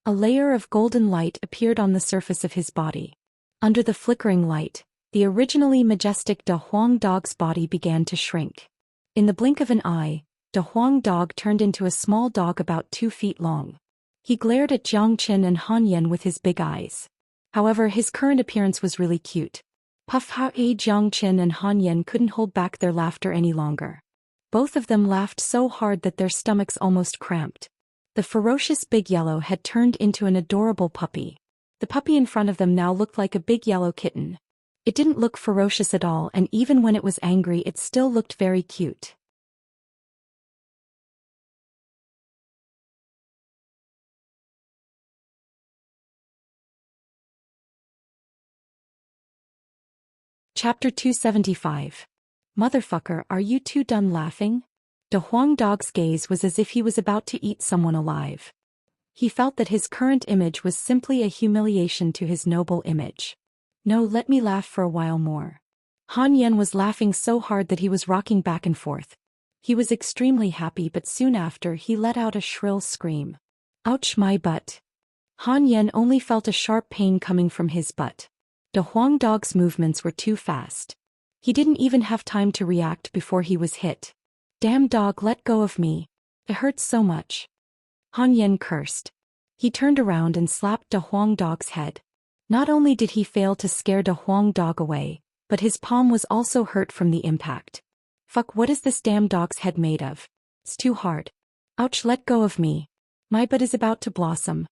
A layer of golden light appeared on the surface of his body. Under the flickering light, the originally majestic De Huang Dog's body began to shrink. In the blink of an eye, De Huang Dog turned into a small dog about 2 feet long. He glared at Jiang Qin and Han Yan with his big eyes. However, his current appearance was really cute. Puff Ha A Jiangqin and Han Yan couldn't hold back their laughter any longer. Both of them laughed so hard that their stomachs almost cramped. The ferocious big yellow had turned into an adorable puppy. The puppy in front of them now looked like a big yellow kitten. It didn't look ferocious at all, and even when it was angry it still looked very cute. Chapter 275. Motherfucker, are you two done laughing? De Huang Dog's gaze was as if he was about to eat someone alive. He felt that his current image was simply a humiliation to his noble image. No, let me laugh for a while more. Han Yan was laughing so hard that he was rocking back and forth. He was extremely happy, but soon after he let out a shrill scream. Ouch, my butt. Han Yan only felt a sharp pain coming from his butt. De Huang Dog's movements were too fast. He didn't even have time to react before he was hit. Damn dog, let go of me. It hurts so much. Han Yan cursed. He turned around and slapped De Huang Dog's head. Not only did he fail to scare De Huang Dog away, but his palm was also hurt from the impact. Fuck, what is this damn dog's head made of? It's too hard. Ouch, let go of me. My butt is about to blossom.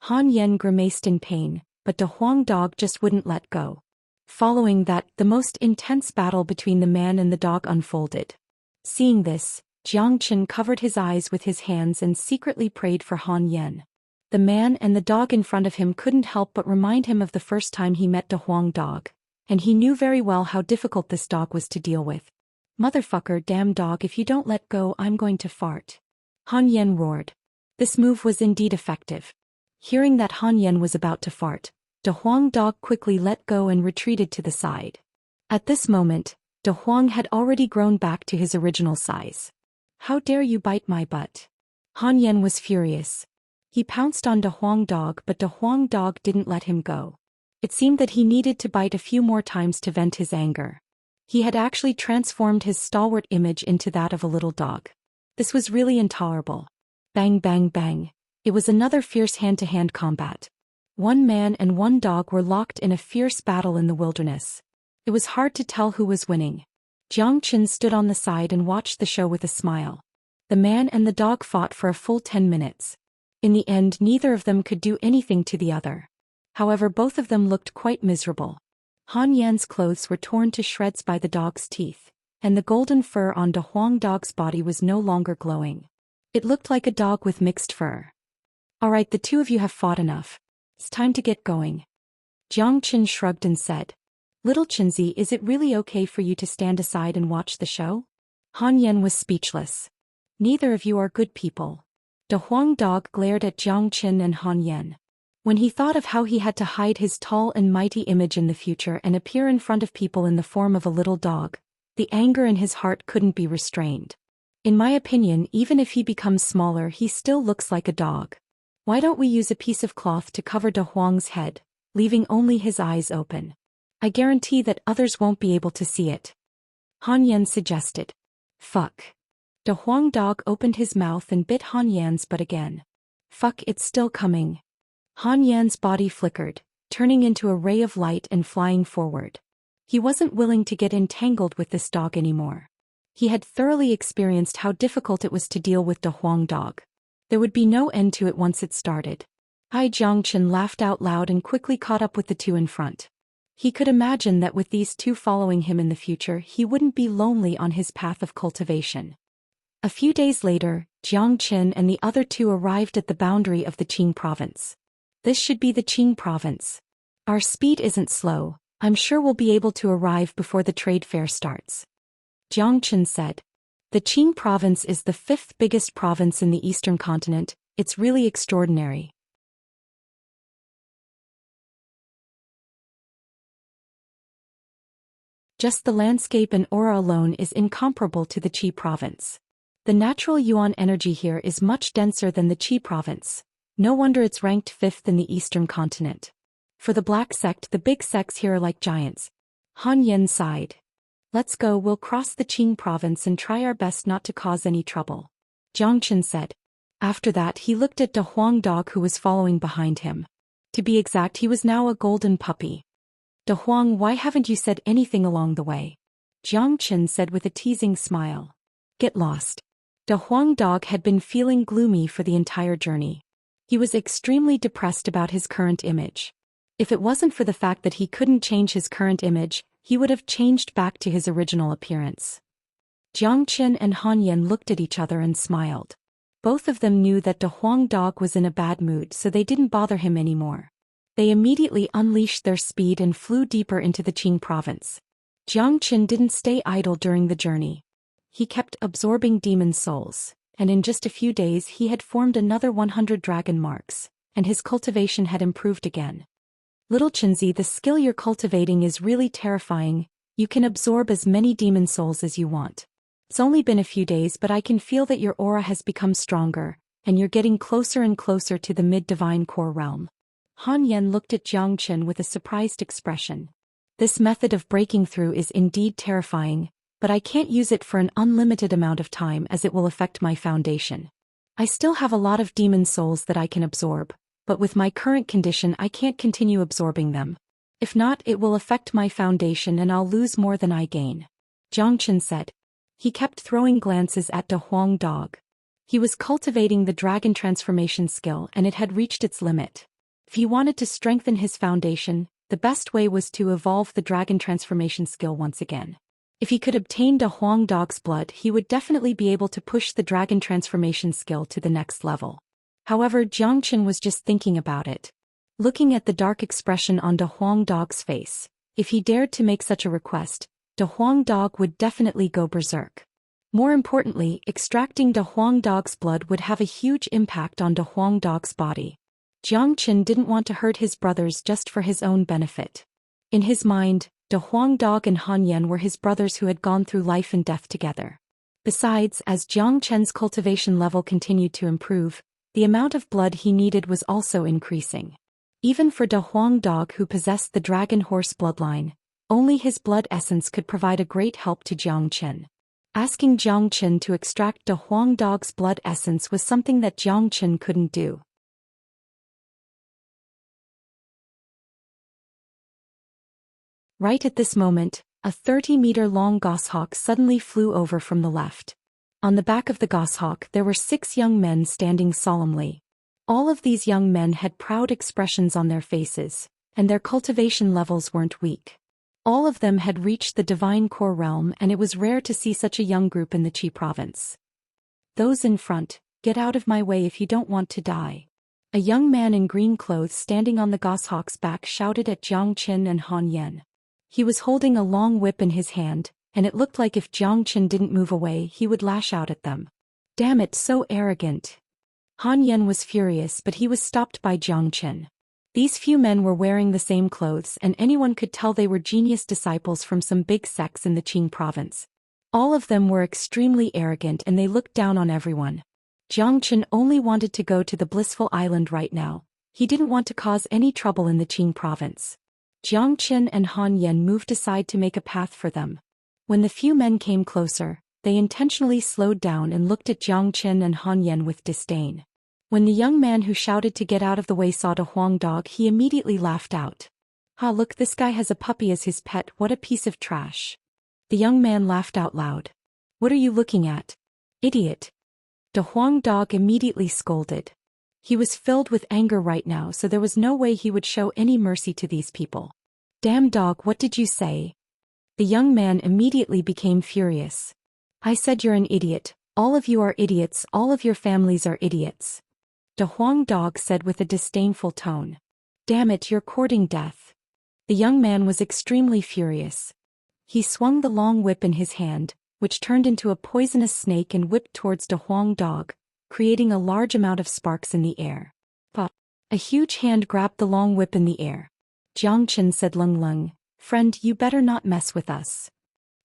Han Yan grimaced in pain, but De Huang Dog just wouldn't let go. Following that, the most intense battle between the man and the dog unfolded. Seeing this, Jiangqin covered his eyes with his hands and secretly prayed for Han Yan. The man and the dog in front of him couldn't help but remind him of the first time he met De Huang Dog, and he knew very well how difficult this dog was to deal with. Motherfucker, damn dog, if you don't let go I'm going to fart. Han Yan roared. This move was indeed effective. Hearing that Han Yan was about to fart, De Huang Dog quickly let go and retreated to the side. At this moment, De Huang had already grown back to his original size. How dare you bite my butt? Han Yan was furious. He pounced on De Huang Dog, but De Huang Dog didn't let him go. It seemed that he needed to bite a few more times to vent his anger. He had actually transformed his stalwart image into that of a little dog. This was really intolerable. Bang bang bang. It was another fierce hand-to-hand combat. One man and one dog were locked in a fierce battle in the wilderness. It was hard to tell who was winning. Jiangqin stood on the side and watched the show with a smile. The man and the dog fought for a full 10 minutes. In the end, neither of them could do anything to the other. However, both of them looked quite miserable. Han Yan's clothes were torn to shreds by the dog's teeth, and the golden fur on De Huang Dog's body was no longer glowing. It looked like a dog with mixed fur. Alright, the two of you have fought enough. It's time to get going. Jiangqin shrugged and said, Little Qinzi, is it really okay for you to stand aside and watch the show? Han Yan was speechless. Neither of you are good people. De Huang Dog glared at Jiangqin and Han Yan. When he thought of how he had to hide his tall and mighty image in the future and appear in front of people in the form of a little dog, the anger in his heart couldn't be restrained. In my opinion, even if he becomes smaller, he still looks like a dog. Why don't we use a piece of cloth to cover De Huang's head, leaving only his eyes open? I guarantee that others won't be able to see it. Han Yan suggested. Fuck. De Huang Dog opened his mouth and bit Han Yan's butt again. Fuck, it's still coming. Han Yan's body flickered, turning into a ray of light and flying forward. He wasn't willing to get entangled with this dog anymore. He had thoroughly experienced how difficult it was to deal with De Huang Dog. There would be no end to it once it started. Jiangqin laughed out loud and quickly caught up with the two in front. He could imagine that with these two following him in the future, he wouldn't be lonely on his path of cultivation. A few days later, Jiangqin and the other two arrived at the boundary of the Qing province. This should be the Qing province. Our speed isn't slow. I'm sure we'll be able to arrive before the trade fair starts. Jiangqin said. The Qing province is the 5th biggest province in the eastern continent. It's really extraordinary. Just the landscape and aura alone is incomparable to the Qi province. The natural yuan energy here is much denser than the Qi province. No wonder it's ranked 5th in the eastern continent. For the black sect, the big sects here are like giants. Han Yan sighed. Let's go, we'll cross the Qing province and try our best not to cause any trouble. Jiangqin said. After that he looked at De Huang Dog who was following behind him. To be exact, he was now a golden puppy. De Huang, why haven't you said anything along the way? Jiang Chen said with a teasing smile. Get lost. De Huang dog had been feeling gloomy for the entire journey. He was extremely depressed about his current image. If it wasn't for the fact that he couldn't change his current image, he would have changed back to his original appearance. Jiang Chen and Han Yan looked at each other and smiled. Both of them knew that De Huang dog was in a bad mood, so they didn't bother him anymore. They immediately unleashed their speed and flew deeper into the Qing province. Jiang Chen didn't stay idle during the journey. He kept absorbing demon souls, and in just a few days he had formed another 100 dragon marks, and his cultivation had improved again. Little Chenzi, the skill you're cultivating is really terrifying. You can absorb as many demon souls as you want. It's only been a few days, but I can feel that your aura has become stronger, and you're getting closer and closer to the mid-divine core realm. Han Yan looked at Jiang Chen with a surprised expression. This method of breaking through is indeed terrifying, but I can't use it for an unlimited amount of time as it will affect my foundation. I still have a lot of demon souls that I can absorb, but with my current condition I can't continue absorbing them. If not, it will affect my foundation and I'll lose more than I gain. Jiang Chen said. He kept throwing glances at De Huang dog. He was cultivating the dragon transformation skill and it had reached its limit. If he wanted to strengthen his foundation, the best way was to evolve the dragon transformation skill once again. If he could obtain De Huang dog's blood, he would definitely be able to push the dragon transformation skill to the next level. However, Jiang Chen was just thinking about it. Looking at the dark expression on De Huang dog's face, if he dared to make such a request, De Huang dog would definitely go berserk. More importantly, extracting De Huang dog's blood would have a huge impact on De Huang dog's body. Jiang Chen didn't want to hurt his brothers just for his own benefit. In his mind, De Huang dog and Han Yan were his brothers who had gone through life and death together. Besides, as Jiang Chen's cultivation level continued to improve, the amount of blood he needed was also increasing. Even for De Huang dog, who possessed the dragon horse bloodline, only his blood essence could provide a great help to Jiang Chen. Asking Jiang Chen to extract De Huang dog's blood essence was something that Jiang Chen couldn't do. Right at this moment, a 30-meter-long goshawk suddenly flew over from the left. On the back of the goshawk there were 6 young men standing solemnly. All of these young men had proud expressions on their faces, and their cultivation levels weren't weak. All of them had reached the divine core realm, and it was rare to see such a young group in the Qi province. Those in front, get out of my way if you don't want to die. A young man in green clothes standing on the goshawk's back shouted at Jiang Chen and Han Yan. He was holding a long whip in his hand, and it looked like if Jiang Chen didn't move away he would lash out at them. Damn it, so arrogant. Han Yan was furious, but he was stopped by Jiang Chen. These few men were wearing the same clothes, and anyone could tell they were genius disciples from some big sects in the Qing province. All of them were extremely arrogant and they looked down on everyone. Jiang Chen only wanted to go to the blissful island right now. He didn't want to cause any trouble in the Qing province. Jiang Chen and Han Yan moved aside to make a path for them. When the few men came closer, they intentionally slowed down and looked at Jiang Chen and Han Yan with disdain. When the young man who shouted to get out of the way saw De Huang dog, he immediately laughed out. "Ah, look, this guy has a puppy as his pet, what a piece of trash." The young man laughed out loud. "What are you looking at? Idiot." De Huang dog immediately scolded. He was filled with anger right now, so there was no way he would show any mercy to these people. "Damn dog, what did you say?" The young man immediately became furious. "I said you're an idiot. All of you are idiots, all of your families are idiots." De Huang dog said with a disdainful tone. "Damn it, you're courting death." The young man was extremely furious. He swung the long whip in his hand, which turned into a poisonous snake and whipped towards De Huang dog, creating a large amount of sparks in the air. Pop! A huge hand grabbed the long whip in the air. Jiang Chen said, "Lung Lung, friend, you better not mess with us.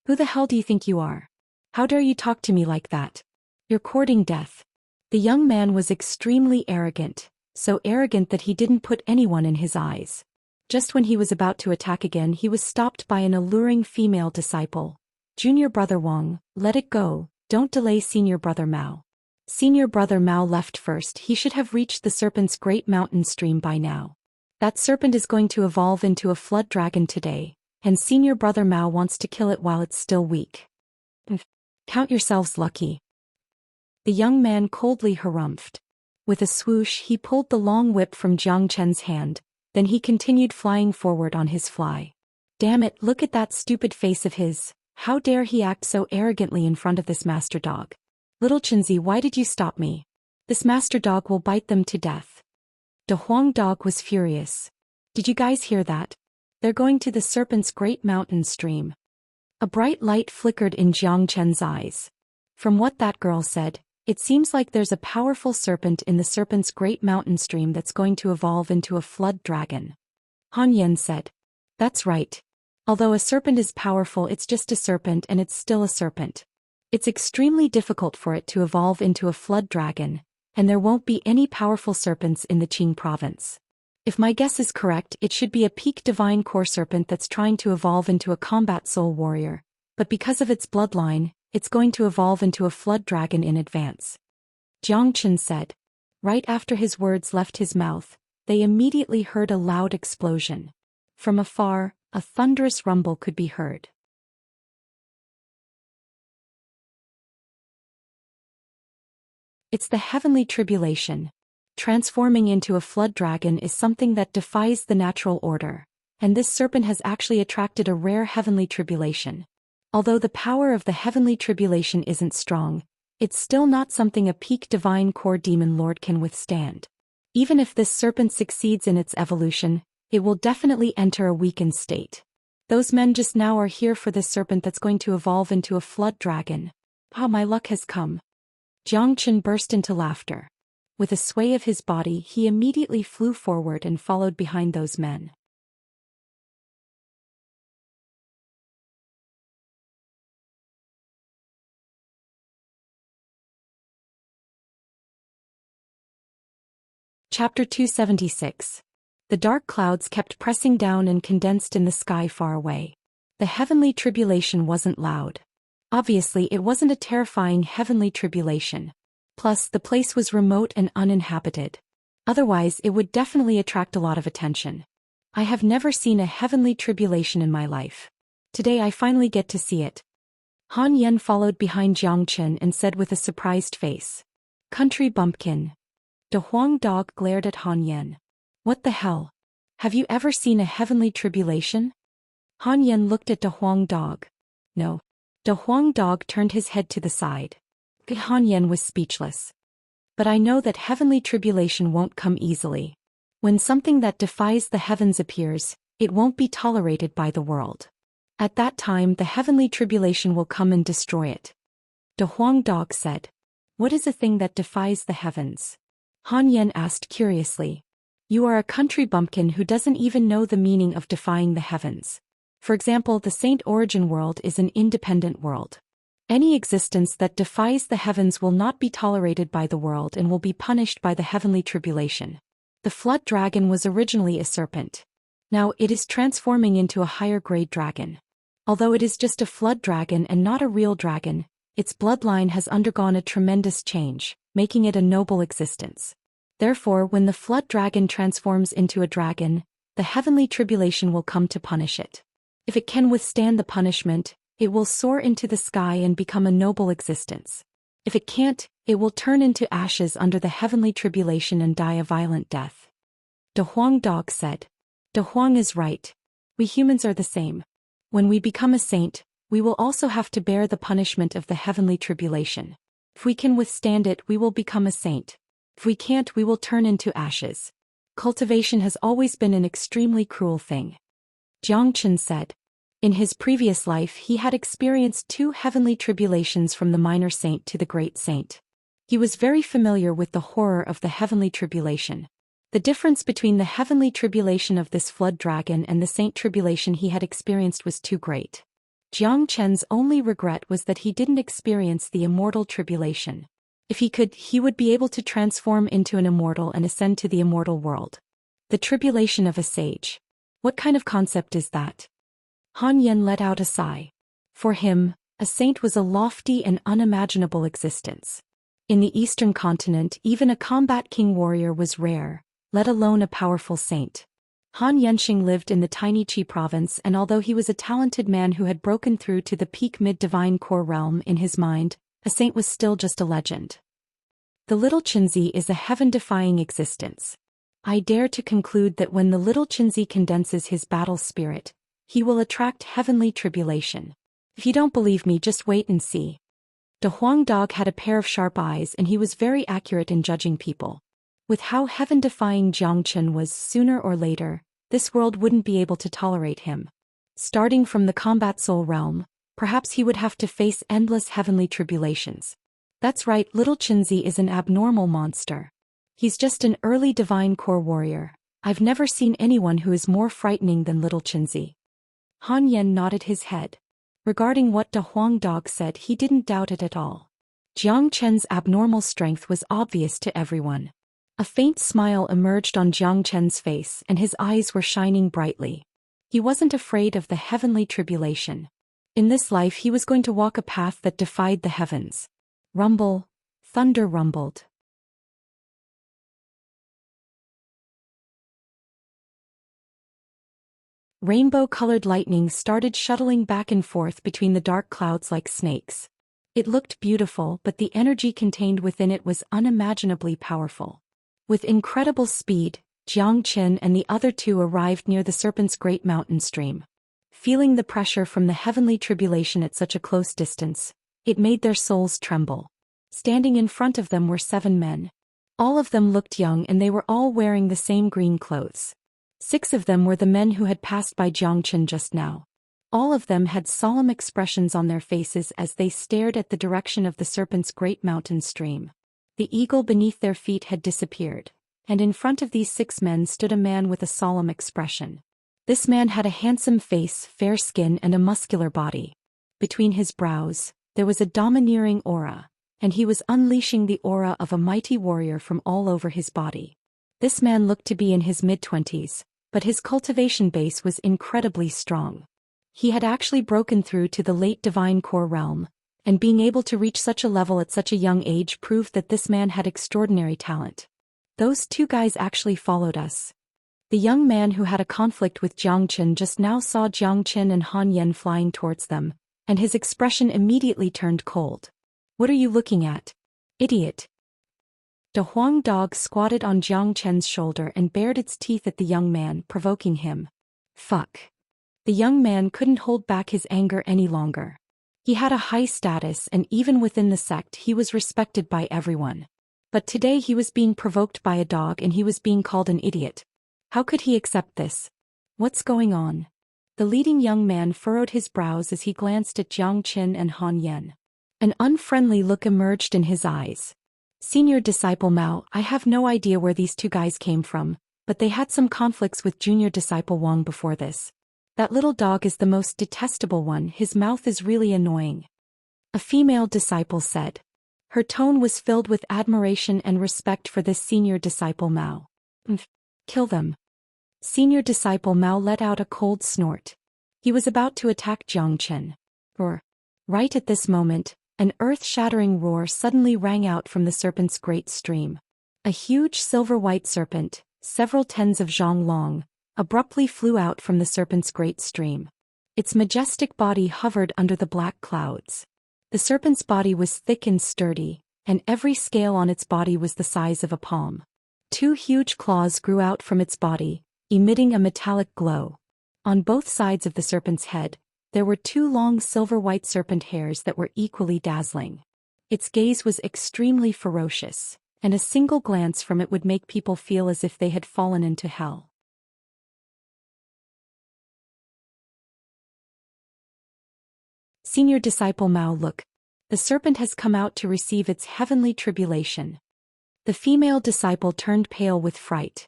Who the hell do you think you are? How dare you talk to me like that? You're courting death." The young man was extremely arrogant, so arrogant that he didn't put anyone in his eyes. Just when he was about to attack again, he was stopped by an alluring female disciple. "Junior brother Wang, let it go, don't delay senior brother Mao." Senior brother Mao left first. He should have reached the Serpent's Great Mountain stream by now. That serpent is going to evolve into a flood dragon today, and senior brother Mao wants to kill it while it's still weak. Count yourselves lucky. The young man coldly harumphed. With a swoosh he pulled the long whip from Jiang Chen's hand, then he continued flying forward on his fly. Damn it, look at that stupid face of his. How dare he act so arrogantly in front of this master dog? Little Chenzi, why did you stop me? This master dog will bite them to death. De Huang dog was furious. Did you guys hear that? They're going to the serpent's great mountain stream. A bright light flickered in Jiang Chen's eyes. From what that girl said, it seems like there's a powerful serpent in the serpent's great mountain stream that's going to evolve into a flood dragon. Han Yan said. That's right. Although a serpent is powerful, it's just a serpent and it's still a serpent. It's extremely difficult for it to evolve into a flood dragon, and there won't be any powerful serpents in the Qing province. If my guess is correct, it should be a peak divine core serpent that's trying to evolve into a combat soul warrior, but because of its bloodline, it's going to evolve into a flood dragon in advance. Jiang Chen said. Right after his words left his mouth, they immediately heard a loud explosion. From afar, a thunderous rumble could be heard. It's the heavenly tribulation. Transforming into a flood dragon is something that defies the natural order, and this serpent has actually attracted a rare heavenly tribulation. Although the power of the heavenly tribulation isn't strong, it's still not something a peak divine core demon lord can withstand. Even if this serpent succeeds in its evolution, it will definitely enter a weakened state. Those men just now are here for this serpent that's going to evolve into a flood dragon. Ah, my luck has come. Jiang Chen burst into laughter. With a sway of his body, he immediately flew forward and followed behind those men. Chapter 276. The dark clouds kept pressing down and condensed in the sky far away. The heavenly tribulation wasn't loud. Obviously, it wasn't a terrifying heavenly tribulation. Plus, the place was remote and uninhabited. Otherwise, it would definitely attract a lot of attention. I have never seen a heavenly tribulation in my life. Today I finally get to see it. Han Yan followed behind Jiang Chen and said with a surprised face. Country bumpkin. De Huang dog glared at Han Yan. What the hell? Have you ever seen a heavenly tribulation? Han Yan looked at De Huang dog. No. De Huang dog turned his head to the side. Han Yan was speechless. But I know that heavenly tribulation won't come easily. When something that defies the heavens appears, it won't be tolerated by the world. At that time the heavenly tribulation will come and destroy it. De Huang dog said. What is a thing that defies the heavens? Han Yan asked curiously. You are a country bumpkin who doesn't even know the meaning of defying the heavens. For example, the Saint Origin world is an independent world. Any existence that defies the heavens will not be tolerated by the world and will be punished by the heavenly tribulation. The flood dragon was originally a serpent. Now it is transforming into a higher grade dragon. Although it is just a flood dragon and not a real dragon, its bloodline has undergone a tremendous change, making it a noble existence. Therefore, when the flood dragon transforms into a dragon, the heavenly tribulation will come to punish it. If it can withstand the punishment, it will soar into the sky and become a noble existence. If it can't, it will turn into ashes under the heavenly tribulation and die a violent death. De Huang dog said. De Huang is right. We humans are the same. When we become a saint, we will also have to bear the punishment of the heavenly tribulation. If we can withstand it, we will become a saint. If we can't, we will turn into ashes. Cultivation has always been an extremely cruel thing. Jiang Chen said. In his previous life he had experienced 2 heavenly tribulations from the minor saint to the great saint. He was very familiar with the horror of the heavenly tribulation. The difference between the heavenly tribulation of this flood dragon and the saint tribulation he had experienced was too great. Jiang Chen's only regret was that he didn't experience the immortal tribulation. If he could, he would be able to transform into an immortal and ascend to the immortal world. The tribulation of a sage. What kind of concept is that? Han Yan let out a sigh. For him, a saint was a lofty and unimaginable existence. In the Eastern continent, even a combat king warrior was rare, let alone a powerful saint. Han Yanxing lived in the tiny Qi province, and although he was a talented man who had broken through to the peak mid-divine core realm in his mind, a saint was still just a legend. The little Qinzi is a heaven-defying existence. I dare to conclude that when the little Qinzi condenses his battle spirit, he will attract heavenly tribulation. If you don't believe me, just wait and see. De Huang Dog had a pair of sharp eyes, and he was very accurate in judging people. With how heaven-defying Jiang Chen was, sooner or later, this world wouldn't be able to tolerate him. Starting from the combat soul realm, perhaps he would have to face endless heavenly tribulations. That's right, little Qinzi is an abnormal monster. He's just an early divine core warrior. I've never seen anyone who is more frightening than little Qinzi. Han Yan nodded his head. Regarding what De Huang Dog said, he didn't doubt it at all. Jiang Chen's abnormal strength was obvious to everyone. A faint smile emerged on Jiang Chen's face, and his eyes were shining brightly. He wasn't afraid of the heavenly tribulation. In this life he was going to walk a path that defied the heavens. Rumble, thunder rumbled. Rainbow-colored lightning started shuttling back and forth between the dark clouds like snakes. It looked beautiful, but the energy contained within it was unimaginably powerful. With incredible speed, Jiang Chen and the other two arrived near the serpent's great mountain stream. Feeling the pressure from the heavenly tribulation at such a close distance, it made their souls tremble. Standing in front of them were 7 men. All of them looked young, and they were all wearing the same green clothes. 6 of them were the men who had passed by Jiang Chen just now. All of them had solemn expressions on their faces as they stared at the direction of the serpent's great mountain stream. The eagle beneath their feet had disappeared, and in front of these 6 men stood a man with a solemn expression. This man had a handsome face, fair skin, and a muscular body. Between his brows, there was a domineering aura, and he was unleashing the aura of a mighty warrior from all over his body. This man looked to be in his mid-20s, but his cultivation base was incredibly strong. He had actually broken through to the late divine core realm, and being able to reach such a level at such a young age proved that this man had extraordinary talent. Those 2 guys actually followed us. The young man who had a conflict with Jiang Chen just now saw Jiang Chen and Han Yan flying towards them, and his expression immediately turned cold. "What are you looking at? Idiot." De Huang Dog squatted on Jiang Chen's shoulder and bared its teeth at the young man, provoking him. Fuck. The young man couldn't hold back his anger any longer. He had a high status, and even within the sect he was respected by everyone. But today he was being provoked by a dog, and he was being called an idiot. How could he accept this? What's going on? The leading young man furrowed his brows as he glanced at Jiang Chen and Han Yan. An unfriendly look emerged in his eyes. "Senior Disciple Mao, I have no idea where these 2 guys came from, but they had some conflicts with Junior Disciple Wang before this. That little dog is the most detestable one, his mouth is really annoying," a female disciple said. Her tone was filled with admiration and respect for this Senior Disciple Mao. "Kill them." Senior Disciple Mao let out a cold snort. He was about to attack Jiang Chen. Right at this moment, an earth-shattering roar suddenly rang out from the serpent's great stream. A huge silver-white serpent, several tens of zhang long, abruptly flew out from the serpent's great stream. Its majestic body hovered under the black clouds. The serpent's body was thick and sturdy, and every scale on its body was the size of a palm. 2 huge claws grew out from its body, emitting a metallic glow. On both sides of the serpent's head, there were 2 long silver-white serpent hairs that were equally dazzling. Its gaze was extremely ferocious, and a single glance from it would make people feel as if they had fallen into hell. Senior Disciple Mao, look. The serpent has come out to receive its heavenly tribulation. The female disciple turned pale with fright.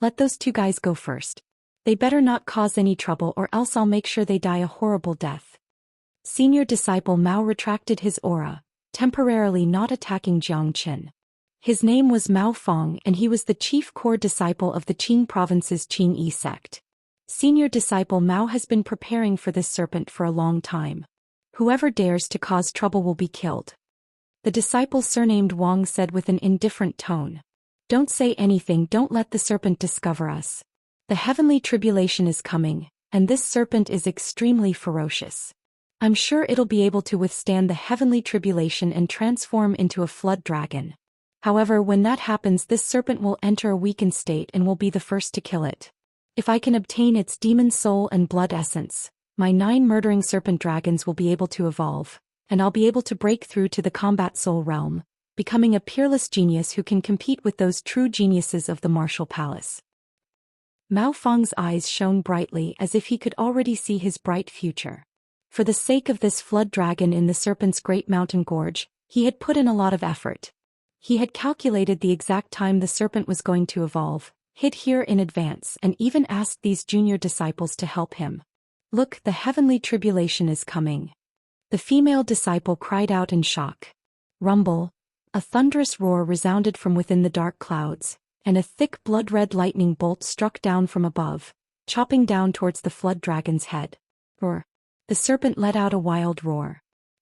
Let those 2 guys go first. They better not cause any trouble, or else I'll make sure they die a horrible death. Senior Disciple Mao retracted his aura, temporarily not attacking Jiang Chen. His name was Mao Fong, and he was the chief core disciple of the Qing province's Qing sect. Senior Disciple Mao has been preparing for this serpent for a long time. Whoever dares to cause trouble will be killed. The disciple surnamed Wang said with an indifferent tone. "Don't say anything, don't let the serpent discover us." The heavenly tribulation is coming, and this serpent is extremely ferocious. I'm sure it'll be able to withstand the heavenly tribulation and transform into a flood dragon. However, when that happens, this serpent will enter a weakened state and will be the first to kill it. If I can obtain its demon soul and blood essence, my 9 murdering serpent dragons will be able to evolve, and I'll be able to break through to the combat soul realm, becoming a peerless genius who can compete with those true geniuses of the martial palace. Mao Fang's eyes shone brightly as if he could already see his bright future. For the sake of this flood dragon in the serpent's great mountain gorge, he had put in a lot of effort. He had calculated the exact time the serpent was going to evolve, hid here in advance, and even asked these junior disciples to help him. Look, the heavenly tribulation is coming. The female disciple cried out in shock. Rumble. A thunderous roar resounded from within the dark clouds, and a thick blood-red lightning bolt struck down from above, chopping down towards the flood dragon's head. Roar. The serpent let out a wild roar.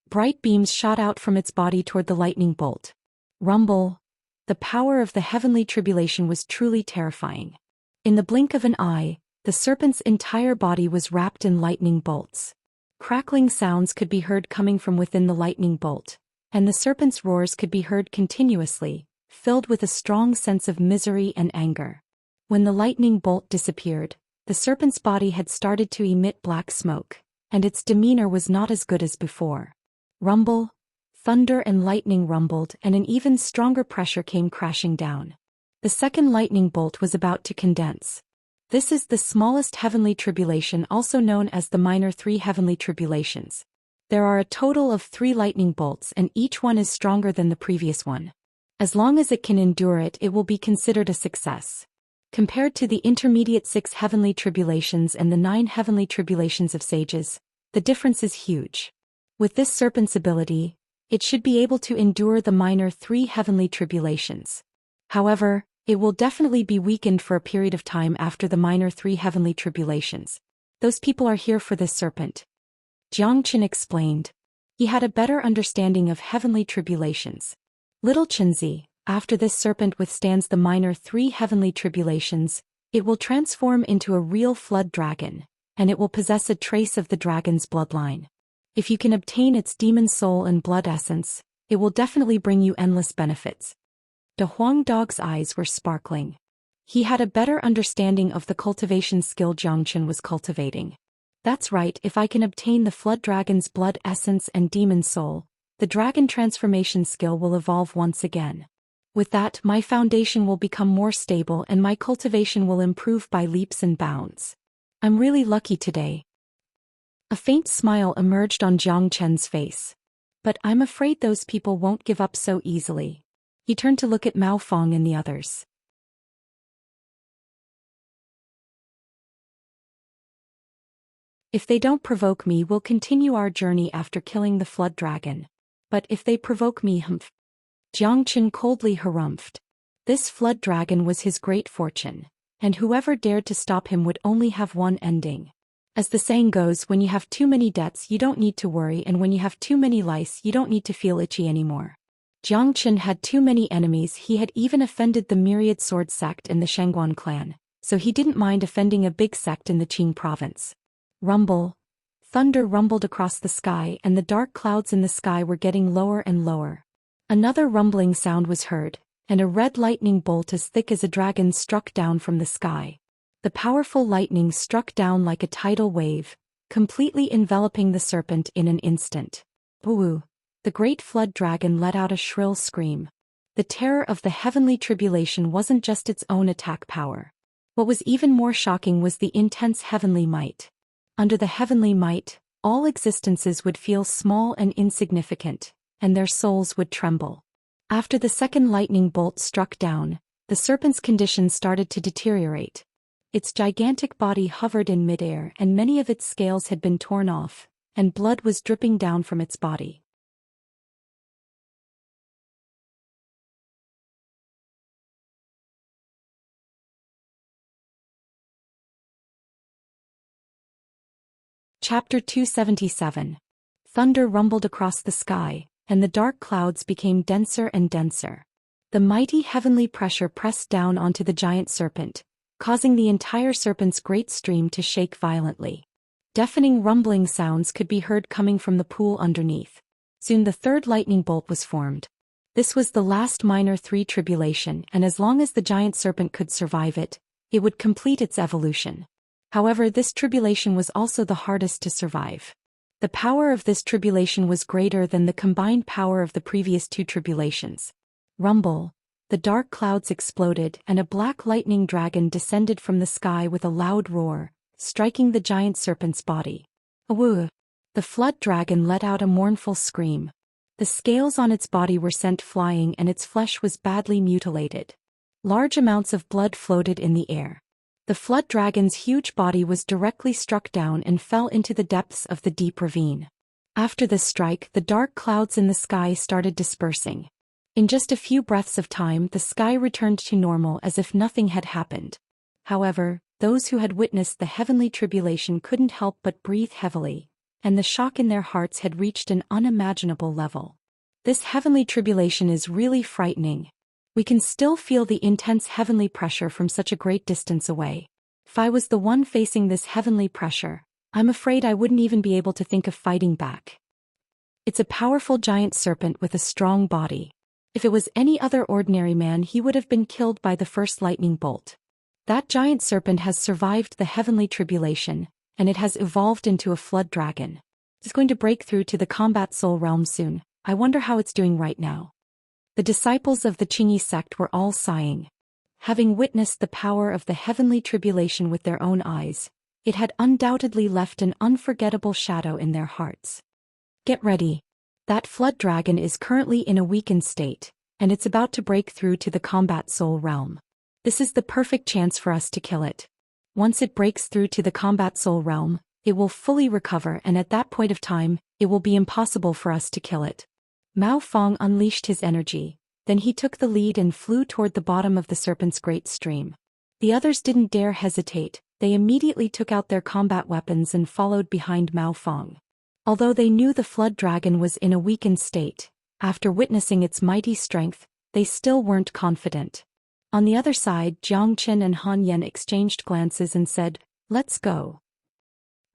Bright beams shot out from its body toward the lightning bolt. Rumble. The power of the heavenly tribulation was truly terrifying. In the blink of an eye, the serpent's entire body was wrapped in lightning bolts. Crackling sounds could be heard coming from within the lightning bolt, and the serpent's roars could be heard continuously, filled with a strong sense of misery and anger. When the lightning bolt disappeared, the serpent's body had started to emit black smoke, and its demeanor was not as good as before. Rumble. Thunder and lightning rumbled, and an even stronger pressure came crashing down. The second lightning bolt was about to condense. This is the smallest heavenly tribulation, also known as the minor 3 heavenly tribulations. There are a total of 3 lightning bolts, and each one is stronger than the previous one. As long as it can endure it, it will be considered a success. Compared to the intermediate 6 heavenly tribulations and the 9 heavenly tribulations of sages, the difference is huge. With this serpent's ability, it should be able to endure the minor 3 heavenly tribulations. However, it will definitely be weakened for a period of time after the minor 3 heavenly tribulations. Those people are here for this serpent. Jiang Qin explained. He had a better understanding of heavenly tribulations. Little Qinzi, after this serpent withstands the minor 3 heavenly tribulations, it will transform into a real flood dragon, and it will possess a trace of the dragon's bloodline. If you can obtain its demon soul and blood essence, it will definitely bring you endless benefits. De Huang Dog's eyes were sparkling. He had a better understanding of the cultivation skill Jiang Qin was cultivating. That's right, if I can obtain the flood dragon's blood essence and demon soul, the dragon transformation skill will evolve once again. With that, my foundation will become more stable and my cultivation will improve by leaps and bounds. I'm really lucky today. A faint smile emerged on Jiang Chen's face. But I'm afraid those people won't give up so easily. He turned to look at Mao Fang and the others. If they don't provoke me, we'll continue our journey after killing the flood dragon. But if they provoke me, humph. Jiang Qin coldly harumphed. This flood dragon was his great fortune, and whoever dared to stop him would only have one ending. As the saying goes, when you have too many debts you don't need to worry, and when you have too many lice you don't need to feel itchy anymore. Jiang Qin had too many enemies. He had even offended the myriad sword sect in the Shangguan clan, so he didn't mind offending a big sect in the Qing province. Rumble. Thunder rumbled across the sky, and the dark clouds in the sky were getting lower and lower. Another rumbling sound was heard, and a red lightning bolt as thick as a dragon struck down from the sky. The powerful lightning struck down like a tidal wave, completely enveloping the serpent in an instant. Woo! The great flood dragon let out a shrill scream. The terror of the heavenly tribulation wasn't just its own attack power. What was even more shocking was the intense heavenly might. Under the heavenly might, all existences would feel small and insignificant, and their souls would tremble. After the second lightning bolt struck down, the serpent's condition started to deteriorate. Its gigantic body hovered in midair, and many of its scales had been torn off, and blood was dripping down from its body. Chapter 277. Thunder rumbled across the sky, and the dark clouds became denser and denser. The mighty heavenly pressure pressed down onto the giant serpent, causing the entire serpent's great stream to shake violently. Deafening rumbling sounds could be heard coming from the pool underneath. Soon the third lightning bolt was formed. This was the last minor 3 tribulation, and as long as the giant serpent could survive it, it would complete its evolution. However, this tribulation was also the hardest to survive. The power of this tribulation was greater than the combined power of the previous 2 tribulations. Rumble. The dark clouds exploded and a black lightning dragon descended from the sky with a loud roar, striking the giant serpent's body. Awoo! The flood dragon let out a mournful scream. The scales on its body were sent flying and its flesh was badly mutilated. Large amounts of blood floated in the air. The flood dragon's huge body was directly struck down and fell into the depths of the deep ravine. After this strike, the dark clouds in the sky started dispersing. In just a few breaths of time, the sky returned to normal as if nothing had happened. However, those who had witnessed the heavenly tribulation couldn't help but breathe heavily, and the shock in their hearts had reached an unimaginable level. This heavenly tribulation is really frightening. We can still feel the intense heavenly pressure from such a great distance away. If I was the one facing this heavenly pressure, I'm afraid I wouldn't even be able to think of fighting back. It's a powerful giant serpent with a strong body. If it was any other ordinary man, he would have been killed by the first lightning bolt. That giant serpent has survived the heavenly tribulation, and it has evolved into a flood dragon. It's going to break through to the combat soul realm soon. I wonder how it's doing right now. The disciples of the Qingyi sect were all sighing. Having witnessed the power of the heavenly tribulation with their own eyes, it had undoubtedly left an unforgettable shadow in their hearts. Get ready. That flood dragon is currently in a weakened state, and it's about to break through to the combat soul realm. This is the perfect chance for us to kill it. Once it breaks through to the combat soul realm, it will fully recover, and at that point of time, it will be impossible for us to kill it. Mao Fong unleashed his energy, then he took the lead and flew toward the bottom of the serpent's great stream. The others didn't dare hesitate, they immediately took out their combat weapons and followed behind Mao Fong. Although they knew the flood dragon was in a weakened state, after witnessing its mighty strength, they still weren't confident. On the other side, Jiang Qin and Han Yan exchanged glances and said, "Let's go."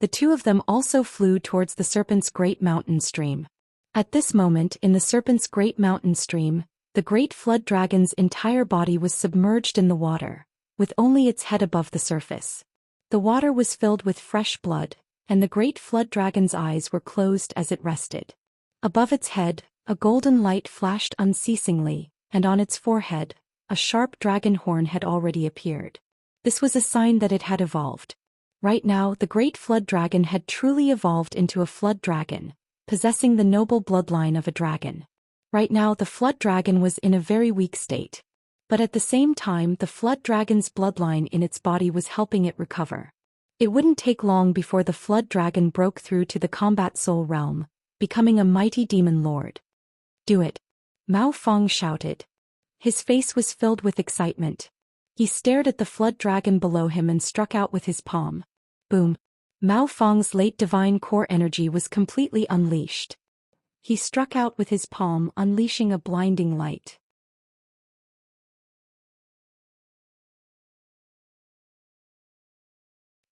The 2 of them also flew towards the serpent's great mountain stream. At this moment in the serpent's great mountain stream, the great flood dragon's entire body was submerged in the water, with only its head above the surface. The water was filled with fresh blood, and the great flood dragon's eyes were closed as it rested. Above its head, a golden light flashed unceasingly, and on its forehead, a sharp dragon horn had already appeared. This was a sign that it had evolved. Right now, the great flood dragon had truly evolved into a flood dragon, possessing the noble bloodline of a dragon. Right now, the flood dragon was in a very weak state. But at the same time, the flood dragon's bloodline in its body was helping it recover. It wouldn't take long before the flood dragon broke through to the combat soul realm, becoming a mighty demon lord. "Do it!" Mao Fong shouted. His face was filled with excitement. He stared at the flood dragon below him and struck out with his palm. Boom! Mao Fong's late divine core energy was completely unleashed. He struck out with his palm, unleashing a blinding light.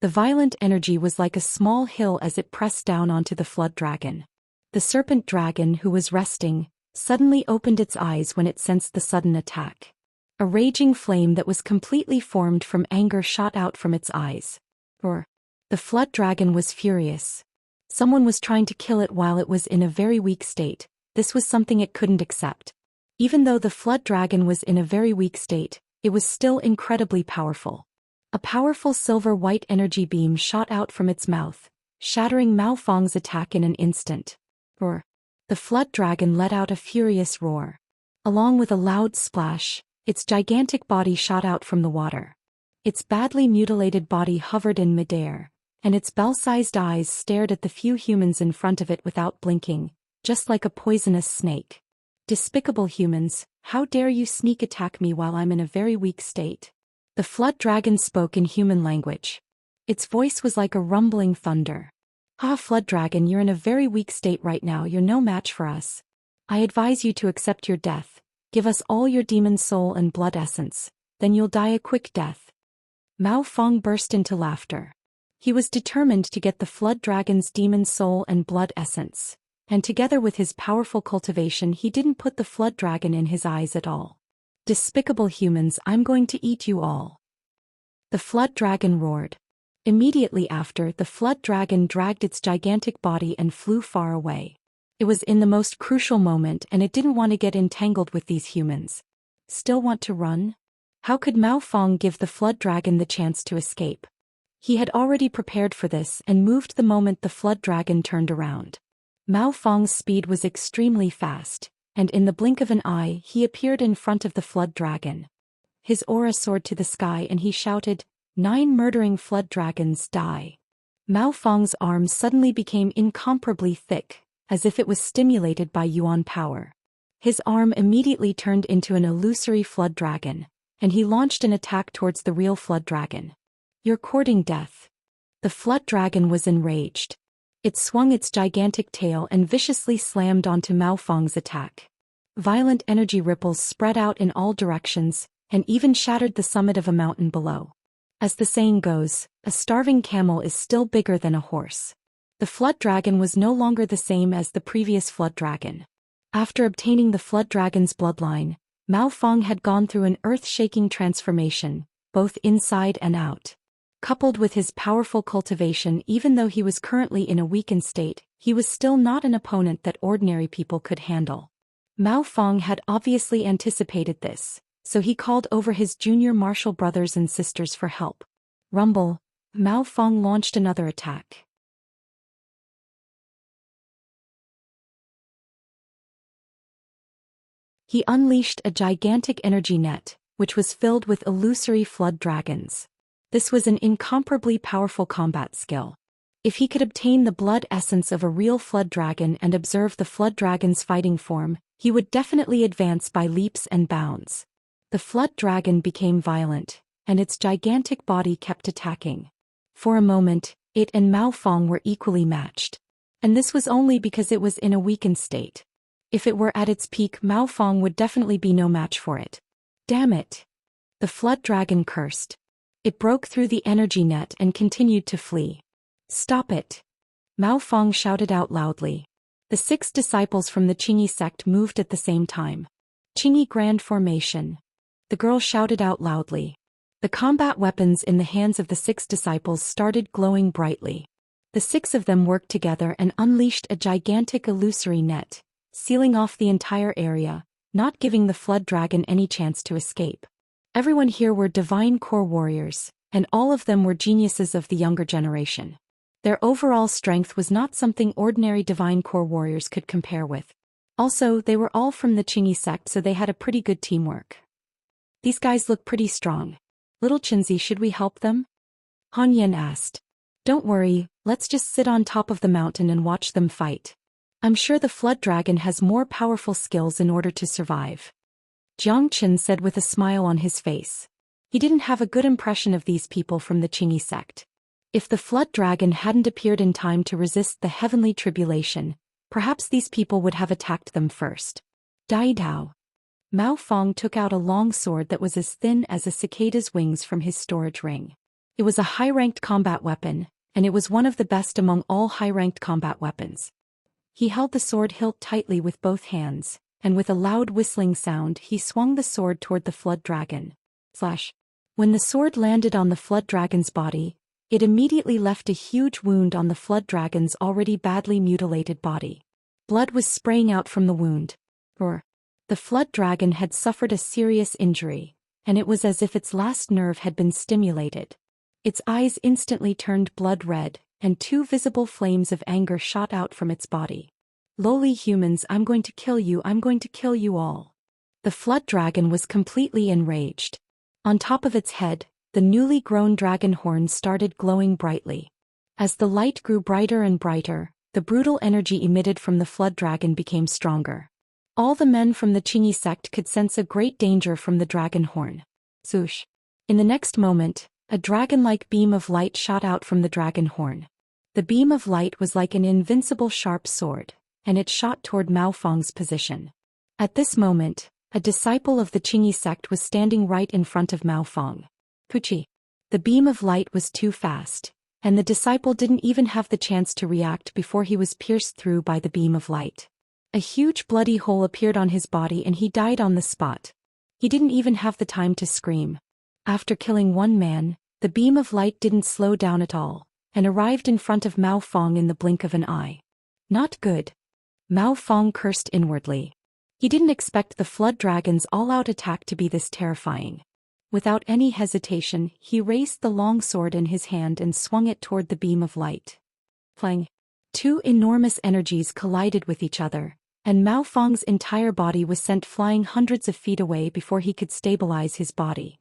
The violent energy was like a small hill as it pressed down onto the flood dragon. The serpent dragon, who was resting, suddenly opened its eyes when it sensed the sudden attack. A raging flame that was completely formed from anger shot out from its eyes. Roar! The flood dragon was furious. Someone was trying to kill it while it was in a very weak state. This was something it couldn't accept. Even though the flood dragon was in a very weak state, it was still incredibly powerful. A powerful silver-white energy beam shot out from its mouth, shattering Mao Fong's attack in an instant. Roar! The flood dragon let out a furious roar. Along with a loud splash, its gigantic body shot out from the water. Its badly mutilated body hovered in midair, and its bell-sized eyes stared at the few humans in front of it without blinking, just like a poisonous snake. "Despicable humans, how dare you sneak attack me while I'm in a very weak state?" The flood dragon spoke in human language. Its voice was like a rumbling thunder. "Ah, flood dragon, you're in a very weak state right now, you're no match for us. I advise you to accept your death. Give us all your demon soul and blood essence, then you'll die a quick death." Mao Fong burst into laughter. He was determined to get the flood dragon's demon soul and blood essence, and together with his powerful cultivation he didn't put the flood dragon in his eyes at all. Despicable humans, I'm going to eat you all. The flood dragon roared. Immediately after, the flood dragon dragged its gigantic body and flew far away. It was in the most crucial moment and it didn't want to get entangled with these humans. Still want to run? How could Mao Fong give the flood dragon the chance to escape? He had already prepared for this and moved the moment the flood dragon turned around. Mao Fong's speed was extremely fast, and in the blink of an eye he appeared in front of the flood dragon. His aura soared to the sky and he shouted, "9 murdering flood dragons die." Mao Fong's arm suddenly became incomparably thick, as if it was stimulated by yuan power. His arm immediately turned into an illusory flood dragon, and he launched an attack towards the real flood dragon. "You're courting death." The flood dragon was enraged. It swung its gigantic tail and viciously slammed onto Mao Fong's attack. Violent energy ripples spread out in all directions, and even shattered the summit of a mountain below. As the saying goes, a starving camel is still bigger than a horse. The flood dragon was no longer the same as the previous flood dragon. After obtaining the flood dragon's bloodline, Mao Fong had gone through an earth-shaking transformation, both inside and out. Coupled with his powerful cultivation, even though he was currently in a weakened state, he was still not an opponent that ordinary people could handle. Mao Fong had obviously anticipated this, so he called over his junior martial brothers and sisters for help. Rumble. Mao Fong launched another attack. He unleashed a gigantic energy net, which was filled with illusory flood dragons. This was an incomparably powerful combat skill. If he could obtain the blood essence of a real flood dragon and observe the flood dragon's fighting form, he would definitely advance by leaps and bounds. The flood dragon became violent, and its gigantic body kept attacking. For a moment, it and Mao Fong were equally matched. And this was only because it was in a weakened state. If it were at its peak, Mao Fong would definitely be no match for it. Damn it! The flood dragon cursed. It broke through the energy net and continued to flee. Stop it! Mao Fong shouted out loudly. The 6 disciples from the Qingyi sect moved at the same time. Qingyi Grand Formation. The girl shouted out loudly. The combat weapons in the hands of the 6 disciples started glowing brightly. The 6 of them worked together and unleashed a gigantic illusory net, sealing off the entire area, not giving the flood dragon any chance to escape. Everyone here were divine core warriors, and all of them were geniuses of the younger generation. Their overall strength was not something ordinary divine core warriors could compare with. Also, they were all from the Qingyi sect, so they had a pretty good teamwork. These guys look pretty strong. Little Qinzi, should we help them? Han Yen asked. Don't worry, let's just sit on top of the mountain and watch them fight. I'm sure the flood dragon has more powerful skills in order to survive. Jiang Chen said with a smile on his face. He didn't have a good impression of these people from the Qingyi sect. If the flood dragon hadn't appeared in time to resist the heavenly tribulation, perhaps these people would have attacked them first. Dai Dao. Mao Fong took out a long sword that was as thin as a cicada's wings from his storage ring. It was a high-ranked combat weapon, and it was one of the best among all high-ranked combat weapons. He held the sword hilt tightly with both hands, and with a loud whistling sound he swung the sword toward the flood dragon. Flash. When the sword landed on the flood dragon's body, it immediately left a huge wound on the flood dragon's already badly mutilated body. Blood was spraying out from the wound. The flood dragon had suffered a serious injury, and it was as if its last nerve had been stimulated. Its eyes instantly turned blood red, and 2 visible flames of anger shot out from its body. Lowly humans, I'm going to kill you all. The flood dragon was completely enraged. On top of its head, the newly grown dragon horns started glowing brightly. As the light grew brighter and brighter, the brutal energy emitted from the flood dragon became stronger. All the men from the Qingyi sect could sense a great danger from the dragon horn. Swoosh. In the next moment, a dragon-like beam of light shot out from the dragon horn. The beam of light was like an invincible sharp sword, and it shot toward Mao Fong's position. At this moment, a disciple of the Qingyi sect was standing right in front of Mao Fong. Puchi. The beam of light was too fast, and the disciple didn't even have the chance to react before he was pierced through by the beam of light. A huge bloody hole appeared on his body and he died on the spot. He didn't even have the time to scream. After killing one man, the beam of light didn't slow down at all, and arrived in front of Mao Fong in the blink of an eye. Not good. Mao Fong cursed inwardly. He didn't expect the flood dragon's all-out attack to be this terrifying. Without any hesitation, he raised the long sword in his hand and swung it toward the beam of light. Clang! Two enormous energies collided with each other, and Mao Fong's entire body was sent flying hundreds of feet away before he could stabilize his body.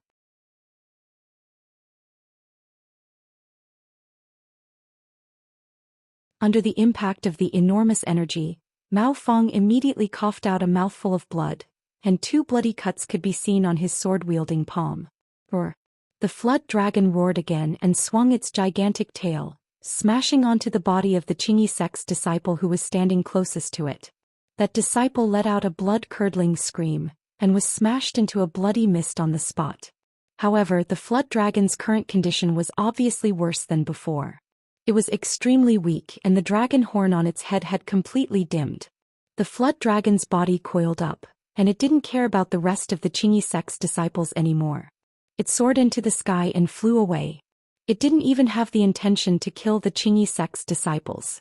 Under the impact of the enormous energy, Mao Fong immediately coughed out a mouthful of blood, and two bloody cuts could be seen on his sword-wielding palm. Roar! The flood dragon roared again and swung its gigantic tail, smashing onto the body of the Qingyi sect's disciple who was standing closest to it. That disciple let out a blood-curdling scream, and was smashed into a bloody mist on the spot. However, the flood dragon's current condition was obviously worse than before. It was extremely weak and the dragon horn on its head had completely dimmed. The flood dragon's body coiled up, and it didn't care about the rest of the Qingyi sect's disciples anymore. It soared into the sky and flew away. It didn't even have the intention to kill the Qingyi sect's disciples.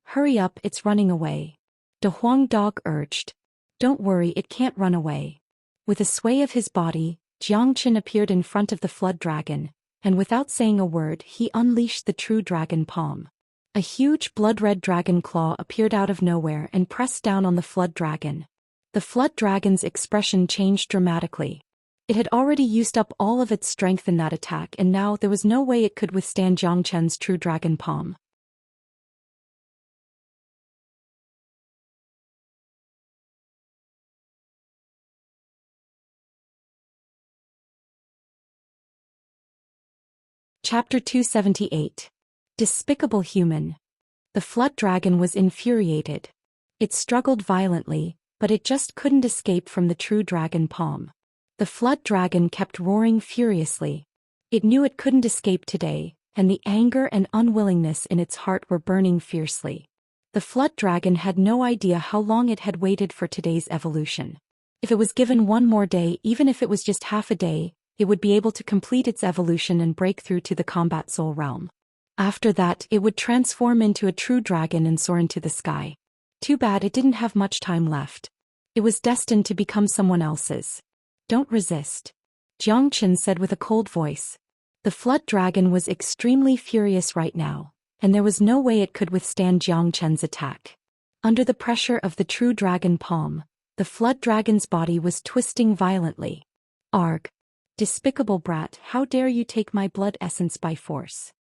Hurry up, it's running away. De Huang Dog urged. Don't worry, it can't run away. With a sway of his body, Xianxia appeared in front of the flood dragon, and without saying a word he unleashed the true dragon palm. A huge blood-red dragon claw appeared out of nowhere and pressed down on the flood dragon. The flood dragon's expression changed dramatically. It had already used up all of its strength in that attack and now there was no way it could withstand Xianxia's true dragon palm. Chapter 278. Despicable Human. The flood dragon was infuriated. It struggled violently, but it just couldn't escape from the true dragon palm. The flood dragon kept roaring furiously. It knew it couldn't escape today, and the anger and unwillingness in its heart were burning fiercely. The flood dragon had no idea how long it had waited for today's evolution. If it was given one more day, even if it was just half a day, it would be able to complete its evolution and break through to the combat soul realm. After that, it would transform into a true dragon and soar into the sky. Too bad it didn't have much time left. It was destined to become someone else's. Don't resist. Xianxia said with a cold voice. The flood dragon was extremely furious right now, and there was no way it could withstand Xianxia's attack. Under the pressure of the true dragon palm, the flood dragon's body was twisting violently. Arg! Despicable brat, how dare you take my blood essence by force?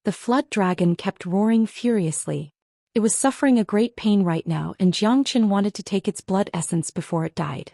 The flood dragon kept roaring furiously. It was suffering a great pain right now and Xianxia wanted to take its blood essence before it died.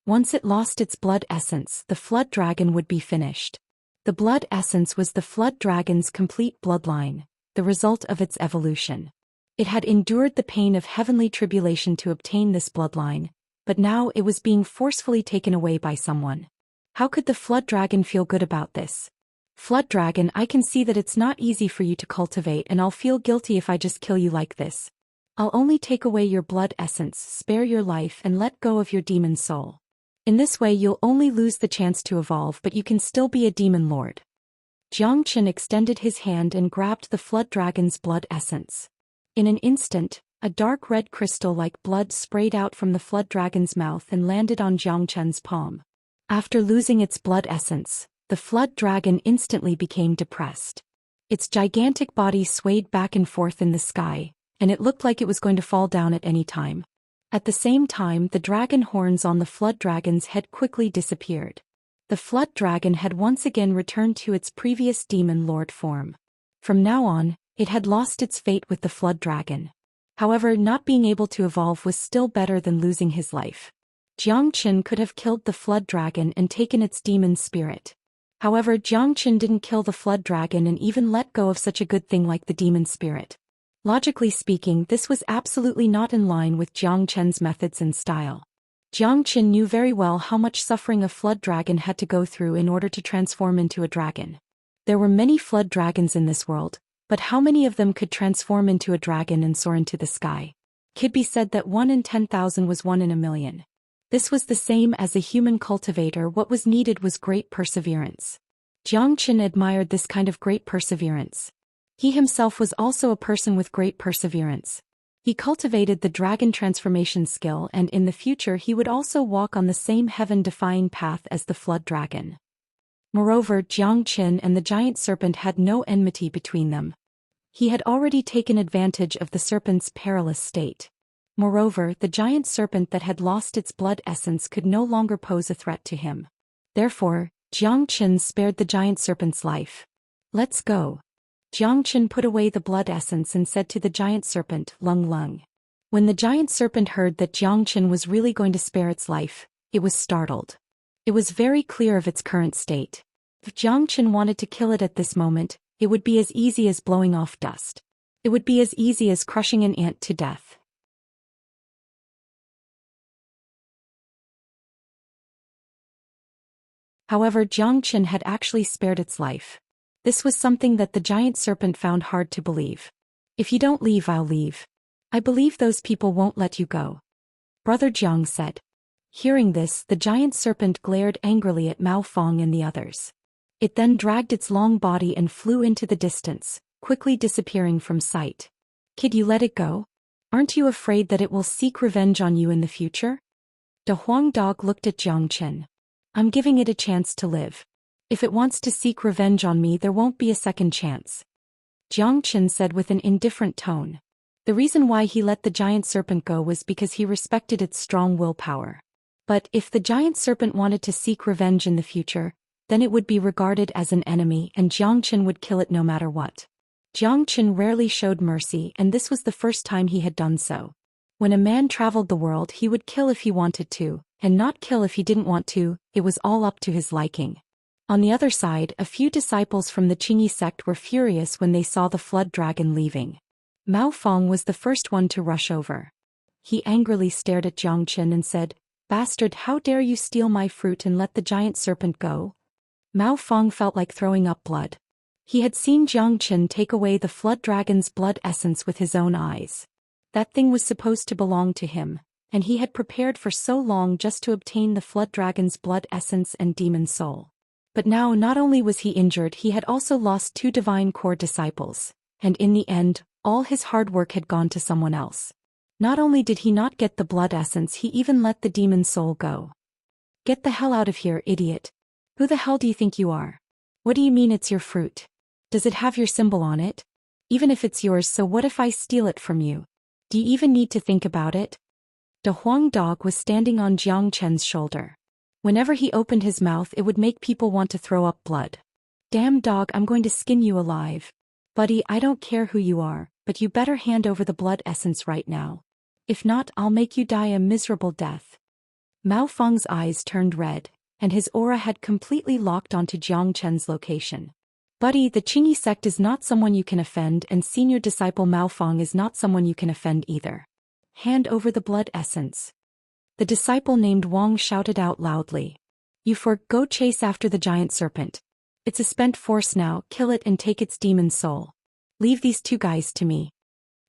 Once it lost its blood essence, the flood dragon would be finished. The blood essence was the flood dragon's complete bloodline, the result of its evolution. It had endured the pain of heavenly tribulation to obtain this bloodline, but now it was being forcefully taken away by someone. How could the flood dragon feel good about this? Flood dragon, I can see that it's not easy for you to cultivate and I'll feel guilty if I just kill you like this. I'll only take away your blood essence, spare your life and let go of your demon soul. In this way you'll only lose the chance to evolve but you can still be a demon lord. Xianxia extended his hand and grabbed the flood dragon's blood essence. In an instant, a dark red crystal like blood sprayed out from the flood dragon's mouth and landed on Xianxia's palm. After losing its blood essence, the flood dragon instantly became depressed. Its gigantic body swayed back and forth in the sky, and it looked like it was going to fall down at any time. At the same time, the dragon horns on the flood dragon's head quickly disappeared. The flood dragon had once again returned to its previous demon lord form. From now on, it had lost its fate with the flood dragon. However, not being able to evolve was still better than losing his life. Xianxia could have killed the flood dragon and taken its demon spirit. However, Xianxia didn't kill the flood dragon and even let go of such a good thing like the demon spirit. Logically speaking, this was absolutely not in line with Xianxia's methods and style. Xianxia knew very well how much suffering a flood dragon had to go through in order to transform into a dragon. There were many flood dragons in this world, but how many of them could transform into a dragon and soar into the sky? Could be said that 1 in 10,000 was 1 in a million. This was the same as a human cultivator. What was needed was great perseverance. Zhou Xian admired this kind of great perseverance. He himself was also a person with great perseverance. He cultivated the dragon transformation skill, and in the future he would also walk on the same heaven-defying path as the flood dragon. Moreover, Zhou Xian and the giant serpent had no enmity between them. He had already taken advantage of the serpent's perilous state. Moreover, the giant serpent that had lost its blood essence could no longer pose a threat to him. Therefore, Zhou Xian spared the giant serpent's life. Let's go. Zhou Xian put away the blood essence and said to the giant serpent, Lung Lung. When the giant serpent heard that Zhou Xian was really going to spare its life, it was startled. It was very clear of its current state. If Zhou Xian wanted to kill it at this moment, it would be as easy as blowing off dust. It would be as easy as crushing an ant to death. However, Zhou Xian had actually spared its life. This was something that the giant serpent found hard to believe. If you don't leave, I'll leave. I believe those people won't let you go. Brother Zhang said. Hearing this, the giant serpent glared angrily at Mao Fong and the others. It then dragged its long body and flew into the distance, quickly disappearing from sight. Kid, you let it go? Aren't you afraid that it will seek revenge on you in the future? The Huang dog looked at Zhou Xian. I'm giving it a chance to live. If it wants to seek revenge on me, there won't be a second chance. Zhou Xian said with an indifferent tone. The reason why he let the giant serpent go was because he respected its strong willpower. But if the giant serpent wanted to seek revenge in the future, then it would be regarded as an enemy and Zhou Xian would kill it no matter what. Zhou Xian rarely showed mercy, and this was the first time he had done so. When a man traveled the world, he would kill if he wanted to, and not kill if he didn't want to. It was all up to his liking. On the other side, a few disciples from the Qingyi sect were furious when they saw the flood dragon leaving. Mao Fong was the first one to rush over. He angrily stared at Zhou Xian and said, Bastard, how dare you steal my fruit and let the giant serpent go? Mao Fong felt like throwing up blood. He had seen Zhou Xian take away the flood dragon's blood essence with his own eyes. That thing was supposed to belong to him, and he had prepared for so long just to obtain the flood dragon's blood essence and demon soul. But now not only was he injured, he had also lost 2 divine core disciples, and in the end, all his hard work had gone to someone else. Not only did he not get the blood essence, he even let the demon soul go. Get the hell out of here, idiot. Who the hell do you think you are? What do you mean it's your fruit? Does it have your symbol on it? Even if it's yours, so what if I steal it from you? Do you even need to think about it? The Huang dog was standing on Zhou Qian's shoulder. Whenever he opened his mouth, it would make people want to throw up blood. Damn dog, I'm going to skin you alive. Buddy, I don't care who you are, but you better hand over the blood essence right now. If not, I'll make you die a miserable death. Mao Fong's eyes turned red, and his aura had completely locked onto Zhou Qian's location. Buddy, the Qingyi sect is not someone you can offend, and senior disciple Mao Fong is not someone you can offend either. Hand over the blood essence. The disciple named Wang shouted out loudly. You go chase after the giant serpent. It's a spent force now, kill it and take its demon soul. Leave these 2 guys to me.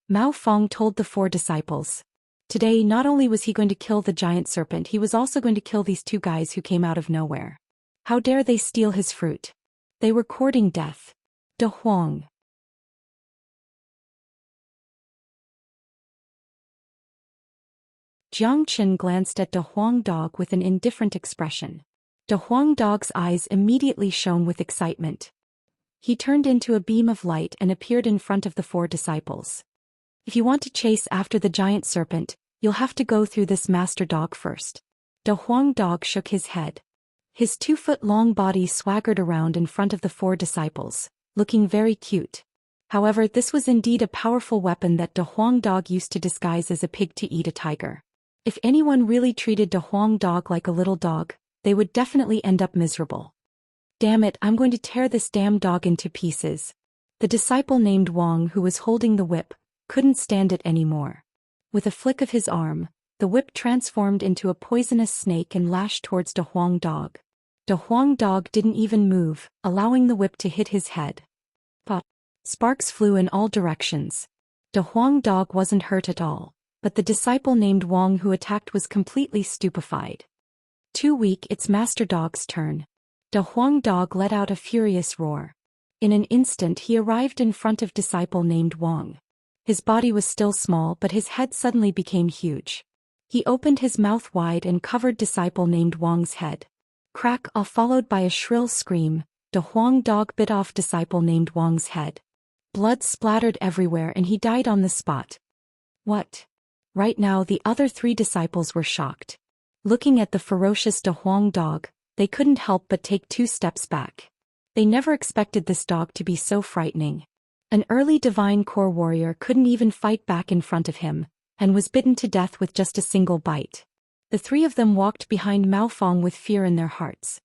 Mao Fong told the 4 disciples. Today, not only was he going to kill the giant serpent, he was also going to kill these 2 guys who came out of nowhere. How dare they steal his fruit? They were courting death. De Huang. Zhou Qian glanced at De Huang dog with an indifferent expression. De Huang dog's eyes immediately shone with excitement. He turned into a beam of light and appeared in front of the 4 disciples. If you want to chase after the giant serpent, you'll have to go through this master dog first. De Huang dog shook his head. His 2-foot-long body swaggered around in front of the 4 disciples, looking very cute. However, this was indeed a powerful weapon that De Huang dog used to disguise as a pig to eat a tiger. If anyone really treated De Huang dog like a little dog, they would definitely end up miserable. Damn it, I'm going to tear this damn dog into pieces. The disciple named Wang, who was holding the whip, couldn't stand it anymore. With a flick of his arm, the whip transformed into a poisonous snake and lashed towards De Huang dog. De Huang dog didn't even move, allowing the whip to hit his head. Pop! Sparks flew in all directions. De Huang dog wasn't hurt at all, but the disciple named Wang who attacked was completely stupefied. Too weak, it's Master Dog's turn. De Huang dog let out a furious roar. In an instant he arrived in front of disciple named Wang. His body was still small but his head suddenly became huge. He opened his mouth wide and covered disciple named Wang's head. Crack, all followed by a shrill scream. De Huang dog bit off disciple named Wang's head. Blood splattered everywhere and he died on the spot. What? Right now the other 3 disciples were shocked. Looking at the ferocious De Huang dog, they couldn't help but take 2 steps back. They never expected this dog to be so frightening. An early divine core warrior couldn't even fight back in front of him, and was bitten to death with just a single bite. The 3 of them walked behind Mao Fong with fear in their hearts.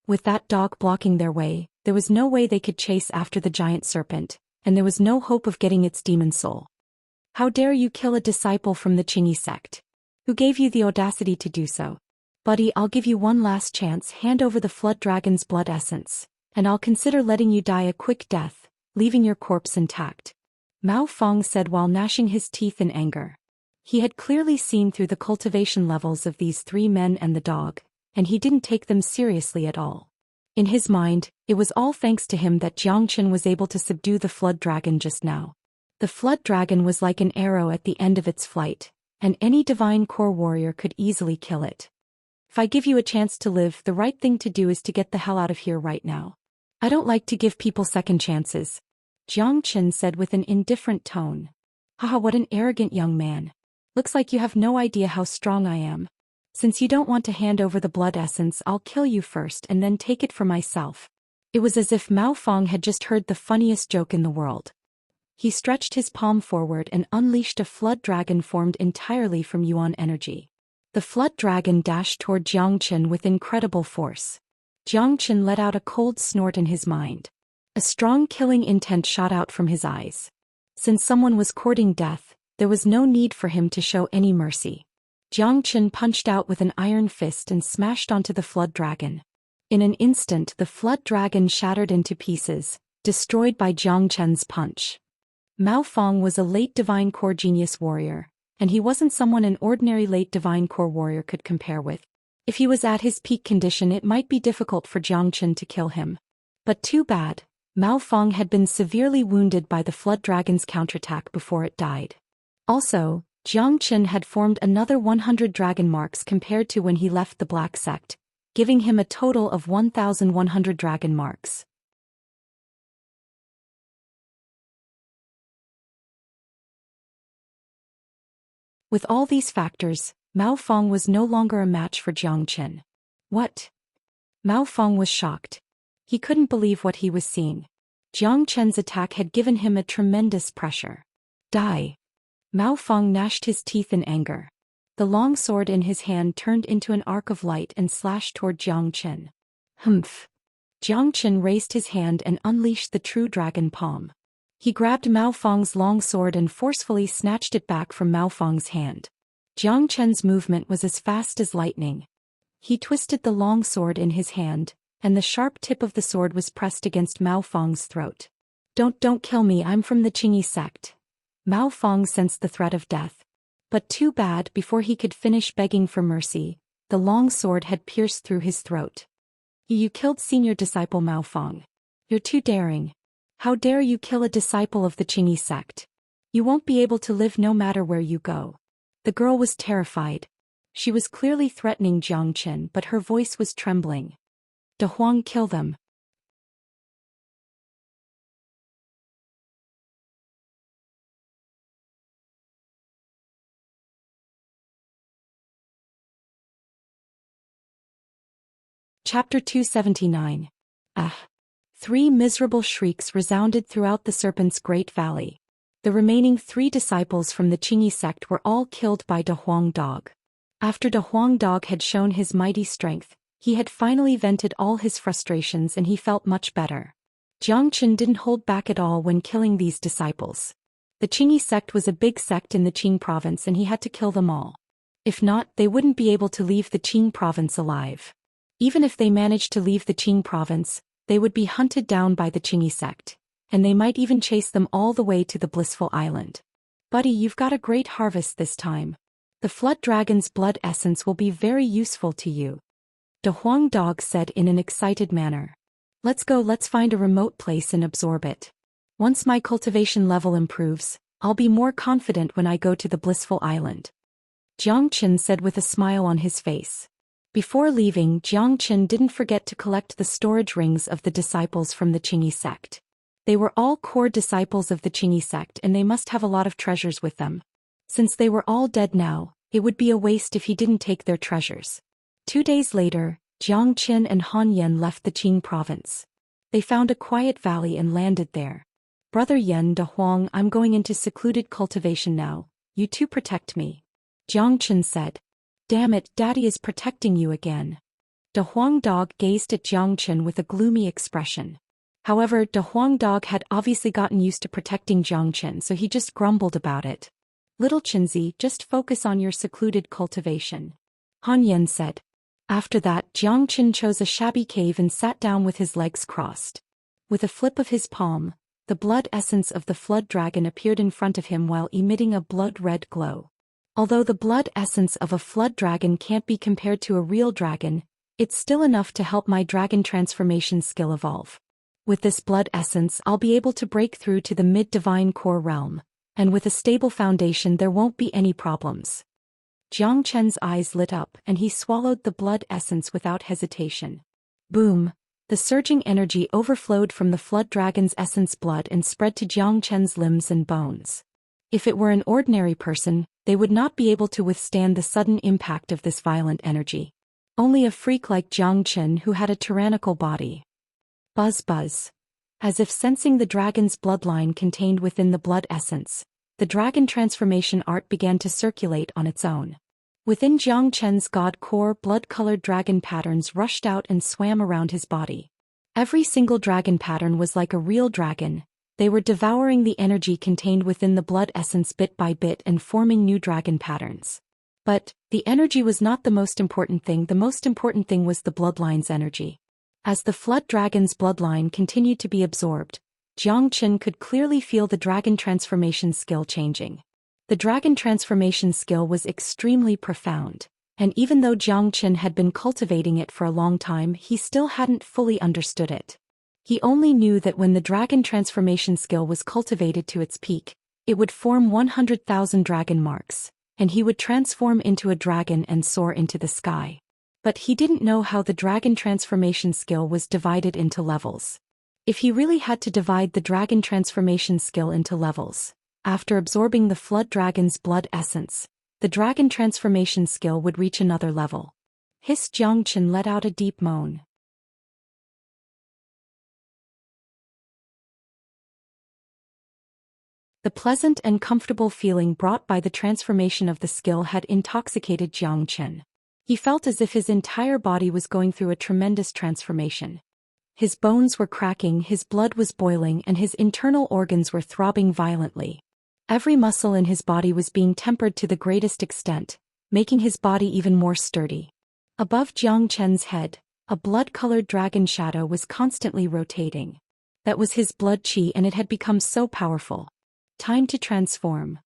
With that dog blocking their way, there was no way they could chase after the giant serpent, and there was no hope of getting its demon soul. How dare you kill a disciple from the Qingyi sect? Who gave you the audacity to do so? Buddy, I'll give you one last chance. Hand over the flood dragon's blood essence, and I'll consider letting you die a quick death, leaving your corpse intact. Mao Fong said while gnashing his teeth in anger. He had clearly seen through the cultivation levels of these 3 men and the dog, and he didn't take them seriously at all. In his mind, it was all thanks to him that Xianxia was able to subdue the flood dragon just now. The flood dragon was like an arrow at the end of its flight, and any divine core warrior could easily kill it. If I give you a chance to live, the right thing to do is to get the hell out of here right now. I don't like to give people second chances, Xianxia said with an indifferent tone. Haha, what an arrogant young man. Looks like you have no idea how strong I am. Since you don't want to hand over the blood essence, I'll kill you first and then take it for myself. It was as if Mao Fong had just heard the funniest joke in the world. He stretched his palm forward and unleashed a flood dragon formed entirely from yuan energy. The flood dragon dashed toward Xianxia with incredible force. Xianxia let out a cold snort in his mind. A strong killing intent shot out from his eyes. Since someone was courting death, there was no need for him to show any mercy. Xianxia punched out with an iron fist and smashed onto the flood dragon. In an instant the flood dragon shattered into pieces, destroyed by Xianxia's punch. Mao Fong was a late divine core genius warrior, and he wasn't someone an ordinary late divine core warrior could compare with. If he was at his peak condition, it might be difficult for Xianxia to kill him. But too bad, Mao Fong had been severely wounded by the flood dragon's counterattack before it died. Also, Xianxia had formed another 100 dragon marks compared to when he left the Black Sect, giving him a total of 1,100 dragon marks. With all these factors, Mao Fong was no longer a match for Xianxia. What? Mao Fong was shocked. He couldn't believe what he was seeing. Xianxia's attack had given him a tremendous pressure. Die! Mao Fong gnashed his teeth in anger. The long sword in his hand turned into an arc of light and slashed toward Xianxia. Humph! Xianxia raised his hand and unleashed the true dragon palm. He grabbed Mao Fong's long sword and forcefully snatched it back from Mao Fong's hand. Xianxia's movement was as fast as lightning. He twisted the long sword in his hand, and the sharp tip of the sword was pressed against Mao Fong's throat. Don't kill me, I'm from the Qingyi sect. Mao Fong sensed the threat of death. But too bad, before he could finish begging for mercy, the long sword had pierced through his throat. You killed senior disciple Mao Fong. You're too daring. How dare you kill a disciple of the Qingyi sect? You won't be able to live no matter where you go. The girl was terrified. She was clearly threatening Xianxia, but her voice was trembling. De Huang, kill them. Chapter 279. Ah! 3 miserable shrieks resounded throughout the Serpent's Great Valley. The remaining 3 disciples from the Qingyi sect were all killed by De Huang Dog. After De Huang Dog had shown his mighty strength, he had finally vented all his frustrations and he felt much better. Xianxia didn't hold back at all when killing these disciples. The Qingyi sect was a big sect in the Qing province and he had to kill them all. If not, they wouldn't be able to leave the Qing province alive. Even if they managed to leave the Qing province, they would be hunted down by the Qingyi sect, and they might even chase them all the way to the blissful island. Buddy, you've got a great harvest this time. The flood dragon's blood essence will be very useful to you. De Huang Dog said in an excited manner. Let's go, let's find a remote place and absorb it. Once my cultivation level improves, I'll be more confident when I go to the blissful island. Jiang Qin said with a smile on his face. Before leaving, Jiang Qin didn't forget to collect the storage rings of the disciples from the Qingyi sect. They were all core disciples of the Qingyi sect and they must have a lot of treasures with them. Since they were all dead now, it would be a waste if he didn't take their treasures. 2 days later, Jiang Qin and Han Yan left the Qing province. They found a quiet valley and landed there. Brother Yan De Huang, I'm going into secluded cultivation now. You two protect me. Jiang Qin said. Damn it, Daddy is protecting you again. De Huang Dog gazed at Jiang Qin with a gloomy expression. However, De Huang Dog had obviously gotten used to protecting Jiang Qin, so he just grumbled about it. Little Qinzi, just focus on your secluded cultivation. Han Yan said. After that, Jiang Qin chose a shabby cave and sat down with his legs crossed. With a flip of his palm, the blood essence of the flood dragon appeared in front of him while emitting a blood-red glow. Although the blood essence of a flood dragon can't be compared to a real dragon, it's still enough to help my dragon transformation skill evolve. With this blood essence, I'll be able to break through to the mid-divine core realm, and with a stable foundation there won't be any problems. Jiang Chen's eyes lit up and he swallowed the blood essence without hesitation. Boom! The surging energy overflowed from the flood dragon's essence blood and spread to Jiang Chen's limbs and bones. If it were an ordinary person, they would not be able to withstand the sudden impact of this violent energy. Only a freak like Jiang Chen who had a tyrannical body. Buzz buzz. As if sensing the dragon's bloodline contained within the blood essence, the dragon transformation art began to circulate on its own. Within Jiang Chen's god core, blood-colored dragon patterns rushed out and swam around his body. Every single dragon pattern was like a real dragon. They were devouring the energy contained within the blood essence bit by bit and forming new dragon patterns. But the energy was not the most important thing. The most important thing was the bloodline's energy. As the flood dragon's bloodline continued to be absorbed, Jiang Qin could clearly feel the dragon transformation skill changing. The dragon transformation skill was extremely profound, and even though Jiang Qin had been cultivating it for a long time, he still hadn't fully understood it. He only knew that when the dragon transformation skill was cultivated to its peak, it would form 100,000 dragon marks, and he would transform into a dragon and soar into the sky. But he didn't know how the dragon transformation skill was divided into levels. If he really had to divide the dragon transformation skill into levels, after absorbing the flood dragon's blood essence, the dragon transformation skill would reach another level. Jiang Qin let out a deep moan. The pleasant and comfortable feeling brought by the transformation of the skill had intoxicated Jiang Qin. He felt as if his entire body was going through a tremendous transformation. His bones were cracking, his blood was boiling, and his internal organs were throbbing violently. Every muscle in his body was being tempered to the greatest extent, making his body even more sturdy. Above Jiang Chen's head, a blood-colored dragon shadow was constantly rotating. That was his blood qi and it had become so powerful. Time to transform.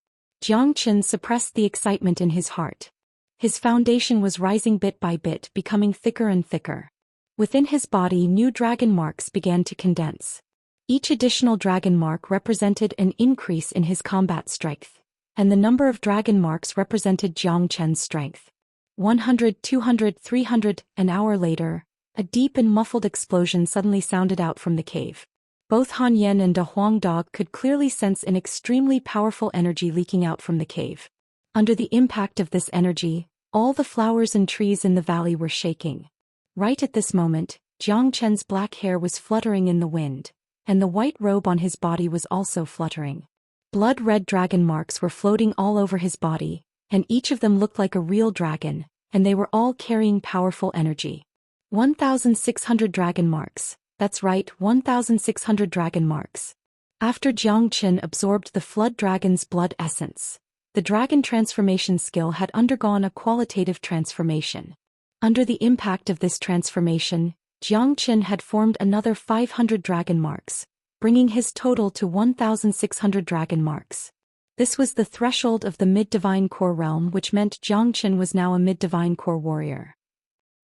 Jiang Qin suppressed the excitement in his heart. His foundation was rising bit by bit, becoming thicker and thicker. Within his body, new dragon marks began to condense. Each additional dragon mark represented an increase in his combat strength, and the number of dragon marks represented Jiang Chen's strength. 100, 200, 300, an hour later, a deep and muffled explosion suddenly sounded out from the cave. Both Han Yan and De Huang Dog could clearly sense an extremely powerful energy leaking out from the cave. Under the impact of this energy, all the flowers and trees in the valley were shaking. Right at this moment, Jiang Chen's black hair was fluttering in the wind, and the white robe on his body was also fluttering. Blood-red dragon marks were floating all over his body, and each of them looked like a real dragon, and they were all carrying powerful energy. 1,600 dragon marks. That's right, 1,600 dragon marks. After Jiang Qin absorbed the flood dragon's blood essence, the dragon transformation skill had undergone a qualitative transformation. Under the impact of this transformation, Xianxia had formed another 500 dragon marks, bringing his total to 1,600 dragon marks. This was the threshold of the mid-divine core realm, which meant Xianxia was now a mid-divine core warrior.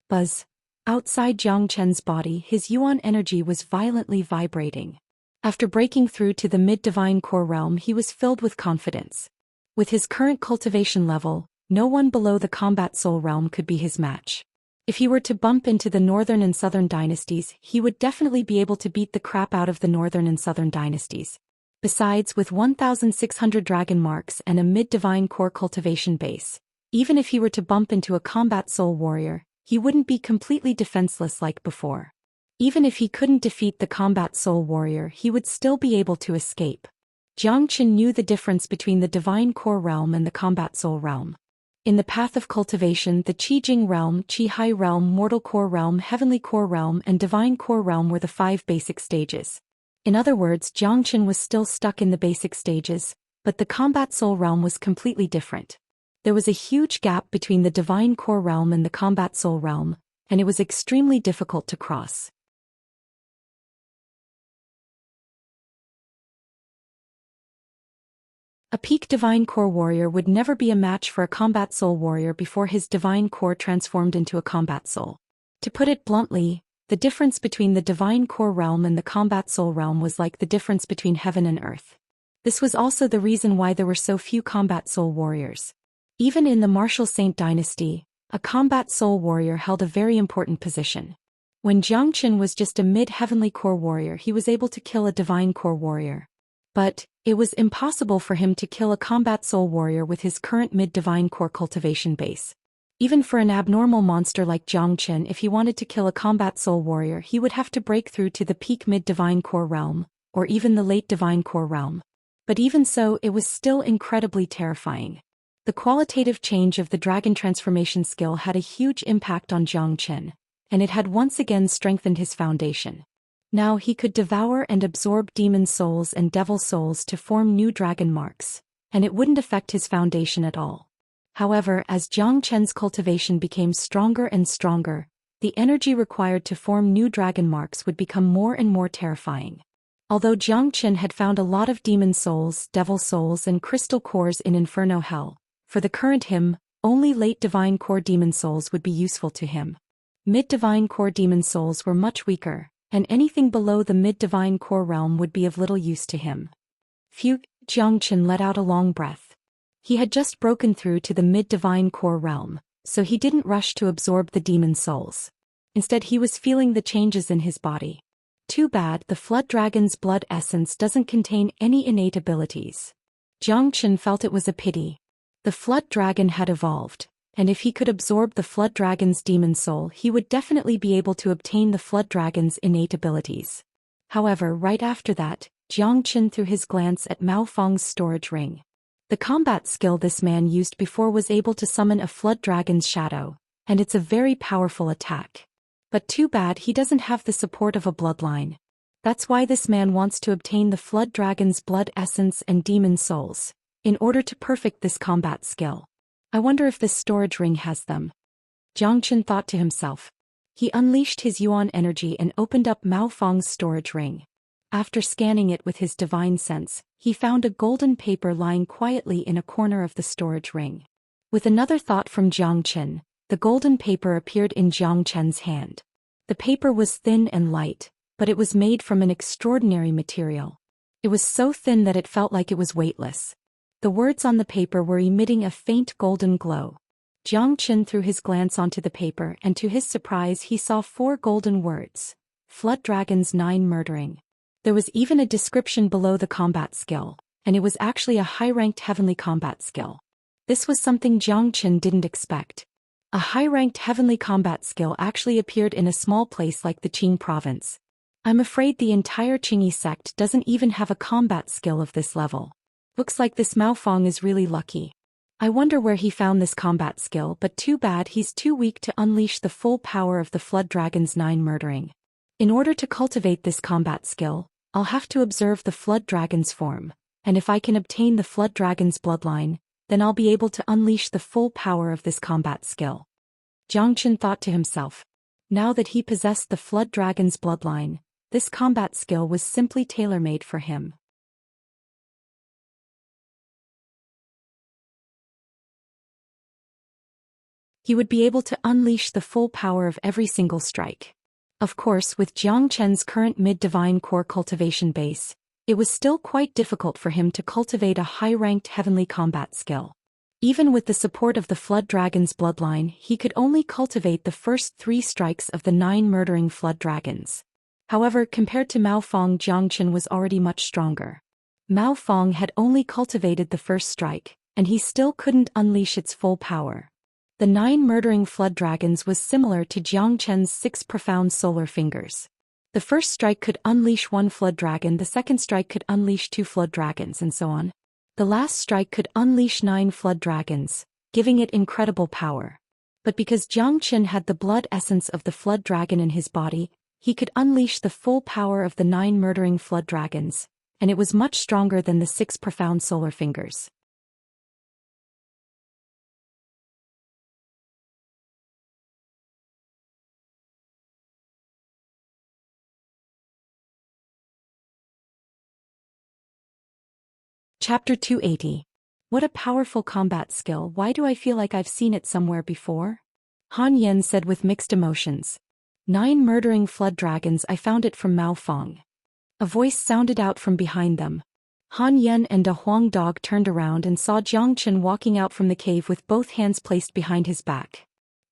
Buzz. Outside Xianxia's body, his yuan energy was violently vibrating. After breaking through to the mid-divine core realm, he was filled with confidence. With his current cultivation level, no one below the combat soul realm could be his match. If he were to bump into the northern and southern dynasties, he would definitely be able to beat the crap out of the northern and southern dynasties. Besides, with 1,600 dragon marks and a mid-divine core cultivation base, even if he were to bump into a combat soul warrior, he wouldn't be completely defenseless like before. Even if he couldn't defeat the combat soul warrior, he would still be able to escape. Xianxia knew the difference between the divine core realm and the combat soul realm. In the path of cultivation, the Qijing realm, Qi-Hai realm, mortal core realm, heavenly core realm, and divine core realm were the 5 basic stages. In other words, Xianxia was still stuck in the basic stages, but the combat soul realm was completely different. There was a huge gap between the divine core realm and the combat soul realm, and it was extremely difficult to cross. A peak divine core warrior would never be a match for a combat soul warrior before his divine core transformed into a combat soul. To put it bluntly, the difference between the divine core realm and the combat soul realm was like the difference between heaven and earth. This was also the reason why there were so few combat soul warriors. Even in the Martial Saint dynasty, a combat soul warrior held a very important position. When Xianxia was just a mid-heavenly core warrior, he was able to kill a divine core warrior. But it was impossible for him to kill a combat soul warrior with his current mid-divine core cultivation base. Even for an abnormal monster like Xianxia, if he wanted to kill a combat soul warrior, he would have to break through to the peak mid-divine core realm, or even the late divine core realm. But even so, it was still incredibly terrifying. The qualitative change of the dragon transformation skill had a huge impact on Xianxia, and it had once again strengthened his foundation. Now he could devour and absorb demon souls and devil souls to form new dragon marks, and it wouldn't affect his foundation at all. However, as Xianxia's cultivation became stronger and stronger, the energy required to form new dragon marks would become more and more terrifying. Although Xianxia had found a lot of demon souls, devil souls, and crystal cores in Inferno Hell, for the current him, only late divine core demon souls would be useful to him. Mid-divine core demon souls were much weaker, and anything below the mid-divine core realm would be of little use to him. Phew, Xianxia let out a long breath. He had just broken through to the mid-divine core realm, so he didn't rush to absorb the demon souls. Instead, he was feeling the changes in his body. Too bad the Flood Dragon's blood essence doesn't contain any innate abilities. Xianxia felt it was a pity. The Flood Dragon had evolved, and if he could absorb the Flood Dragon's demon soul, he would definitely be able to obtain the Flood Dragon's innate abilities. However, right after that, Xianxia threw his glance at Mao Feng's storage ring. The combat skill this man used before was able to summon a Flood Dragon's shadow, and it's a very powerful attack. But too bad he doesn't have the support of a bloodline. That's why this man wants to obtain the Flood Dragon's blood essence and demon souls, in order to perfect this combat skill. I wonder if this storage ring has them. Xianxia thought to himself. He unleashed his yuan energy and opened up Mao Feng's storage ring. After scanning it with his divine sense, he found a golden paper lying quietly in a corner of the storage ring. With another thought from Xianxia, the golden paper appeared in Xianxia's hand. The paper was thin and light, but it was made from an extraordinary material. It was so thin that it felt like it was weightless. The words on the paper were emitting a faint golden glow. Xianxia threw his glance onto the paper, and to his surprise he saw 4 golden words. Flood Dragon's 9 murdering. There was even a description below the combat skill, and it was actually a high-ranked heavenly combat skill. This was something Xianxia didn't expect. A high-ranked heavenly combat skill actually appeared in a small place like the Qing province. I'm afraid the entire Qingyi sect doesn't even have a combat skill of this level. Looks like this Mao Feng is really lucky. I wonder where he found this combat skill, but too bad he's too weak to unleash the full power of the Flood Dragon's 9 murdering. In order to cultivate this combat skill, I'll have to observe the Flood Dragon's form, and if I can obtain the Flood Dragon's bloodline, then I'll be able to unleash the full power of this combat skill. Zhou Xian thought to himself. Now that he possessed the Flood Dragon's bloodline, this combat skill was simply tailor-made for him. He would be able to unleash the full power of every single strike. Of course, with Zhou Qian's current mid-divine core cultivation base, it was still quite difficult for him to cultivate a high-ranked heavenly combat skill. Even with the support of the Flood Dragon's bloodline, he could only cultivate the first 3 strikes of the 9 murdering Flood Dragons. However, compared to Mao Fong, Zhou Qian was already much stronger. Mao Fong had only cultivated the first strike, and he still couldn't unleash its full power. The 9 murdering Flood Dragons was similar to Zhou Qian's 6 profound solar fingers. The first strike could unleash 1 Flood Dragon, the second strike could unleash 2 Flood Dragons, and so on. The last strike could unleash 9 Flood Dragons, giving it incredible power. But because Zhou Qian had the blood essence of the Flood Dragon in his body, he could unleash the full power of the 9 murdering Flood Dragons, and it was much stronger than the 6 profound solar fingers. Chapter 280. What a powerful combat skill. Why do I feel like I've seen it somewhere before? Han Yen said with mixed emotions. 9 murdering Flood Dragons, I found it from Mao Fong. A voice sounded out from behind them. Han Yen and a Huang dog turned around and saw Zhou Qian walking out from the cave with both hands placed behind his back.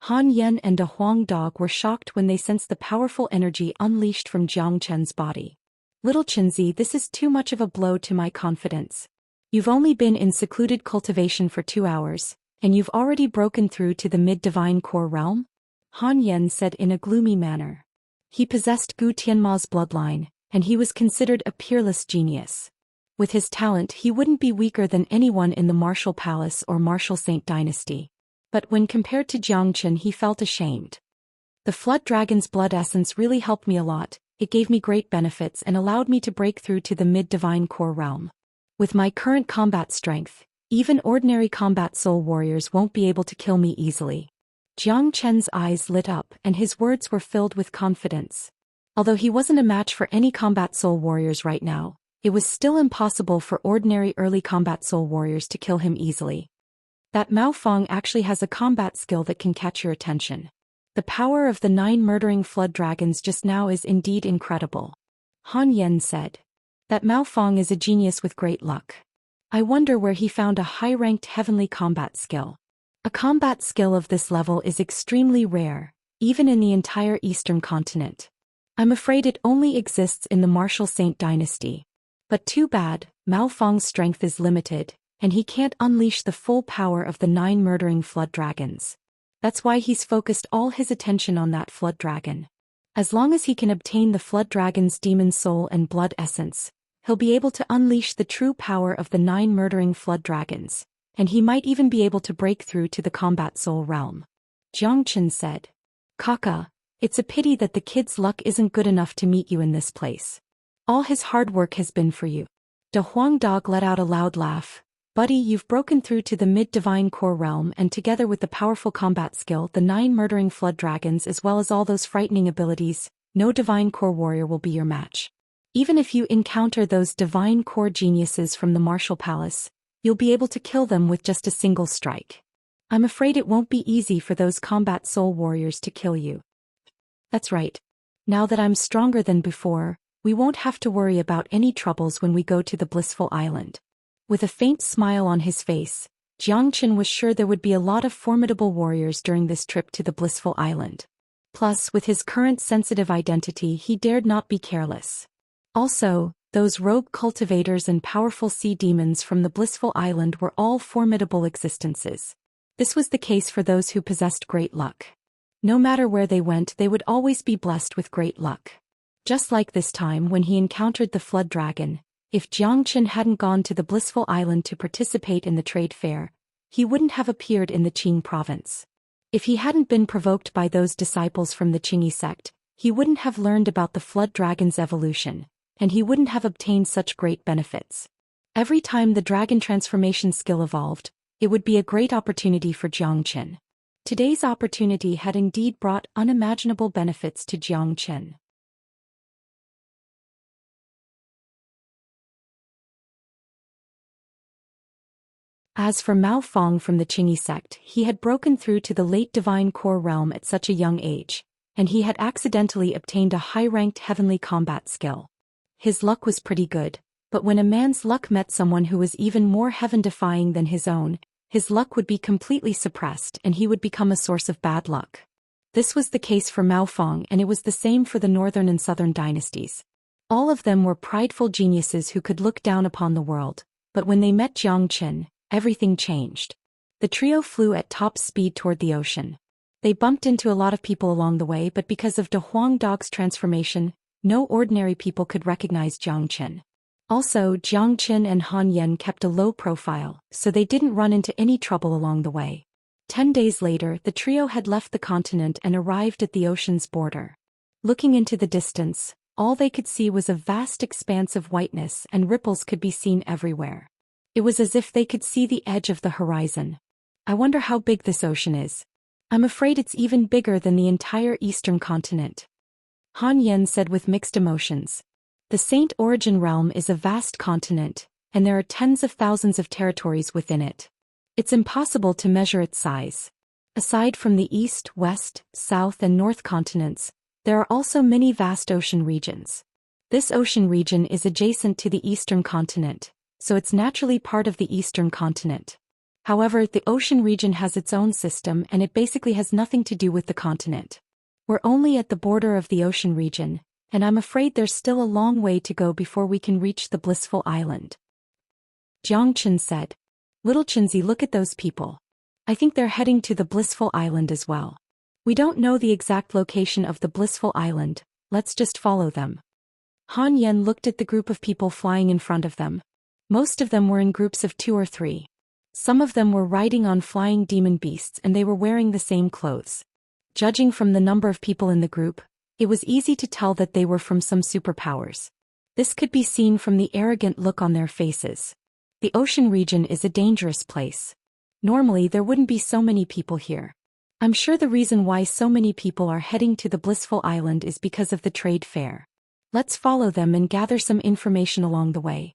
Han Yen and a Huang dog were shocked when they sensed the powerful energy unleashed from Zhou Qian's body. Little Qinzi, this is too much of a blow to my confidence. You've only been in secluded cultivation for 2 hours, and you've already broken through to the mid-divine core realm? Han Yen said in a gloomy manner. He possessed Gu Tianma's bloodline, and he was considered a peerless genius. With his talent, he wouldn't be weaker than anyone in the Martial Palace or Martial Saint dynasty. But when compared to Zhou Qian, he felt ashamed. The Flood Dragon's blood essence really helped me a lot. It gave me great benefits and allowed me to break through to the mid-divine core realm. With my current combat strength, even ordinary combat soul warriors won't be able to kill me easily. Zhou Qian's eyes lit up and his words were filled with confidence. Although he wasn't a match for any combat soul warriors right now, it was still impossible for ordinary early combat soul warriors to kill him easily. That Mao Fong actually has a combat skill that can catch your attention. The power of the 9 murdering Flood Dragons just now is indeed incredible. Han Yen said. That Mao Fong is a genius with great luck. I wonder where he found a high-ranked heavenly combat skill. A combat skill of this level is extremely rare, even in the entire Eastern continent. I'm afraid it only exists in the Martial Saint dynasty. But too bad, Mao Fong's strength is limited, and he can't unleash the full power of the 9 murdering Flood Dragons. That's why he's focused all his attention on that Flood Dragon. As long as he can obtain the Flood Dragon's demon soul and blood essence, he'll be able to unleash the true power of the 9 murdering Flood Dragons, and he might even be able to break through to the combat soul realm. Zhou Qian said. Kaka, it's a pity that the kid's luck isn't good enough to meet you in this place. All his hard work has been for you. De Huang Dog let out a loud laugh. Buddy, you've broken through to the mid-divine core realm, and together with the powerful combat skill, the 9 murdering Flood Dragons, as well as all those frightening abilities, no divine core warrior will be your match. Even if you encounter those divine core geniuses from the Martial Palace, you'll be able to kill them with just a single strike. I'm afraid it won't be easy for those combat soul warriors to kill you. That's right. Now that I'm stronger than before, we won't have to worry about any troubles when we go to the blissful island. With a faint smile on his face, Zhou Qian was sure there would be a lot of formidable warriors during this trip to the blissful island. Plus, with his current sensitive identity, he dared not be careless. Also, those rogue cultivators and powerful sea demons from the blissful island were all formidable existences. This was the case for those who possessed great luck. No matter where they went, they would always be blessed with great luck. Just like this time when he encountered the Flood Dragon, if Zhou Qian hadn't gone to the blissful island to participate in the trade fair, he wouldn't have appeared in the Qing province. If he hadn't been provoked by those disciples from the Qingyi sect, he wouldn't have learned about the Flood Dragon's evolution, and he wouldn't have obtained such great benefits. Every time the dragon transformation skill evolved, it would be a great opportunity for Zhou Qian. Today's opportunity had indeed brought unimaginable benefits to Zhou Xian. As for Mao Fong from the Qingyi sect, he had broken through to the late divine core realm at such a young age, and he had accidentally obtained a high-ranked heavenly combat skill. His luck was pretty good, but when a man's luck met someone who was even more heaven-defying than his own, his luck would be completely suppressed and he would become a source of bad luck. This was the case for Mao Fong, and it was the same for the northern and southern dynasties. All of them were prideful geniuses who could look down upon the world, but when they met Zhou Xian, everything changed. The trio flew at top speed toward the ocean. They bumped into a lot of people along the way, but because of De Huang Dog's transformation, no ordinary people could recognize Zhou Xian. Also, Zhou Xian and Han Yan kept a low profile, so they didn't run into any trouble along the way. 10 days later, the trio had left the continent and arrived at the ocean's border. Looking into the distance, all they could see was a vast expanse of whiteness, and ripples could be seen everywhere. It was as if they could see the edge of the horizon. I wonder how big this ocean is. I'm afraid it's even bigger than the entire eastern continent. Han Yan said with mixed emotions. The Saint Origin realm is a vast continent, and there are tens of thousands of territories within it. It's impossible to measure its size. Aside from the east, west, south and north continents, there are also many vast ocean regions. This ocean region is adjacent to the eastern continent, so it's naturally part of the eastern continent. However, the ocean region has its own system and it basically has nothing to do with the continent. We're only at the border of the ocean region, and I'm afraid there's still a long way to go before we can reach the blissful island. Zhou Xian said. Little Qinzi, look at those people. I think they're heading to the blissful island as well. We don't know the exact location of the blissful island, let's just follow them. Han Yan looked at the group of people flying in front of them. Most of them were in groups of 2 or 3. Some of them were riding on flying demon beasts and they were wearing the same clothes. Judging from the number of people in the group, it was easy to tell that they were from some superpowers. This could be seen from the arrogant look on their faces. The ocean region is a dangerous place. Normally there wouldn't be so many people here. I'm sure the reason why so many people are heading to the blissful island is because of the trade fair. Let's follow them and gather some information along the way.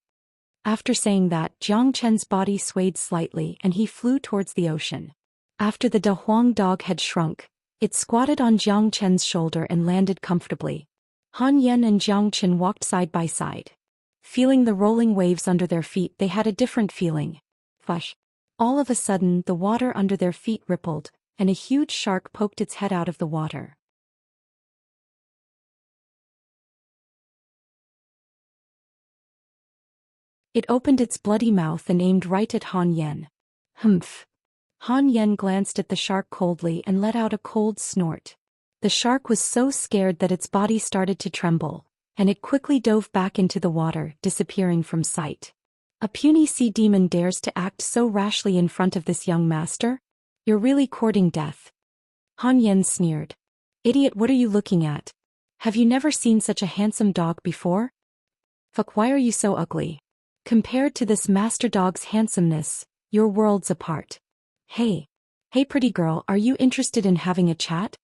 After saying that, Zhou Qian's body swayed slightly and he flew towards the ocean. After the De Huang dog had shrunk, it squatted on Zhou Qian's shoulder and landed comfortably. Han Yan and Zhou Qian walked side by side. Feeling the rolling waves under their feet, they had a different feeling. Fush! All of a sudden, the water under their feet rippled, and a huge shark poked its head out of the water. It opened its bloody mouth and aimed right at Han Yan. Humph! Han Yan glanced at the shark coldly and let out a cold snort. The shark was so scared that its body started to tremble, and it quickly dove back into the water, disappearing from sight. A puny sea demon dares to act so rashly in front of this young master? You're really courting death. Han Yan sneered. Idiot, what are you looking at? Have you never seen such a handsome dog before? Fuck, why are you so ugly? Compared to this master dog's handsomeness, you're worlds apart. Hey, pretty girl, are you interested in having a chat?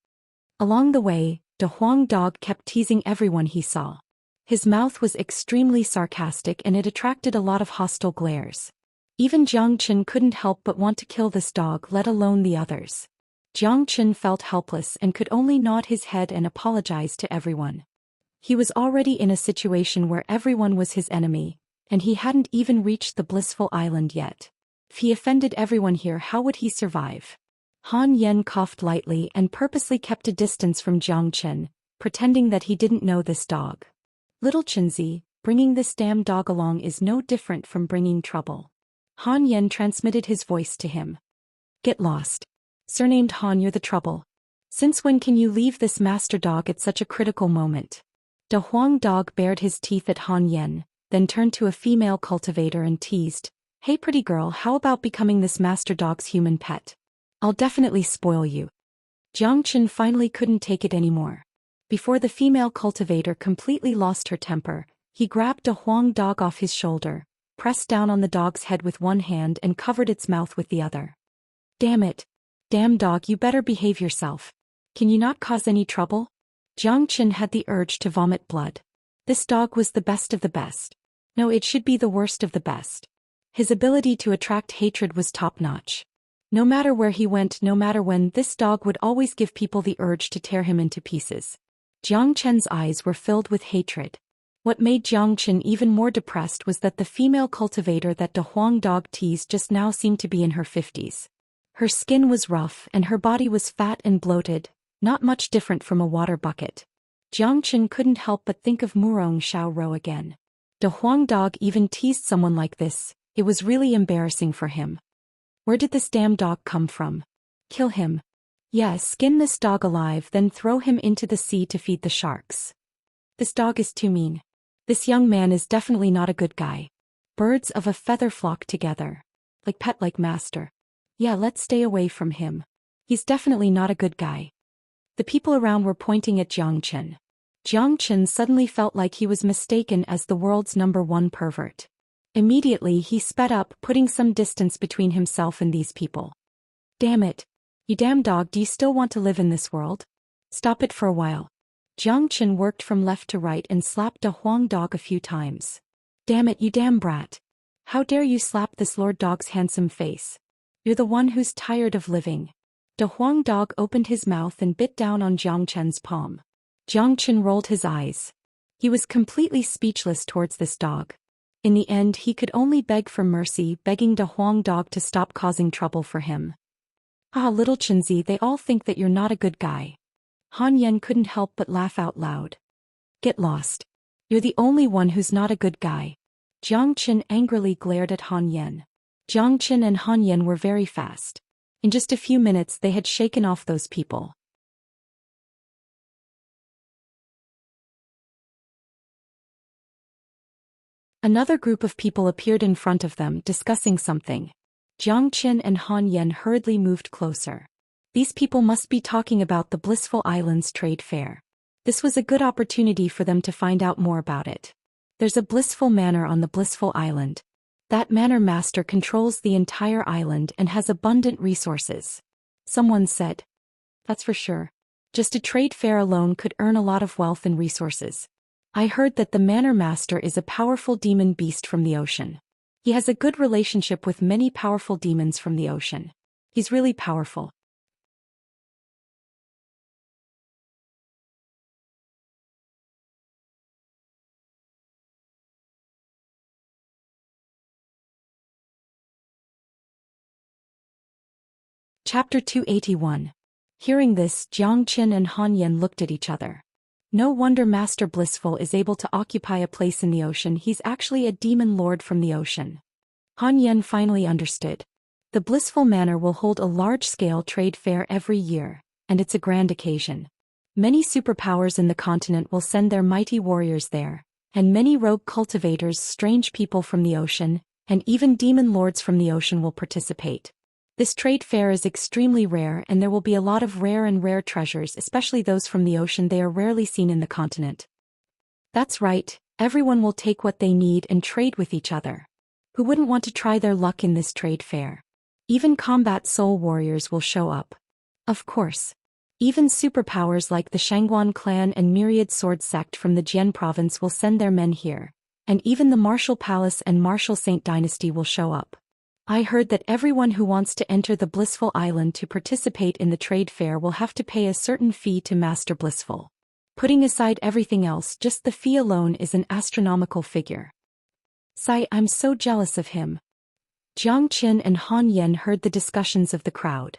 Along the way, De Huang dog kept teasing everyone he saw. His mouth was extremely sarcastic and it attracted a lot of hostile glares. Even Zhou Qian couldn't help but want to kill this dog, let alone the others. Zhou Qian felt helpless and could only nod his head and apologize to everyone. He was already in a situation where everyone was his enemy, and he hadn't even reached the blissful island yet. If he offended everyone here, how would he survive? Han Yan coughed lightly and purposely kept a distance from Zhou Qian, pretending that he didn't know this dog. Little Qinzi, bringing this damn dog along is no different from bringing trouble. Han Yan transmitted his voice to him. Get lost. Surnamed Han, you're the trouble. Since when can you leave this master dog at such a critical moment? De Huang dog bared his teeth at Han Yan, then turned to a female cultivator and teased, Hey pretty girl, how about becoming this master dog's human pet? I'll definitely spoil you. Zhou Qian finally couldn't take it anymore. Before the female cultivator completely lost her temper, he grabbed De Huang dog off his shoulder, pressed down on the dog's head with one hand and covered its mouth with the other. Damn it! Damn dog, you better behave yourself. Can you not cause any trouble? Jiang Qin had the urge to vomit blood. This dog was the best of the best. No, it should be the worst of the best. His ability to attract hatred was top-notch. No matter where he went, no matter when, this dog would always give people the urge to tear him into pieces. Jiang Chen's eyes were filled with hatred. What made Jiang Chen even more depressed was that the female cultivator that De Huang dog teased just now seemed to be in her 50s. Her skin was rough and her body was fat and bloated, not much different from a water bucket. Jiang Chen couldn't help but think of Murong Xiaorou again. De Huang dog even teased someone like this. It was really embarrassing for him. Where did this damn dog come from? Kill him. Yes, skin this dog alive, then throw him into the sea to feed the sharks. This dog is too mean. This young man is definitely not a good guy. Birds of a feather flock together. Like pet, like master. Yeah, let's stay away from him. He's definitely not a good guy. The people around were pointing at Jiang Chen. Jiang Chen suddenly felt like he was mistaken as the world's #1 pervert. Immediately he sped up, putting some distance between himself and these people. Damn it. You damn dog, do you still want to live in this world? Stop it for a while. Jiang Chen worked from left to right and slapped De Huang dog a few times. Damn it, you damn brat. How dare you slap this lord dog's handsome face? You're the one who's tired of living. De Huang dog opened his mouth and bit down on Jiang Chen's palm. Jiang Chen rolled his eyes. He was completely speechless towards this dog. In the end, he could only beg for mercy, begging De Huang dog to stop causing trouble for him. Ah, little Chenzi, they all think that you're not a good guy. Han Yen couldn't help but laugh out loud. Get lost. You're the only one who's not a good guy. Jiang Chen angrily glared at Han Yen. Jiang Chen and Han Yen were very fast. In just a few minutes they had shaken off those people. Another group of people appeared in front of them, discussing something. Jiang Chen and Han Yen hurriedly moved closer. These people must be talking about the Blissful Islands trade fair. This was a good opportunity for them to find out more about it. There's a blissful manor on the Blissful Island. That manor master controls the entire island and has abundant resources. Someone said. That's for sure. Just a trade fair alone could earn a lot of wealth and resources. I heard that the manor master is a powerful demon beast from the ocean. He has a good relationship with many powerful demons from the ocean. He's really powerful. Chapter 281. Hearing this, Jiang Chen and Han Yen looked at each other. No wonder Master Blissful is able to occupy a place in the ocean. He's actually a demon lord from the ocean. Han Yen finally understood. The Blissful Manor will hold a large-scale trade fair every year, and it's a grand occasion. Many superpowers in the continent will send their mighty warriors there, and many rogue cultivators, strange people from the ocean, and even demon lords from the ocean will participate. This trade fair is extremely rare, and there will be a lot of rare treasures, especially those from the ocean. They are rarely seen in the continent. That's right, everyone will take what they need and trade with each other. Who wouldn't want to try their luck in this trade fair? Even combat soul warriors will show up. Of course. Even superpowers like the Shangguan clan and myriad sword sect from the Jian province will send their men here. And even the Martial Palace and Martial Saint dynasty will show up. I heard that everyone who wants to enter the Blissful Island to participate in the trade fair will have to pay a certain fee to Master Blissful. Putting aside everything else, just the fee alone is an astronomical figure. Sigh, I'm so jealous of him. Jiang Chen and Han Yen heard the discussions of the crowd.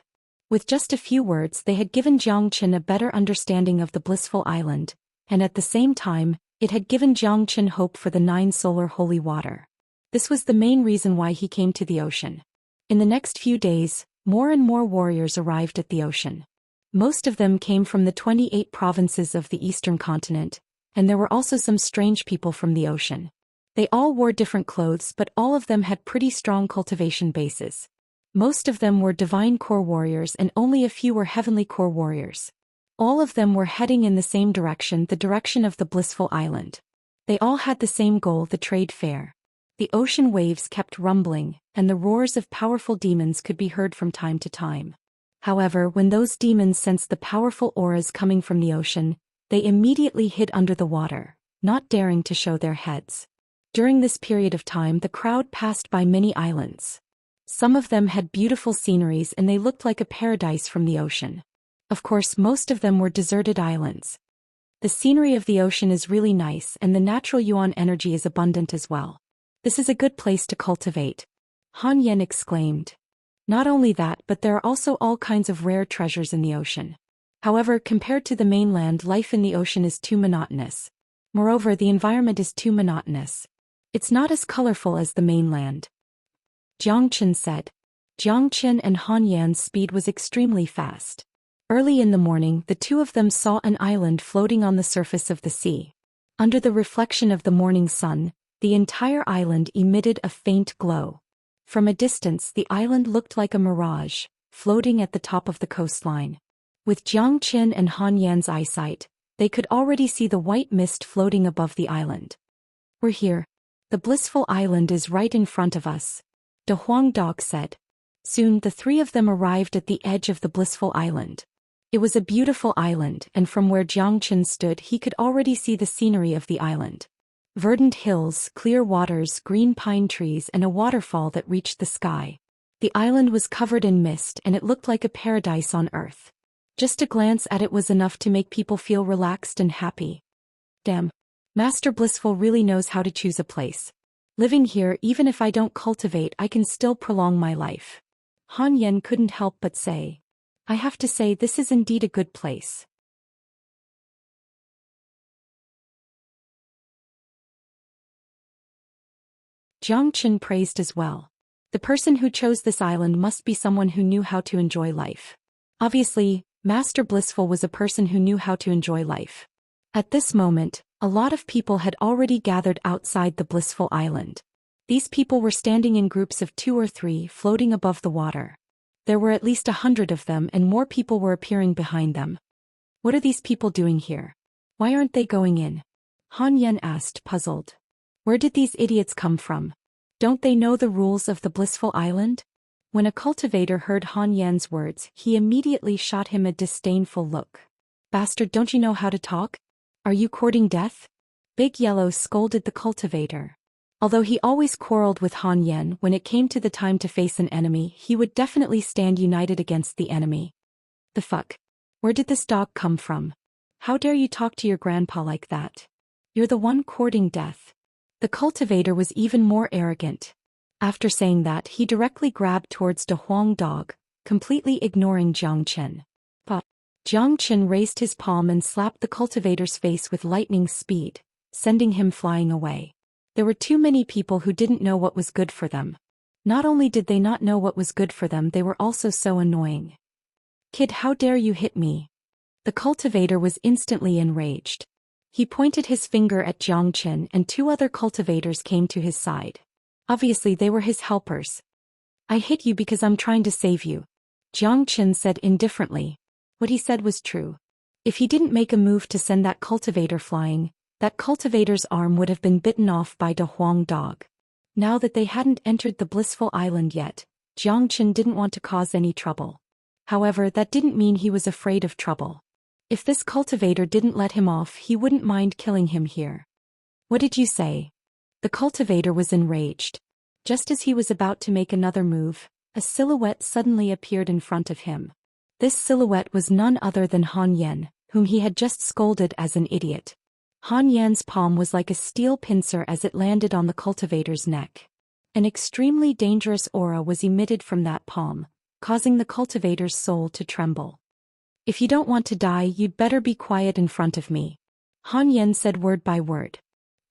With just a few words they had given Jiang Chen a better understanding of the Blissful Island, and at the same time, it had given Jiang Chen hope for the 9 solar holy water. This was the main reason why he came to the ocean. In the next few days, more and more warriors arrived at the ocean. Most of them came from the 28 provinces of the eastern continent, and there were also some strange people from the ocean. They all wore different clothes, but all of them had pretty strong cultivation bases. Most of them were divine core warriors and only a few were heavenly core warriors. All of them were heading in the same direction, the direction of the Blissful Island. They all had the same goal, the trade fair. The ocean waves kept rumbling, and the roars of powerful demons could be heard from time to time. However, when those demons sensed the powerful auras coming from the ocean, they immediately hid under the water, not daring to show their heads. During this period of time, the crowd passed by many islands. Some of them had beautiful sceneries and they looked like a paradise from the ocean. Of course, most of them were deserted islands. The scenery of the ocean is really nice and the natural yuan energy is abundant as well. This is a good place to cultivate, Han Yen exclaimed. Not only that, but there are also all kinds of rare treasures in the ocean. However, compared to the mainland, life in the ocean is too monotonous. Moreover, the environment is too monotonous. It's not as colorful as the mainland. Jiang Chen said. Jiang Chen and Han Yan's speed was extremely fast. Early in the morning, the two of them saw an island floating on the surface of the sea. Under the reflection of the morning sun, the entire island emitted a faint glow. From a distance, the island looked like a mirage, floating at the top of the coastline. With Jiang Chen and Han Yan's eyesight, they could already see the white mist floating above the island. We're here. The blissful island is right in front of us, De Huang Dog said. Soon, the three of them arrived at the edge of the blissful island. It was a beautiful island, and from where Jiang Chen stood, he could already see the scenery of the island. Verdant hills, clear waters, green pine trees, and a waterfall that reached the sky. The island was covered in mist, and it looked like a paradise on earth. Just a glance at it was enough to make people feel relaxed and happy. Damn. Master Blissful really knows how to choose a place. Living here, even if I don't cultivate, I can still prolong my life. Han Yen couldn't help but say. I have to say, this is indeed a good place. Jiang Chen praised as well. The person who chose this island must be someone who knew how to enjoy life. Obviously, Master Blissful was a person who knew how to enjoy life. At this moment, a lot of people had already gathered outside the blissful island. These people were standing in groups of 2 or 3, floating above the water. There were at least 100 of them and more people were appearing behind them. What are these people doing here? Why aren't they going in? Han Yen asked, puzzled. Where did these idiots come from? Don't they know the rules of the blissful island? When a cultivator heard Han Yan's words, he immediately shot him a disdainful look. Bastard, don't you know how to talk? Are you courting death? Big Yellow scolded the cultivator. Although he always quarreled with Han Yen, when it came to the time to face an enemy, he would definitely stand united against the enemy. The fuck? Where did this dog come from? How dare you talk to your grandpa like that? You're the one courting death. The cultivator was even more arrogant. After saying that, he directly grabbed towards De Huang Dog, completely ignoring Jiang Chen. But Jiang Chen raised his palm and slapped the cultivator's face with lightning speed, sending him flying away. There were too many people who didn't know what was good for them. Not only did they not know what was good for them, they were also so annoying. Kid, how dare you hit me? The cultivator was instantly enraged. He pointed his finger at Jiang Chen and 2 other cultivators came to his side. Obviously they were his helpers. I hit you because I'm trying to save you, Jiang Chen said indifferently. What he said was true. If he didn't make a move to send that cultivator flying, that cultivator's arm would have been bitten off by De Huang Dog. Now that they hadn't entered the blissful island yet, Jiang Chen didn't want to cause any trouble. However, that didn't mean he was afraid of trouble. If this cultivator didn't let him off, he wouldn't mind killing him here. What did you say? The cultivator was enraged. Just as he was about to make another move, a silhouette suddenly appeared in front of him. This silhouette was none other than Han Yen, whom he had just scolded as an idiot. Han Yan's palm was like a steel pincer as it landed on the cultivator's neck. An extremely dangerous aura was emitted from that palm, causing the cultivator's soul to tremble. If you don't want to die, you'd better be quiet in front of me, Han Yen said word by word.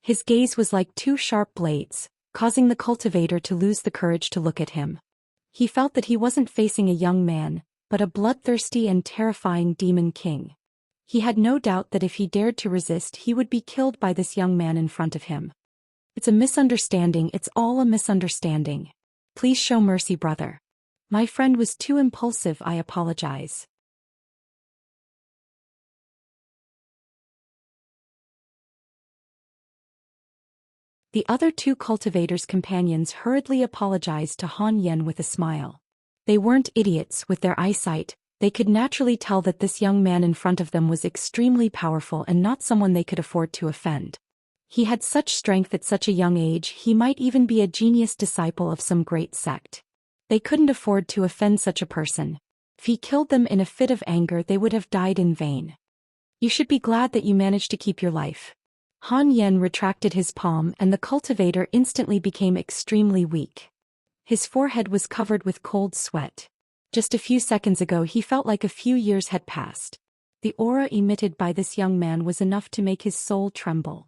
His gaze was like 2 sharp blades, causing the cultivator to lose the courage to look at him. He felt that he wasn't facing a young man, but a bloodthirsty and terrifying demon king. He had no doubt that if he dared to resist, he would be killed by this young man in front of him. It's a misunderstanding, it's all a misunderstanding. Please show mercy, brother. My friend was too impulsive, I apologize. The other 2 cultivators' companions hurriedly apologized to Han Yen with a smile. They weren't idiots with their eyesight. They could naturally tell that this young man in front of them was extremely powerful and not someone they could afford to offend. He had such strength at such a young age, he might even be a genius disciple of some great sect. They couldn't afford to offend such a person. If he killed them in a fit of anger, they would have died in vain. You should be glad that you managed to keep your life. Han Yen retracted his palm and the cultivator instantly became extremely weak. His forehead was covered with cold sweat. Just a few seconds ago he felt like a few years had passed. The aura emitted by this young man was enough to make his soul tremble.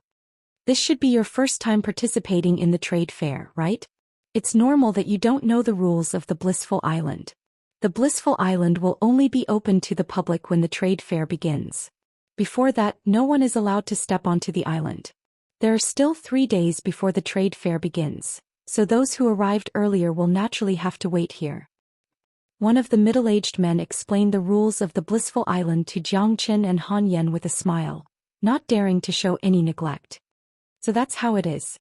This should be your first time participating in the trade fair, right? It's normal that you don't know the rules of the Blissful Island. The Blissful Island will only be open to the public when the trade fair begins. Before that, no one is allowed to step onto the island. There are still 3 days before the trade fair begins, so those who arrived earlier will naturally have to wait here. One of the middle-aged men explained the rules of the Blissful Island to Jiang Qin and Han Yen with a smile, not daring to show any neglect. So that's how it is.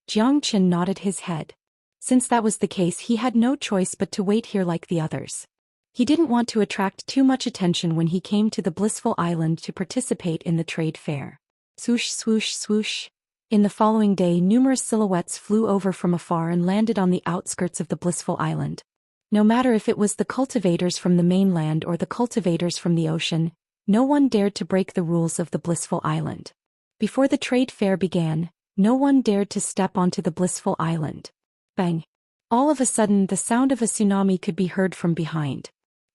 Jiang Qin nodded his head. Since that was the case, he had no choice but to wait here like the others. He didn't want to attract too much attention when he came to the Blissful Island to participate in the trade fair. Swoosh, swoosh, swoosh. In the following day, numerous silhouettes flew over from afar and landed on the outskirts of the Blissful Island. No matter if it was the cultivators from the mainland or the cultivators from the ocean, no one dared to break the rules of the Blissful Island. Before the trade fair began, no one dared to step onto the Blissful Island. Bang! All of a sudden, the sound of a tsunami could be heard from behind.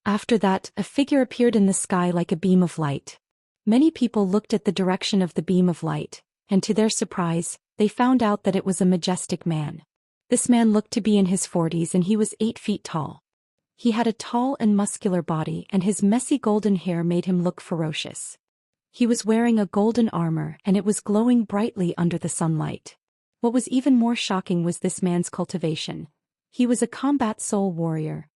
After that, a figure appeared in the sky like a beam of light. Many people looked at the direction of the beam of light, and to their surprise, they found out that it was a majestic man. This man looked to be in his 40s and he was 8 feet tall. He had a tall and muscular body and his messy golden hair made him look ferocious. He was wearing a golden armor and it was glowing brightly under the sunlight. What was even more shocking was this man's cultivation. He was a combat soul warrior.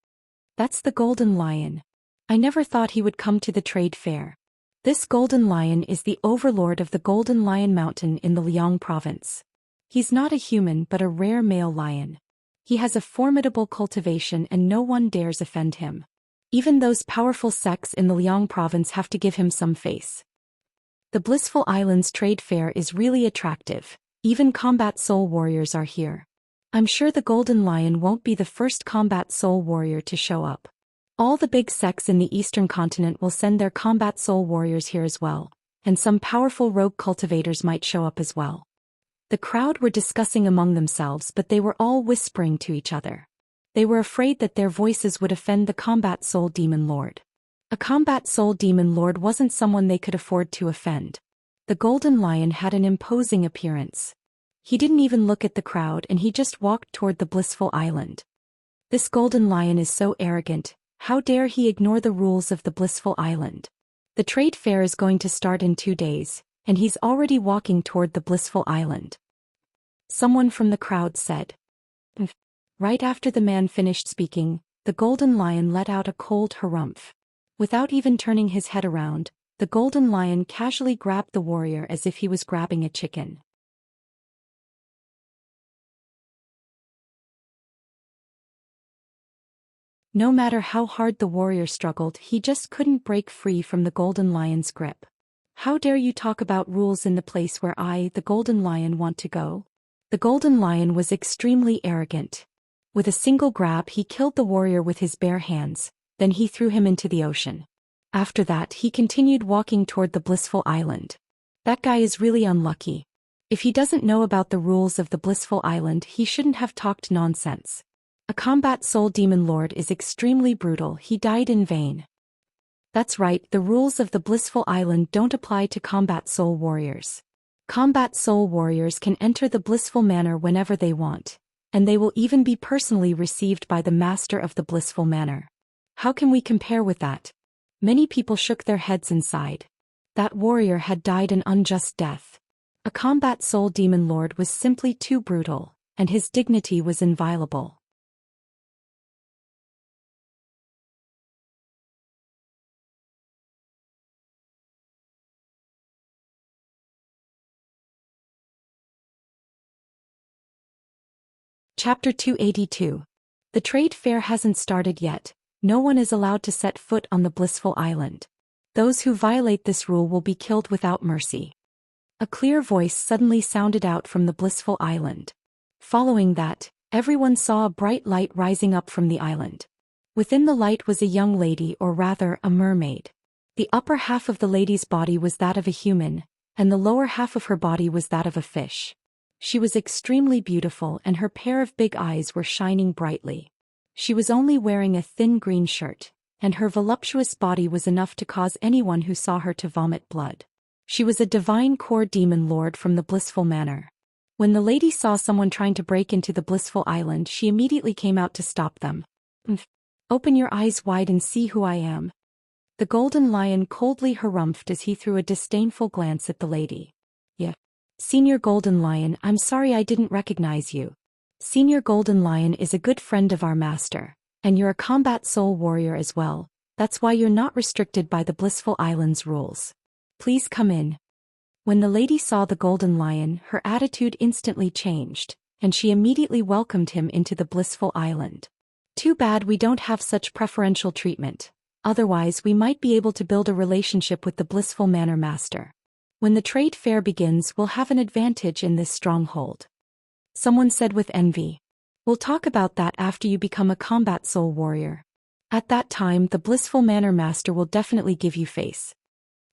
That's the Golden Lion. I never thought he would come to the trade fair. This Golden Lion is the overlord of the Golden Lion Mountain in the Liang province. He's not a human but a rare male lion. He has a formidable cultivation and no one dares offend him. Even those powerful sects in the Liang province have to give him some face. The Blissful Island's trade fair is really attractive. Even combat soul warriors are here. I'm sure the Golden Lion won't be the first combat soul warrior to show up. All the big sects in the eastern continent will send their combat soul warriors here as well, and some powerful rogue cultivators might show up as well. The crowd were discussing among themselves, but they were all whispering to each other. They were afraid that their voices would offend the combat soul demon lord. A combat soul demon lord wasn't someone they could afford to offend. The Golden Lion had an imposing appearance. He didn't even look at the crowd and he just walked toward the Blissful Island. This Golden Lion is so arrogant, how dare he ignore the rules of the Blissful Island? The trade fair is going to start in 2 days, and he's already walking toward the Blissful Island. Someone from the crowd said. Right after the man finished speaking, the Golden Lion let out a cold harumph. Without even turning his head around, the Golden Lion casually grabbed the warrior as if he was grabbing a chicken. No matter how hard the warrior struggled, he just couldn't break free from the Golden Lion's grip. How dare you talk about rules in the place where I, the Golden Lion, want to go? The Golden Lion was extremely arrogant. With a single grab he killed the warrior with his bare hands, then he threw him into the ocean. After that he continued walking toward the Blissful Island. That guy is really unlucky. If he doesn't know about the rules of the Blissful Island, he shouldn't have talked nonsense. A combat soul demon lord is extremely brutal, he died in vain. That's right, the rules of the Blissful Island don't apply to combat soul warriors. Combat soul warriors can enter the Blissful Manor whenever they want, and they will even be personally received by the master of the Blissful Manor. How can we compare with that? Many people shook their heads and sighed. That warrior had died an unjust death. A combat soul demon lord was simply too brutal, and his dignity was inviolable. Chapter 282. The trade fair hasn't started yet, No one is allowed to set foot on the blissful island. Those who violate this rule will be killed without mercy. A clear voice suddenly sounded out from the blissful island. Following that, everyone saw a bright light rising up from the island. Within the light was a young lady, or rather, a mermaid. The upper half of the lady's body was that of a human, and the lower half of her body was that of a fish. She was extremely beautiful, and her pair of big eyes were shining brightly. She was only wearing a thin green shirt, and her voluptuous body was enough to cause anyone who saw her to vomit blood. She was a divine core demon lord from the blissful manor. When the lady saw someone trying to break into the blissful island, she immediately came out to stop them. "Open your eyes wide and see who I am." The golden lion coldly harumphed as he threw a disdainful glance at the lady. "Yeah. Senior Golden Lion, I'm sorry I didn't recognize you. Senior Golden Lion is a good friend of our master, and you're a combat soul warrior as well. That's why you're not restricted by the blissful island's rules. Please come in." When the lady saw the golden lion, her attitude instantly changed, and she immediately welcomed him into the blissful island. "Too bad we don't have such preferential treatment. Otherwise we might be able to build a relationship with the blissful manor master. When the trade fair begins, we'll have an advantage in this stronghold," someone said with envy. "We'll talk about that after you become a combat soul warrior. At that time the blissful manor master will definitely give you face,"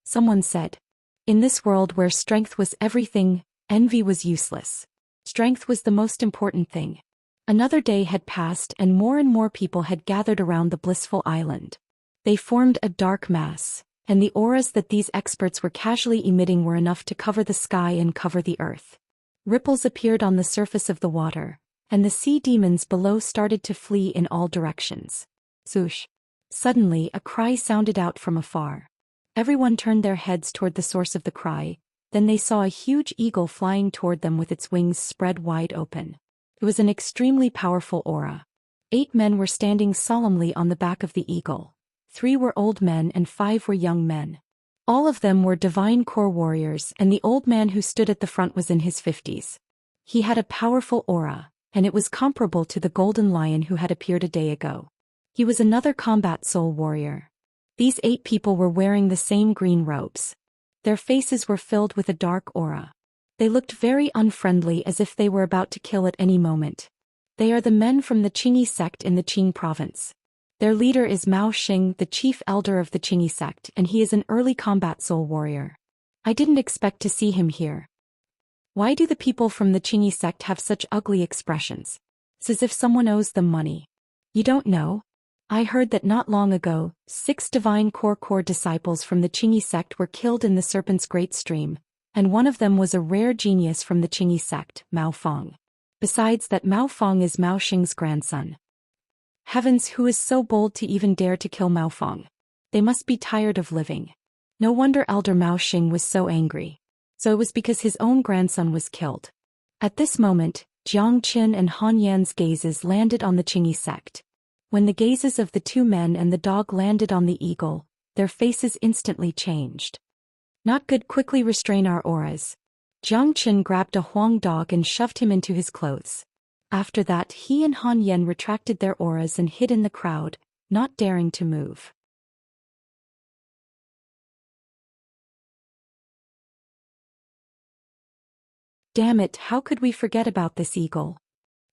someone said. In this world where strength was everything, envy was useless. Strength was the most important thing. Another day had passed and more people had gathered around the blissful island. They formed a dark mass, and the auras that these experts were casually emitting were enough to cover the sky and cover the earth. Ripples appeared on the surface of the water, and the sea demons below started to flee in all directions. Zhoosh! Suddenly a cry sounded out from afar. Everyone turned their heads toward the source of the cry, then they saw a huge eagle flying toward them with its wings spread wide open. It was an extremely powerful aura. 8 men were standing solemnly on the back of the eagle. 3 were old men and 5 were young men. All of them were divine core warriors, and the old man who stood at the front was in his 50s. He had a powerful aura, and it was comparable to the golden lion who had appeared a day ago. He was another combat soul warrior. These 8 people were wearing the same green robes. Their faces were filled with a dark aura. They looked very unfriendly, as if they were about to kill at any moment. They are the men from the Qingyi sect in the Qing province. Their leader is Mao Xing, the chief elder of the Qingyi sect, and he is an early combat soul warrior. I didn't expect to see him here. Why do the people from the Qingyi sect have such ugly expressions? It's as if someone owes them money. You don't know? I heard that not long ago, 6 divine core disciples from the Qingyi sect were killed in the Serpent's Great Stream, and one of them was a rare genius from the Qingyi sect, Mao Fong. Besides that, Mao Fong is Mao Xing's grandson. Heavens, who is so bold to even dare to kill Mao Fong? They must be tired of living. No wonder Elder Mao Xing was so angry. So it was because his own grandson was killed. At this moment, Jiang Qin and Han Yan's gazes landed on the Qingyi sect. When the gazes of the 2 men and the dog landed on the eagle, their faces instantly changed. "Not good, quickly restrain our auras." Jiang Qin grabbed a Huang dog and shoved him into his clothes. After that, he and Han Yan retracted their auras and hid in the crowd, not daring to move. Damn it, how could we forget about this eagle?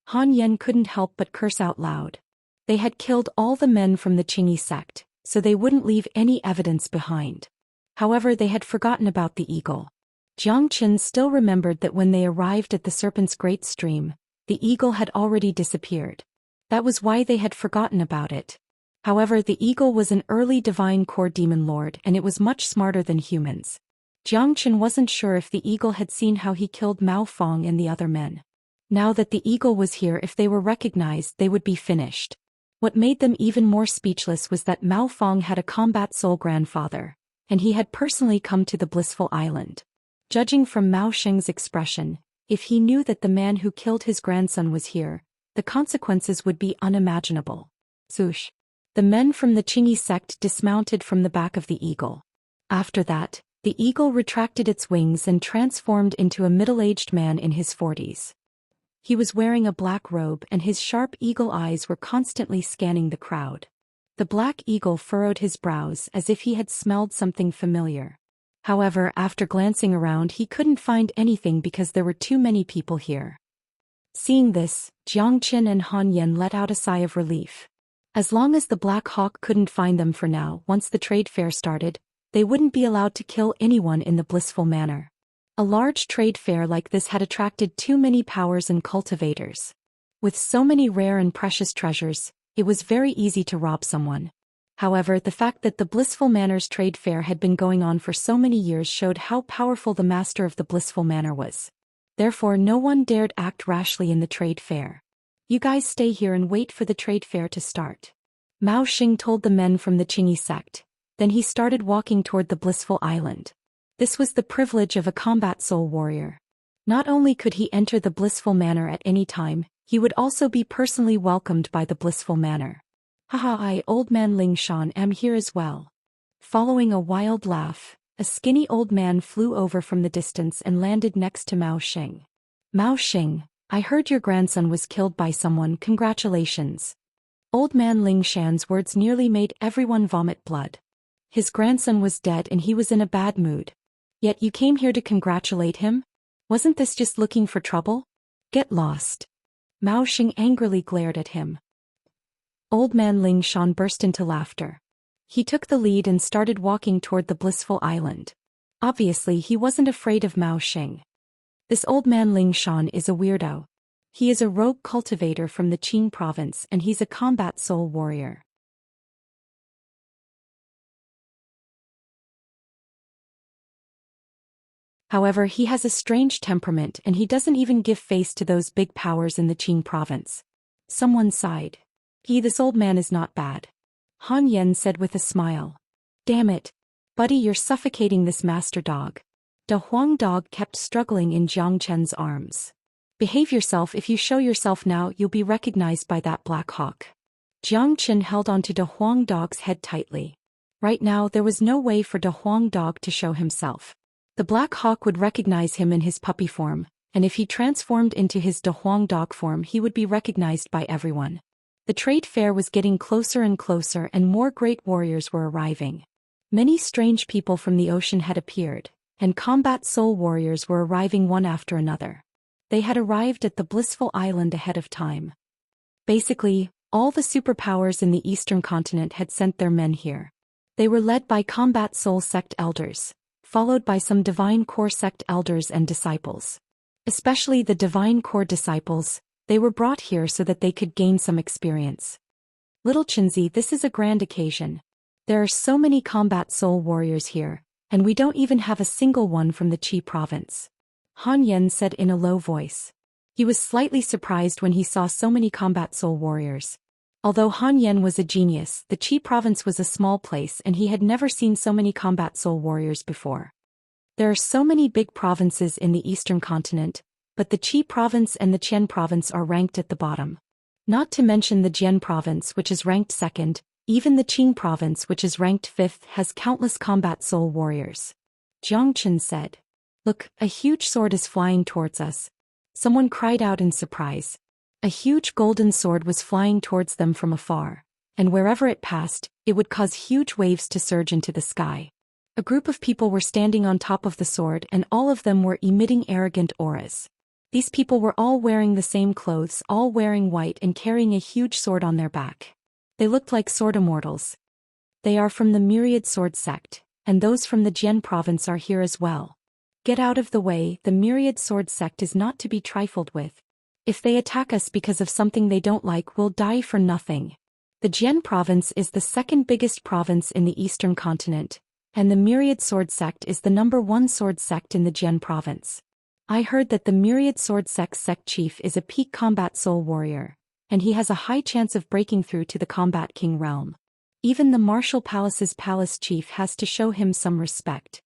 Han Yan couldn't help but curse out loud. They had killed all the men from the Qingyi sect, so they wouldn't leave any evidence behind. However, they had forgotten about the eagle. Jiang Qin still remembered that when they arrived at the Serpent's Great Stream, the eagle had already disappeared. That was why they had forgotten about it. However, the eagle was an early divine core demon lord, and it was much smarter than humans. Jiang Qin wasn't sure if the eagle had seen how he killed Mao Fong and the other men. Now that the eagle was here, if they were recognized, they would be finished. What made them even more speechless was that Mao Fong had a combat soul grandfather, and he had personally come to the blissful island. Judging from Mao Xing's expression, if he knew that the man who killed his grandson was here, the consequences would be unimaginable. Zhoosh! The men from the Qingyi sect dismounted from the back of the eagle. After that, the eagle retracted its wings and transformed into a middle-aged man in his 40s. He was wearing a black robe, and his sharp eagle eyes were constantly scanning the crowd. The black eagle furrowed his brows as if he had smelled something familiar. However, after glancing around he couldn't find anything because there were too many people here. Seeing this, Xianxia and Han Yan let out a sigh of relief. As long as the Black Hawk couldn't find them for now, once the trade fair started, they wouldn't be allowed to kill anyone in the blissful manner. A large trade fair like this had attracted too many powers and cultivators. With so many rare and precious treasures, it was very easy to rob someone. However, the fact that the Blissful Manor's trade fair had been going on for so many years showed how powerful the master of the Blissful Manor was. Therefore, no one dared act rashly in the trade fair. You guys stay here and wait for the trade fair to start. Mao Xing told the men from the Qingyi sect. Then he started walking toward the Blissful Island. This was the privilege of a combat soul warrior. Not only could he enter the Blissful Manor at any time, he would also be personally welcomed by the Blissful Manor. Haha, I, old man Ling Shan, am here as well. Following a wild laugh, a skinny old man flew over from the distance and landed next to Mao Xing. Mao Xing, I heard your grandson was killed by someone, congratulations. Old man Ling Shan's words nearly made everyone vomit blood. His grandson was dead and he was in a bad mood. Yet you came here to congratulate him? Wasn't this just looking for trouble? Get lost. Mao Xing angrily glared at him. Old man Ling Shan burst into laughter. He took the lead and started walking toward the Blissful Island. Obviously, he wasn't afraid of Mao Xing. This old man Ling Shan is a weirdo. He is a rogue cultivator from the Qing province and he's a combat soul warrior. However, he has a strange temperament and he doesn't even give face to those big powers in the Qing province. Someone sighed. This old man is not bad. Han Yan said with a smile. Damn it. Buddy, you're suffocating this master dog. Da Huang dog kept struggling in Jiang Chen's arms. Behave yourself. If you show yourself now, you'll be recognized by that Black Hawk. Jiang Chen held onto Da Huang dog's head tightly. Right now, there was no way for Da Huang dog to show himself. The Black Hawk would recognize him in his puppy form, and if he transformed into his Da Huang dog form, he would be recognized by everyone. The trade fair was getting closer and closer and more great warriors were arriving. Many strange people from the ocean had appeared, and combat soul warriors were arriving one after another. They had arrived at the Blissful Island ahead of time. Basically, all the superpowers in the Eastern continent had sent their men here. They were led by combat soul sect elders, followed by some divine core sect elders and disciples. Especially the divine core disciples, they were brought here so that they could gain some experience. Little Chinzi, this is a grand occasion. There are so many combat soul warriors here, and we don't even have a single one from the Qi province. Han Yan said in a low voice. He was slightly surprised when he saw so many combat soul warriors. Although Han Yan was a genius, the Qi province was a small place and he had never seen so many combat soul warriors before. There are so many big provinces in the Eastern continent, but the Qi province and the Qian province are ranked at the bottom. Not to mention the Jian province, which is ranked second, even the Qing province, which is ranked fifth, has countless combat soul warriors. Jiang Chen said. Look, a huge sword is flying towards us. Someone cried out in surprise. A huge golden sword was flying towards them from afar, and wherever it passed, it would cause huge waves to surge into the sky. A group of people were standing on top of the sword and all of them were emitting arrogant auras. These people were all wearing the same clothes, all wearing white and carrying a huge sword on their back. They looked like sword immortals. They are from the Myriad Sword sect, and those from the Jian province are here as well. Get out of the way, the Myriad Sword sect is not to be trifled with. If they attack us because of something they don't like, we'll die for nothing. The Jian province is the second biggest province in the Eastern continent, and the Myriad Sword sect is the #1 sword sect in the Jian province. I heard that the Myriad Sword sect chief is a peak combat soul warrior, and he has a high chance of breaking through to the combat king realm. Even the Martial Palace's palace chief has to show him some respect.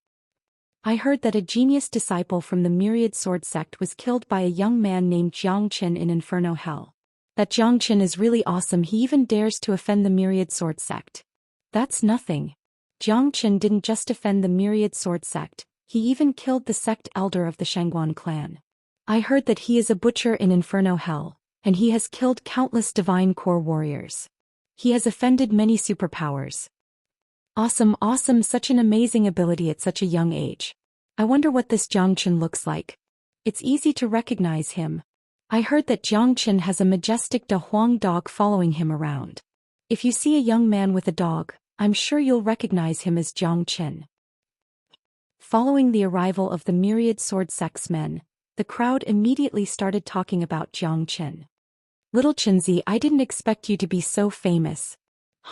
I heard that a genius disciple from the Myriad Sword sect was killed by a young man named Jiang Chen in Inferno Hell. That Jiang Chen is really awesome, he even dares to offend the Myriad Sword sect. That's nothing. Jiang Chen didn't just offend the Myriad Sword sect, he even killed the sect elder of the Shangguan clan. I heard that he is a butcher in Inferno Hell, and he has killed countless divine core warriors. He has offended many superpowers. Awesome, awesome, such an amazing ability at such a young age. I wonder what this Zhou Xian looks like. It's easy to recognize him. I heard that Zhou Xian has a majestic Daoist dog following him around. If you see a young man with a dog, I'm sure you'll recognize him as Zhou Xian. Following the arrival of the myriad sword sect's men, the crowd immediately started talking about Zhou Xian. Little Xianxia, I didn't expect you to be so famous.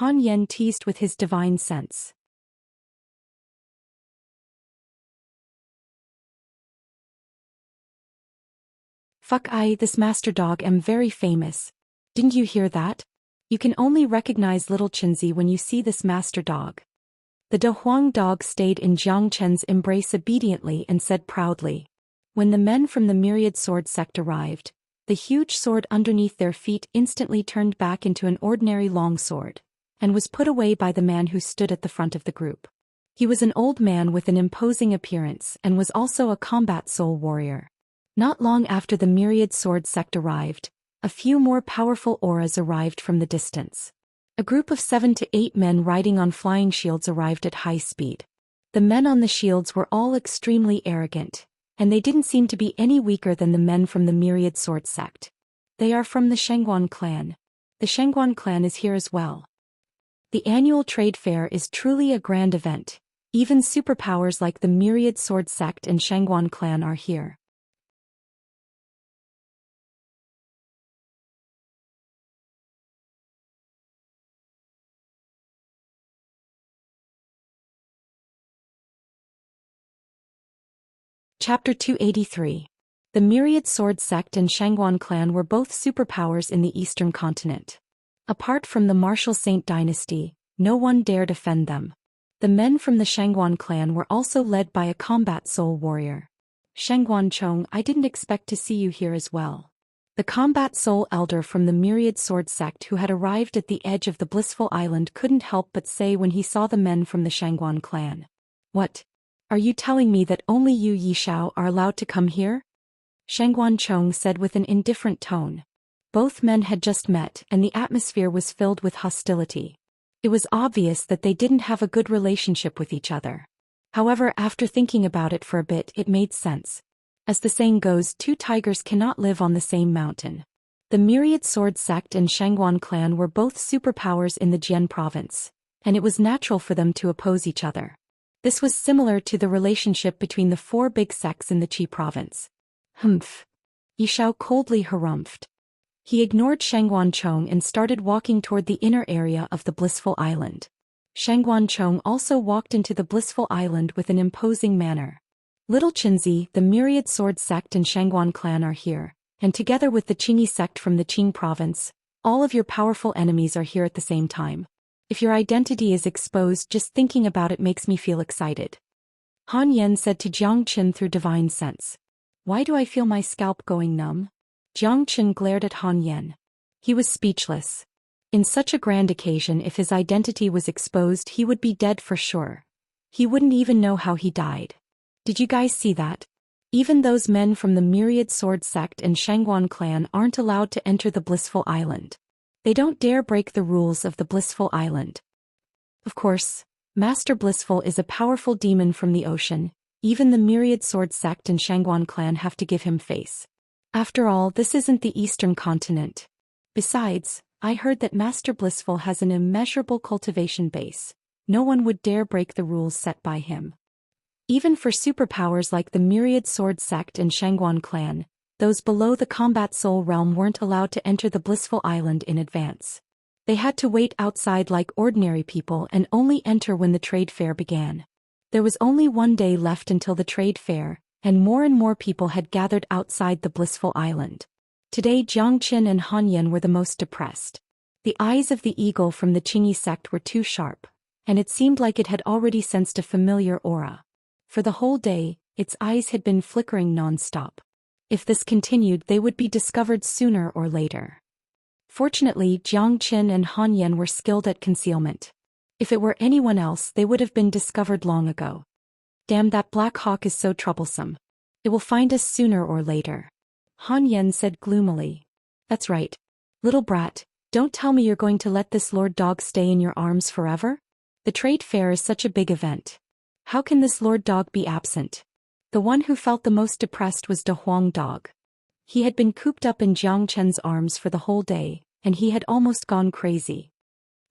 Han Yan teased with his divine sense. Fuck, this master dog am very famous. Didn't you hear that? You can only recognize little Xianxia when you see this master dog. The Daoist dog stayed in Zhou Xian's embrace obediently and said proudly. When the men from the myriad sword sect arrived, the huge sword underneath their feet instantly turned back into an ordinary longsword, and was put away by the man who stood at the front of the group. He was an old man with an imposing appearance and was also a combat soul warrior. Not long after the myriad sword sect arrived, a few more powerful auras arrived from the distance. A group of 7 to 8 men riding on flying shields arrived at high speed. The men on the shields were all extremely arrogant, and they didn't seem to be any weaker than the men from the myriad sword sect. They are from the Xianxia clan. The Xianxia clan is here as well. The annual trade fair is truly a grand event. Even superpowers like the myriad sword sect and Xianxia clan are here. Chapter 283. The Myriad Sword Sect and Xianxia clan were both superpowers in the Eastern continent. Apart from the martial Saint dynasty, no one dared offend them. The men from the Xianxia clan were also led by a combat soul warrior. Shengguan Chong, I didn't expect to see you here as well. The combat soul elder from the Myriad Sword Sect who had arrived at the edge of the blissful island couldn't help but say when he saw the men from the Xianxia clan. What? Are you telling me that only you Yishao are allowed to come here? Shengguan Chong said with an indifferent tone. Both men had just met and the atmosphere was filled with hostility. It was obvious that they didn't have a good relationship with each other. However, after thinking about it for a bit, it made sense. As the saying goes, two tigers cannot live on the same mountain. The Myriad Sword Sect and Xianxia clan were both superpowers in the Jian province, and it was natural for them to oppose each other. This was similar to the relationship between the 4 big sects in the Qi province. Humph. Yishao coldly harumphed. He ignored Shengguan Chong and started walking toward the inner area of the blissful island. Shengguan Chong also walked into the blissful island with an imposing manner. Little Xianxia, the Myriad Sword Sect and Xianxia clan are here, and together with the Qingyi sect from the Qing province, all of your powerful enemies are here at the same time. If your identity is exposed, just thinking about it makes me feel excited. Han Yan said to Zhou Xian through divine sense. Why do I feel my scalp going numb? Zhou Xian glared at Han Yan. He was speechless. In such a grand occasion, if his identity was exposed, he would be dead for sure. He wouldn't even know how he died. Did you guys see that? Even those men from the Myriad Sword Sect and Xianxia clan aren't allowed to enter the blissful island. They don't dare break the rules of the blissful island. Of course, Master Blissful is a powerful demon from the ocean. Even the Myriad Sword Sect and Xianxia clan have to give him face. After all, this isn't the Eastern continent. Besides, I heard that Master Blissful has an immeasurable cultivation base. No one would dare break the rules set by him. Even for superpowers like the Myriad Sword Sect and Xianxia clan, those below the combat soul realm weren't allowed to enter the blissful island in advance. They had to wait outside like ordinary people and only enter when the trade fair began. There was only one day left until the trade fair, and more people had gathered outside the blissful island. Today Zhou Xian and Han Yan were the most depressed. The eyes of the eagle from the Qingyi sect were too sharp, and it seemed like it had already sensed a familiar aura. For the whole day, its eyes had been flickering non-stop. If this continued, they would be discovered sooner or later. Fortunately, Zhou Xian and Han Yan were skilled at concealment. If it were anyone else, they would have been discovered long ago. Damn, that black hawk is so troublesome. It will find us sooner or later. Han Yan said gloomily. That's right. Little brat, Don't tell me you're going to let this Lord Dog stay in your arms forever? The trade fair is such a big event. How can this Lord Dog be absent? The one who felt the most depressed was De Huang Dog. He had been cooped up in Jiang Chen's arms for the whole day, and he had almost gone crazy.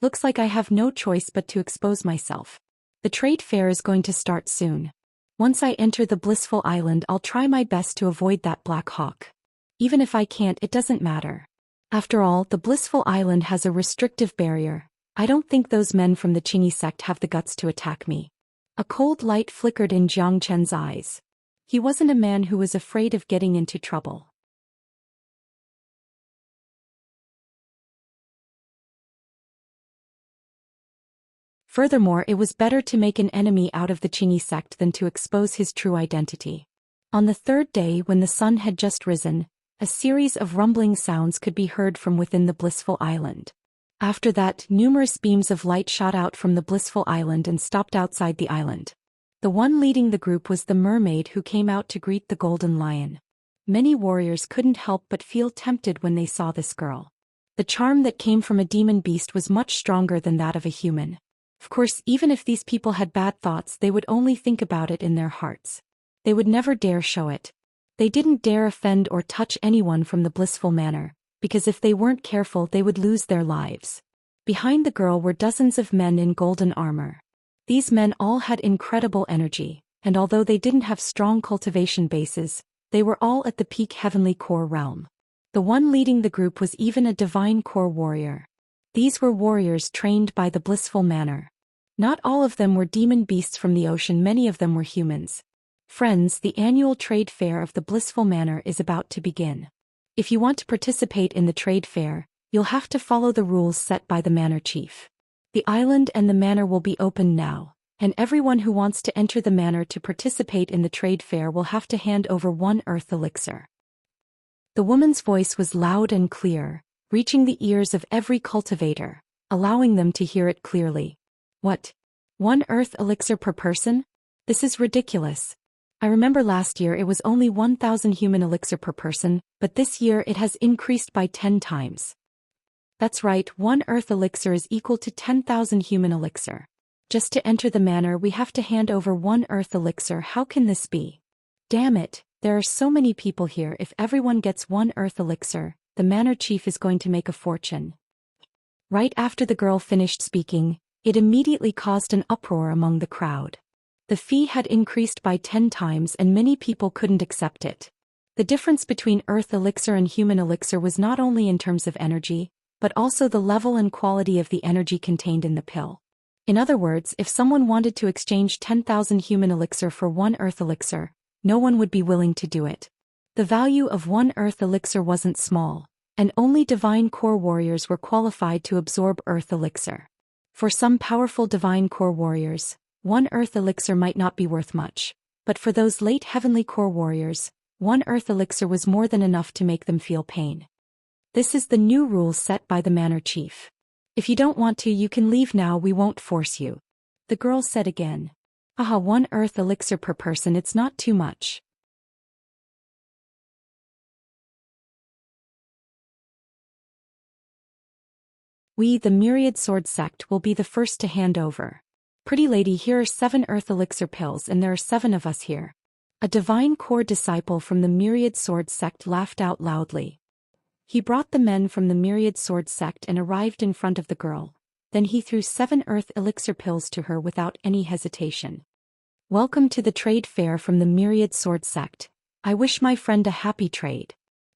Looks like I have no choice but to expose myself. The trade fair is going to start soon. Once I enter the blissful island, I'll try my best to avoid that black hawk. Even if I can't, it doesn't matter. After all, the blissful island has a restrictive barrier. I don't think those men from the Qingyi sect have the guts to attack me. A cold light flickered in Jiang Chen's eyes. He wasn't a man who was afraid of getting into trouble. Furthermore, it was better to make an enemy out of the Qingyi sect than to expose his true identity. On the third day, when the sun had just risen, a series of rumbling sounds could be heard from within the blissful island. After that, numerous beams of light shot out from the blissful island and stopped outside the island. The one leading the group was the mermaid who came out to greet the golden lion. Many warriors couldn't help but feel tempted when they saw this girl. The charm that came from a demon beast was much stronger than that of a human. Of course, even if these people had bad thoughts, they would only think about it in their hearts. They would never dare show it. They didn't dare offend or touch anyone from the blissful manor, because if they weren't careful they would lose their lives. Behind the girl were dozens of men in golden armor. These men all had incredible energy, and although they didn't have strong cultivation bases, they were all at the peak heavenly core realm. The one leading the group was even a divine core warrior. These were warriors trained by the blissful manor. Not all of them were demon beasts from the ocean, many of them were humans. Friends, the annual trade fair of the blissful manor is about to begin. If you want to participate in the trade fair, you'll have to follow the rules set by the manor chief. The island and the manor will be open now, and everyone who wants to enter the manor to participate in the trade fair will have to hand over 1 earth elixir. The woman's voice was loud and clear, reaching the ears of every cultivator, allowing them to hear it clearly. What? 1 earth elixir per person? This is ridiculous. I remember last year it was only 1,000 human elixir per person, but this year it has increased by 10 times. That's right, 1 earth elixir is equal to 10,000 human elixir. Just to enter the manor we have to hand over 1 earth elixir. How can this be? Damn it, there are so many people here. If everyone gets 1 earth elixir, the manor chief is going to make a fortune. Right after the girl finished speaking, it immediately caused an uproar among the crowd. The fee had increased by 10 times and many people couldn't accept it. The difference between earth elixir and human elixir was not only in terms of energy, but also the level and quality of the energy contained in the pill. In other words, if someone wanted to exchange 10,000 human elixir for 1 earth elixir, no one would be willing to do it. The value of 1 earth elixir wasn't small, and only divine core warriors were qualified to absorb earth elixir. For some powerful divine core warriors, 1 earth elixir might not be worth much, but for those late heavenly core warriors, 1 earth elixir was more than enough to make them feel pain. This is the new rule set by the manor chief. If you don't want to, you can leave now, we won't force you. The girl said again. 1 earth elixir per person, it's not too much. We, the Myriad Sword Sect, will be the first to hand over. Pretty lady, here are 7 earth elixir pills and there are 7 of us here. A divine core disciple from the Myriad Sword Sect laughed out loudly. He brought the men from the Myriad Sword Sect and arrived in front of the girl. Then he threw 7 earth elixir pills to her without any hesitation. Welcome to the trade fair from the Myriad Sword Sect. I wish my friend a happy trade.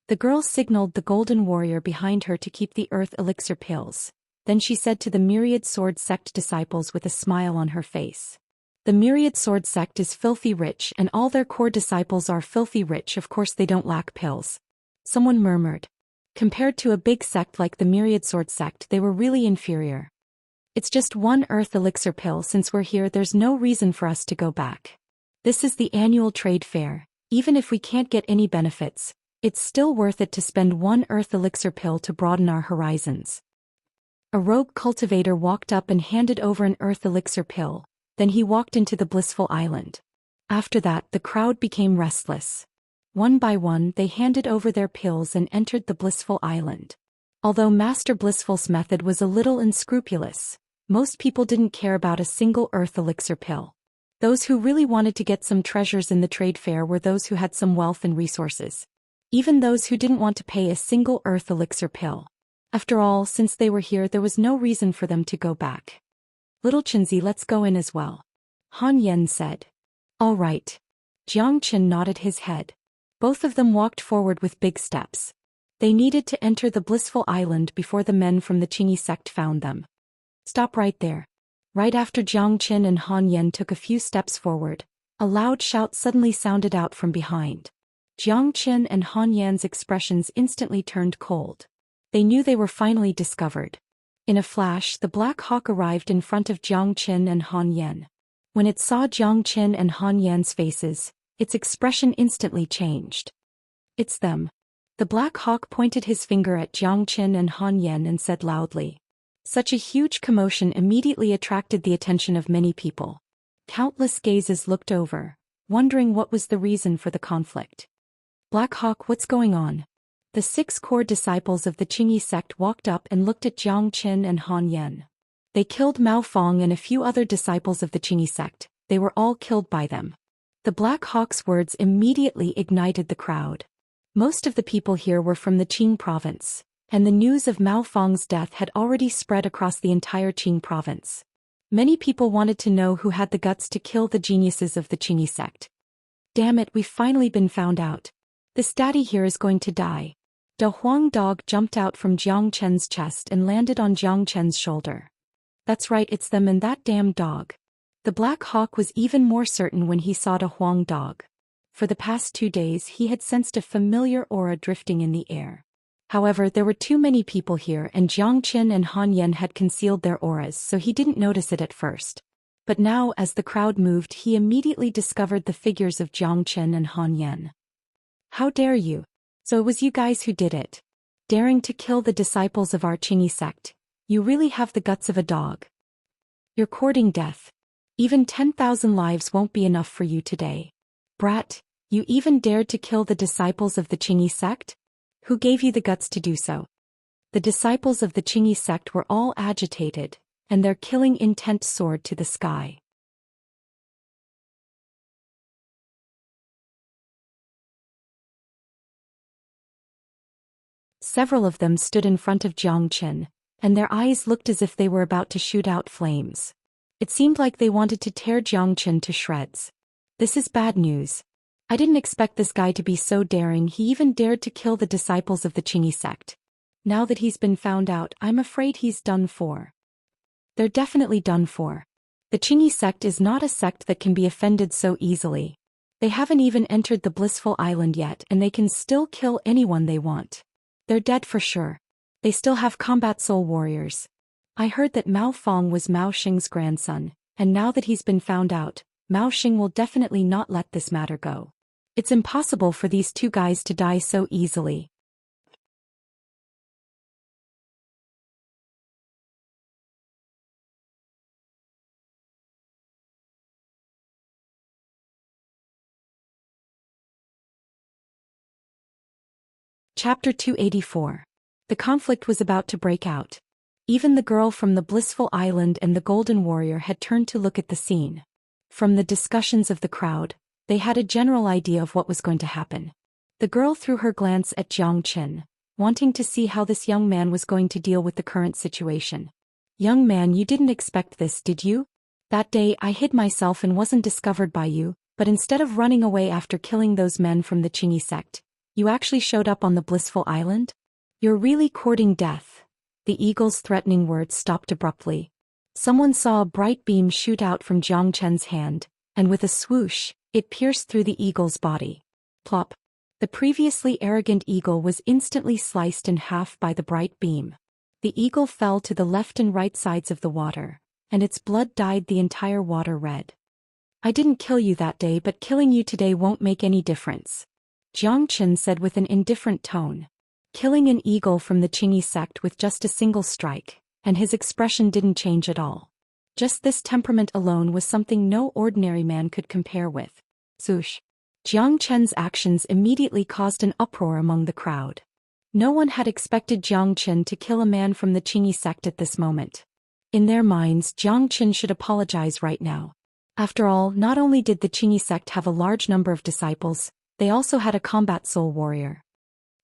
The girl signaled the golden warrior behind her to keep the earth elixir pills. Then she said to the Myriad Sword Sect disciples with a smile on her face. The Myriad Sword Sect is filthy rich and all their core disciples are filthy rich, of course they don't lack pills. Someone murmured. Compared to a big sect like the Myriad Sword Sect, they were really inferior. It's just 1 earth elixir pill. Since we're here, there's no reason for us to go back. This is the annual trade fair. Even if we can't get any benefits, it's still worth it to spend 1 earth elixir pill to broaden our horizons. A rogue cultivator walked up and handed over an earth elixir pill, then he walked into the blissful island. After that, the crowd became restless. One by one, they handed over their pills and entered the blissful island. Although Master Blissful's method was a little unscrupulous, most people didn't care about a single earth elixir pill. Those who really wanted to get some treasures in the trade fair were those who had some wealth and resources. Even those who didn't want to pay a single earth elixir pill. After all, since they were here, there was no reason for them to go back. Little Chinzi, let's go in as well, Han Yen said. All right. Jiang Qin nodded his head. Both of them walked forward with big steps. They needed to enter the blissful island before the men from the Qingyi sect found them. Stop right there. Right after Jiang Qin and Han Yen took a few steps forward, a loud shout suddenly sounded out from behind. Jiang Qin and Han Yan's expressions instantly turned cold. They knew they were finally discovered. In a flash, the Black Hawk arrived in front of Jiang Qin and Han Yan. When it saw Jiang Qin and Han Yan's faces, its expression instantly changed. It's them. The Black Hawk pointed his finger at Jiang Qin and Han Yan and said loudly. Such a huge commotion immediately attracted the attention of many people. Countless gazes looked over, wondering what was the reason for the conflict. Black Hawk, what's going on? The 6 core disciples of the Qingyi sect walked up and looked at Jiang Qin and Han Yan. They killed Mao Fong and a few other disciples of the Qingyi sect. They were all killed by them. The Black Hawk's words immediately ignited the crowd. Most of the people here were from the Qing province, and the news of Mao Fong's death had already spread across the entire Qing province. Many people wanted to know who had the guts to kill the geniuses of the Qingyi sect. Damn it, we've finally been found out. This daddy here is going to die. Da Huang dog jumped out from Jiang Chen's chest and landed on Jiang Chen's shoulder. That's right, it's them and that damn dog. The Black Hawk was even more certain when he saw Da Huang dog. For the past 2 days he had sensed a familiar aura drifting in the air. However, there were too many people here and Jiang Qin and Han Yan had concealed their auras, so he didn't notice it at first. But now, as the crowd moved, he immediately discovered the figures of Jiang Qin and Han Yan. How dare you? So it was you guys who did it. Daring to kill the disciples of our Qingyi sect. You really have the guts of a dog. You're courting death. Even 10,000 lives won't be enough for you today. Brat, you even dared to kill the disciples of the Qingyi sect? Who gave you the guts to do so? The disciples of the Qingyi sect were all agitated, and their killing intent soared to the sky. Several of them stood in front of Jiang Qin, and their eyes looked as if they were about to shoot out flames. It seemed like they wanted to tear Jiang Qin to shreds. This is bad news. I didn't expect this guy to be so daring. He even dared to kill the disciples of the Qingyi sect. Now that he's been found out, I'm afraid he's done for. They're definitely done for. The Qingyi sect is not a sect that can be offended so easily. They haven't even entered the blissful island yet, and they can still kill anyone they want. They're dead for sure. They still have combat soul warriors. I heard that Mao Fong was Mao Xing's grandson, and now that he's been found out, Mao Xing will definitely not let this matter go. It's impossible for these 2 guys to die so easily. Chapter 284. The conflict was about to break out. Even the girl from the blissful island and the golden warrior had turned to look at the scene. From the discussions of the crowd, they had a general idea of what was going to happen. The girl threw her glance at Jiang Qin, wanting to see how this young man was going to deal with the current situation. Young man, you didn't expect this, did you? That day I hid myself and wasn't discovered by you, but instead of running away after killing those men from the Qingyi sect, you actually showed up on the blissful island? You're really courting death. The eagle's threatening words stopped abruptly. Someone saw a bright beam shoot out from Jiang Chen's hand, and with a swoosh, it pierced through the eagle's body. Plop. The previously arrogant eagle was instantly sliced in half by the bright beam. The eagle fell to the left and right sides of the water, and its blood dyed the entire water red. I didn't kill you that day, but killing you today won't make any difference. Jiang Qin said with an indifferent tone. Killing an eagle from the Qingyi sect with just a single strike, and his expression didn't change at all. Just this temperament alone was something no ordinary man could compare with. Zhoosh. Jiang Chen's actions immediately caused an uproar among the crowd. No one had expected Zhou Xian to kill a man from the Qingyi sect at this moment. In their minds, Zhou Xian should apologize right now. After all, not only did the Qingyi sect have a large number of disciples, they also had a combat soul warrior.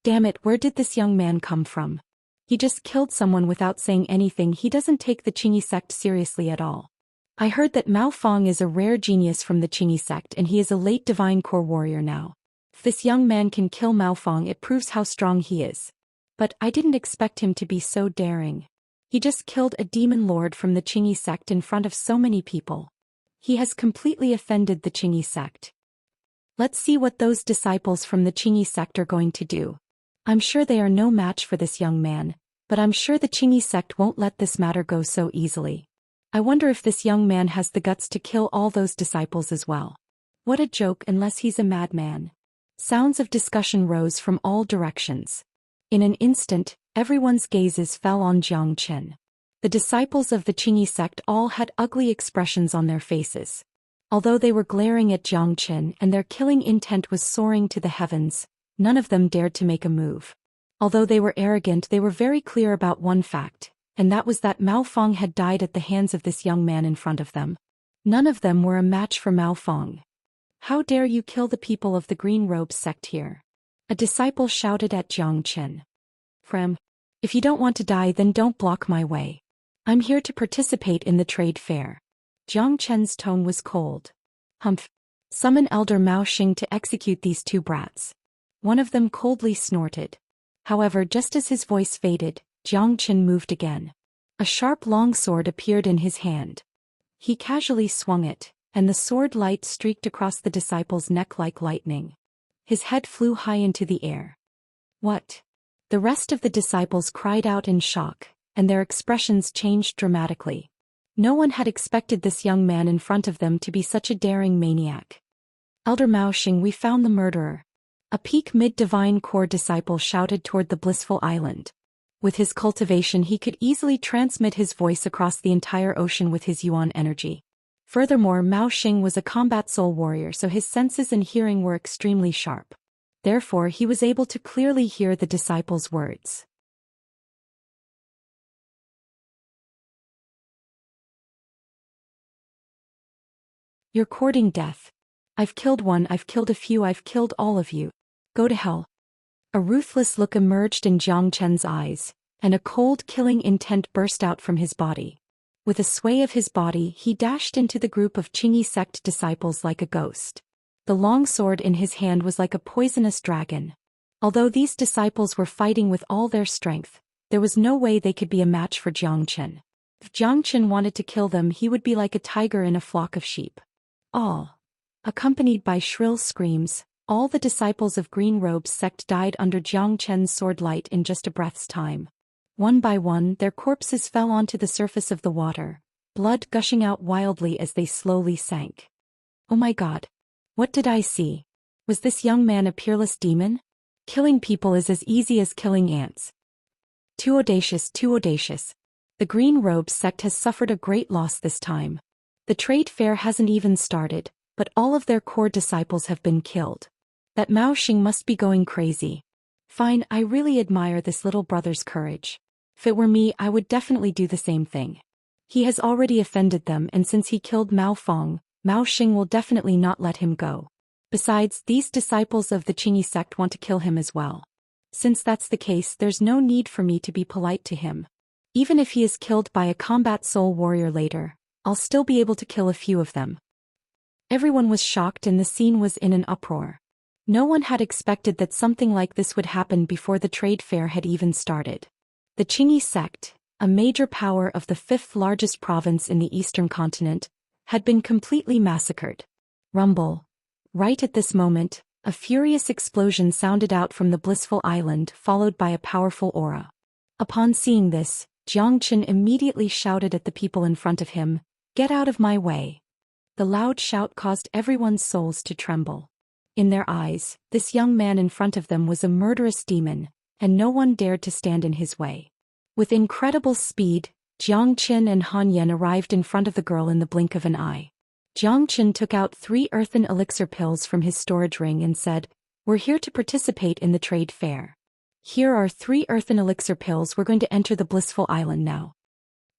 Damn it, where did this young man come from? He just killed someone without saying anything. He doesn't take the Qingyi sect seriously at all. I heard that Mao Fong is a rare genius from the Qingyi sect and he is a late divine core warrior now. If this young man can kill Mao Fong, it proves how strong he is. But I didn't expect him to be so daring. He just killed a demon lord from the Qingyi sect in front of so many people. He has completely offended the Qingyi sect. Let's see what those disciples from the Qingyi sect are going to do. I'm sure they are no match for this young man, but I'm sure the Qingyi sect won't let this matter go so easily. I wonder if this young man has the guts to kill all those disciples as well. What a joke, unless he's a madman. Sounds of discussion rose from all directions. In an instant, everyone's gazes fell on Zhou Xian. The disciples of the Qingyi sect all had ugly expressions on their faces. Although they were glaring at Zhou Xian and their killing intent was soaring to the heavens, none of them dared to make a move. Although they were arrogant, they were very clear about one fact, and that was that Mao Fong had died at the hands of this young man in front of them. None of them were a match for Mao Fong. How dare you kill the people of the Green Robes sect here? A disciple shouted at Zhou Xian. If you don't want to die, then don't block my way. I'm here to participate in the trade fair. Zhou Xian's tone was cold. Humph. Summon Elder Mao Xing to execute these two brats. One of them coldly snorted. However, just as his voice faded, Zhou Xian moved again. A sharp long sword appeared in his hand. He casually swung it, and the sword light streaked across the disciple's neck like lightning. His head flew high into the air. What? The rest of the disciples cried out in shock, and their expressions changed dramatically. No one had expected this young man in front of them to be such a daring maniac. Elder Mao Xing, we found the murderer. A peak mid-divine core disciple shouted toward the blissful island. With his cultivation, he could easily transmit his voice across the entire ocean with his yuan energy. Furthermore, Mao Xing was a combat soul warrior, so his senses and hearing were extremely sharp. Therefore, he was able to clearly hear the disciples' words. You're courting death. I've killed one, I've killed a few, I've killed all of you. Go to hell. A ruthless look emerged in Zhou Qian's eyes, and a cold killing intent burst out from his body. With a sway of his body, he dashed into the group of Qingyi sect disciples like a ghost. The long sword in his hand was like a poisonous dragon. Although these disciples were fighting with all their strength, there was no way they could be a match for Zhou Qian. If Zhou Qian wanted to kill them, he would be like a tiger in a flock of sheep. All. Accompanied by shrill screams, all the disciples of Green Robes sect died under Zhou Qian's sword light in just a breath's time. One by one, their corpses fell onto the surface of the water, blood gushing out wildly as they slowly sank. Oh my God! What did I see? Was this young man a peerless demon? Killing people is as easy as killing ants. Too audacious, too audacious. The Green Robes sect has suffered a great loss this time. The trade fair hasn't even started, but all of their core disciples have been killed. That Mao Xing must be going crazy. Fine, I really admire this little brother's courage. If it were me, I would definitely do the same thing. He has already offended them, and since he killed Mao Fong, Mao Xing will definitely not let him go. Besides, these disciples of the Qingyi sect want to kill him as well. Since that's the case, there's no need for me to be polite to him. Even if he is killed by a combat soul warrior later, I'll still be able to kill a few of them. Everyone was shocked and the scene was in an uproar. No one had expected that something like this would happen before the trade fair had even started. The Qingyi sect, a major power of the fifth largest province in the eastern continent, had been completely massacred. Rumble. Right at this moment, a furious explosion sounded out from the blissful island, followed by a powerful aura. Upon seeing this, Zhou Qian immediately shouted at the people in front of him, "Get out of my way." The loud shout caused everyone's souls to tremble. In their eyes, this young man in front of them was a murderous demon, and no one dared to stand in his way. With incredible speed, Zhou Qian and Han Yan arrived in front of the girl in the blink of an eye. Zhou Qian took out 3 earthen elixir pills from his storage ring and said, "We're here to participate in the trade fair." Here are 3 earthen elixir pills. We're going to enter the blissful island now.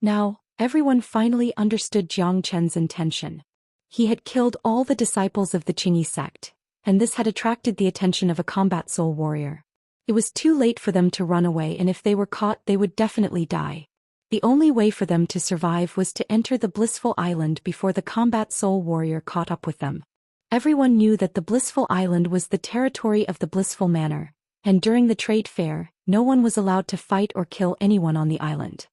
Now, everyone finally understood Jiang Chen's intention. He had killed all the disciples of the Qingyi sect, and this had attracted the attention of a combat soul warrior. It was too late for them to run away, and if they were caught they would definitely die. The only way for them to survive was to enter the blissful island before the combat soul warrior caught up with them. Everyone knew that the blissful island was the territory of the blissful manor, and during the trade fair, no one was allowed to fight or kill anyone on the island.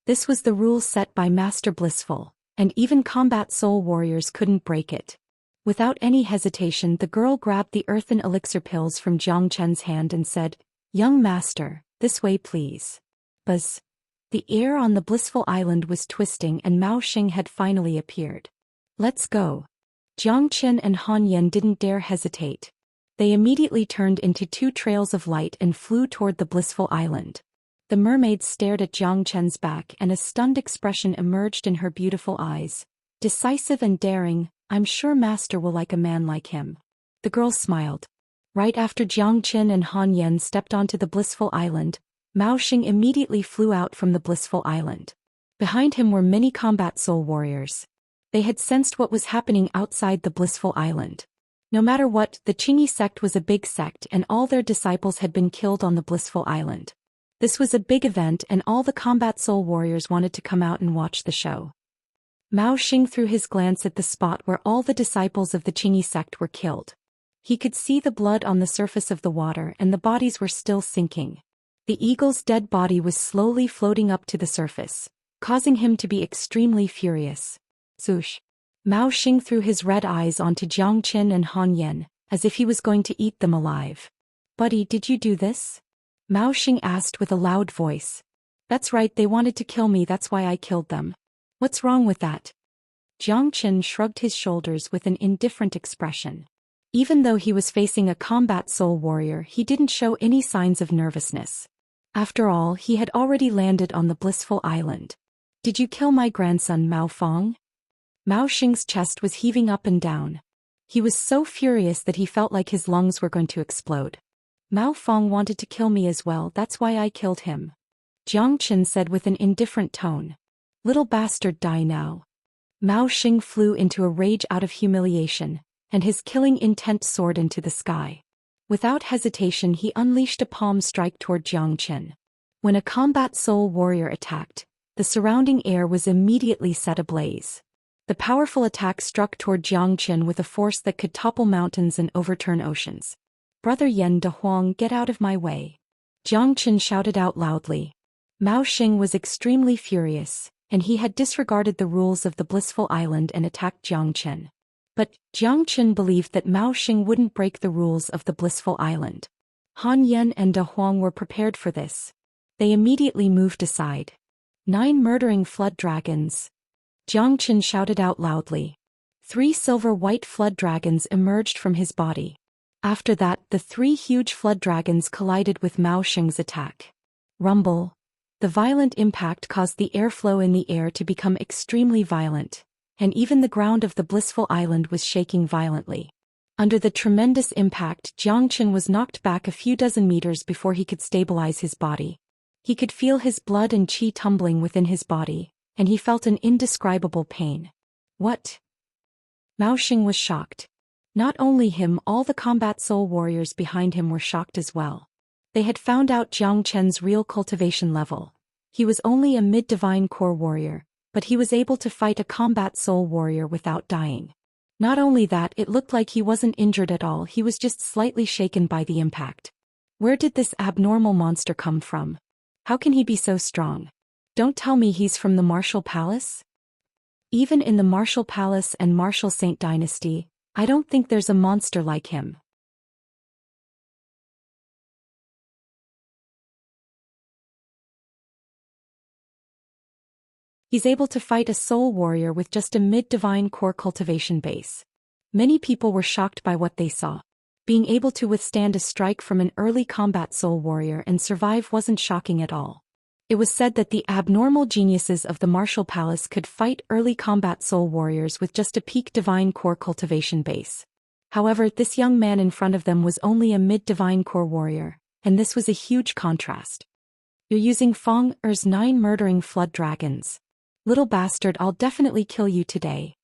This was the rule set by Master Blissful, and even combat soul warriors couldn't break it. Without any hesitation, the girl grabbed the earthen elixir pills from Jiang Chen's hand and said, "Young master, this way please." Buzz. The air on the blissful island was twisting and Mao Xing had finally appeared. "Let's go." Jiang Chen and Han Yan didn't dare hesitate. They immediately turned into 2 trails of light and flew toward the blissful island. The mermaid stared at Jiang Chen's back and a stunned expression emerged in her beautiful eyes. Decisive and daring, "I'm sure master will like a man like him." The girl smiled. Right after Jiang Chen and Han Yan stepped onto the blissful island, Mao Xing immediately flew out from the blissful island. Behind him were many combat soul warriors. They had sensed what was happening outside the blissful island. No matter what, the Qingyi sect was a big sect and all their disciples had been killed on the blissful island. This was a big event and all the combat soul warriors wanted to come out and watch the show. Mao Xing threw his glance at the spot where all the disciples of the Qingyi sect were killed. He could see the blood on the surface of the water and the bodies were still sinking. The eagle's dead body was slowly floating up to the surface, causing him to be extremely furious. Zhoosh. Mao Xing threw his red eyes onto Jiang Chen and Han Yan, as if he was going to eat them alive. "Buddy, did you do this?" Mao Xing asked with a loud voice. "That's right, they wanted to kill me, that's why I killed them." "What's wrong with that?" Jiang Chen shrugged his shoulders with an indifferent expression. Even though he was facing a combat soul warrior, he didn't show any signs of nervousness. After all, he had already landed on the blissful island. "Did you kill my grandson Mao Fong?" Mao Xing's chest was heaving up and down. He was so furious that he felt like his lungs were going to explode. "Mao Fong wanted to kill me as well, that's why I killed him," Jiang Chen said with an indifferent tone. "Little bastard, die now." Mao Xing flew into a rage out of humiliation, and his killing intent soared into the sky. Without hesitation he unleashed a palm strike toward Jiang Chen. When a combat soul warrior attacked, the surrounding air was immediately set ablaze. The powerful attack struck toward Jiang Chen with a force that could topple mountains and overturn oceans. "Brother Yan De Huang, get out of my way!" Jiang Chen shouted out loudly. Mao Xing was extremely furious, and he had disregarded the rules of the blissful island and attacked Jiang Chen. But Jiang Chen believed that Mao Xing wouldn't break the rules of the blissful island. Han Yan and De Huang were prepared for this. They immediately moved aside. 9 murdering flood dragons. Jiang Chen shouted out loudly. 3 silver-white flood dragons emerged from his body. After that, the 3 huge flood dragons collided with Mao Xing's attack. Rumble. The violent impact caused the airflow in the air to become extremely violent, and even the ground of the blissful island was shaking violently. Under the tremendous impact, Jiang Chen was knocked back a few dozen meters before he could stabilize his body. He could feel his blood and qi tumbling within his body, and he felt an indescribable pain. "What?" Mao Xing was shocked. Not only him, all the combat soul warriors behind him were shocked as well. They had found out Jiang Chen's real cultivation level. He was only a mid-divine core warrior, but he was able to fight a combat soul warrior without dying. Not only that, it looked like he wasn't injured at all, he was just slightly shaken by the impact. Where did this abnormal monster come from? How can he be so strong? Don't tell me he's from the Martial Palace? Even in the Martial Palace and Martial Saint Dynasty, I don't think there's a monster like him. He's able to fight a soul warrior with just a mid-divine core cultivation base. Many people were shocked by what they saw. Being able to withstand a strike from an early combat soul warrior and survive wasn't shocking at all. It was said that the abnormal geniuses of the martial palace could fight early combat soul warriors with just a peak divine core cultivation base. However, this young man in front of them was only a mid-divine core warrior, and this was a huge contrast. You're using Feng Er's 9 murdering flood dragons. Little bastard, I'll definitely kill you today.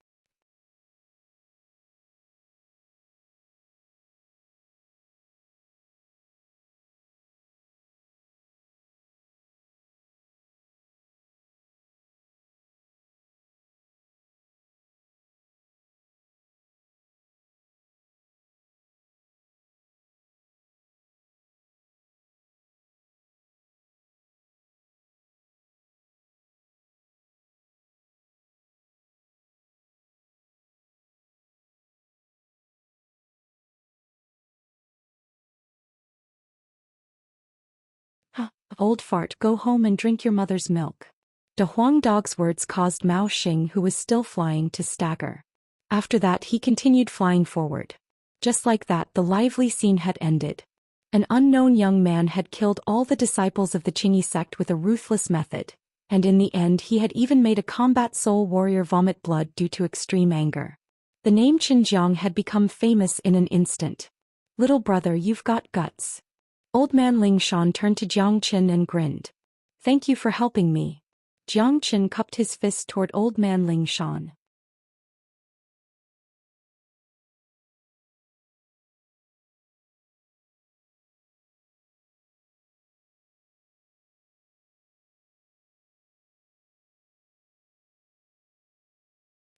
Huh, old fart, go home and drink your mother's milk. De Huang Dog's words caused Mao Xing, who was still flying, to stagger. After that he continued flying forward. Just like that, the lively scene had ended. An unknown young man had killed all the disciples of the Qingyi sect with a ruthless method, and in the end he had even made a combat soul warrior vomit blood due to extreme anger. The name Xinjiang had become famous in an instant. Little brother, you've got guts. Old man Ling Shan turned to Jiang Qin and grinned. Thank you for helping me. Jiang Qin cupped his fist toward old man Ling Shan.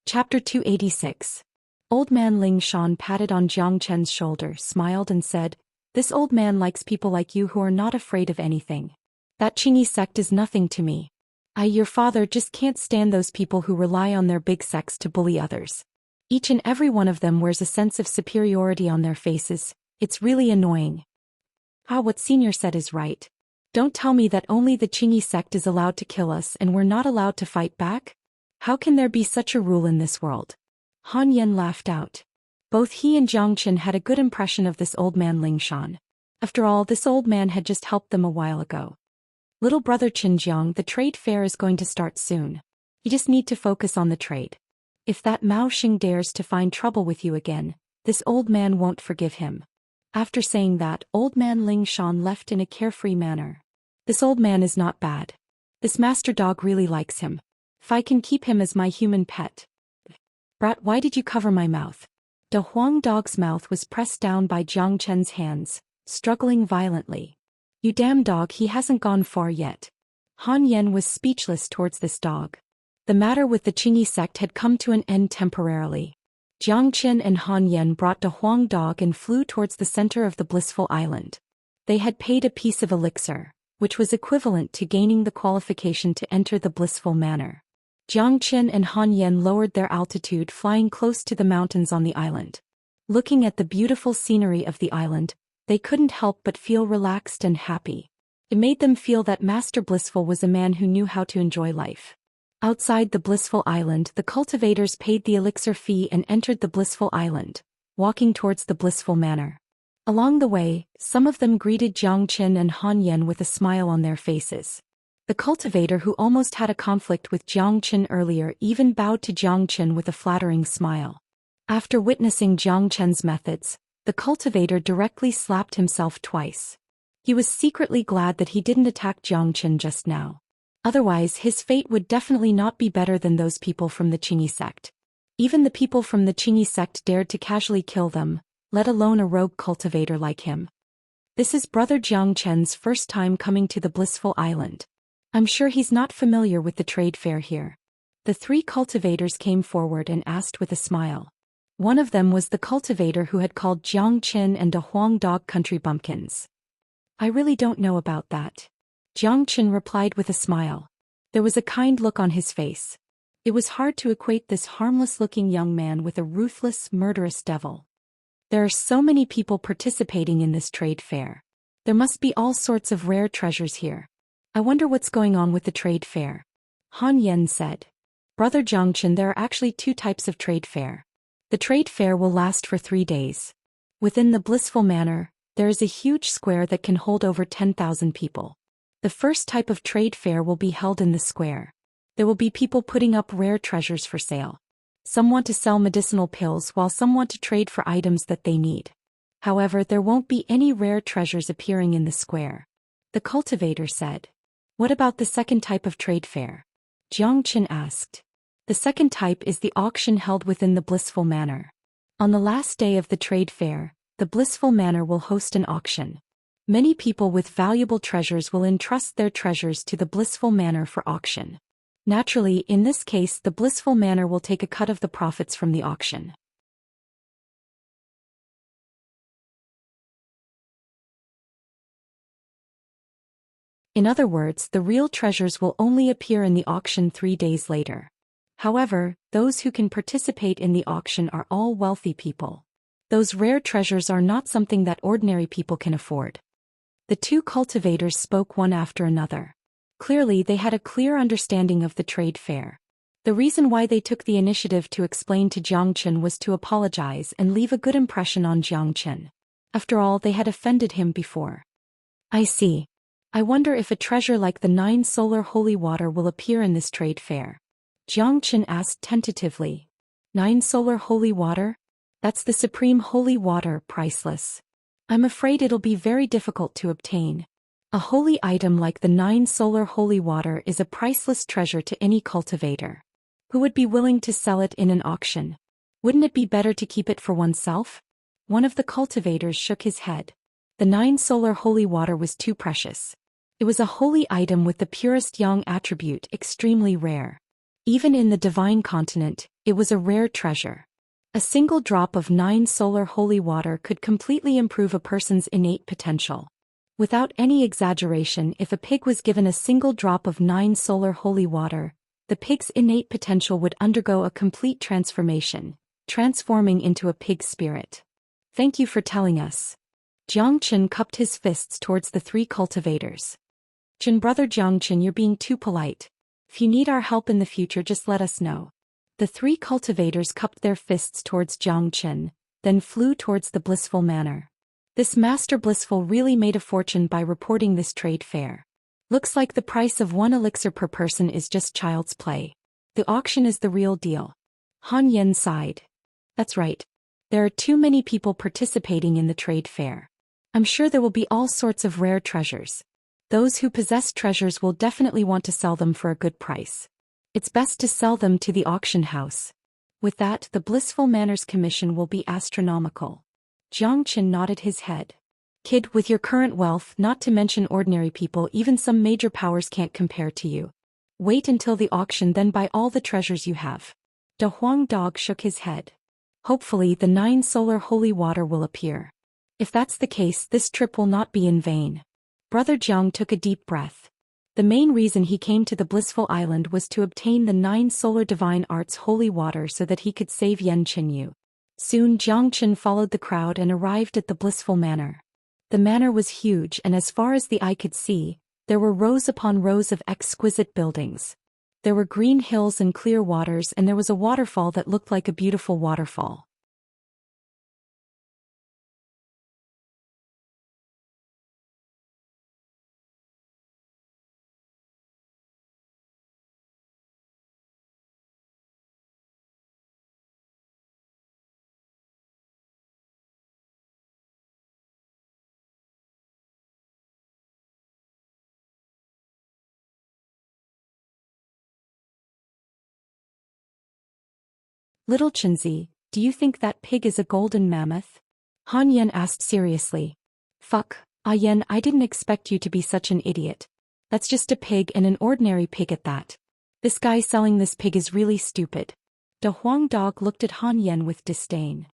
Chapter 286. Old man Ling Shan patted on Jiang Chen's shoulder, smiled and said, "This old man likes people like you who are not afraid of anything. That Qingyi sect is nothing to me. Your father just can't stand those people who rely on their big sects to bully others. Each and every one of them wears a sense of superiority on their faces. It's really annoying." What Senior said is right. Don't tell me that only the Qingyi sect is allowed to kill us and we're not allowed to fight back? How can there be such a rule in this world? Han Yen laughed out. Both he and Jiang Qin had a good impression of this old man Ling Shan. After all, this old man had just helped them a while ago. Little brother Xinjiang, the trade fair is going to start soon. You just need to focus on the trade. If that Mao Xing dares to find trouble with you again, this old man won't forgive him. After saying that, old man Ling Shan left in a carefree manner. This old man is not bad. This master dog really likes him. If I can keep him as my human pet. Brat, why did you cover my mouth? De Huang Dog's mouth was pressed down by Jiang Chen's hands, struggling violently. You damn dog, he hasn't gone far yet. Han Yen was speechless towards this dog. The matter with the Qingyi sect had come to an end temporarily. Jiang Qin and Han Yen brought De Huang Dog and flew towards the center of the blissful island. They had paid a piece of elixir, which was equivalent to gaining the qualification to enter the blissful manor. Jiang Qin and Han Yen lowered their altitude, flying close to the mountains on the island. Looking at the beautiful scenery of the island, they couldn't help but feel relaxed and happy. It made them feel that Master Blissful was a man who knew how to enjoy life. Outside the blissful island, the cultivators paid the elixir fee and entered the blissful island, walking towards the blissful manor. Along the way, some of them greeted Jiang Qin and Han Yen with a smile on their faces. The cultivator who almost had a conflict with Jiang Qin earlier even bowed to Jiang Qin with a flattering smile. After witnessing Jiang Qin's methods, the cultivator directly slapped himself twice. He was secretly glad that he didn't attack Jiang Qin just now. Otherwise, his fate would definitely not be better than those people from the Qingyi sect. Even the people from the Qingyi sect dared to casually kill them, let alone a rogue cultivator like him. This is Brother Jiang Chen's first time coming to the blissful island. I'm sure he's not familiar with the trade fair here. The 3 cultivators came forward and asked with a smile. One of them was the cultivator who had called Jiang Qin and De Huang Dog country bumpkins. I really don't know about that. Jiang Qin replied with a smile. There was a kind look on his face. It was hard to equate this harmless-looking young man with a ruthless, murderous devil. There are so many people participating in this trade fair. There must be all sorts of rare treasures here. I wonder what's going on with the trade fair. Han Yen said. Brother Jiang Qin, there are actually 2 types of trade fair. The trade fair will last for 3 days. Within the blissful manor, there is a huge square that can hold over 10,000 people. The first type of trade fair will be held in the square. There will be people putting up rare treasures for sale. Some want to sell medicinal pills while some want to trade for items that they need. However, there won't be any rare treasures appearing in the square. The cultivator said. What about the second type of trade fair? Jiang Qin asked. The second type is the auction held within the Blissful Manor. On the last day of the trade fair, the Blissful Manor will host an auction. Many people with valuable treasures will entrust their treasures to the Blissful Manor for auction. Naturally, in this case, the Blissful Manor will take a cut of the profits from the auction. In other words, the real treasures will only appear in the auction 3 days later. However, those who can participate in the auction are all wealthy people. Those rare treasures are not something that ordinary people can afford. The two cultivators spoke one after another. Clearly, they had a clear understanding of the trade fair. The reason why they took the initiative to explain to Jiang Qin was to apologize and leave a good impression on Jiang Qin. After all, they had offended him before. I see. I wonder if a treasure like the 9 solar holy water will appear in this trade fair. Jiang Qin asked tentatively. 9 solar holy water? That's the supreme holy water, priceless. I'm afraid it'll be very difficult to obtain. A holy item like the 9 solar holy water is a priceless treasure to any cultivator. Who would be willing to sell it in an auction? Wouldn't it be better to keep it for oneself? One of the cultivators shook his head. The 9 solar holy water was too precious. It was a holy item with the purest yang attribute, extremely rare. Even in the divine continent, it was a rare treasure. A single drop of 9 solar holy water could completely improve a person's innate potential. Without any exaggeration, if a pig was given a single drop of 9 solar holy water, the pig's innate potential would undergo a complete transformation, transforming into a pig spirit. Thank you for telling us. Jiang Qin cupped his fists towards the 3 cultivators. Brother Jiang Qin, you're being too polite. If you need our help in the future, just let us know. The 3 cultivators cupped their fists towards Jiang Qin, then flew towards the Blissful Manor. This Master Blissful really made a fortune by reporting this trade fair. Looks like the price of 1 elixir per person is just child's play. The auction is the real deal. Han Yen sighed. That's right. There are too many people participating in the trade fair. I'm sure there will be all sorts of rare treasures. Those who possess treasures will definitely want to sell them for a good price. It's best to sell them to the auction house. With that, the Blissful Manor's commission will be astronomical. Jiang Qin nodded his head. Kid, with your current wealth, not to mention ordinary people, even some major powers can't compare to you. Wait until the auction, then buy all the treasures you have. De Huang Dog shook his head. Hopefully the 9 solar holy water will appear. If that's the case, this trip will not be in vain. Brother Jiang took a deep breath. The main reason he came to the Blissful Island was to obtain the 9 solar divine arts holy water so that he could save Yan Qinyu. Soon Jiang Qin followed the crowd and arrived at the Blissful Manor. The manor was huge, and as far as the eye could see, there were rows upon rows of exquisite buildings. There were green hills and clear waters, and there was a waterfall that looked like a beautiful waterfall. Little Chinzi, do you think that pig is a golden mammoth? Han Yen asked seriously. Fuck, Ah Yen, I didn't expect you to be such an idiot. That's just a pig, and an ordinary pig at that. This guy selling this pig is really stupid. De Huang Dog looked at Han Yen with disdain.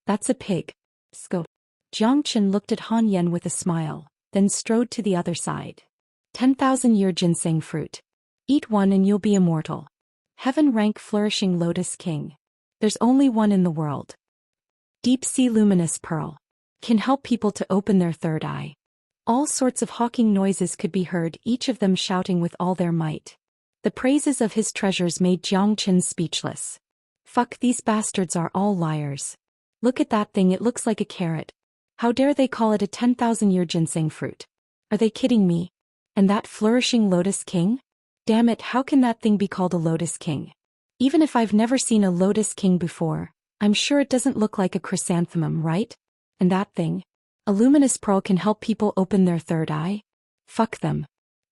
That's a pig. Scope. Jiang Qin looked at Han Yen with a smile, then strode to the other side. 10,000-year ginseng fruit. Eat one and you'll be immortal. Heaven rank flourishing lotus king. There's only one in the world. Deep sea luminous pearl. Can help people to open their third eye. All sorts of hawking noises could be heard, each of them shouting with all their might. The praises of his treasures made Jiang Qin speechless. Fuck, these bastards are all liars. Look at that thing, it looks like a carrot. How dare they call it a 10,000-year ginseng fruit? Are they kidding me? And that flourishing Lotus King? Damn it, how can that thing be called a Lotus King? Even if I've never seen a Lotus King before, I'm sure it doesn't look like a chrysanthemum, right? And that thing? A luminous pearl can help people open their third eye? Fuck them.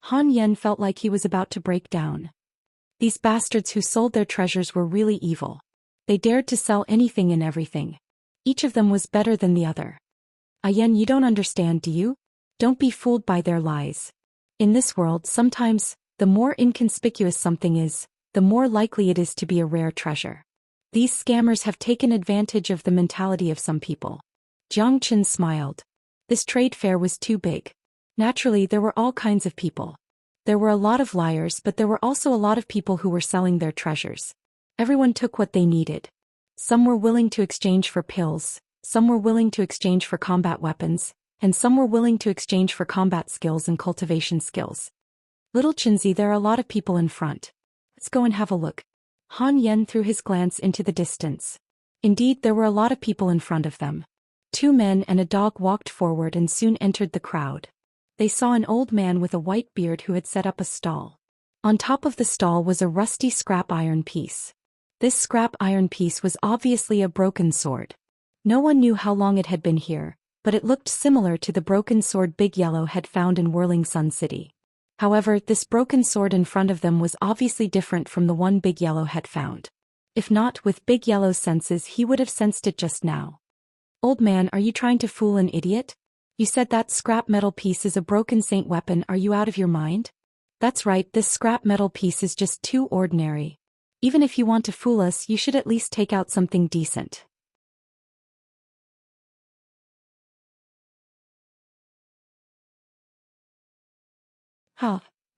Han Yen felt like he was about to break down. These bastards who sold their treasures were really evil. They dared to sell anything and everything. Each of them was better than the other. Yen, you don't understand, do you? Don't be fooled by their lies. In this world, sometimes, the more inconspicuous something is, the more likely it is to be a rare treasure. These scammers have taken advantage of the mentality of some people. Jiang Chen smiled. This trade fair was too big. Naturally, there were all kinds of people. There were a lot of liars, but there were also a lot of people who were selling their treasures. Everyone took what they needed. Some were willing to exchange for pills, some were willing to exchange for combat weapons, and some were willing to exchange for combat skills and cultivation skills. Little Chinzi, there are a lot of people in front. Let's go and have a look. Han Yen threw his glance into the distance. Indeed, there were a lot of people in front of them. 2 men and a dog walked forward and soon entered the crowd. They saw an old man with a white beard who had set up a stall. On top of the stall was a rusty scrap iron piece. This scrap iron piece was obviously a broken sword. No one knew how long it had been here, but it looked similar to the broken sword Big Yellow had found in Whirling Sun City. However, this broken sword in front of them was obviously different from the one Big Yellow had found. If not with Big Yellow's senses, he would have sensed it just now. Old man, are you trying to fool an idiot? You said that scrap metal piece is a broken saint weapon, are you out of your mind? That's right, this scrap metal piece is just too ordinary. Even if you want to fool us, you should at least take out something decent.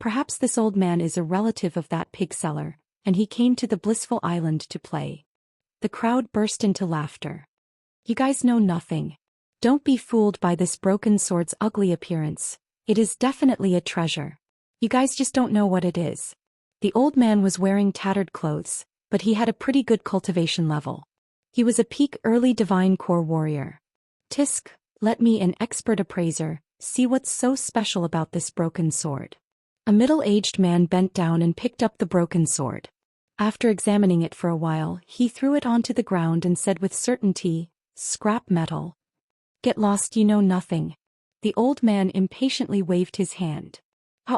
Perhaps this old man is a relative of that pig seller, and he came to the blissful island to play. The crowd burst into laughter. You guys know nothing. Don't be fooled by this broken sword's ugly appearance. It is definitely a treasure. You guys just don't know what it is. The old man was wearing tattered clothes, but he had a pretty good cultivation level. He was a peak early divine core warrior. Tisk, let me, an expert appraiser, see what's so special about this broken sword. A middle-aged man bent down and picked up the broken sword. After examining it for a while, he threw it onto the ground and said with certainty, "Scrap metal. Get lost, you know nothing." The old man impatiently waved his hand.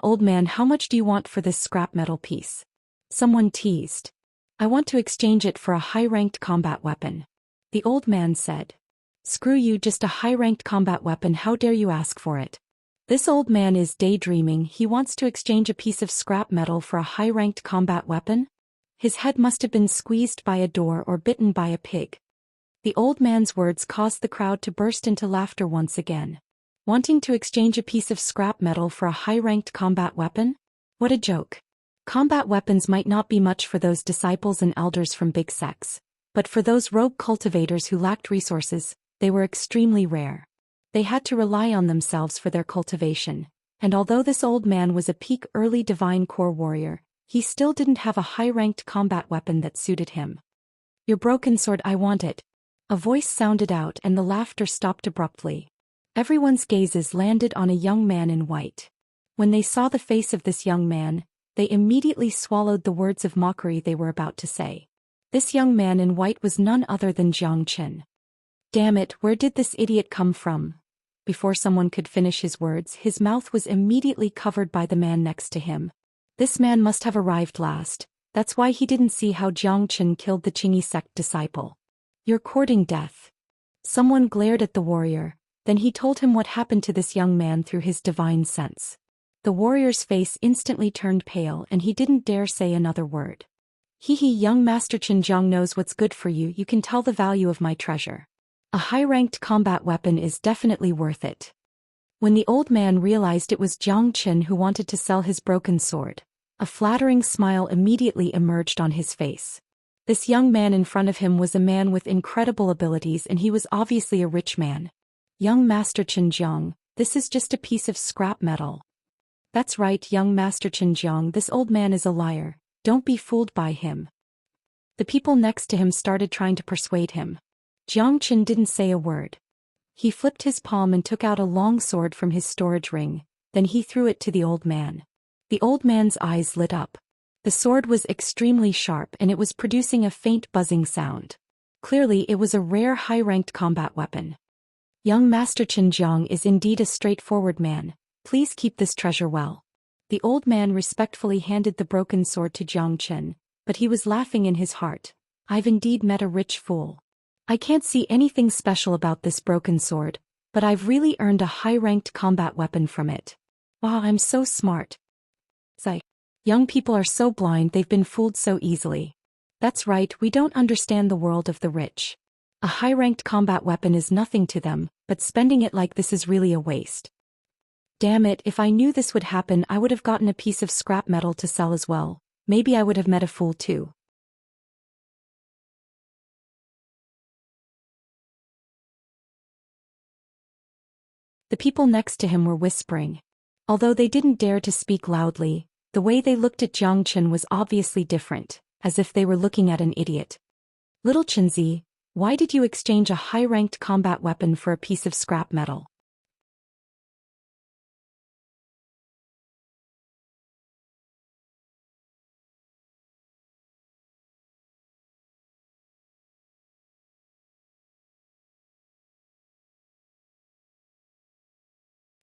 Old man, how much do you want for this scrap metal piece?" Someone teased. "I want to exchange it for a high-ranked combat weapon," the old man said. "Screw you, just a high-ranked combat weapon, how dare you ask for it?" This old man is daydreaming. He wants to exchange a piece of scrap metal for a high-ranked combat weapon? His head must have been squeezed by a door or bitten by a pig. The old man's words caused the crowd to burst into laughter once again. Wanting to exchange a piece of scrap metal for a high-ranked combat weapon? What a joke. Combat weapons might not be much for those disciples and elders from big sects, but for those rogue cultivators who lacked resources, they were extremely rare. They had to rely on themselves for their cultivation, and although this old man was a peak early divine core warrior, he still didn't have a high-ranked combat weapon that suited him. "Your broken sword, I want it." A voice sounded out and the laughter stopped abruptly. Everyone's gazes landed on a young man in white. When they saw the face of this young man, they immediately swallowed the words of mockery they were about to say. This young man in white was none other than Jiang Chen. Damn it, where did this idiot come from? Before someone could finish his words, his mouth was immediately covered by the man next to him. This man must have arrived last. That's why he didn't see how Jiang Chen killed the Qingyi sect disciple. "You're courting death." Someone glared at the warrior, then he told him what happened to this young man through his divine sense. The warrior's face instantly turned pale and he didn't dare say another word. Young Master Chen Jiang knows what's good for you. You can tell the value of my treasure. A high-ranked combat weapon is definitely worth it." When the old man realized it was Jiang Chen who wanted to sell his broken sword, a flattering smile immediately emerged on his face. This young man in front of him was a man with incredible abilities and he was obviously a rich man. "Young Master Chen Jiang, this is just a piece of scrap metal." "That's right, young Master Chen Jiang, this old man is a liar. Don't be fooled by him." The people next to him started trying to persuade him. Jiang Chen didn't say a word. He flipped his palm and took out a long sword from his storage ring, Then he threw it to the old man. The old man's eyes lit up. The sword was extremely sharp and it was producing a faint buzzing sound. Clearly it was a rare high-ranked combat weapon. Young Master Xinjiang is indeed a straightforward man. Please keep this treasure well. The old man respectfully handed the broken sword to Jiang Chen, but he was laughing in his heart. I've indeed met a rich fool. I can't see anything special about this broken sword, but I've really earned a high-ranked combat weapon from it. Wow, I'm so smart. Sigh. Young people are so blind, they've been fooled so easily. That's right, we don't understand the world of the rich. A high-ranked combat weapon is nothing to them, but spending it like this is really a waste. Damn it, if I knew this would happen I would have gotten a piece of scrap metal to sell as well. Maybe I would have met a fool too. The people next to him were whispering. Although they didn't dare to speak loudly, the way they looked at Jiang Chen was obviously different, as if they were looking at an idiot. Little Chenzi, why did you exchange a high-ranked combat weapon for a piece of scrap metal?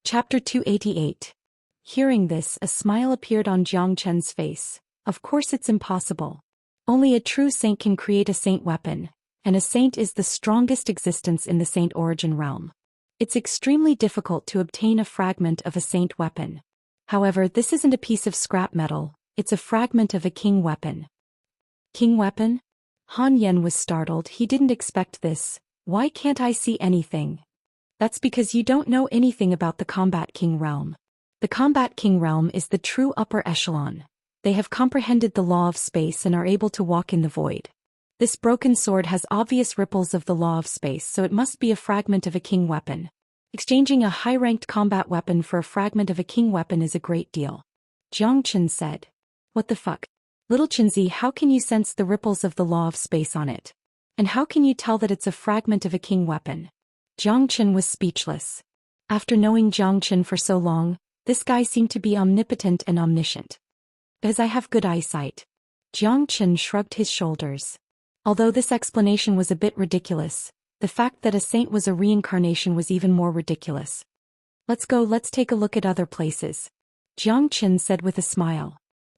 Chapter 288. Hearing this, a smile appeared on Jiang Chen's face. Of course it's impossible. Only a true saint can create a saint weapon, and a saint is the strongest existence in the saint origin realm. It's extremely difficult to obtain a fragment of a saint weapon. However, this isn't a piece of scrap metal, it's a fragment of a king weapon. King weapon? Han Yen was startled, he didn't expect this. Why can't I see anything? That's because you don't know anything about the Combat King realm. The Combat King realm is the true upper echelon. They have comprehended the law of space and are able to walk in the void. This broken sword has obvious ripples of the law of space, so it must be a fragment of a king weapon. Exchanging a high-ranked combat weapon for a fragment of a king weapon is a great deal. Jiang Chen said. What the fuck? Little Chenzi, how can you sense the ripples of the law of space on it? And how can you tell that it's a fragment of a king weapon? Jiang Chen was speechless. After knowing Jiang Chen for so long, this guy seemed to be omnipotent and omniscient. Because I have good eyesight. Jiang Chen shrugged his shoulders. Although this explanation was a bit ridiculous, the fact that a saint was a reincarnation was even more ridiculous. Let's take a look at other places. Jiang Chen said with a smile.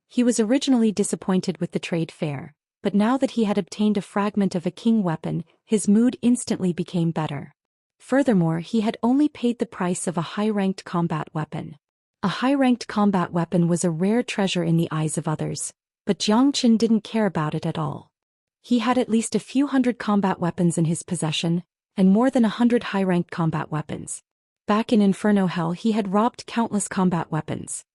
He was originally disappointed with the trade fair, but now that he had obtained a fragment of a king weapon, his mood instantly became better. Furthermore, he had only paid the price of a high-ranked combat weapon. A high-ranked combat weapon was a rare treasure in the eyes of others, but Jiang Chen didn't care about it at all. He had at least a few hundred combat weapons in his possession, and more than 100 high-ranked combat weapons. Back in Inferno Hell he had robbed countless combat weapons.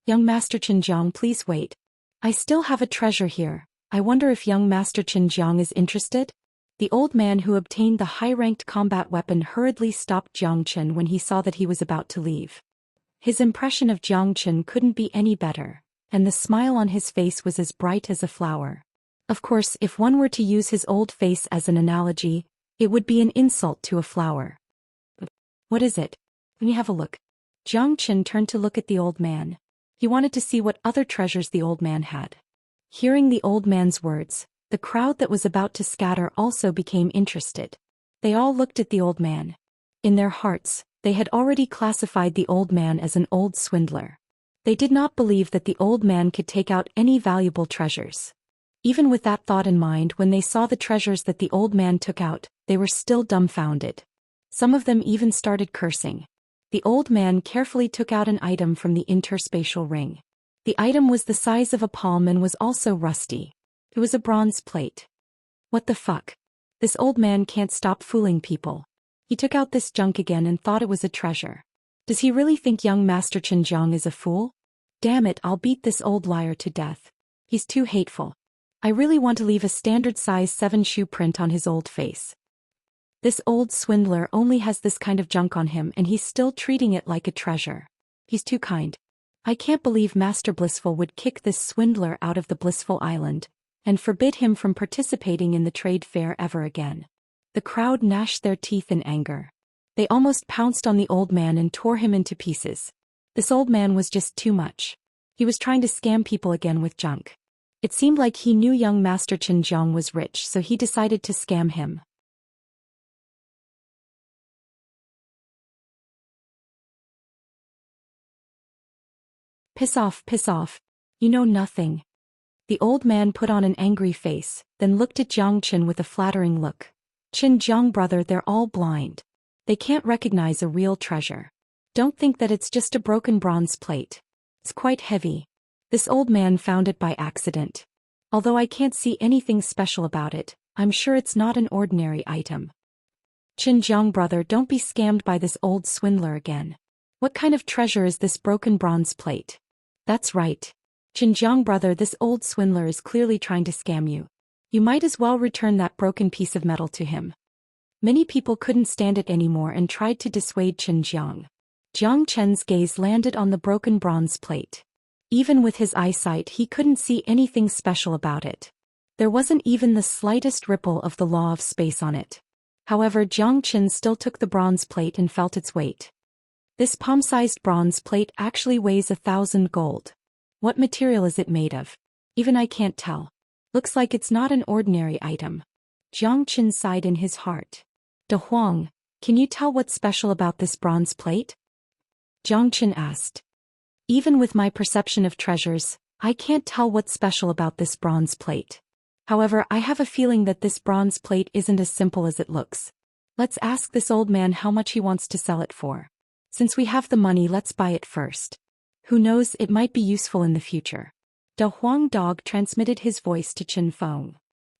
Young Master Xinjiang, please wait. I still have a treasure here. I wonder if young Master Xinjiang is interested? The old man who obtained the high-ranked combat weapon hurriedly stopped Jiang Chen when he saw that he was about to leave. His impression of Jiang Chen couldn't be any better, and the smile on his face was as bright as a flower. Of course, if one were to use his old face as an analogy, it would be an insult to a flower. What is it? Let me have a look. Jiang Chen turned to look at the old man. He wanted to see what other treasures the old man had. Hearing the old man's words, the crowd that was about to scatter also became interested. They all looked at the old man. In their hearts, they had already classified the old man as an old swindler. They did not believe that the old man could take out any valuable treasures. Even with that thought in mind, when they saw the treasures that the old man took out, they were still dumbfounded. Some of them even started cursing. The old man carefully took out an item from the interspatial ring. The item was the size of a palm and was also rusty. It was a bronze plate. What the fuck? This old man can't stop fooling people. He took out this junk again and thought it was a treasure. Does he really think young Master Xinjiang is a fool? Damn it, I'll beat this old liar to death. He's too hateful. I really want to leave a standard size 7 shoe print on his old face. This old swindler only has this kind of junk on him and he's still treating it like a treasure. He's too kind. I can't believe Master Blissful would kick this swindler out of the Blissful Island and forbid him from participating in the trade fair ever again. The crowd gnashed their teeth in anger. They almost pounced on the old man and tore him into pieces. This old man was just too much. He was trying to scam people again with junk. It seemed like he knew young Master Xinjiang was rich, so he decided to scam him. Piss off, piss off. You know nothing. The old man put on an angry face, then looked at Jiang Qin with a flattering look. Xinjiang brother, they're all blind. They can't recognize a real treasure. Don't think that it's just a broken bronze plate. It's quite heavy. This old man found it by accident. Although I can't see anything special about it, I'm sure it's not an ordinary item. Xinjiang brother, don't be scammed by this old swindler again. What kind of treasure is this broken bronze plate? That's right. Xinjiang brother, this old swindler is clearly trying to scam you. You might as well return that broken piece of metal to him. Many people couldn't stand it anymore and tried to dissuade Xinjiang. Jiang Chen's gaze landed on the broken bronze plate. Even with his eyesight, he couldn't see anything special about it. There wasn't even the slightest ripple of the law of space on it. However, Jiang Chen still took the bronze plate and felt its weight. This palm-sized bronze plate actually weighs 1,000 gold. What material is it made of? Even I can't tell. Looks like it's not an ordinary item. Jiang Chen sighed in his heart. De Huang, can you tell what's special about this bronze plate? Jiang Chen asked. Even with my perception of treasures, I can't tell what's special about this bronze plate. However, I have a feeling that this bronze plate isn't as simple as it looks. Let's ask this old man how much he wants to sell it for. Since we have the money, let's buy it first. Who knows, it might be useful in the future. De Huang Dog transmitted his voice to Qin Feng.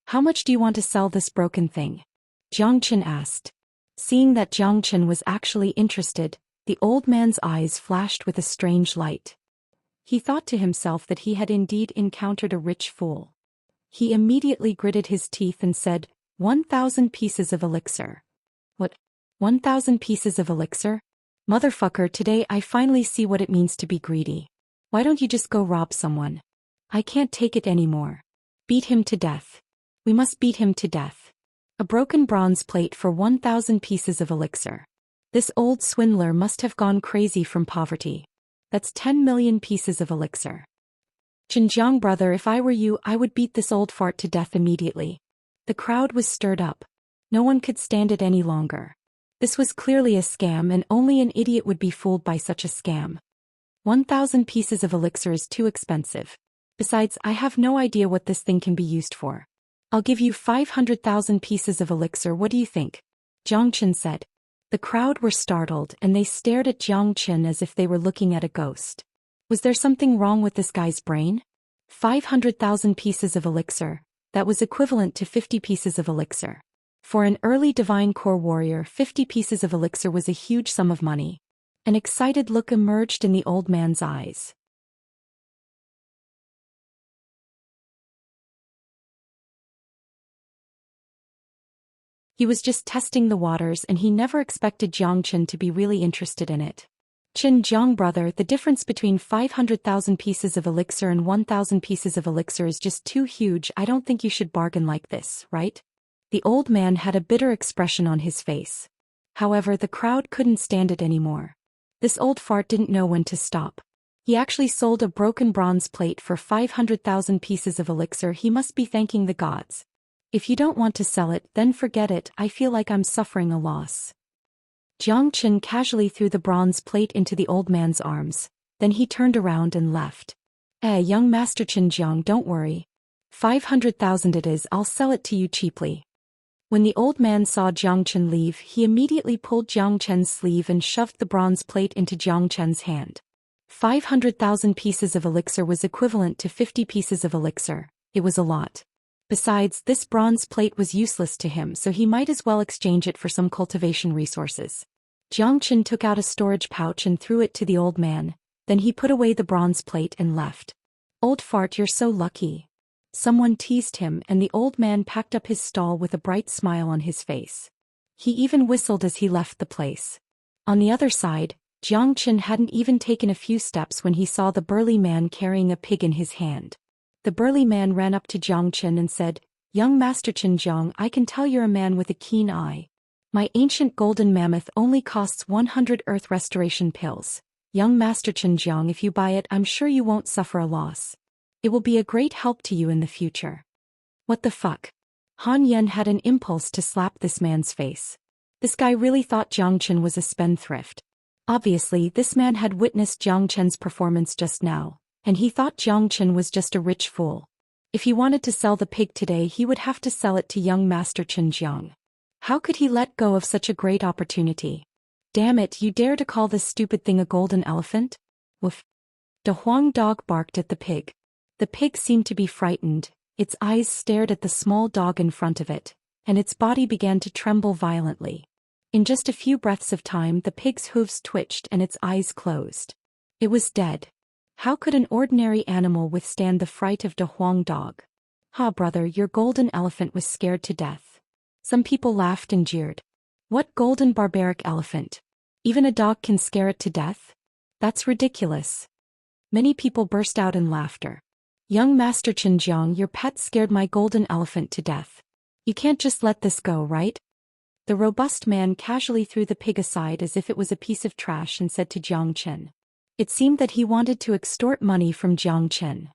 How much do you want to sell this broken thing? Jiang Chen asked. Seeing that Jiang Chen was actually interested, the old man's eyes flashed with a strange light. He thought to himself that he had indeed encountered a rich fool. He immediately gritted his teeth and said, 1,000 pieces of elixir. What? 1,000 pieces of elixir? Motherfucker, today I finally see what it means to be greedy. Why don't you just go rob someone? I can't take it anymore. Beat him to death. We must beat him to death. A broken bronze plate for 1,000 pieces of elixir. This old swindler must have gone crazy from poverty. That's 10 million pieces of elixir. Xinjiang brother, if I were you, I would beat this old fart to death immediately. The crowd was stirred up. No one could stand it any longer. This was clearly a scam, and only an idiot would be fooled by such a scam. 1,000 pieces of elixir is too expensive. Besides, I have no idea what this thing can be used for. I'll give you 500,000 pieces of elixir, what do you think? Jiang Chen said. The crowd were startled and they stared at Jiang Chen as if they were looking at a ghost. Was there something wrong with this guy's brain? 500,000 pieces of elixir, that was equivalent to 50 pieces of elixir. For an early divine core warrior, 50 pieces of elixir was a huge sum of money. An excited look emerged in the old man's eyes. He was just testing the waters and he never expected Jiang Chen to be really interested in it. Xinjiang brother, the difference between 500,000 pieces of elixir and 1,000 pieces of elixir is just too huge. I don't think you should bargain like this, right? The old man had a bitter expression on his face. However, the crowd couldn't stand it anymore. This old fart didn't know when to stop. He actually sold a broken bronze plate for 500,000 pieces of elixir. He must be thanking the gods. If you don't want to sell it, then forget it. I feel like I'm suffering a loss. Jiang Chen casually threw the bronze plate into the old man's arms. Then he turned around and left. Young Master Xinjiang, don't worry. 500,000 it is, I'll sell it to you cheaply. When the old man saw Jiang Chen leave, he immediately pulled Jiang Chen's sleeve and shoved the bronze plate into Jiang Chen's hand. 500,000 pieces of elixir was equivalent to 50 pieces of elixir. It was a lot. Besides, this bronze plate was useless to him, so he might as well exchange it for some cultivation resources. Jiang Chen took out a storage pouch and threw it to the old man. Then he put away the bronze plate and left. Old fart, you're so lucky. Someone teased him, and the old man packed up his stall with a bright smile on his face. He even whistled as he left the place. On the other side, Jiang Chen hadn't even taken a few steps when he saw the burly man carrying a pig in his hand. The burly man ran up to Jiang Chen and said, Young Master Xinjiang, I can tell you're a man with a keen eye. My ancient golden mammoth only costs 100 earth restoration pills. Young Master Xianxiang, if you buy it, I'm sure you won't suffer a loss. It will be a great help to you in the future. What the fuck? Han Yen had an impulse to slap this man's face. This guy really thought Jiang Chen was a spendthrift. Obviously, this man had witnessed Jiang Chen's performance just now, and he thought Jiang Chen was just a rich fool. If he wanted to sell the pig today, he would have to sell it to young Master Xianxiang. How could he let go of such a great opportunity? Damn it, you dare to call this stupid thing a golden elephant? Woof. The Huang dog barked at the pig. The pig seemed to be frightened, its eyes stared at the small dog in front of it, and its body began to tremble violently. In just a few breaths of time, the pig's hooves twitched and its eyes closed. It was dead. How could an ordinary animal withstand the fright of the Huang dog? Ha, brother, your golden elephant was scared to death. Some people laughed and jeered. What golden barbaric elephant? Even a dog can scare it to death? That's ridiculous. Many people burst out in laughter. Young Master Xianxiang, your pet scared my golden elephant to death. You can't just let this go, right? The robust man casually threw the pig aside as if it was a piece of trash and said to Jiang Chen. It seemed that he wanted to extort money from Jiang Chen.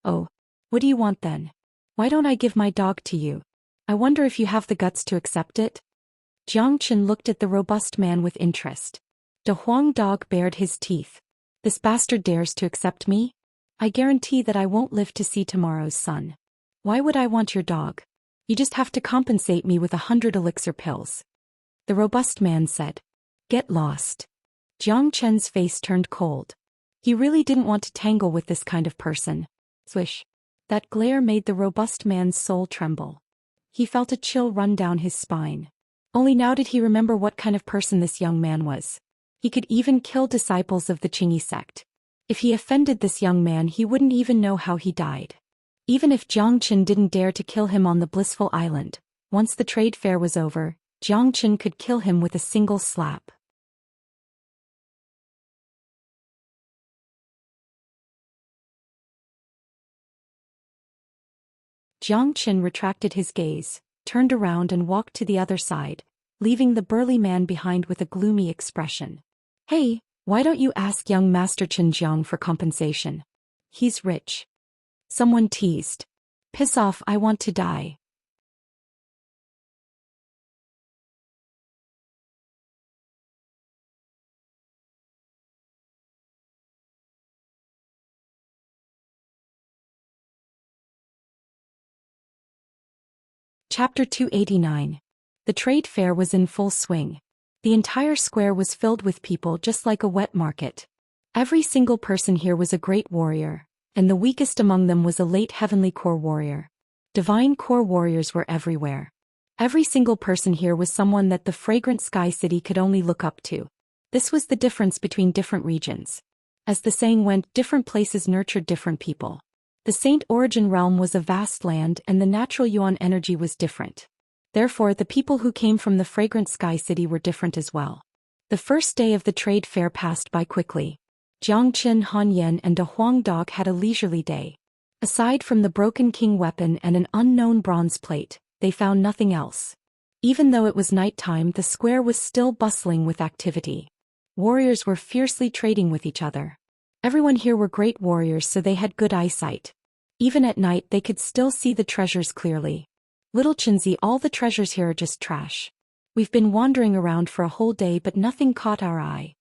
Oh, what do you want then? Why don't I give my dog to you? I wonder if you have the guts to accept it? Jiang Chen looked at the robust man with interest. The Huang dog bared his teeth. This bastard dares to accept me? I guarantee that I won't live to see tomorrow's sun. Why would I want your dog? You just have to compensate me with 100 elixir pills. The robust man said. Get lost. Jiang Chen's face turned cold. He really didn't want to tangle with this kind of person. Swish. That glare made the robust man's soul tremble. He felt a chill run down his spine. Only now did he remember what kind of person this young man was. He could even kill disciples of the Qingyi sect. If he offended this young man, he wouldn't even know how he died. Even if Jiang Chen didn't dare to kill him on the blissful island, once the trade fair was over, Jiang Chen could kill him with a single slap. Jiang Chen retracted his gaze, turned around and walked to the other side, leaving the burly man behind with a gloomy expression. Hey, why don't you ask young Master Xianxiang for compensation? He's rich. Someone teased. Piss off, I want to die. Chapter 289. The trade fair was in full swing. The entire square was filled with people just like a wet market. Every single person here was a great warrior, and the weakest among them was a late heavenly core warrior. Divine core warriors were everywhere. Every single person here was someone that the fragrant sky city could only look up to. This was the difference between different regions. As the saying went, different places nurtured different people. The Saint Origin realm was a vast land and the natural yuan energy was different. Therefore, the people who came from the fragrant sky city were different as well. The first day of the trade fair passed by quickly. Jiang Chen, Han Yen and a Huang dog had a leisurely day. Aside from the broken king weapon and an unknown bronze plate, they found nothing else. Even though it was nighttime, the square was still bustling with activity. Warriors were fiercely trading with each other. Everyone here were great warriors, so they had good eyesight. Even at night they could still see the treasures clearly. Little Chinzi, all the treasures here are just trash. We've been wandering around for a whole day but nothing caught our eye.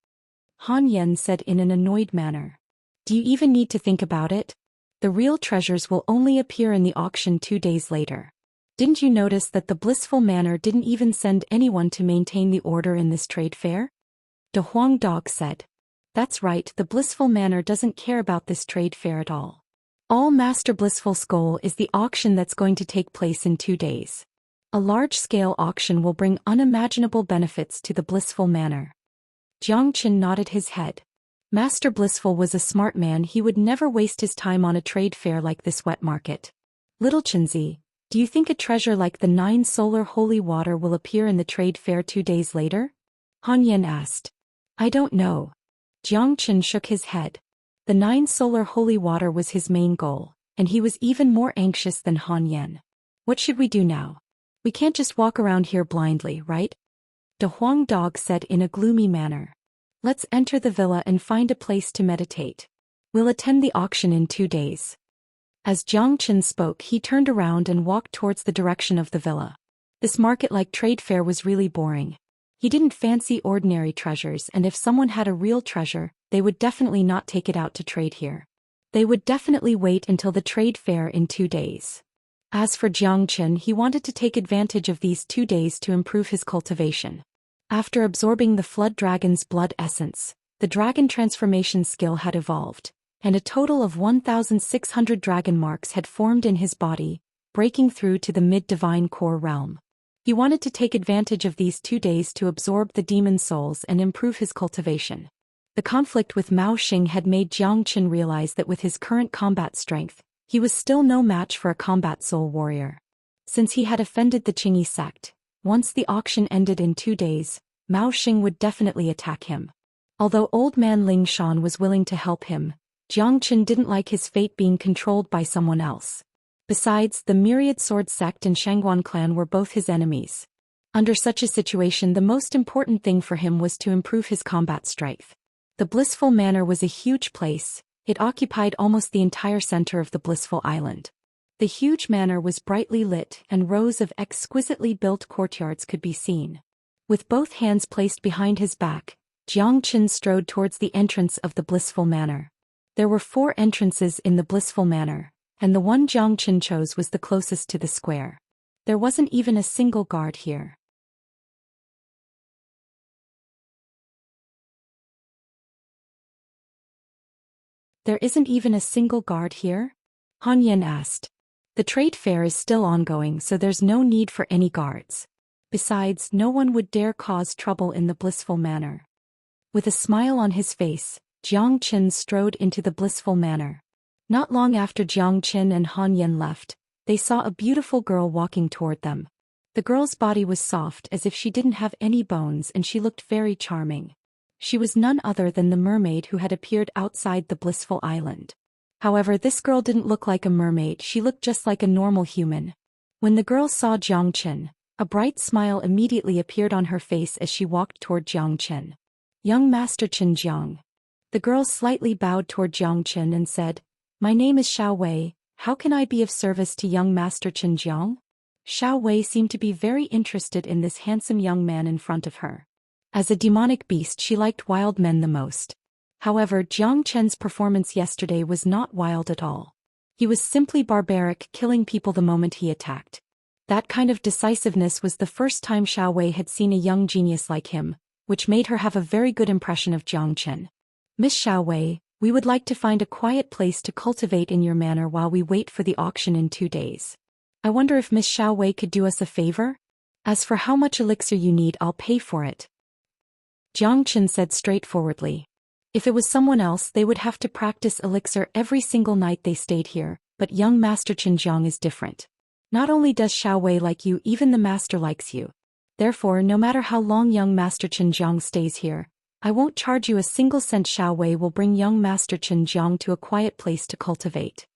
Han Yen said in an annoyed manner. Do you even need to think about it? The real treasures will only appear in the auction 2 days later. Didn't you notice that the blissful manor didn't even send anyone to maintain the order in this trade fair? The Huang dog said. That's right, the blissful manor doesn't care about this trade fair at all. All Master Blissful's goal is the auction that's going to take place in 2 days. A large-scale auction will bring unimaginable benefits to the blissful manor. Jiang Chen nodded his head. Master Blissful was a smart man, he would never waste his time on a trade fair like this wet market. Little Chinzi, do you think a treasure like the 9 solar holy water will appear in the trade fair 2 days later? Han Yen asked. I don't know. Jiang Chen shook his head. The 9 solar holy water was his main goal, and he was even more anxious than Han Yen. What should we do now? We can't just walk around here blindly, right? The Huang dog said in a gloomy manner. Let's enter the villa and find a place to meditate. We'll attend the auction in 2 days. As Jiang Chen spoke, he turned around and walked towards the direction of the villa. This market-like trade fair was really boring. He didn't fancy ordinary treasures, and if someone had a real treasure, they would definitely not take it out to trade here. They would definitely wait until the trade fair in 2 days. As for Jiang Chen, he wanted to take advantage of these 2 days to improve his cultivation. After absorbing the flood dragon's blood essence, the dragon transformation skill had evolved, and a total of 1,600 dragon marks had formed in his body, breaking through to the mid-divine core realm. He wanted to take advantage of these 2 days to absorb the demon souls and improve his cultivation. The conflict with Mao Xing had made Jiang Chen realize that with his current combat strength, he was still no match for a combat soul warrior. Since he had offended the Qingyi sect, once the auction ended in 2 days, Mao Xing would definitely attack him. Although old man Ling Shan was willing to help him, Jiang Chen didn't like his fate being controlled by someone else. Besides, the Myriad Sword sect and Shangguan clan were both his enemies. Under such a situation, the most important thing for him was to improve his combat strength. The Blissful Manor was a huge place. It occupied almost the entire center of the Blissful Island. The huge manor was brightly lit, and rows of exquisitely built courtyards could be seen. With both hands placed behind his back, Jiang Chen strode towards the entrance of the Blissful Manor. There were 4 entrances in the Blissful Manor, and the one Jiang Chen chose was the closest to the square. There wasn't even a single guard here. There isn't even a single guard here? Han Yan asked. The trade fair is still ongoing, so there's no need for any guards. Besides, no one would dare cause trouble in the Blissful Manor. With a smile on his face, Jiang Chen strode into the Blissful Manor. Not long after Jiang Chen and Han Yan left, they saw a beautiful girl walking toward them. The girl's body was soft as if she didn't have any bones, and she looked very charming. She was none other than the mermaid who had appeared outside the Blissful Island. However, this girl didn't look like a mermaid, she looked just like a normal human. When the girl saw Jiang Chen, a bright smile immediately appeared on her face as she walked toward Jiang Chen. Young Master Chen Jiang. The girl slightly bowed toward Jiang Chen and said, "My name is Xiao Wei, how can I be of service to young Master Chen Jiang?" Xiao Wei seemed to be very interested in this handsome young man in front of her. As a demonic beast, she liked wild men the most. However, Jiang Chen's performance yesterday was not wild at all. He was simply barbaric, killing people the moment he attacked. That kind of decisiveness was the first time Xiao Wei had seen a young genius like him, which made her have a very good impression of Jiang Chen. "Miss Xiao Wei, we would like to find a quiet place to cultivate in your manor while we wait for the auction in 2 days. I wonder if Miss Xiao Wei could do us a favor? As for how much elixir you need, I'll pay for it." Jiang Chen said straightforwardly. If it was someone else, they would have to practice elixir every single night they stayed here, but young Master Chen Jiang is different. Not only does Xiao Wei like you, even the master likes you. Therefore, no matter how long young Master Chen Jiang stays here, I won't charge you a single cent. Xiao Wei will bring young Master Chen Jiang to a quiet place to cultivate.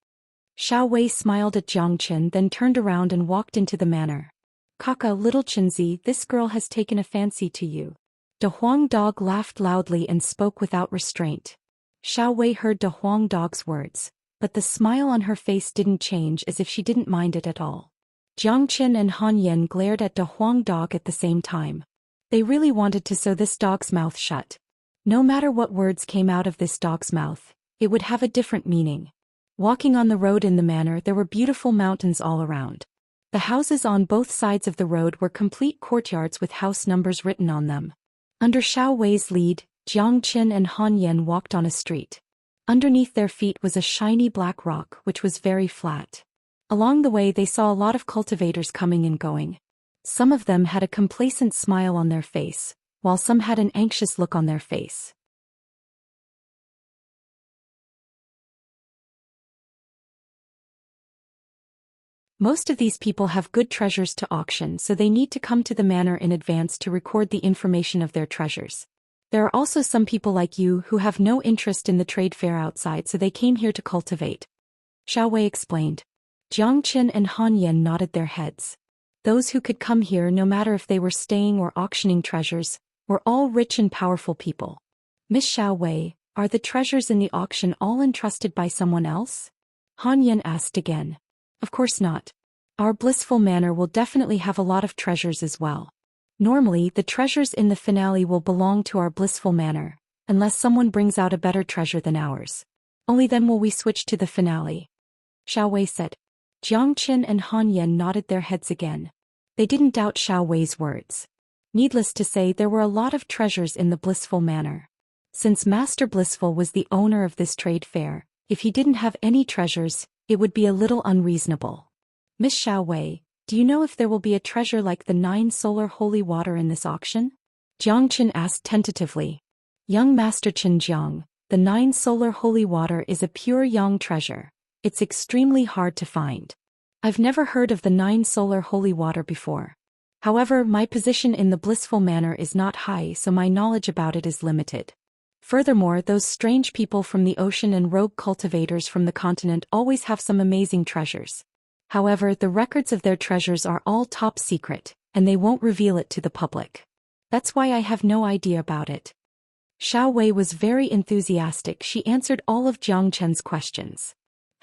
Xiao Wei smiled at Jiang Chen, then turned around and walked into the manor. "Kaka, little Chenzi, this girl has taken a fancy to you." De Huang Dog laughed loudly and spoke without restraint. Xiao Wei heard De Huang Dog's words, but the smile on her face didn't change, as if she didn't mind it at all. Jiang Chen and Han Yan glared at De Huang Dog at the same time. They really wanted to sew this dog's mouth shut. No matter what words came out of this dog's mouth, it would have a different meaning. Walking on the road in the manor, there were beautiful mountains all around. The houses on both sides of the road were complete courtyards with house numbers written on them. Under Xiao Wei's lead, Jiang Chen and Han Yan walked on a street. Underneath their feet was a shiny black rock which was very flat. Along the way they saw a lot of cultivators coming and going. Some of them had a complacent smile on their face, while some had an anxious look on their face. Most of these people have good treasures to auction, so they need to come to the manor in advance to record the information of their treasures. There are also some people like you who have no interest in the trade fair outside, so they came here to cultivate. Xiao Wei explained. Jiang Chen and Han Yan nodded their heads. Those who could come here, no matter if they were staying or auctioning treasures, were all rich and powerful people. Miss Xiao Wei, are the treasures in the auction all entrusted by someone else? Han Yan asked again. Of course not. Our blissful manor will definitely have a lot of treasures as well. Normally, the treasures in the finale will belong to our blissful manor, unless someone brings out a better treasure than ours. Only then will we switch to the finale. Xiao Wei said. Jiang Qin and Han Yan nodded their heads again. They didn't doubt Xiao Wei's words. Needless to say, there were a lot of treasures in the blissful manor. Since Master Blissful was the owner of this trade fair, if he didn't have any treasures, it would be a little unreasonable. Miss Xiao Wei, do you know if there will be a treasure like the 9 solar holy water in this auction? Jiang Qin asked tentatively. Young Master Qin Jiang, the 9 solar holy water is a pure yang treasure. It's extremely hard to find. I've never heard of the 9 solar holy water before. However, my position in the blissful manor is not high, so my knowledge about it is limited. Furthermore, those strange people from the ocean and rogue cultivators from the continent always have some amazing treasures. However, the records of their treasures are all top secret, and they won't reveal it to the public. That's why I have no idea about it. Xiao Wei was very enthusiastic. She answered all of Jiang Chen's questions.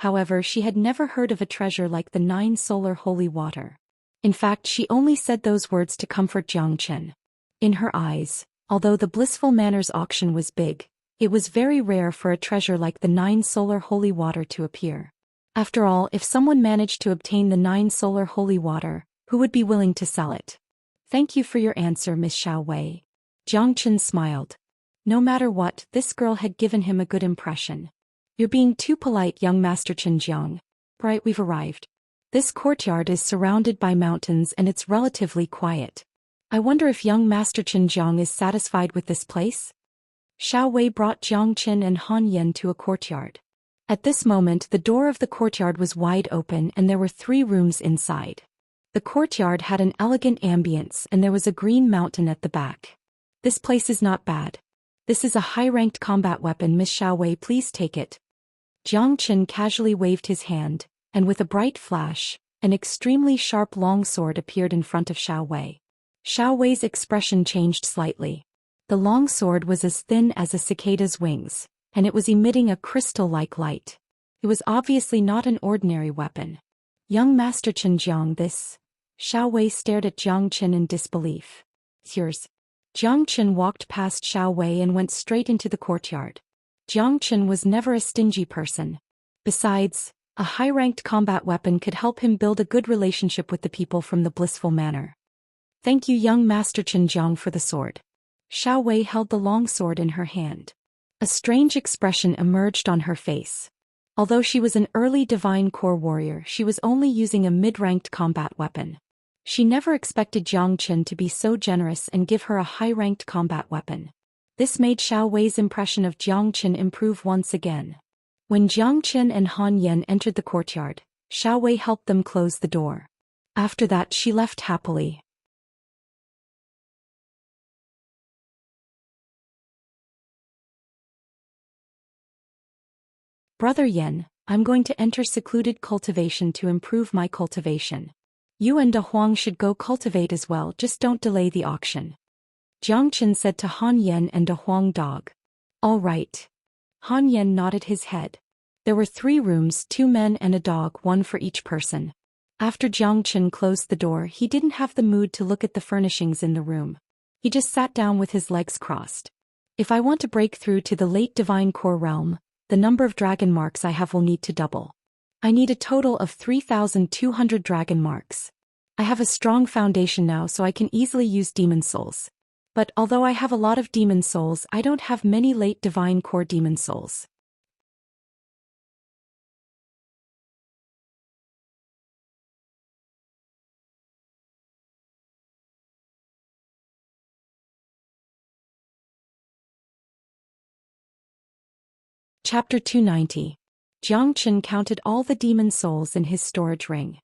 However, she had never heard of a treasure like the 9 solar holy water. In fact, she only said those words to comfort Jiang Chen. In her eyes, although the blissful manor's auction was big, it was very rare for a treasure like the 9 solar holy water to appear. After all, if someone managed to obtain the 9 solar holy water, who would be willing to sell it? Thank you for your answer, Miss Xiao Wei. Jiang Chen smiled. No matter what, this girl had given him a good impression. You're being too polite, young Master Qin Jiang. Right, we've arrived. This courtyard is surrounded by mountains and it's relatively quiet. I wonder if young Master Qin Jiang is satisfied with this place? Xiao Wei brought Jiang Qin and Han Yan to a courtyard. At this moment, the door of the courtyard was wide open and there were 3 rooms inside. The courtyard had an elegant ambience and there was a green mountain at the back. This place is not bad. This is a high-ranked combat weapon, Miss Xiao Wei, please take it. Jiang Qin casually waved his hand, and with a bright flash, an extremely sharp longsword appeared in front of Xiao Wei. Xiao Wei's expression changed slightly. The longsword was as thin as a cicada's wings, and it was emitting a crystal-like light. It was obviously not an ordinary weapon. Young Master Qin Jiang, this... Xiao Wei stared at Jiang Qin in disbelief. It's yours. Jiang Qin walked past Xiao Wei and went straight into the courtyard. Jiang Qin was never a stingy person. Besides, a high-ranked combat weapon could help him build a good relationship with the people from the blissful manor. Thank you, young Master Qin Jiang, for the sword. Xiao Wei held the long sword in her hand. A strange expression emerged on her face. Although she was an early divine core warrior, she was only using a mid-ranked combat weapon. She never expected Jiang Qin to be so generous and give her a high-ranked combat weapon. This made Xiao Wei's impression of Jiang Qin improve once again. When Jiang Qin and Han Yan entered the courtyard, Xiao Wei helped them close the door. After that, she left happily. Brother Yan, I'm going to enter secluded cultivation to improve my cultivation. You and De Huang should go cultivate as well, just don't delay the auction. Jiang Qin said to Han Yan and De Huang dog. All right. Han Yan nodded his head. There were 3 rooms, 2 men and a dog, 1 for each person. After Jiang Qin closed the door, he didn't have the mood to look at the furnishings in the room. He just sat down with his legs crossed. If I want to break through to the late divine core realm, the number of dragon marks I have will need to double. I need a total of 3,200 dragon marks. I have a strong foundation now, so I can easily use demon souls. But although I have a lot of demon souls, I don't have many late divine core demon souls. Chapter 290. Jiang Qin counted all the demon souls in his storage ring.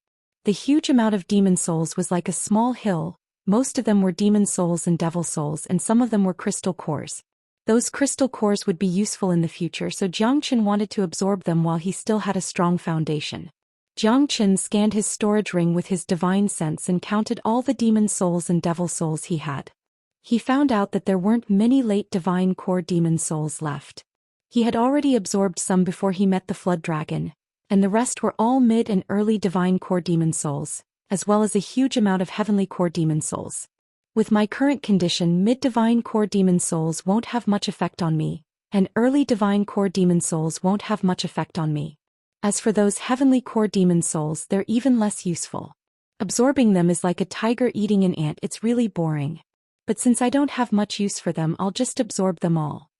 The huge amount of demon souls was like a small hill. Most of them were demon souls and devil souls, and some of them were crystal cores. Those crystal cores would be useful in the future, so Jiang Qin wanted to absorb them while he still had a strong foundation. Jiang Qin scanned his storage ring with his divine sense and counted all the demon souls and devil souls he had. He found out that there weren't many late divine core demon souls left. He had already absorbed some before he met the flood dragon, and the rest were all mid and early divine core demon souls, as well as a huge amount of heavenly core demon souls. With my current condition, mid-divine core demon souls won't have much effect on me, and early divine core demon souls won't have much effect on me. As for those heavenly core demon souls, they're even less useful. Absorbing them is like a tiger eating an ant, it's really boring. But since I don't have much use for them, I'll just absorb them all.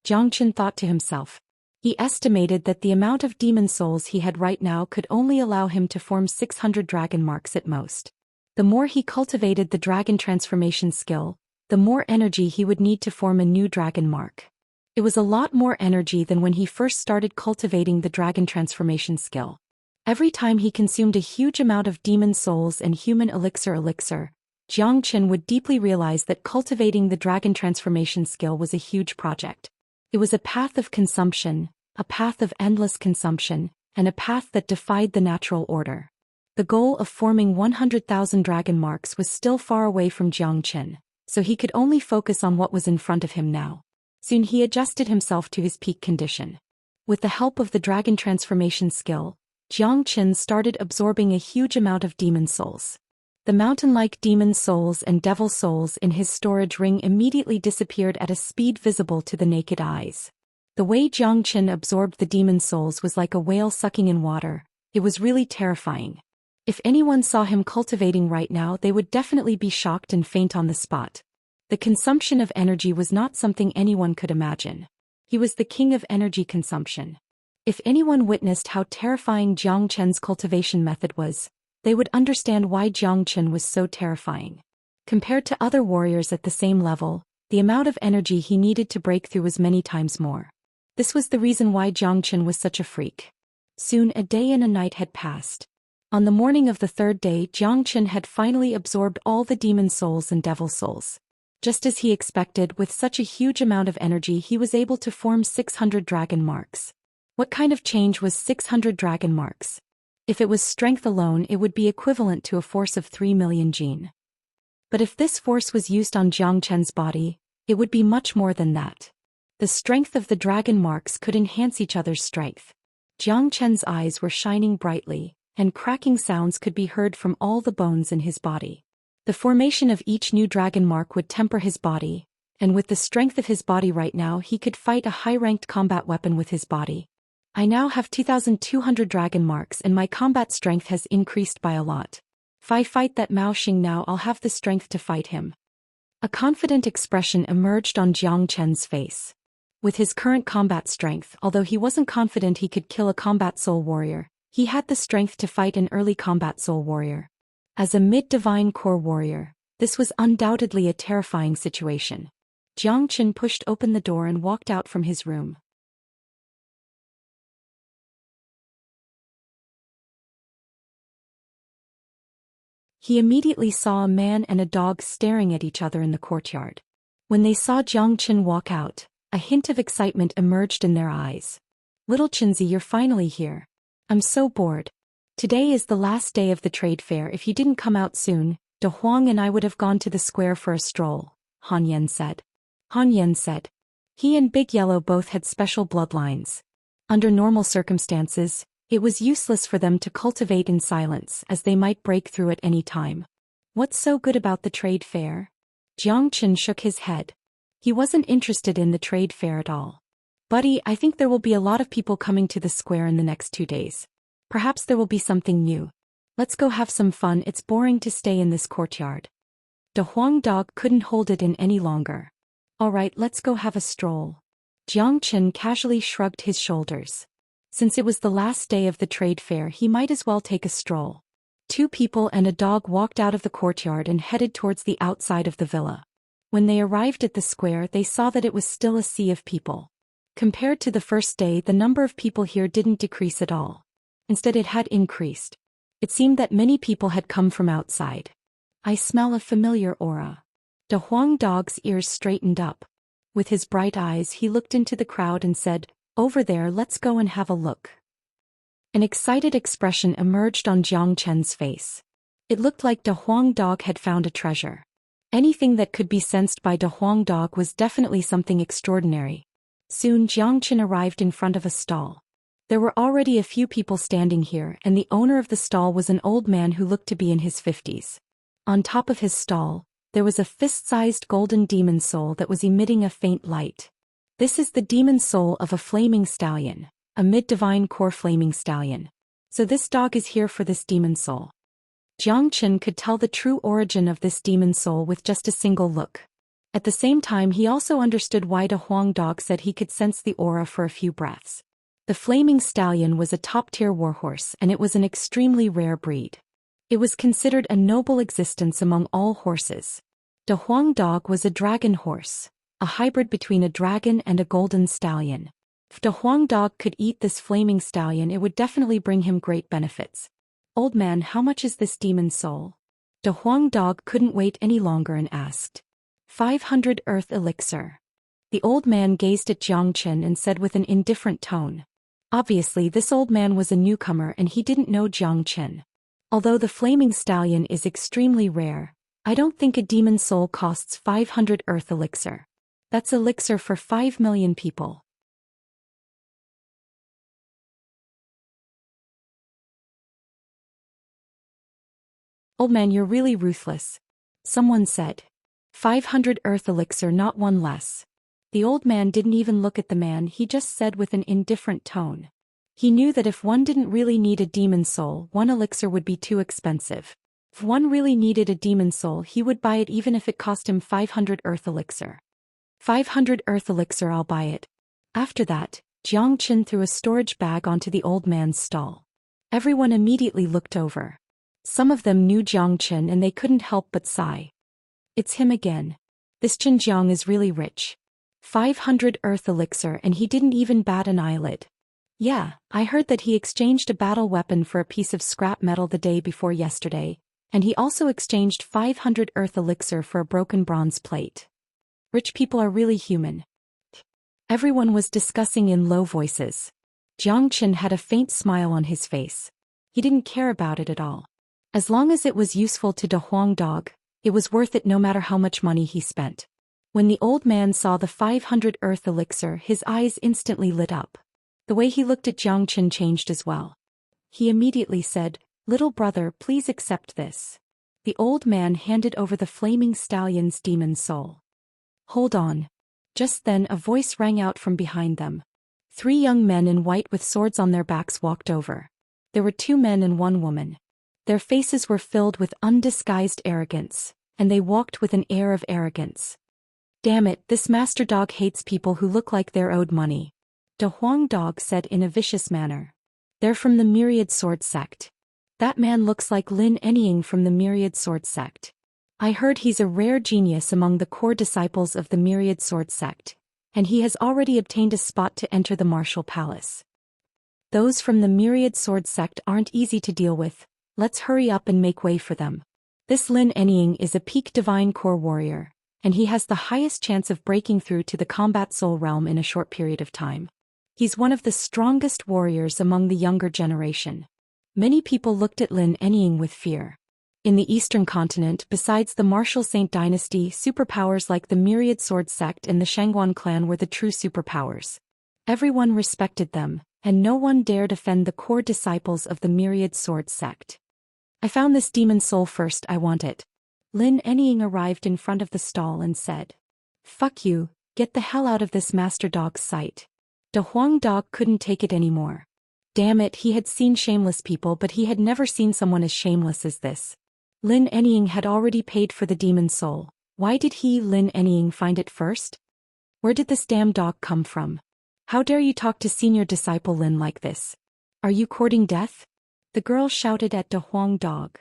Xianxia thought to himself. He estimated that the amount of demon souls he had right now could only allow him to form 600 dragon marks at most. The more he cultivated the dragon transformation skill, the more energy he would need to form a new dragon mark. It was a lot more energy than when he first started cultivating the dragon transformation skill. Every time he consumed a huge amount of demon souls and human elixir, Xianxia would deeply realize that cultivating the dragon transformation skill was a huge project. It was a path of consumption, a path of endless consumption, and a path that defied the natural order. The goal of forming 100,000 dragon marks was still far away from Xianxia, so he could only focus on what was in front of him now. Soon he adjusted himself to his peak condition. With the help of the dragon transformation skill, Xianxia started absorbing a huge amount of demon souls. The mountain-like demon souls and devil souls in his storage ring immediately disappeared at a speed visible to the naked eyes. The way Xianxia absorbed the demon souls was like a whale sucking in water. It was really terrifying. If anyone saw him cultivating right now, they would definitely be shocked and faint on the spot. The consumption of energy was not something anyone could imagine. He was the king of energy consumption. If anyone witnessed how terrifying Xianxia's cultivation method was, they would understand why Xianxia was so terrifying. Compared to other warriors at the same level, the amount of energy he needed to break through was many times more. This was the reason why Xianxia was such a freak. Soon a day and a night had passed. On the morning of the third day, Xianxia had finally absorbed all the demon souls and devil souls. Just as he expected, with such a huge amount of energy he was able to form 600 dragon marks. What kind of change was 600 dragon marks? If it was strength alone, it would be equivalent to a force of 3 million jin. But if this force was used on Xianxia's body, it would be much more than that. The strength of the dragon marks could enhance each other's strength. Xianxia's eyes were shining brightly, and cracking sounds could be heard from all the bones in his body. The formation of each new dragon mark would temper his body, and with the strength of his body right now he could fight a high-ranked combat weapon with his body. I now have 2,200 dragon marks and my combat strength has increased by a lot. If I fight that Mao Xing now, I'll have the strength to fight him. A confident expression emerged on Xianxia's face. With his current combat strength, although he wasn't confident he could kill a combat soul warrior, he had the strength to fight an early combat soul warrior. As a mid-divine core warrior, this was undoubtedly a terrifying situation. Xianxia pushed open the door and walked out from his room. He immediately saw a man and a dog staring at each other in the courtyard. When they saw Xianxia walk out, a hint of excitement emerged in their eyes. "Little Qinzi, you're finally here. I'm so bored. Today is the last day of the trade fair. If you didn't come out soon, De Huang and I would have gone to the square for a stroll," Han Yan said. Han Yan said. He and Big Yellow both had special bloodlines. Under normal circumstances, it was useless for them to cultivate in silence as they might break through at any time. "What's so good about the trade fair?" Xianxia shook his head. He wasn't interested in the trade fair at all. "Buddy, I think there will be a lot of people coming to the square in the next 2 days. Perhaps there will be something new. Let's go have some fun. It's boring to stay in this courtyard." De Huang dog couldn't hold it in any longer. "All right, let's go have a stroll." Xianxia casually shrugged his shoulders. Since it was the last day of the trade fair, he might as well take a stroll. 2 people and a dog walked out of the courtyard and headed towards the outside of the villa. When they arrived at the square, they saw that it was still a sea of people. Compared to the first day, the number of people here didn't decrease at all. Instead, it had increased. It seemed that many people had come from outside. "I smell a familiar aura." De Huang dog's ears straightened up. With his bright eyes, he looked into the crowd and said, "Over there, let's go and have a look." An excited expression emerged on Xianxia's face. It looked like De Huang dog had found a treasure. Anything that could be sensed by De Huang Dog was definitely something extraordinary. Soon Jiangchen arrived in front of a stall. There were already a few people standing here, and the owner of the stall was an old man who looked to be in his 50s. On top of his stall, there was a fist-sized golden demon soul that was emitting a faint light. This is the demon soul of a flaming stallion, a mid-divine core flaming stallion. So this dog is here for this demon soul. Jiangchen could tell the true origin of this demon soul with just a single look. At the same time, he also understood why De Huang Dog said he could sense the aura for a few breaths. The flaming stallion was a top-tier warhorse, and it was an extremely rare breed. It was considered a noble existence among all horses. De Huang Dog was a dragon horse, a hybrid between a dragon and a golden stallion. If De Huang Dog could eat this flaming stallion, it would definitely bring him great benefits. Old man, how much is this demon soul? De Huang Dog couldn't wait any longer and asked. 500 earth elixir. The old man gazed at Jiangchen and said with an indifferent tone. Obviously, this old man was a newcomer and he didn't know Jiangchen. Although the flaming stallion is extremely rare, I don't think a demon soul costs 500 earth elixir. That's elixir for 5 million people. Old man, you're really ruthless. Someone said. 500 earth elixir, not one less. The old man didn't even look at the man, he just said with an indifferent tone. He knew that if one didn't really need a demon soul, one elixir would be too expensive. If one really needed a demon soul, he would buy it even if it cost him 500 earth elixir. 500 earth elixir, I'll buy it. After that, Jiangchen threw a storage bag onto the old man's stall. Everyone immediately looked over. Some of them knew Jiangchen and they couldn't help but sigh. It's him again. This Jiang is really rich. 500 earth elixir and he didn't even bat an eyelid. Yeah, I heard that he exchanged a battle weapon for a piece of scrap metal the day before yesterday, and he also exchanged 500 earth elixir for a broken bronze plate. Rich people are really human. Everyone was discussing in low voices. Jiangchen had a faint smile on his face. He didn't care about it at all. As long as it was useful to De Huang Dog, it was worth it no matter how much money he spent. When the old man saw the 500 earth elixir, his eyes instantly lit up. The way he looked at Jiangchen changed as well. He immediately said, "Little brother, please accept this." The old man handed over the flaming stallion's demon soul. Hold on. Just then a voice rang out from behind them. 3 young men in white with swords on their backs walked over. There were 2 men and 1 woman. Their faces were filled with undisguised arrogance, and they walked with an air of arrogance. Damn it, this master dog hates people who look like they're owed money. De Huang Dog said in a vicious manner. They're from the Myriad Sword Sect. That man looks like Lin Enying from the Myriad Sword Sect. I heard he's a rare genius among the core disciples of the Myriad Sword Sect, and he has already obtained a spot to enter the Martial Palace. Those from the Myriad Sword Sect aren't easy to deal with. Let's hurry up and make way for them. This Lin Enying is a peak divine core warrior, and he has the highest chance of breaking through to the combat soul realm in a short period of time. He's one of the strongest warriors among the younger generation. Many people looked at Lin Enying with fear. In the Eastern continent, besides the Martial Saint dynasty, superpowers like the Myriad Sword Sect and the Shangguan clan were the true superpowers. Everyone respected them, and no one dared offend the core disciples of the Myriad Sword Sect. I found this demon soul first, I want it. Lin Enying arrived in front of the stall and said. Fuck you, get the hell out of this master dog's sight. De Huang Dog couldn't take it anymore. Damn it, he had seen shameless people but he had never seen someone as shameless as this. Lin Enying had already paid for the demon soul. Why did he, Lin Enying, find it first? Where did this damn dog come from? How dare you talk to senior disciple Lin like this? Are you courting death? The girl shouted at De Huang Dog.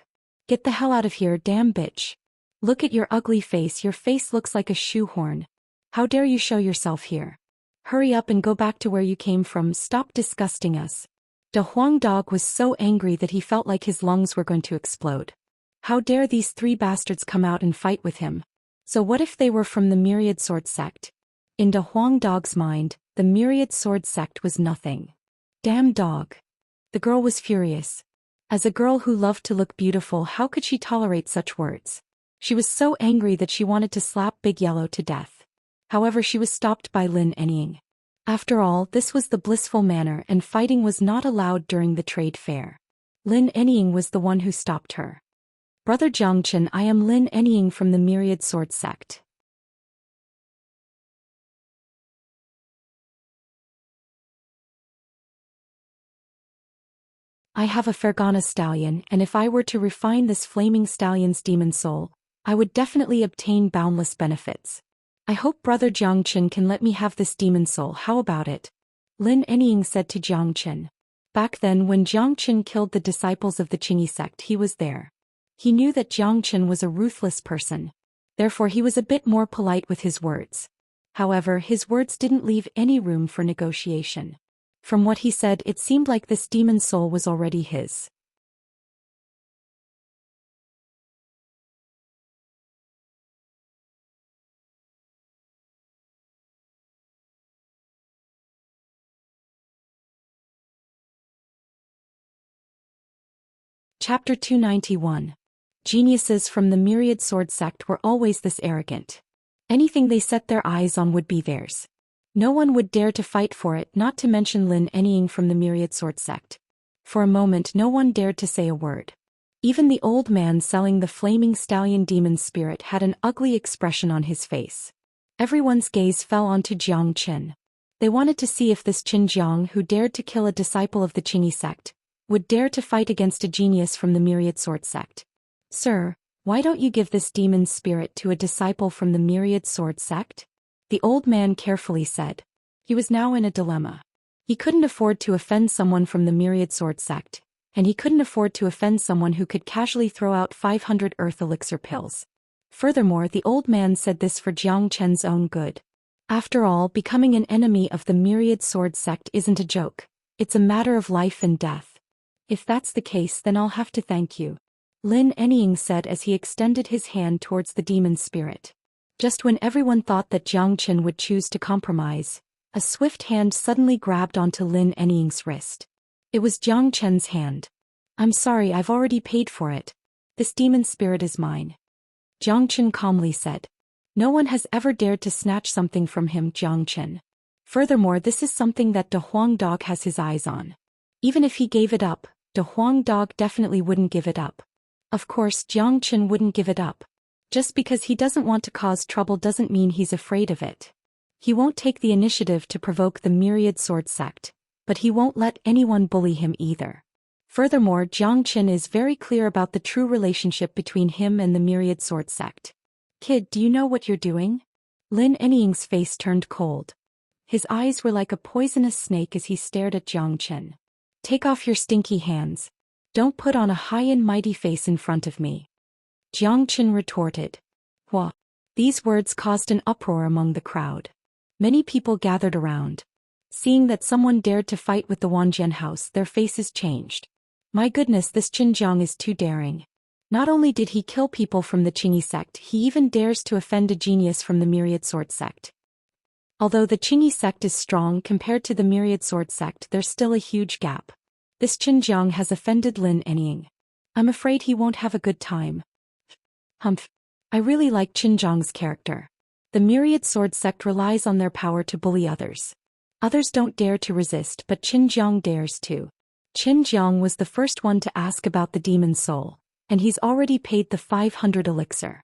Get the hell out of here, damn bitch. Look at your ugly face, your face looks like a shoehorn. How dare you show yourself here? Hurry up and go back to where you came from, stop disgusting us. De Huang Dog was so angry that he felt like his lungs were going to explode. How dare these 3 bastards come out and fight with him? So what if they were from the Myriad Sword Sect? In De Huang Dog's mind, the Myriad Sword Sect was nothing. Damn dog. The girl was furious. As a girl who loved to look beautiful, how could she tolerate such words? She was so angry that she wanted to slap Big Yellow to death. However, she was stopped by Lin Enning. After all, this was the blissful manor and fighting was not allowed during the trade fair. Lin Enning was the one who stopped her. Brother Jiangchen, I am Lin Enning from the Myriad Sword Sect. I have a Fergana stallion, and if I were to refine this flaming stallion's demon soul, I would definitely obtain boundless benefits. I hope Brother Jiangchen can let me have this demon soul. How about it? Lin Enning said to Jiangchen. Back then, when Jiangchen killed the disciples of the Qingyi sect, he was there. He knew that Jiangchen was a ruthless person. Therefore, he was a bit more polite with his words. However, his words didn't leave any room for negotiation. From what he said, it seemed like this demon soul was already his. Chapter 291. Geniuses from the Myriad Sword Sect were always this arrogant. Anything they set their eyes on would be theirs. No one would dare to fight for it, not to mention Lin Enning from the Myriad Sword Sect. For a moment no one dared to say a word. Even the old man selling the flaming stallion demon spirit had an ugly expression on his face. Everyone's gaze fell onto Jiang Qin. They wanted to see if this Qin Jiang, who dared to kill a disciple of the Qingyi sect, would dare to fight against a genius from the Myriad Sword Sect. Sir, why don't you give this demon spirit to a disciple from the Myriad Sword Sect? The old man carefully said. He was now in a dilemma. He couldn't afford to offend someone from the Myriad Sword Sect, and he couldn't afford to offend someone who could casually throw out 500 earth elixir pills. Furthermore, the old man said this for Jiang Chen's own good. After all, becoming an enemy of the Myriad Sword Sect isn't a joke. It's a matter of life and death. If that's the case, then I'll have to thank you, Lin Enning said as he extended his hand towards the demon spirit. Just when everyone thought that Jiang Qin would choose to compromise, a swift hand suddenly grabbed onto Lin Enning's wrist. It was Jiang Chen's hand. I'm sorry, I've already paid for it. This demon spirit is mine, Jiang Qin calmly said. No one has ever dared to snatch something from him, Jiang Qin. Furthermore, this is something that De Huang Dog has his eyes on. Even if he gave it up, De Huang Dog definitely wouldn't give it up. Of course, Jiang Qin wouldn't give it up. Just because he doesn't want to cause trouble doesn't mean he's afraid of it. He won't take the initiative to provoke the Myriad Sword Sect, but he won't let anyone bully him either. Furthermore, Jiang Qin is very clear about the true relationship between him and the Myriad Sword Sect. Kid, do you know what you're doing? Lin Enning's face turned cold. His eyes were like a poisonous snake as he stared at Jiang Qin. Take off your stinky hands. Don't put on a high and mighty face in front of me, Jiang Qin retorted. Hua. These words caused an uproar among the crowd. Many people gathered around. Seeing that someone dared to fight with the Wanjian house, their faces changed. My goodness, this Qin Jiang is too daring. Not only did he kill people from the Qingyi sect, he even dares to offend a genius from the Myriad Sword Sect. Although the Qingyi sect is strong compared to the Myriad Sword Sect, there's still a huge gap. This Qin Jiang has offended Lin Enning. I'm afraid he won't have a good time. Humph. I really like Qin Jiang's character. The Myriad Sword Sect relies on their power to bully others. Others don't dare to resist, but Qin Jiang dares to. Qin Jiang was the first one to ask about the demon soul, and he's already paid the 500 elixir.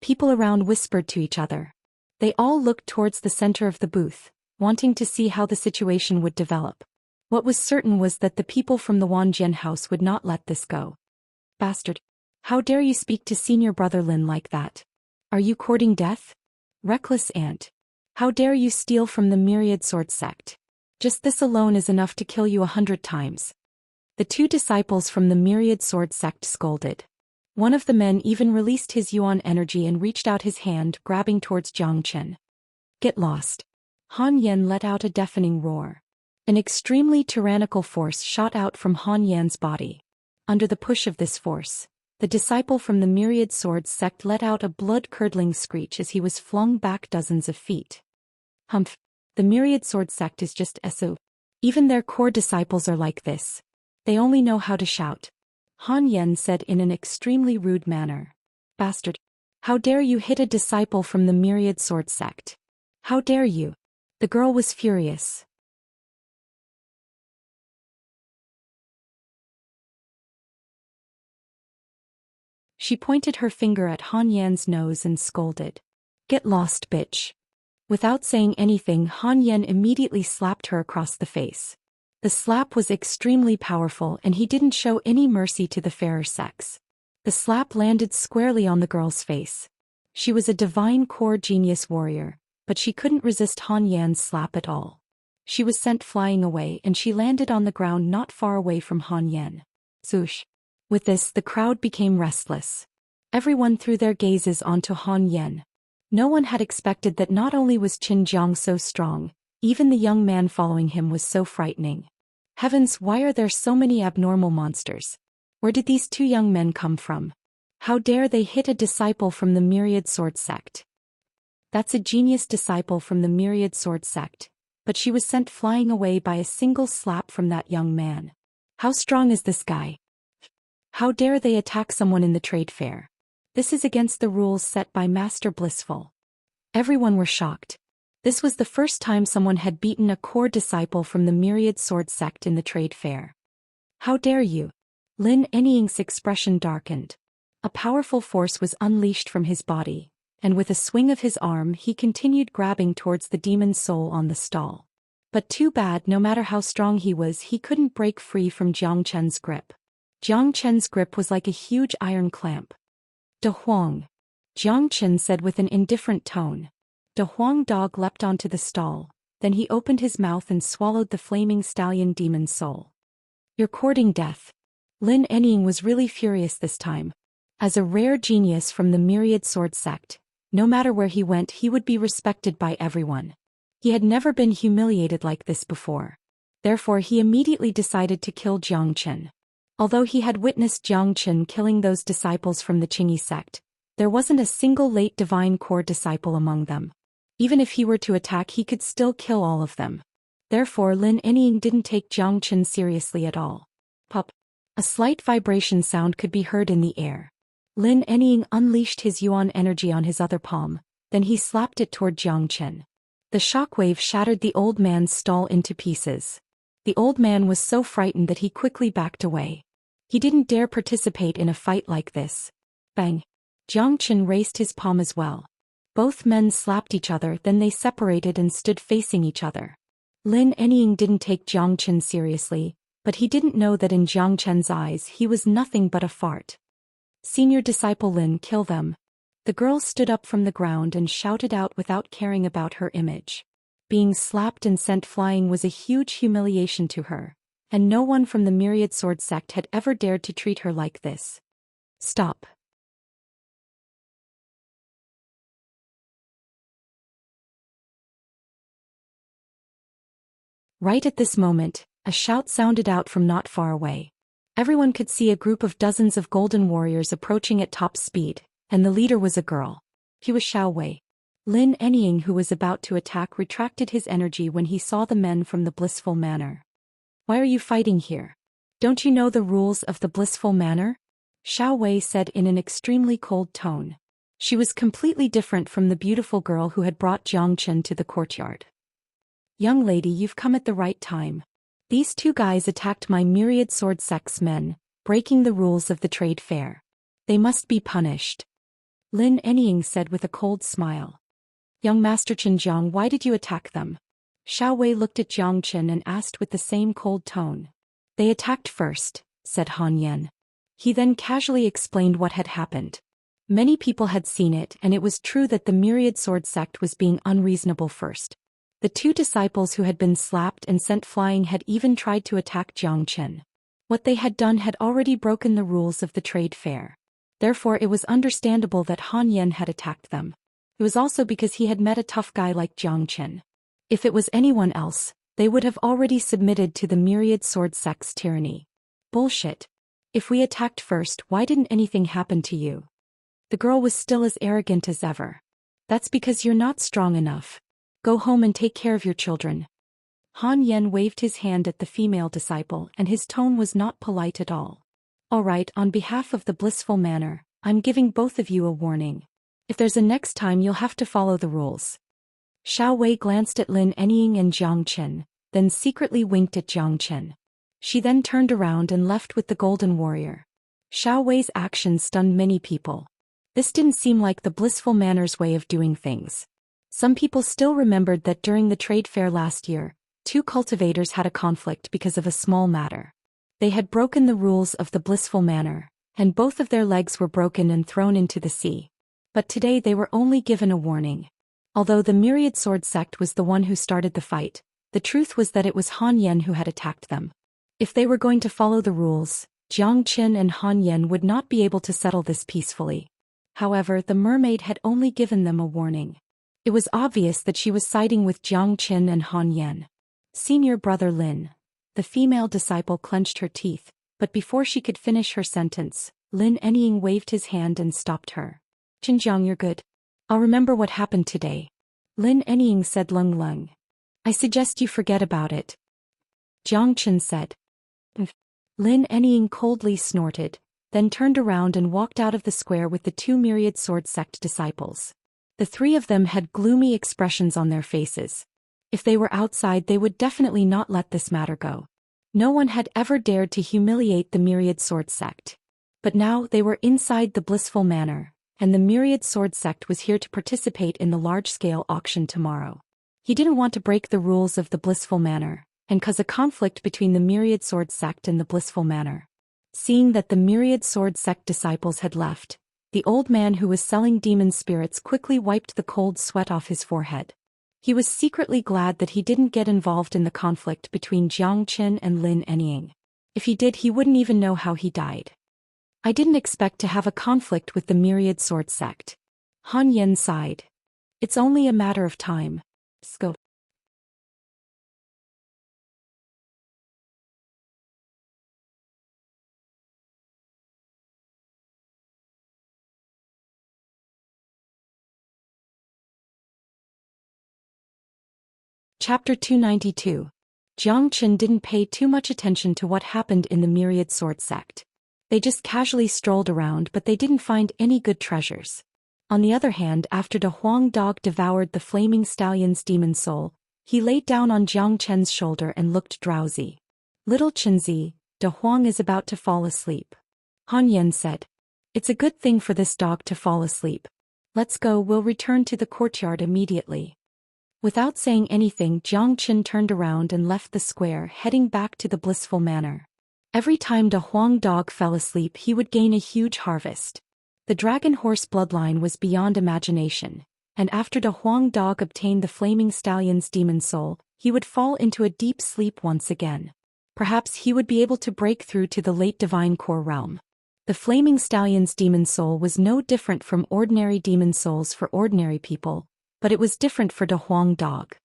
People around whispered to each other. They all looked towards the center of the booth, wanting to see how the situation would develop. What was certain was that the people from the Wanjian house would not let this go. Bastard. How dare you speak to senior brother Lin like that? Are you courting death? Reckless ant. How dare you steal from the Myriad Sword Sect? Just this alone is enough to kill you 100 times. The two disciples from the Myriad Sword Sect scolded. One of the men even released his yuan energy and reached out his hand, grabbing towards Jiang Qin. Get lost. Han Yan let out a deafening roar. An extremely tyrannical force shot out from Han Yan's body. Under the push of this force, the disciple from the Myriad Sword Sect let out a blood-curdling screech as he was flung back dozens of feet. Humph. The Myriad Sword Sect is just SO. Even their core disciples are like this. They only know how to shout. Han Yan said in an extremely rude manner. Bastard. How dare you hit a disciple from the myriad sword sect? How dare you? The girl was furious. She pointed her finger at Han Yan's nose and scolded. Get lost, bitch. Without saying anything, Han Yan immediately slapped her across the face. The slap was extremely powerful and he didn't show any mercy to the fairer sex. The slap landed squarely on the girl's face. She was a divine core genius warrior, but she couldn't resist Han Yan's slap at all. She was sent flying away and she landed on the ground not far away from Han Yan. Zhoosh. With this, the crowd became restless. Everyone threw their gazes onto Han Yan. No one had expected that not only was Qin Jiang so strong, even the young man following him was so frightening. Heavens, why are there so many abnormal monsters? Where did these two young men come from? How dare they hit a disciple from the myriad sword sect? That's a genius disciple from the myriad sword sect, but she was sent flying away by a single slap from that young man. How strong is this guy? How dare they attack someone in the trade fair? This is against the rules set by Master Blissful. Everyone were shocked. This was the first time someone had beaten a core disciple from the myriad sword sect in the trade fair. How dare you? Lin Anying's expression darkened. A powerful force was unleashed from his body, and with a swing of his arm he continued grabbing towards the demon's soul on the stall. But too bad, no matter how strong he was, he couldn't break free from Jiang Chen's grip. Jiang Chen's grip was like a huge iron clamp. De Huang. Jiang Chen said with an indifferent tone. De Huang dog leapt onto the stall, then he opened his mouth and swallowed the flaming stallion demon's soul. You're courting death. Lin Anying was really furious this time. As a rare genius from the myriad sword sect, no matter where he went he would be respected by everyone. He had never been humiliated like this before. Therefore he immediately decided to kill Jiang Chen. Although he had witnessed Jiang Chen killing those disciples from the Qingyi sect, there wasn't a single late divine core disciple among them. Even if he were to attack he could still kill all of them. Therefore Lin Anying didn't take Jiang Chen seriously at all. Pup. A slight vibration sound could be heard in the air. Lin Anying unleashed his yuan energy on his other palm, then he slapped it toward Jiang Chen. The shockwave shattered the old man's stall into pieces. The old man was so frightened that he quickly backed away. He didn't dare participate in a fight like this. Bang! Jiang Chen raised his palm as well. Both men slapped each other, then they separated and stood facing each other. Lin Anying didn't take Jiang Chen seriously, but he didn't know that in Jiang Chen's eyes he was nothing but a fart. Senior disciple Lin, kill them. The girl stood up from the ground and shouted out without caring about her image. Being slapped and sent flying was a huge humiliation to her, and no one from the myriad sword sect had ever dared to treat her like this. Stop. Right at this moment, a shout sounded out from not far away. Everyone could see a group of dozens of golden warriors approaching at top speed, and the leader was a girl. He was Xiao Wei. Lin Anying, who was about to attack, retracted his energy when he saw the men from the blissful manor. Why are you fighting here? Don't you know the rules of the blissful manor? Xiao Wei said in an extremely cold tone. She was completely different from the beautiful girl who had brought Jiang Chen to the courtyard. Young lady, you've come at the right time. These two guys attacked my myriad sword sect's men, breaking the rules of the trade fair. They must be punished. Lin Anying said with a cold smile. Young Master Qin Jiang, why did you attack them? Xiao Wei looked at Jiang Chen and asked with the same cold tone. They attacked first, said Han Yan. He then casually explained what had happened. Many people had seen it, and it was true that the myriad sword sect was being unreasonable first. The two disciples who had been slapped and sent flying had even tried to attack Jiang Chen. What they had done had already broken the rules of the trade fair. Therefore it was understandable that Han Yan had attacked them. It was also because he had met a tough guy like Jiang Chen. If it was anyone else, they would have already submitted to the myriad sword sect's tyranny. Bullshit. If we attacked first, why didn't anything happen to you? The girl was still as arrogant as ever. That's because you're not strong enough. Go home and take care of your children. Han Yan waved his hand at the female disciple, and his tone was not polite at all. All right, on behalf of the blissful manor, I'm giving both of you a warning. If there's a next time, you'll have to follow the rules. Xiao Wei glanced at Lin Anying and Jiang Qin, then secretly winked at Jiang Qin. She then turned around and left with the Golden Warrior. Xiao Wei's actions stunned many people. This didn't seem like the blissful manners way of doing things. Some people still remembered that during the trade fair last year, two cultivators had a conflict because of a small matter. They had broken the rules of the blissful manner, and both of their legs were broken and thrown into the sea. But today they were only given a warning. Although the Myriad Sword sect was the one who started the fight, the truth was that it was Han Yen who had attacked them. If they were going to follow the rules, Jiang Qin and Han Yen would not be able to settle this peacefully. However, the mermaid had only given them a warning. It was obvious that she was siding with Jiang Qin and Han Yen. Senior brother Lin. The female disciple clenched her teeth, but before she could finish her sentence, Lin Anying waved his hand and stopped her. Xinjiang, you're good. I'll remember what happened today. Lin Anying said Lung Lung. I suggest you forget about it. Jiang Qin said. Lin Anying coldly snorted, then turned around and walked out of the square with the two Myriad Sword sect disciples. The three of them had gloomy expressions on their faces. If they were outside, they would definitely not let this matter go. No one had ever dared to humiliate the Myriad Sword sect. But now they were inside the blissful manor, and the Myriad Sword sect was here to participate in the large-scale auction tomorrow. He didn't want to break the rules of the blissful manor, and cause a conflict between the Myriad Sword sect and the blissful manor. Seeing that the Myriad Sword sect disciples had left, the old man who was selling demon spirits quickly wiped the cold sweat off his forehead. He was secretly glad that he didn't get involved in the conflict between Jiang Qin and Lin Anying. If he did, he wouldn't even know how he died. I didn't expect to have a conflict with the Myriad Sword sect. Han Yen sighed. It's only a matter of time. Scope. Chapter 292. Jiang Qin didn't pay too much attention to what happened in the Myriad Sword sect. They just casually strolled around, but they didn't find any good treasures. On the other hand, after De Huang Dog devoured the flaming stallion's demon soul, he laid down on Jiang Chen's shoulder and looked drowsy. Little Chenzi, De Huang is about to fall asleep. Han Yen said. It's a good thing for this dog to fall asleep. Let's go, we'll return to the courtyard immediately. Without saying anything, Jiang Qin turned around and left the square, heading back to the blissful manor. Every time De Huang Dog fell asleep, he would gain a huge harvest. The dragon horse bloodline was beyond imagination, and after De Huang Dog obtained the flaming stallion's demon soul, he would fall into a deep sleep once again. Perhaps he would be able to break through to the late divine core realm. The flaming stallion's demon soul was no different from ordinary demon souls for ordinary people, but it was different for De Huang Dog.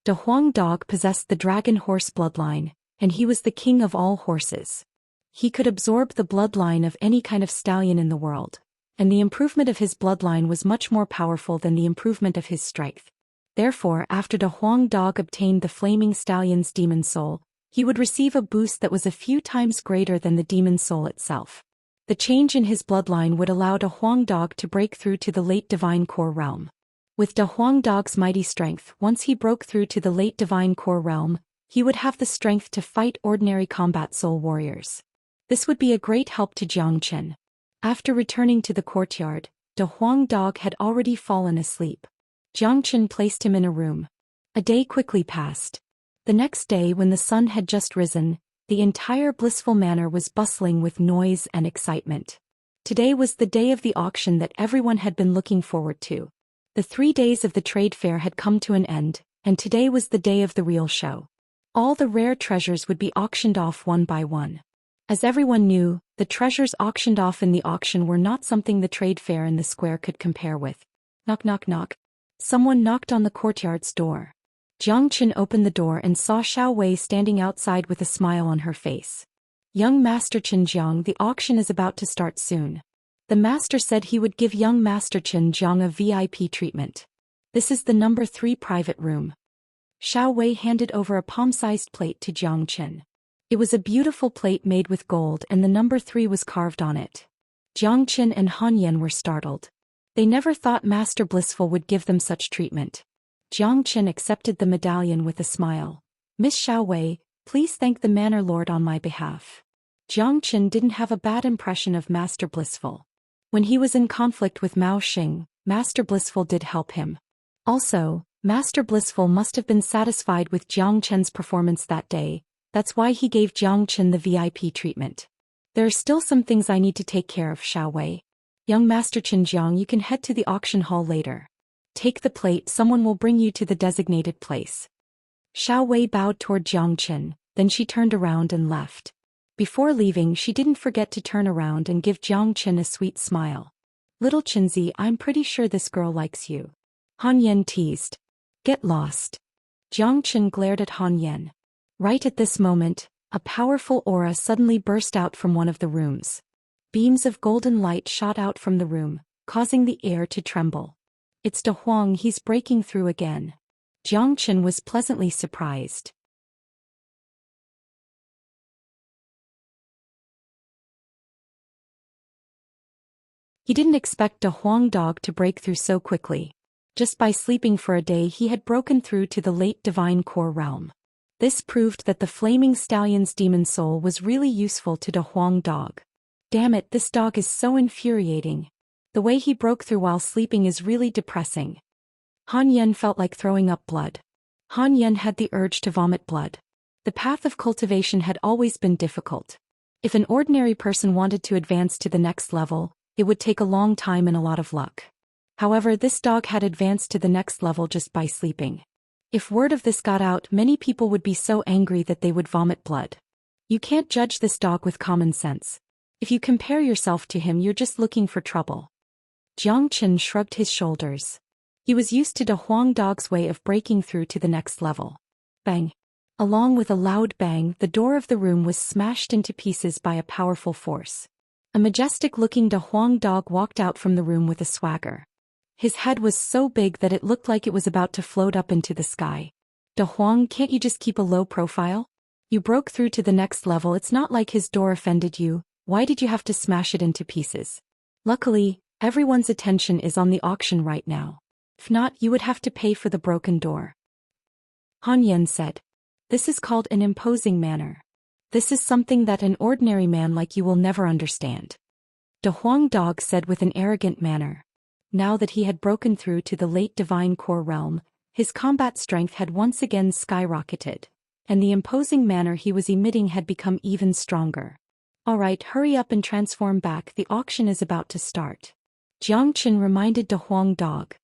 De Huang Dog possessed the dragon horse bloodline, and he was the king of all horses. He could absorb the bloodline of any kind of stallion in the world, and the improvement of his bloodline was much more powerful than the improvement of his strength. Therefore, after De Huang Dog obtained the flaming stallion's demon soul, he would receive a boost that was a few times greater than the demon soul itself. The change in his bloodline would allow De Huang Dog to break through to the late divine core realm. With De Huang Dog's mighty strength, once he broke through to the late divine core realm, he would have the strength to fight ordinary combat soul warriors. This would be a great help to Jiang Qin. After returning to the courtyard, De Huang Dog had already fallen asleep. Jiang Qin placed him in a room. A day quickly passed. The next day, when the sun had just risen, the entire blissful manor was bustling with noise and excitement. Today was the day of the auction that everyone had been looking forward to. The 3 days of the trade fair had come to an end, and today was the day of the real show. All the rare treasures would be auctioned off one by one. As everyone knew, the treasures auctioned off in the auction were not something the trade fair in the square could compare with. Knock knock knock. Someone knocked on the courtyard's door. Jiang Qin opened the door and saw Xiao Wei standing outside with a smile on her face. Young Master Xinjiang, the auction is about to start soon. The master said he would give young Master Xinjiang a VIP treatment. This is the number 3 private room. Xiao Wei handed over a palm-sized plate to Jiang Qin. It was a beautiful plate made with gold, and the number 3 was carved on it. Jiang Qin and Han Yen were startled. They never thought Master Blissful would give them such treatment. Jiang Qin accepted the medallion with a smile. Miss Xiaowei, please thank the Manor Lord on my behalf. Jiang Qin didn't have a bad impression of Master Blissful. When he was in conflict with Mao Xing, Master Blissful did help him. Also, Master Blissful must have been satisfied with Jiang Qin's performance that day. That's why he gave Jiang Qin the VIP treatment. There are still some things I need to take care of, Xiaowei. Young Master Qin Jiang, you can head to the auction hall later. Take the plate, someone will bring you to the designated place. Xiaowei bowed toward Jiang Qin, then she turned around and left. Before leaving, she didn't forget to turn around and give Jiang Qin a sweet smile. Little Qinzi, I'm pretty sure this girl likes you. Han Yan teased. Get lost. Jiang Qin glared at Han Yan. Right at this moment, a powerful aura suddenly burst out from one of the rooms. Beams of golden light shot out from the room, causing the air to tremble. It's De Huang, he's breaking through again. Jiang Qin was pleasantly surprised. He didn't expect De Huang dog to break through so quickly. Just by sleeping for a day he had broken through to the late divine core realm. This proved that the flaming stallion's demon soul was really useful to De Huang dog. Damn it, this dog is so infuriating. The way he broke through while sleeping is really depressing. Han Yan felt like throwing up blood. Han Yan had the urge to vomit blood. The path of cultivation had always been difficult. If an ordinary person wanted to advance to the next level, it would take a long time and a lot of luck. However, this dog had advanced to the next level just by sleeping. If word of this got out, many people would be so angry that they would vomit blood. You can't judge this dog with common sense. If you compare yourself to him, you're just looking for trouble. Jiang Qin shrugged his shoulders. He was used to De Huang dog's way of breaking through to the next level. Bang! Along with a loud bang, the door of the room was smashed into pieces by a powerful force. A majestic-looking De Huang dog walked out from the room with a swagger. His head was so big that it looked like it was about to float up into the sky. De Huang, can't you just keep a low profile? You broke through to the next level, it's not like his door offended you, why did you have to smash it into pieces? Luckily, everyone's attention is on the auction right now. If not, you would have to pay for the broken door. Han Yan said. This is called an imposing manner. This is something that an ordinary man like you will never understand. De Huang dog said with an arrogant manner. Now that he had broken through to the late divine core realm, his combat strength had once again skyrocketed, and the imposing manner he was emitting had become even stronger. Alright, hurry up and transform back, the auction is about to start. Jiang Qin reminded De Huang dog.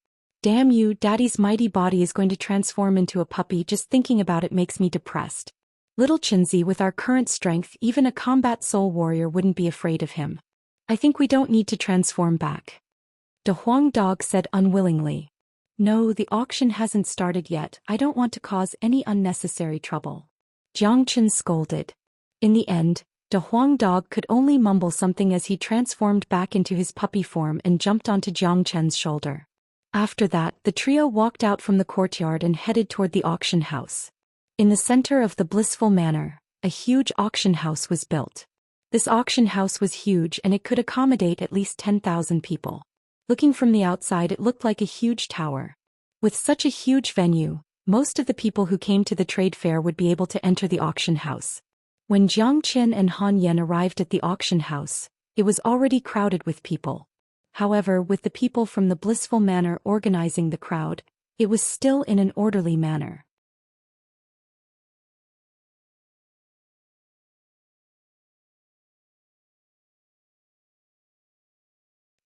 Damn you, daddy's mighty body is going to transform into a puppy, just thinking about it makes me depressed. Little Qinzi, with our current strength, even a combat soul warrior wouldn't be afraid of him. I think we don't need to transform back. De Huang dog said unwillingly. No, the auction hasn't started yet, I don't want to cause any unnecessary trouble. Jiang Qin scolded. In the end, De Huang dog could only mumble something as he transformed back into his puppy form and jumped onto Jiang Qin's shoulder. After that, the trio walked out from the courtyard and headed toward the auction house. In the center of the blissful manor, a huge auction house was built. This auction house was huge and it could accommodate at least 10,000 people. Looking from the outside, it looked like a huge tower. With such a huge venue, most of the people who came to the trade fair would be able to enter the auction house. When Jiang Qin and Han Yan arrived at the auction house, it was already crowded with people. However, with the people from the blissful manor organizing the crowd, it was still in an orderly manner.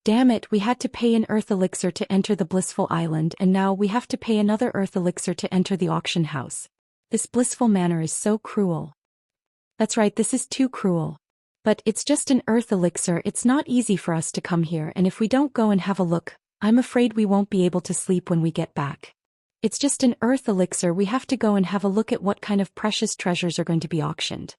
Damn it, we had to pay an earth elixir to enter the blissful island, and now we have to pay another earth elixir to enter the auction house. This blissful manor is so cruel. That's right, this is too cruel. But it's just an earth elixir, it's not easy for us to come here, and if we don't go and have a look, I'm afraid we won't be able to sleep when we get back. It's just an earth elixir, we have to go and have a look at what kind of precious treasures are going to be auctioned.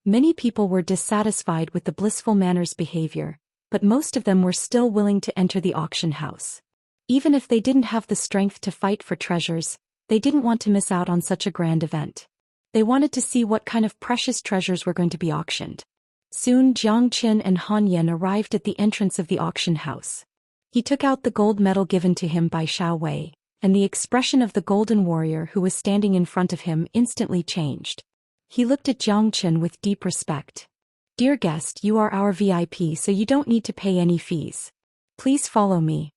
Many people were dissatisfied with the blissful manor's behavior, but most of them were still willing to enter the auction house. Even if they didn't have the strength to fight for treasures, they didn't want to miss out on such a grand event. They wanted to see what kind of precious treasures were going to be auctioned. Soon Jiang Qin and Han Yan arrived at the entrance of the auction house. He took out the gold medal given to him by Xiao Wei, and the expression of the golden warrior who was standing in front of him instantly changed. He looked at Jiang Chen with deep respect. "Dear guest, you are our VIP, so you don't need to pay any fees. Please follow me."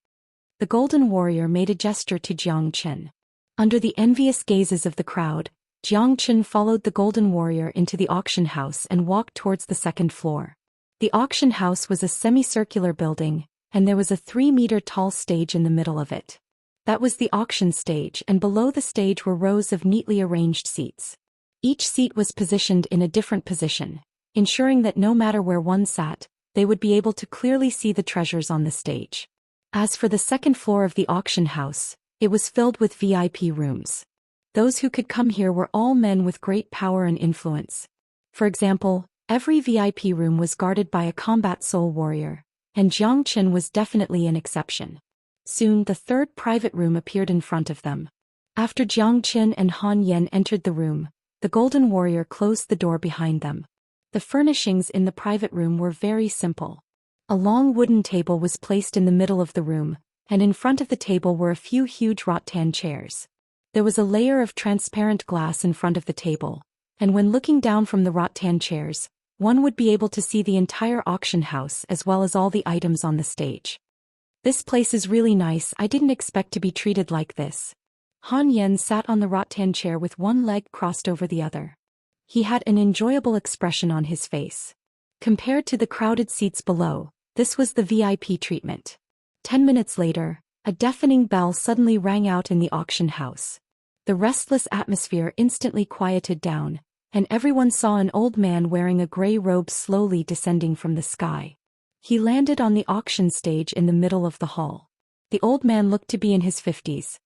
The golden warrior made a gesture to Jiang Chen. Under the envious gazes of the crowd, Jiang Chen followed the golden warrior into the auction house and walked towards the second floor. The auction house was a semicircular building, and there was a 3-meter-tall stage in the middle of it. That was the auction stage, and below the stage were rows of neatly arranged seats. Each seat was positioned in a different position, ensuring that no matter where one sat, they would be able to clearly see the treasures on the stage. As for the second floor of the auction house, it was filled with VIP rooms. Those who could come here were all men with great power and influence. For example, every VIP room was guarded by a combat soul warrior, and Jiang Chen was definitely an exception. Soon the third private room appeared in front of them. After Jiang Chen and Han Yan entered the room, the golden warrior closed the door behind them. The furnishings in the private room were very simple. A long wooden table was placed in the middle of the room, and in front of the table were a few huge rattan chairs. There was a layer of transparent glass in front of the table, and when looking down from the rattan chairs, one would be able to see the entire auction house as well as all the items on the stage. "This place is really nice. I didn't expect to be treated like this." Han Yan sat on the rattan chair with one leg crossed over the other. He had an enjoyable expression on his face. Compared to the crowded seats below, this was the VIP treatment. 10 minutes later, a deafening bell suddenly rang out in the auction house. The restless atmosphere instantly quieted down, and everyone saw an old man wearing a gray robe slowly descending from the sky. He landed on the auction stage in the middle of the hall. The old man looked to be in his 50s.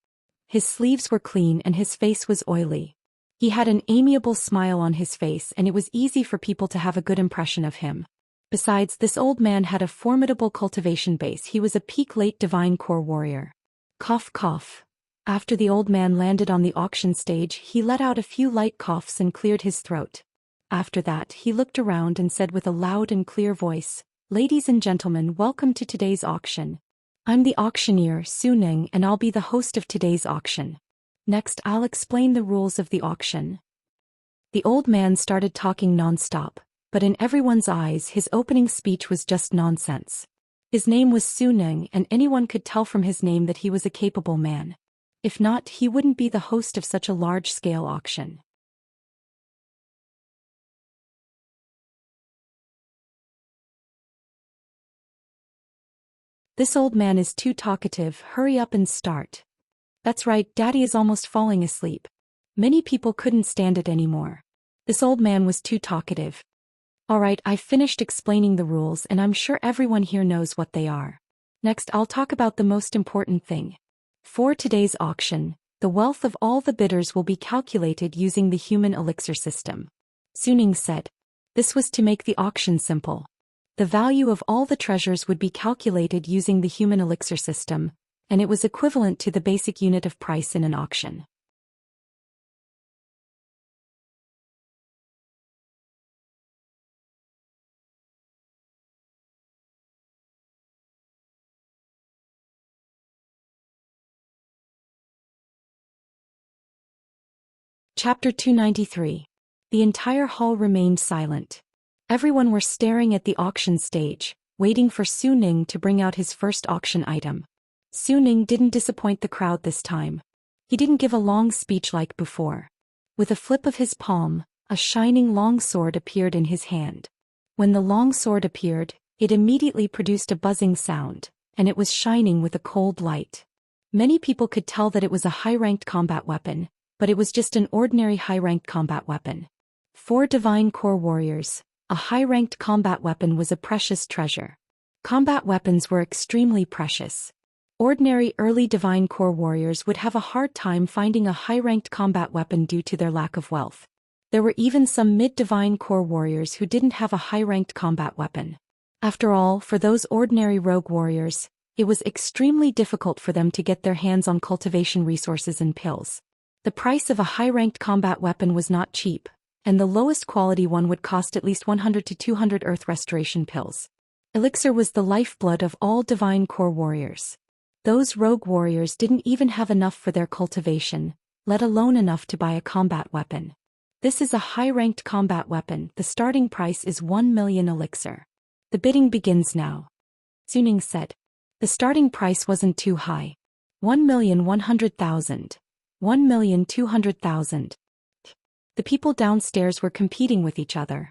His sleeves were clean and his face was oily. He had an amiable smile on his face, and it was easy for people to have a good impression of him. Besides, this old man had a formidable cultivation base. He was a peak late divine core warrior. Cough cough. After the old man landed on the auction stage, he let out a few light coughs and cleared his throat. After that, he looked around and said with a loud and clear voice, "Ladies and gentlemen, welcome to today's auction. I'm the auctioneer, Su Ning, and I'll be the host of today's auction. Next, I'll explain the rules of the auction." The old man started talking non-stop, but in everyone's eyes his opening speech was just nonsense. His name was Su Ning, and anyone could tell from his name that he was a capable man. If not, he wouldn't be the host of such a large-scale auction. "This old man is too talkative. Hurry up and start." "That's right, Daddy is almost falling asleep." Many people couldn't stand it anymore. This old man was too talkative. "All right, I've finished explaining the rules, and I'm sure everyone here knows what they are. Next, I'll talk about the most important thing. For today's auction, the wealth of all the bidders will be calculated using the human elixir system." Su Ning said. This was to make the auction simple. The value of all the treasures would be calculated using the human elixir system, and it was equivalent to the basic unit of price in an auction. Chapter 293. The entire hall remained silent. Everyone were staring at the auction stage, waiting for Su Ning to bring out his first auction item. Su Ning didn't disappoint the crowd this time. He didn't give a long speech like before. With a flip of his palm, a shining long sword appeared in his hand. When the long sword appeared, it immediately produced a buzzing sound, and it was shining with a cold light. Many people could tell that it was a high-ranked combat weapon, but it was just an ordinary high-ranked combat weapon. For divine core warriors, a high-ranked combat weapon was a precious treasure. Combat weapons were extremely precious. Ordinary early divine core warriors would have a hard time finding a high-ranked combat weapon due to their lack of wealth. There were even some mid-divine core warriors who didn't have a high-ranked combat weapon. After all, for those ordinary rogue warriors, it was extremely difficult for them to get their hands on cultivation resources and pills. The price of a high-ranked combat weapon was not cheap, and the lowest quality one would cost at least 100 to 200 earth restoration pills. Elixir was the lifeblood of all divine core warriors. Those rogue warriors didn't even have enough for their cultivation, let alone enough to buy a combat weapon. This is a high-ranked combat weapon. The starting price is 1 million elixir. The bidding begins now. Zhou said. The starting price wasn't too high. 1,100,000. 1,200,000. The people downstairs were competing with each other.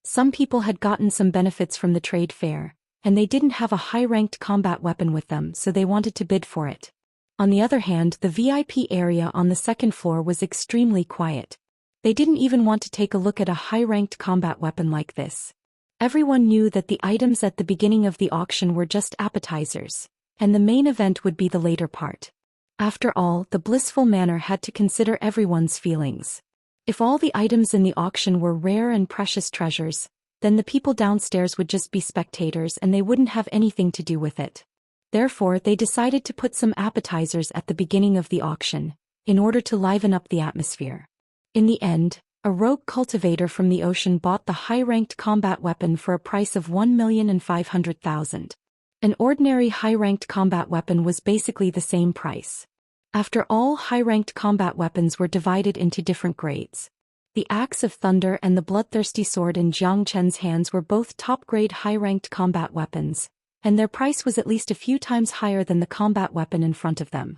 Some people had gotten some benefits from the trade fair, and they didn't have a high-ranked combat weapon with them, so they wanted to bid for it. On the other hand, the VIP area on the second floor was extremely quiet. They didn't even want to take a look at a high-ranked combat weapon like this. Everyone knew that the items at the beginning of the auction were just appetizers, and the main event would be the later part. After all, the blissful manor had to consider everyone's feelings. If all the items in the auction were rare and precious treasures, then the people downstairs would just be spectators and they wouldn't have anything to do with it. Therefore, they decided to put some appetizers at the beginning of the auction, in order to liven up the atmosphere. In the end, a rogue cultivator from the ocean bought the high-ranked combat weapon for a price of 1,500,000. An ordinary high-ranked combat weapon was basically the same price. After all, high-ranked combat weapons were divided into different grades. The Axe of Thunder and the Bloodthirsty Sword in Jiang Chen's hands were both top-grade high-ranked combat weapons, and their price was at least a few times higher than the combat weapon in front of them.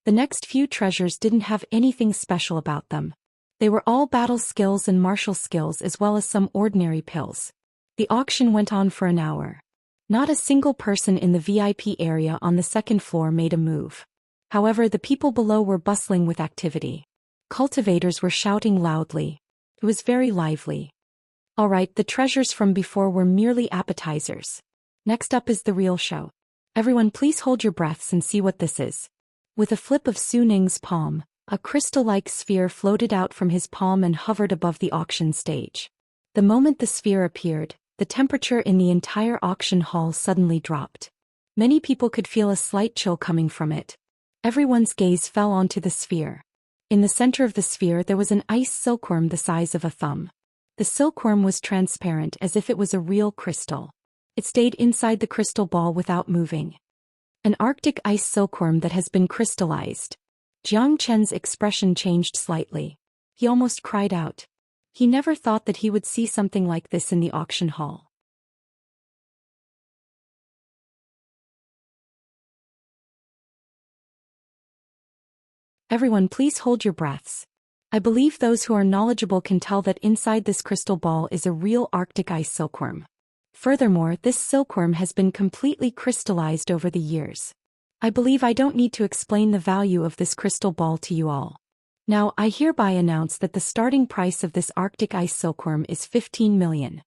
The next few treasures didn't have anything special about them. They were all battle skills and martial skills as well as some ordinary pills. The auction went on for an hour. Not a single person in the VIP area on the second floor made a move. However, the people below were bustling with activity. Cultivators were shouting loudly. It was very lively. Alright, the treasures from before were merely appetizers. Next up is the real show. Everyone please hold your breaths and see what this is. With a flip of Su Ning's palm, a crystal-like sphere floated out from his palm and hovered above the auction stage. The moment the sphere appeared, the temperature in the entire auction hall suddenly dropped. Many people could feel a slight chill coming from it. Everyone's gaze fell onto the sphere. In the center of the sphere there was an ice silkworm the size of a thumb. The silkworm was transparent as if it was a real crystal. It stayed inside the crystal ball without moving. An Arctic ice silkworm that has been crystallized. Jiang Chen's expression changed slightly. He almost cried out. He never thought that he would see something like this in the auction hall. Everyone please hold your breaths. I believe those who are knowledgeable can tell that inside this crystal ball is a real Arctic ice silkworm. Furthermore, this silkworm has been completely crystallized over the years. I believe I don't need to explain the value of this crystal ball to you all. Now, I hereby announce that the starting price of this Arctic ice silkworm is 15 million.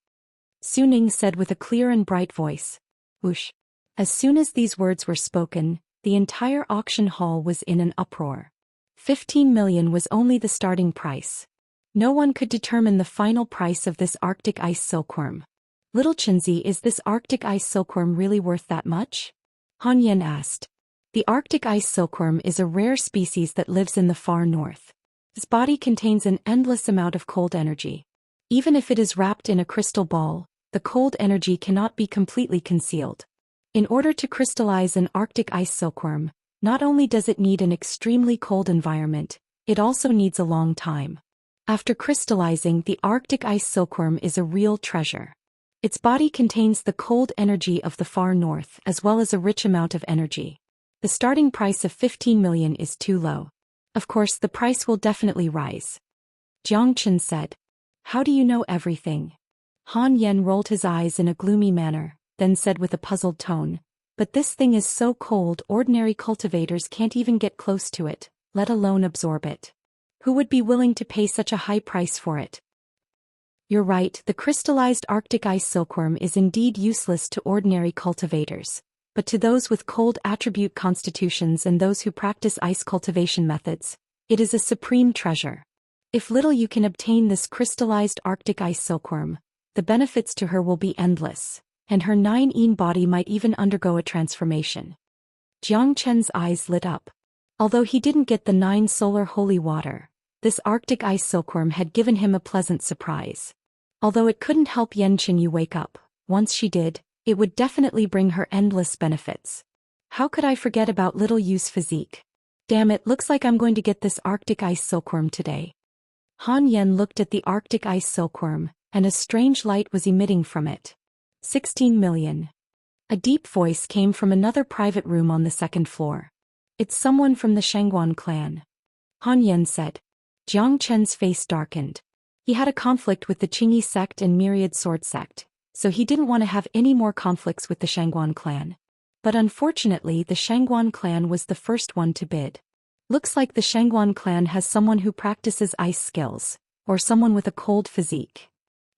Su Ning said with a clear and bright voice. Whoosh. As soon as these words were spoken, the entire auction hall was in an uproar. 15 million was only the starting price. No one could determine the final price of this Arctic ice silkworm. Little Chinzi, is this Arctic ice silkworm really worth that much? Han Yen asked. The Arctic ice silkworm is a rare species that lives in the far north. Its body contains an endless amount of cold energy. Even if it is wrapped in a crystal ball, the cold energy cannot be completely concealed. In order to crystallize an Arctic ice silkworm, not only does it need an extremely cold environment, it also needs a long time. After crystallizing, the Arctic ice silkworm is a real treasure. Its body contains the cold energy of the far north as well as a rich amount of energy. The starting price of 15 million is too low. Of course, the price will definitely rise. Jiang Chen said. How do you know everything? Han Yen rolled his eyes in a gloomy manner, then said with a puzzled tone. But this thing is so cold, ordinary cultivators can't even get close to it, let alone absorb it. Who would be willing to pay such a high price for it? You're right, the crystallized Arctic ice silkworm is indeed useless to ordinary cultivators. But to those with cold attribute constitutions and those who practice ice cultivation methods, it is a supreme treasure. If little you can obtain this crystallized Arctic ice silkworm, the benefits to her will be endless, and her 9-yin body might even undergo a transformation. Jiang Chen's eyes lit up. Although he didn't get the 9 solar holy water, this Arctic ice silkworm had given him a pleasant surprise. Although it couldn't help Yen Qinyu wake up, once she did, It would definitely bring her endless benefits. How could I forget about little Yu's physique? Damn it, looks like I'm going to get this Arctic ice silkworm today. Han Yen looked at the Arctic ice silkworm, and a strange light was emitting from it. 16 million. A deep voice came from another private room on the second floor. It's someone from the Shangguan clan. Han Yen said. Jiang Chen's face darkened. He had a conflict with the Qingyi sect and Myriad Sword sect, so he didn't want to have any more conflicts with the Shangguan clan. But unfortunately the Shangguan clan was the first one to bid. Looks like the Shangguan clan has someone who practices ice skills, or someone with a cold physique.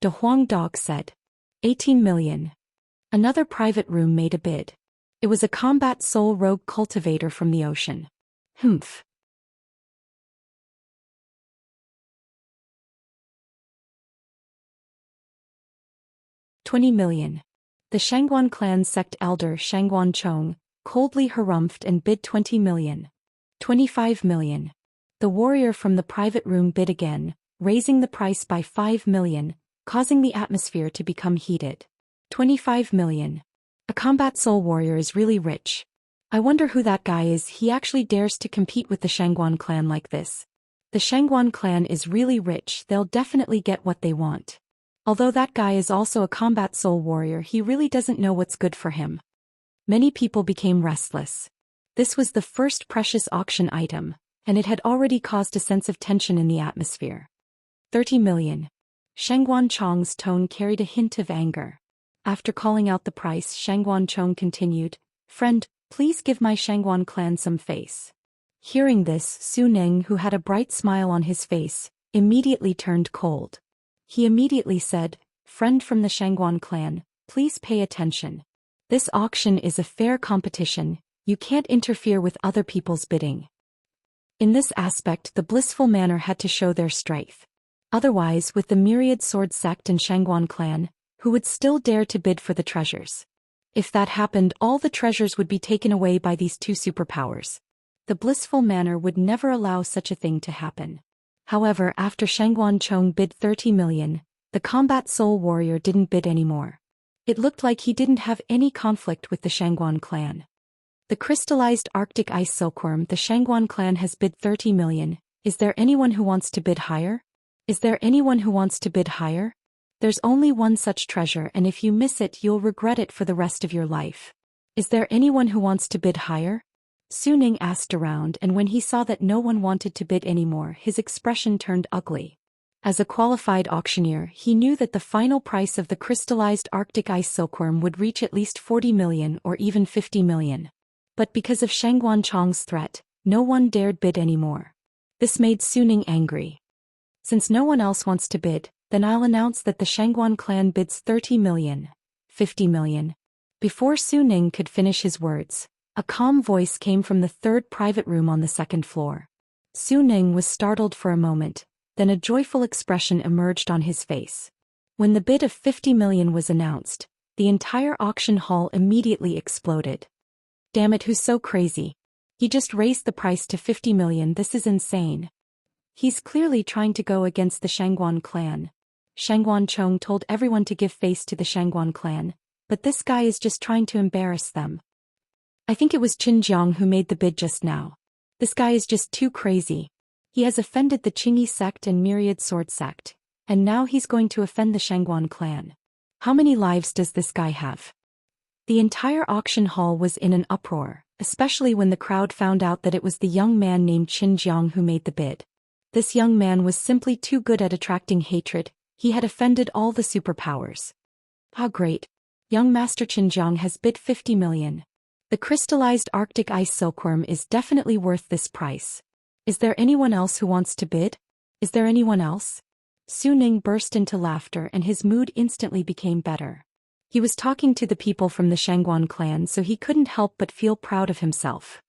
De Huang Dog said. 18 million. Another private room made a bid. It was a combat soul rogue cultivator from the ocean. Humph. 20 million. The Shangguan clan sect elder Shangguan Chong coldly harumphed and bid 20 million. 25 million. The warrior from the private room bid again, raising the price by 5 million, causing the atmosphere to become heated. 25 million. A combat soul warrior is really rich. I wonder who that guy is. He actually dares to compete with the Shangguan clan like this. The Shangguan clan is really rich, they'll definitely get what they want. Although that guy is also a combat soul warrior, he really doesn't know what's good for him. Many people became restless. This was the first precious auction item, and it had already caused a sense of tension in the atmosphere. 30 million. Shangguan Chong's tone carried a hint of anger. After calling out the price, Shangguan Chong continued, "Friend, please give my Shangguan clan some face." Hearing this, Su Ning, who had a bright smile on his face, immediately turned cold. He immediately said, "Friend from the Shangguan clan, please pay attention. This auction is a fair competition, you can't interfere with other people's bidding." In this aspect the blissful manor had to show their strength. Otherwise, with the Myriad Sword sect and Shangguan clan, who would still dare to bid for the treasures? If that happened, all the treasures would be taken away by these two superpowers. The blissful manor would never allow such a thing to happen. However, after Shangguan Chong bid 30 million, the combat soul warrior didn't bid anymore. It looked like he didn't have any conflict with the Shangguan clan. The crystallized Arctic ice silkworm, the Shangguan clan has bid 30 million. Is there anyone who wants to bid higher? Is there anyone who wants to bid higher? There's only one such treasure, and if you miss it you'll regret it for the rest of your life. Is there anyone who wants to bid higher? Su Ning asked around, and when he saw that no one wanted to bid anymore, his expression turned ugly. As a qualified auctioneer, he knew that the final price of the crystallized Arctic ice silkworm would reach at least 40 million or even 50 million. But because of Shangguan Chong's threat, no one dared bid anymore. This made Su Ning angry. Since no one else wants to bid, then I'll announce that the Shangguan clan bids 30 million, 50 million. Before Su Ning could finish his words, a calm voice came from the third private room on the second floor. Su Ning was startled for a moment, then a joyful expression emerged on his face. When the bid of 50 million was announced, the entire auction hall immediately exploded. Damn it, who's so crazy? He just raised the price to 50 million, this is insane. He's clearly trying to go against the Shangguan clan. Shangguan Chong told everyone to give face to the Shangguan clan, but this guy is just trying to embarrass them. I think it was Qin Jiang who made the bid just now. This guy is just too crazy. He has offended the Qingyi sect and Myriad Sword sect, and now he's going to offend the Shangguan clan. How many lives does this guy have? The entire auction hall was in an uproar, especially when the crowd found out that it was the young man named Qin Jiang who made the bid. This young man was simply too good at attracting hatred, he had offended all the superpowers. How great! Young Master Qin Jiang has bid 50 million. The crystallized Arctic ice silkworm is definitely worth this price. Is there anyone else who wants to bid? Is there anyone else? Su Ning burst into laughter and his mood instantly became better. He was talking to the people from the Shangguan clan, so he couldn't help but feel proud of himself.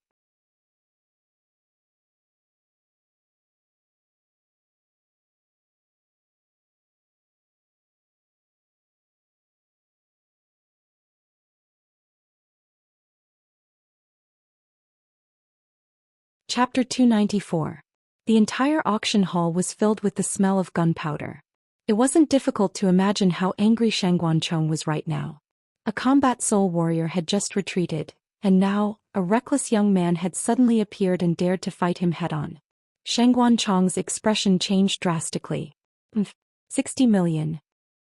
Chapter 294. The entire auction hall was filled with the smell of gunpowder. It wasn't difficult to imagine how angry Shangguan Chong was right now. A combat soul warrior had just retreated, and now, a reckless young man had suddenly appeared and dared to fight him head-on. Shangguan Chong's expression changed drastically. 60 million.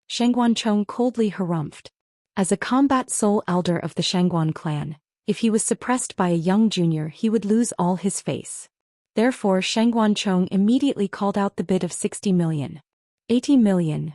Shangguan Chong coldly harumphed. As a combat soul elder of the Shangguan clan, if he was suppressed by a young junior he would lose all his face. Therefore Shangguan Chong immediately called out the bid of 60 million. 80 million.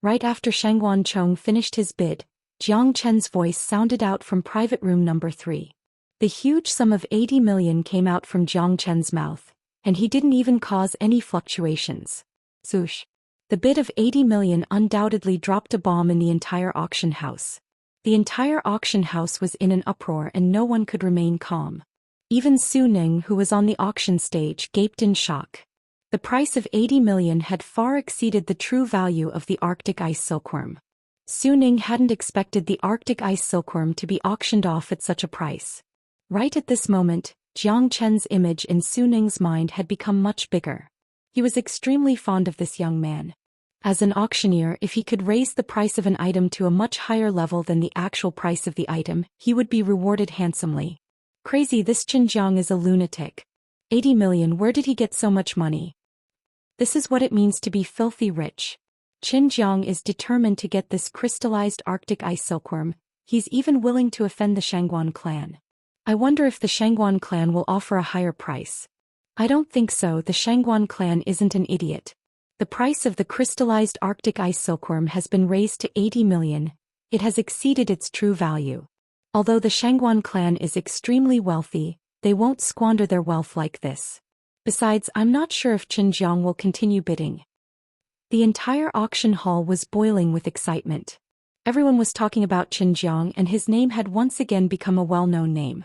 Right after Shangguan Chong finished his bid, Jiang Chen's voice sounded out from private room number 3. The huge sum of 80 million came out from Jiang Chen's mouth, and he didn't even cause any fluctuations. Zhoosh. The bid of 80 million undoubtedly dropped a bomb in the entire auction house. The entire auction house was in an uproar and no one could remain calm. Even Su Ning, who was on the auction stage, gaped in shock. The price of 80 million had far exceeded the true value of the Arctic ice silkworm. Su Ning hadn't expected the Arctic ice silkworm to be auctioned off at such a price. Right at this moment, Jiang Chen's image in Su Ning's mind had become much bigger. He was extremely fond of this young man. As an auctioneer, if he could raise the price of an item to a much higher level than the actual price of the item, he would be rewarded handsomely. Crazy, this Qin Jiang is a lunatic. 80 million, where did he get so much money? This is what it means to be filthy rich. Qin Jiang is determined to get this crystallized Arctic ice silkworm. He's even willing to offend the Shangguan clan. I wonder if the Shangguan clan will offer a higher price. I don't think so. The Shangguan clan isn't an idiot. The price of the crystallized Arctic ice silkworm has been raised to 80 million. It has exceeded its true value. Although the Shangguan clan is extremely wealthy, they won't squander their wealth like this. Besides, I'm not sure if Qin Jiang will continue bidding. The entire auction hall was boiling with excitement. Everyone was talking about Qin Jiang and his name had once again become a well-known name.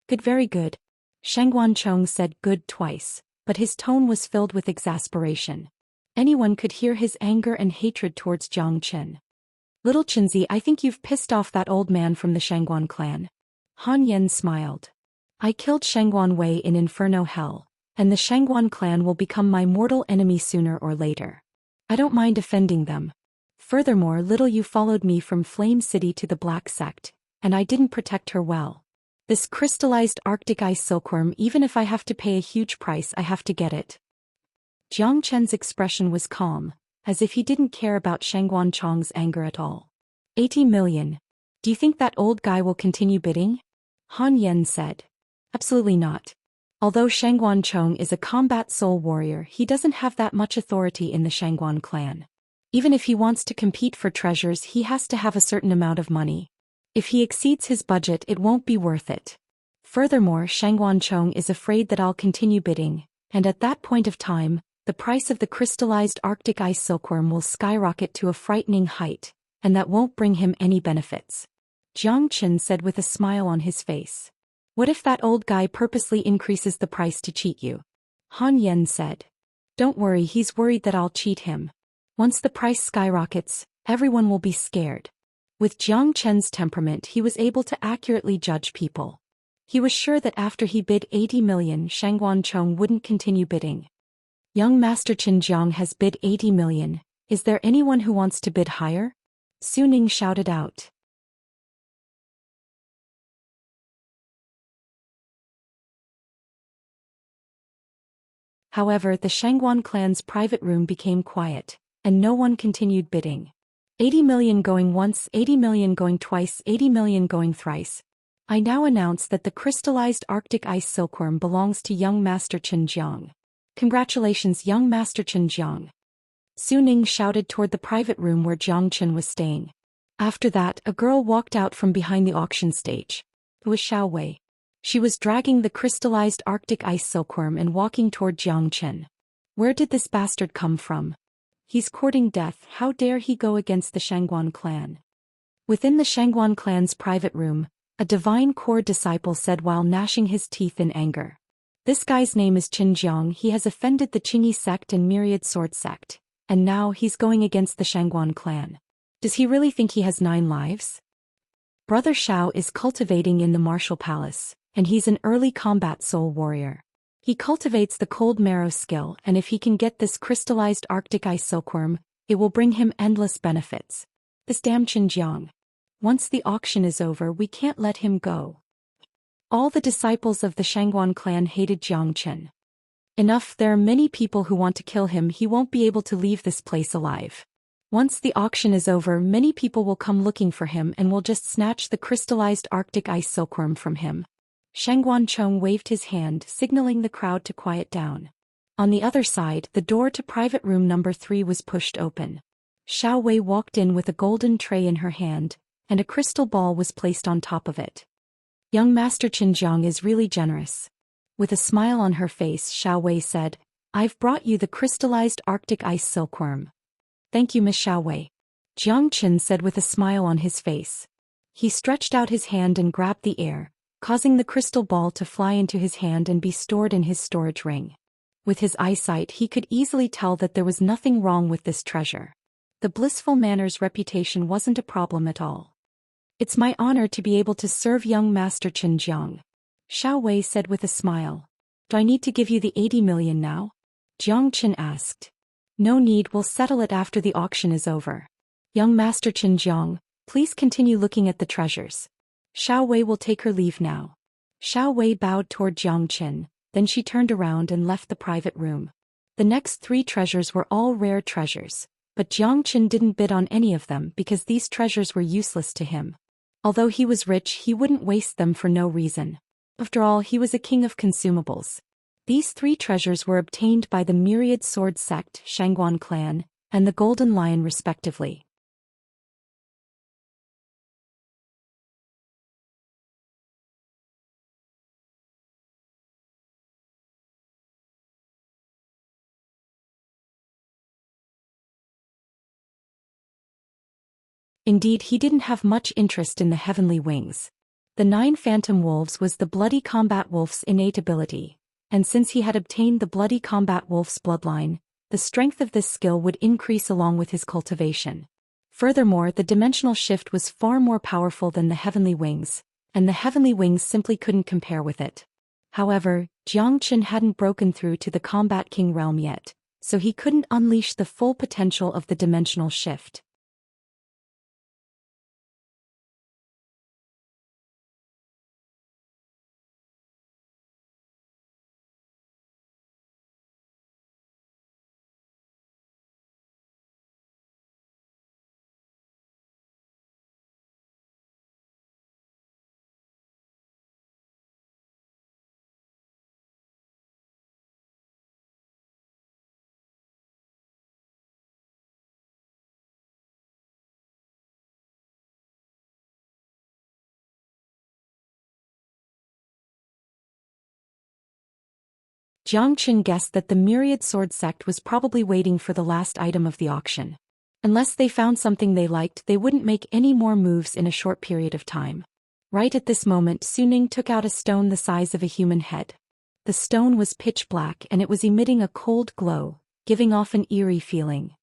Good, very good. Shangguan Chong said good twice, but his tone was filled with exasperation. Anyone could hear his anger and hatred towards Jiang Chen. Little Qinzi, I think you've pissed off that old man from the Shangguan clan. Han Yen smiled. I killed Shangguan Wei in Inferno Hell, and the Shangguan clan will become my mortal enemy sooner or later. I don't mind offending them. Furthermore, little you followed me from Flame City to the Black Sect, and I didn't protect her well. This crystallized Arctic ice silkworm, even if I have to pay a huge price, I have to get it. Jiang Chen's expression was calm, as if he didn't care about Shangguan Chong's anger at all. 80 million. Do you think that old guy will continue bidding? Han Yen said. Absolutely not. Although Shangguan Chong is a combat soul warrior, he doesn't have that much authority in the Shangguan clan. Even if he wants to compete for treasures, he has to have a certain amount of money. If he exceeds his budget, it won't be worth it. Furthermore, Shangguan Chong is afraid that I'll continue bidding, and at that point of time, the price of the crystallized Arctic ice silkworm will skyrocket to a frightening height, and that won't bring him any benefits. Jiang Chen said with a smile on his face. What if that old guy purposely increases the price to cheat you? Han Yen said. Don't worry, he's worried that I'll cheat him. Once the price skyrockets, everyone will be scared. With Jiang Chen's temperament, he was able to accurately judge people. He was sure that after he bid 80 million, Shangguan Chong wouldn't continue bidding. Young Master Qin Jiang has bid 80 million. Is there anyone who wants to bid higher? Su Ning shouted out. However, the Shangguan clan's private room became quiet, and no one continued bidding. 80 million going once, 80 million going twice, 80 million going thrice. I now announce that the crystallized Arctic ice silkworm belongs to young Master Qin Jiang. Congratulations, young Master Qin Jiang. Su Ning shouted toward the private room where Jiang Chen was staying. After that, a girl walked out from behind the auction stage. It was Xiao Wei. She was dragging the crystallized Arctic ice silkworm and walking toward Jiang Chen. Where did this bastard come from? He's courting death. How dare he go against the Shangguan clan? Within the Shangguan clan's private room, a divine core disciple said while gnashing his teeth in anger. This guy's name is Qin Jiang. He has offended the Qingyi sect and Myriad Sword sect, and now he's going against the Shangguan clan. Does he really think he has 9 lives? Brother Xiao is cultivating in the martial palace, and he's an early combat soul warrior. He cultivates the cold marrow skill, and if he can get this crystallized Arctic ice silkworm, it will bring him endless benefits. This damn Qin Jiang. Once the auction is over, we can't let him go. All the disciples of the Shangguan clan hated Zhou Xian. Enough, there are many people who want to kill him. He won't be able to leave this place alive. Once the auction is over, many people will come looking for him and will just snatch the crystallized Arctic ice silkworm from him. Shangguan Chong waved his hand, signaling the crowd to quiet down. On the other side, the door to private room number 3 was pushed open. Xiao Wei walked in with a golden tray in her hand, and a crystal ball was placed on top of it. Young Master Qinjiang is really generous. With a smile on her face, Xiao Wei said, I've brought you the crystallized Arctic ice silkworm. Thank you, Miss Xiao Wei. Jiang Qin said with a smile on his face. He stretched out his hand and grabbed the air, causing the crystal ball to fly into his hand and be stored in his storage ring. With his eyesight, he could easily tell that there was nothing wrong with this treasure. The blissful manner's reputation wasn't a problem at all. It's my honor to be able to serve young Master Qinjiang, Xiao Wei said with a smile. Do I need to give you the 80 million now? Jiang Qin asked. No need, we'll settle it after the auction is over. Young Master Qinjiang, please continue looking at the treasures. Xiao Wei will take her leave now. Xiao Wei bowed toward Jiang Qin, then she turned around and left the private room. The next 3 treasures were all rare treasures, but Jiang Qin didn't bid on any of them because these treasures were useless to him. Although he was rich, he wouldn't waste them for no reason. After all, he was a king of consumables. These 3 treasures were obtained by the Myriad Sword Sect, Shangguan clan, and the Golden Lion respectively. Indeed, he didn't have much interest in the heavenly wings. The 9 phantom wolves was the bloody combat wolf's innate ability, and since he had obtained the bloody combat wolf's bloodline, the strength of this skill would increase along with his cultivation. Furthermore, the dimensional shift was far more powerful than the heavenly wings, and the heavenly wings simply couldn't compare with it. However, Jiang Qin hadn't broken through to the Combat King realm yet, so he couldn't unleash the full potential of the dimensional shift. Jiang Qin guessed that the Myriad Sword Sect was probably waiting for the last item of the auction. Unless they found something they liked, they wouldn't make any more moves in a short period of time. Right at this moment, Suning took out a stone the size of a human head. The stone was pitch black and it was emitting a cold glow, giving off an eerie feeling.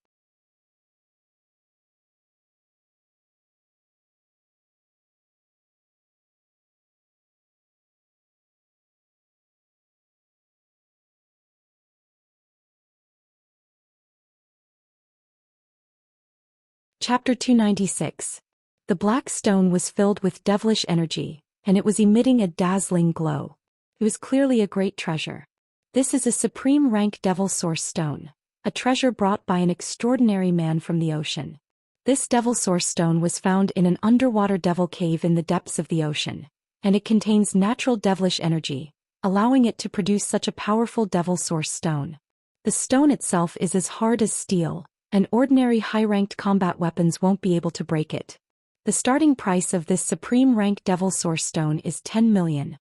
Chapter 296. The black stone was filled with devilish energy, and it was emitting a dazzling glow. It was clearly a great treasure. This is a supreme rank devil source stone, a treasure brought by an extraordinary man from the ocean. This devil source stone was found in an underwater devil cave in the depths of the ocean, and it contains natural devilish energy, allowing it to produce such a powerful devil source stone. The stone itself is as hard as steel, and ordinary high-ranked combat weapons won't be able to break it. The starting price of this supreme rank devil source stone is 10 million.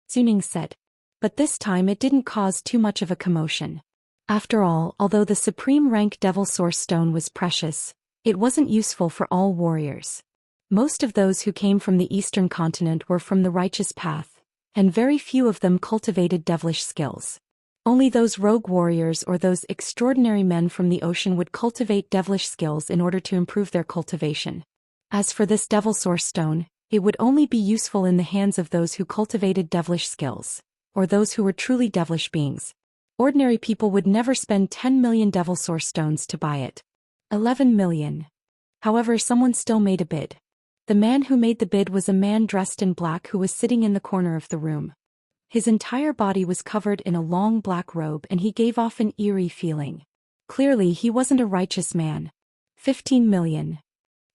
Suning said. But this time it didn't cause too much of a commotion. After all, although the supreme rank devil source stone was precious, it wasn't useful for all warriors. Most of those who came from the eastern continent were from the righteous path, and very few of them cultivated devilish skills. Only those rogue warriors or those extraordinary men from the ocean would cultivate devilish skills in order to improve their cultivation. As for this devil source stone, it would only be useful in the hands of those who cultivated devilish skills, or those who were truly devilish beings. Ordinary people would never spend 10 million devil source stones to buy it. 11 million. However, someone still made a bid. The man who made the bid was a man dressed in black who was sitting in the corner of the room. His entire body was covered in a long black robe and he gave off an eerie feeling. Clearly he wasn't a righteous man. 15 million.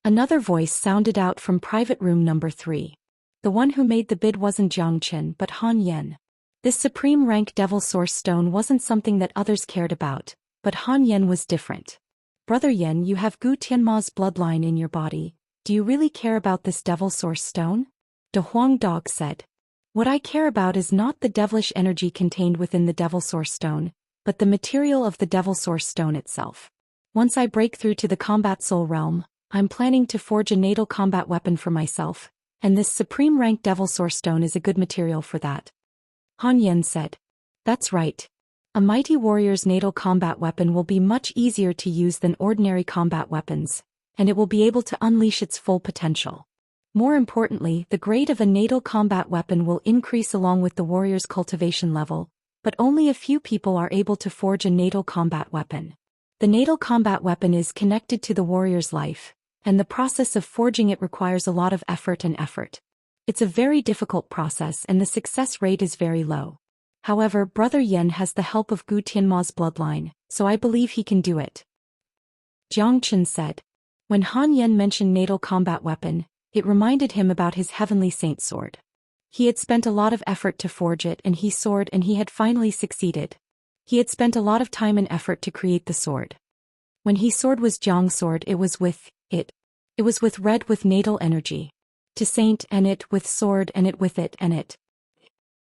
Another voice sounded out from private room number 3. The one who made the bid wasn't Zhang Chen but Han Yen. This supreme rank Devil Source Stone wasn't something that others cared about, but Han Yen was different. Brother Yen, you have Gu Tianma's bloodline in your body. Do you really care about this Devil Source Stone? De Huang Dog said. What I care about is not the devilish energy contained within the Devil Source Stone, but the material of the Devil Source Stone itself. Once I break through to the combat soul realm, I'm planning to forge a natal combat weapon for myself, and this supreme rank Devil Source Stone is a good material for that. Han Yen said. That's right. A mighty warrior's natal combat weapon will be much easier to use than ordinary combat weapons, and it will be able to unleash its full potential. More importantly, the grade of a natal combat weapon will increase along with the warrior's cultivation level, but only a few people are able to forge a natal combat weapon. The natal combat weapon is connected to the warrior's life, and the process of forging it requires a lot of effort. It's a very difficult process and the success rate is very low. However, Brother Yen has the help of Gu Tianma's bloodline, so I believe he can do it. Jiang Chen said. When Han Yen mentioned natal combat weapon, it reminded him about his heavenly saint sword. He had spent a lot of effort to forge it and he had finally succeeded. He had spent a lot of time and effort to create the sword. When his sword was Jiang's sword, it was with red with natal energy. To saint and it with sword and it with it and it.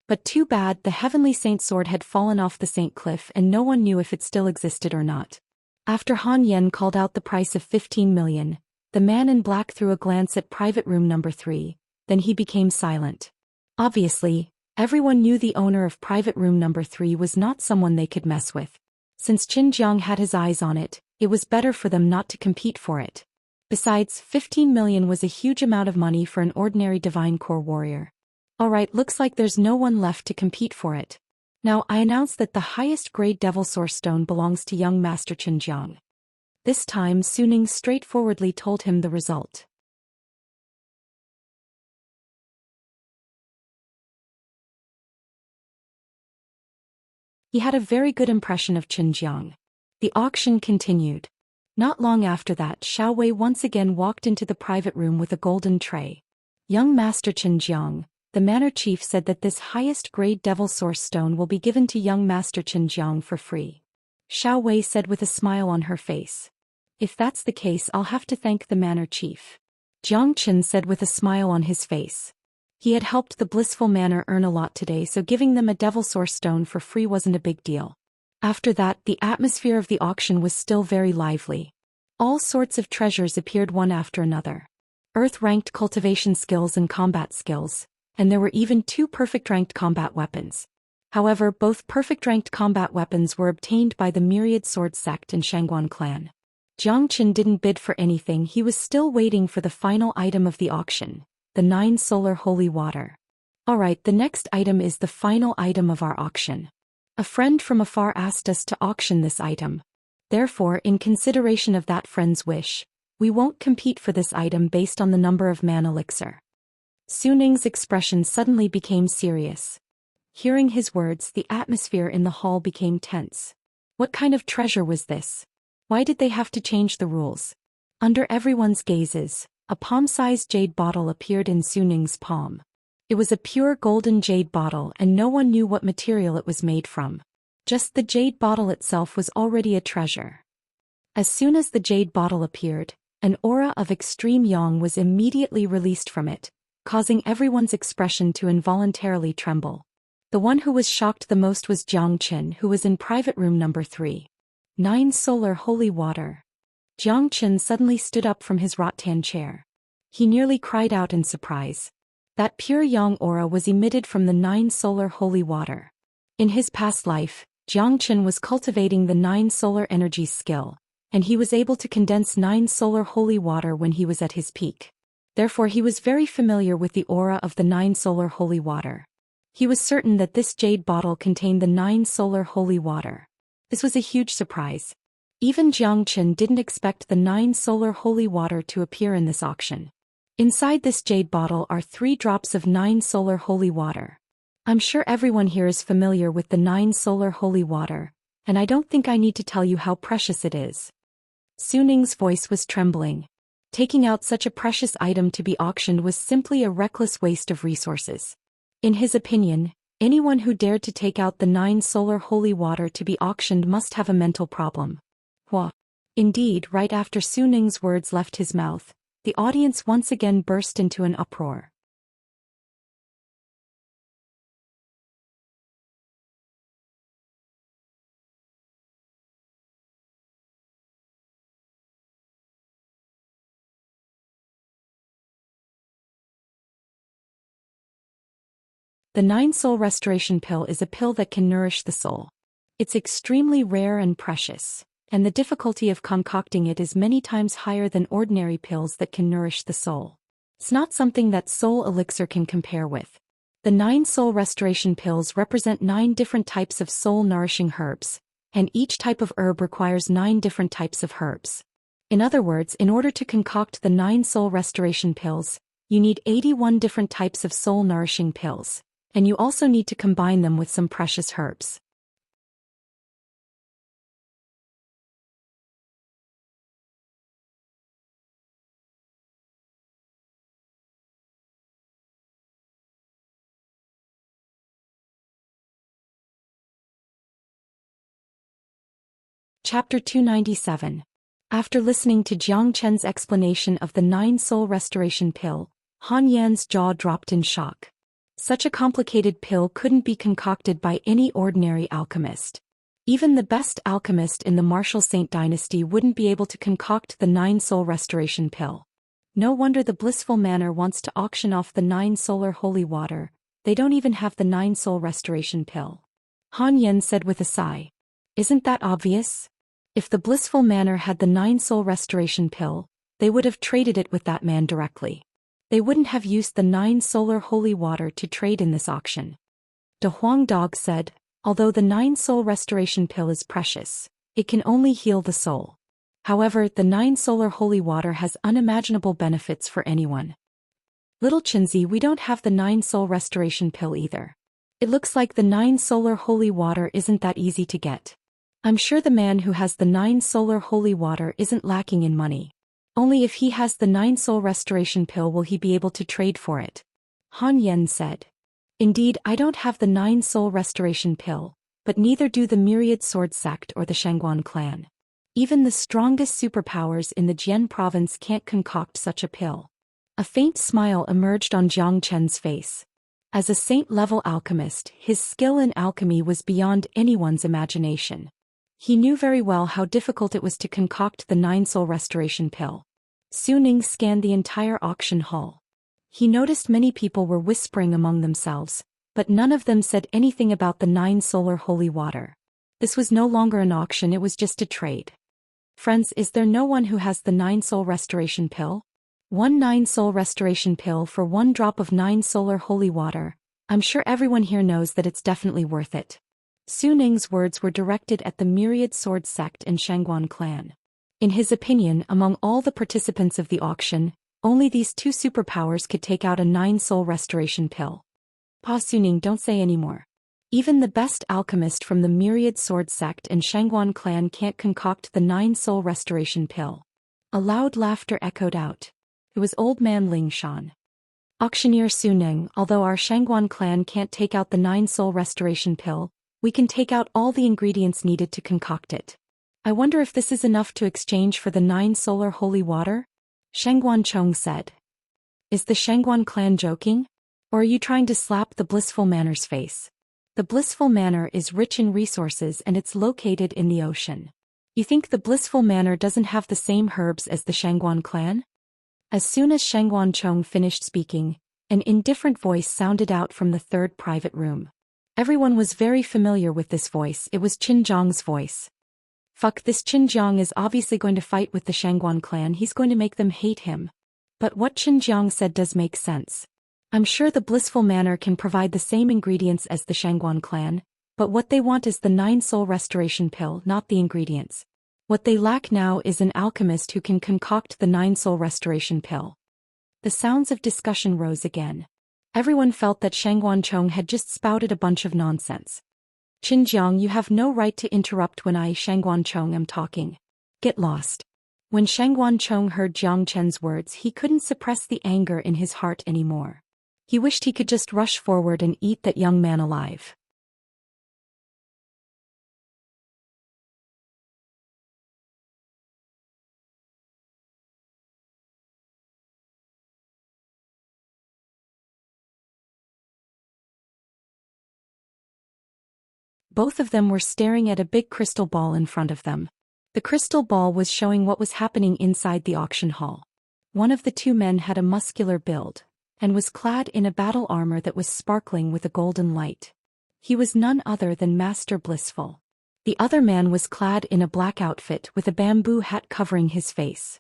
But too bad, the heavenly saint sword had fallen off the saint cliff and no one knew if it still existed or not. After Han Yen called out the price of 15 million, the man in black threw a glance at private room number 3, then he became silent. Obviously, everyone knew the owner of private room number 3 was not someone they could mess with. Since Qin Jiang had his eyes on it, it was better for them not to compete for it. Besides, 15 million was a huge amount of money for an ordinary divine core warrior. Alright, looks like there's no one left to compete for it. Now I announce that the highest grade Devil Source Stone belongs to young Master Qin Jiang. This time Suning straightforwardly told him the result. He had a very good impression of Qin Jiang. The auction continued. Not long after that, Xiao Wei once again walked into the private room with a golden tray. Young Master Qin Jiang, the manor chief, said that this highest grade Devil Source Stone will be given to young Master Qin Jiang for free. Xiao Wei said with a smile on her face. If that's the case, I'll have to thank the manor chief. Jiang Qin said with a smile on his face. He had helped the blissful manor earn a lot today, so giving them a Devil Source Stone for free wasn't a big deal. After that, the atmosphere of the auction was still very lively. All sorts of treasures appeared one after another. Earth-ranked cultivation skills and combat skills, and there were even 2 perfect-ranked combat weapons. However, both perfect-ranked combat weapons were obtained by the Myriad Sword Sect and Shangguan clan. Jiang Qin didn't bid for anything, he was still waiting for the final item of the auction, the 9 solar holy water. Alright, the next item is the final item of our auction. A friend from afar asked us to auction this item. Therefore, in consideration of that friend's wish, we won't compete for this item based on the number of mana elixir. Suning's expression suddenly became serious. Hearing his words, the atmosphere in the hall became tense. What kind of treasure was this? Why did they have to change the rules? Under everyone's gazes, a palm-sized jade bottle appeared in Suning's palm. It was a pure golden jade bottle and no one knew what material it was made from. Just the jade bottle itself was already a treasure. As soon as the jade bottle appeared, an aura of extreme yang was immediately released from it, causing everyone's expression to involuntarily tremble. The one who was shocked the most was Jiang Qin, who was in private room number 3. 9 solar holy water. Jiang Qin suddenly stood up from his rattan chair. He nearly cried out in surprise. That pure yang aura was emitted from the 9 solar holy water. In his past life, Jiang Qin was cultivating the 9 solar energy skill, and he was able to condense 9 solar holy water when he was at his peak. Therefore he was very familiar with the aura of the 9 solar holy water. He was certain that this jade bottle contained the 9 solar holy water. This was a huge surprise. Even Jiang Qin didn't expect the 9 solar holy water to appear in this auction. Inside this jade bottle are 3 drops of 9 solar holy water. I'm sure everyone here is familiar with the 9 solar holy water, and I don't think I need to tell you how precious it is. Su Ning's voice was trembling. Taking out such a precious item to be auctioned was simply a reckless waste of resources. In his opinion, anyone who dared to take out the 9 solar holy water to be auctioned must have a mental problem. Wha? Indeed, right after Su Ning's words left his mouth, the audience once again burst into an uproar. The 9 Soul Restoration Pill is a pill that can nourish the soul. It's extremely rare and precious, and the difficulty of concocting it is many times higher than ordinary pills that can nourish the soul. It's not something that soul elixir can compare with. The 9 Soul Restoration Pills represent 9 different types of soul-nourishing herbs, and each type of herb requires 9 different types of herbs. In other words, in order to concoct the 9 Soul Restoration Pills, you need 81 different types of soul-nourishing pills, and you also need to combine them with some precious herbs. Chapter 297. After listening to Jiang Chen's explanation of the 9 Soul Restoration Pill, Han Yan's jaw dropped in shock. Such a complicated pill couldn't be concocted by any ordinary alchemist. Even the best alchemist in the Martial Saint dynasty wouldn't be able to concoct the 9 Soul Restoration Pill. No wonder the Blissful Manor wants to auction off the 9 Solar Holy Water. They don't even have the 9 Soul Restoration Pill. Han Yan said with a sigh. Isn't that obvious? If the Blissful Manor had the 9 Soul Restoration Pill, they would have traded it with that man directly. They wouldn't have used the 9 solar holy water to trade in this auction. De Huang Dog said, although the 9 soul restoration pill is precious, it can only heal the soul. However, the 9 solar holy water has unimaginable benefits for anyone. Little Chinzi, we don't have the 9 soul restoration pill either. It looks like the 9 solar holy water isn't that easy to get. I'm sure the man who has the 9 solar holy water isn't lacking in money. Only if he has the 9 soul restoration pill will he be able to trade for it. Han Yan said. Indeed, I don't have the 9 soul restoration pill, but neither do the Myriad Sword Sect or the Shangguan clan. Even the strongest superpowers in the Jian province can't concoct such a pill. A faint smile emerged on Jiang Chen's face. As a saint-level alchemist, his skill in alchemy was beyond anyone's imagination. He knew very well how difficult it was to concoct the 9 soul restoration pill. Su Ning scanned the entire auction hall. He noticed many people were whispering among themselves, but none of them said anything about the 9 solar holy water. This was no longer an auction, it was just a trade. Friends, is there no one who has the 9 soul restoration pill? 1 9 soul restoration pill for 1 drop of 9 solar holy water. I'm sure everyone here knows that it's definitely worth it. Su Ning's words were directed at the Myriad Sword Sect and Shangguan clan. In his opinion, among all the participants of the auction, only these 2 superpowers could take out a 9 soul restoration pill. Pa Su Ning, don't say any more. Even the best alchemist from the Myriad Sword Sect and Shangguan clan can't concoct the 9 soul restoration pill. A loud laughter echoed out. It was old man Ling Shan. Auctioneer Su Ning, although our Shangguan clan can't take out the 9 soul restoration pill, we can take out all the ingredients needed to concoct it. I wonder if this is enough to exchange for the 9 solar holy water? Shangguan Chong said. Is the Shangguan clan joking? Or are you trying to slap the Blissful Manor's face? The Blissful Manor is rich in resources and it's located in the ocean. You think the Blissful Manor doesn't have the same herbs as the Shangguan clan? As soon as Shangguan Chong finished speaking, an indifferent voice sounded out from the 3rd private room. Everyone was very familiar with this voice, it was Qin Jiang's voice. Fuck, this Qin Jiang is obviously going to fight with the Shangguan clan, he's going to make them hate him. But what Qin Jiang said does make sense. I'm sure the Blissful Manor can provide the same ingredients as the Shangguan clan, but what they want is the 9 soul restoration pill, not the ingredients. What they lack now is an alchemist who can concoct the 9 soul restoration pill. the sounds of discussion rose again. Everyone felt that Shangguancheng had just spouted a bunch of nonsense. Qinjiang, you have no right to interrupt when I, Shangguancheng, am talking. Get lost. When Shangguancheng heard Jiang Chen's words, he couldn't suppress the anger in his heart anymore. He wished he could just rush forward and eat that young man alive. Both of them were staring at a big crystal ball in front of them. The crystal ball was showing what was happening inside the auction hall. One of the two men had a muscular build, and was clad in a battle armor that was sparkling with a golden light. He was none other than Master Blissful. The other man was clad in a black outfit with a bamboo hat covering his face.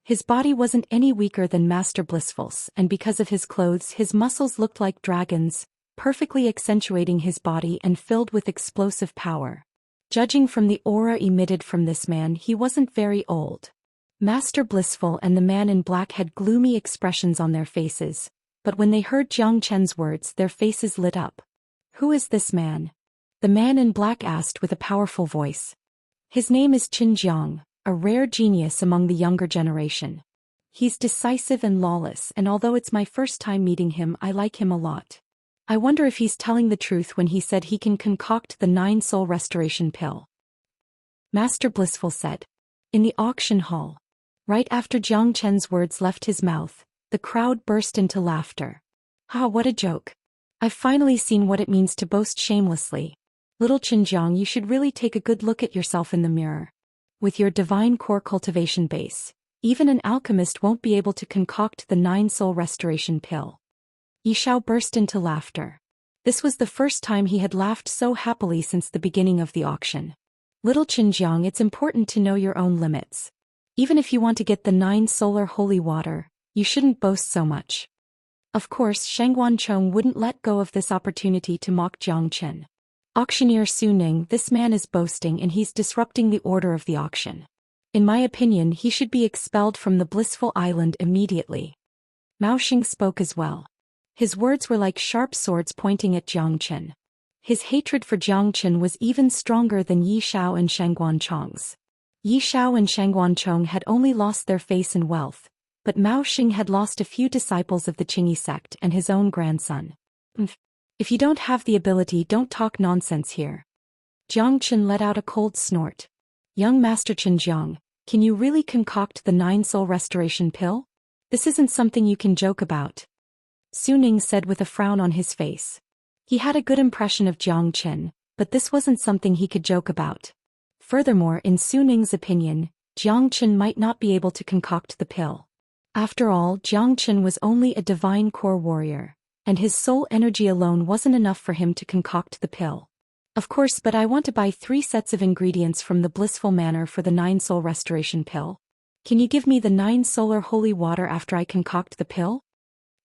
His body wasn't any weaker than Master Blissful's, and because of his clothes his muscles looked like dragons, perfectly accentuating his body and filled with explosive power. Judging from the aura emitted from this man, he wasn't very old. Master Blissful and the man in black had gloomy expressions on their faces, but when they heard Jiang Chen's words, their faces lit up. Who is this man? The man in black asked with a powerful voice. His name is Qin Jiang, a rare genius among the younger generation. He's decisive and lawless, and although it's my first time meeting him, I like him a lot. I wonder if he's telling the truth when he said he can concoct the 9-soul restoration pill. Master Blissful said. In the auction hall. Right after Jiang Chen's words left his mouth, the crowd burst into laughter. Ah, what a joke. I've finally seen what it means to boast shamelessly. Little Qinjiang, you should really take a good look at yourself in the mirror. With your divine core cultivation base, even an alchemist won't be able to concoct the 9-soul restoration pill. Yi Shao burst into laughter. This was the first time he had laughed so happily since the beginning of the auction. Little Qinjiang, it's important to know your own limits. Even if you want to get the 9 solar holy water, you shouldn't boast so much. Of course, Shangguancheng wouldn't let go of this opportunity to mock Jiang Chen. Auctioneer Su Ning, this man is boasting and he's disrupting the order of the auction. In my opinion, he should be expelled from the blissful island immediately. Mao Xing spoke as well. His words were like sharp swords pointing at Jiang Chen. His hatred for Jiang Chen was even stronger than Yi Shao and Shangguancheng's. Yi Shao and Shangguancheng had only lost their face and wealth, but Mao Xing had lost a few disciples of the Qingyi sect and his own grandson. If you don't have the ability, don't talk nonsense here. Jiang Chen let out a cold snort. Young Master Qinjiang, can you really concoct the 9-soul restoration pill? This isn't something you can joke about. Su Ning said with a frown on his face. He had a good impression of Jiang Chen, but this wasn't something he could joke about. Furthermore, in Su Ning's opinion, Jiang Chen might not be able to concoct the pill. After all, Jiang Chen was only a divine core warrior, and his soul energy alone wasn't enough for him to concoct the pill. Of course, but I want to buy 3 sets of ingredients from the blissful manor for the 9-soul restoration pill. Can you give me the 9 solar holy water after I concoct the pill?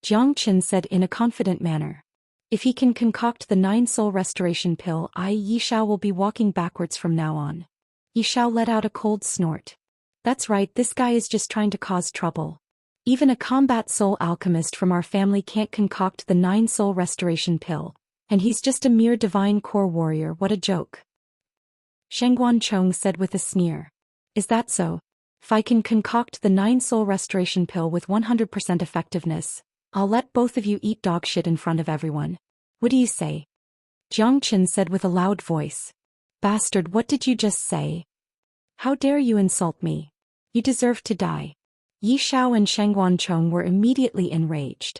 Jiang Chen said in a confident manner. If he can concoct the 9-soul restoration pill, Yi Shao will be walking backwards from now on. Yi Shao let out a cold snort. That's right, this guy is just trying to cause trouble. Even a combat soul alchemist from our family can't concoct the 9-soul restoration pill, and he's just a mere divine core warrior. What a joke. Shangguancheng said with a sneer. Is that so? If I can concoct the 9-soul restoration pill with 100% effectiveness, I'll let both of you eat dog shit in front of everyone. What do you say? Jiang Chen said with a loud voice. Bastard, what did you just say? How dare you insult me? You deserve to die. Yi Shao and Shangguancheng were immediately enraged.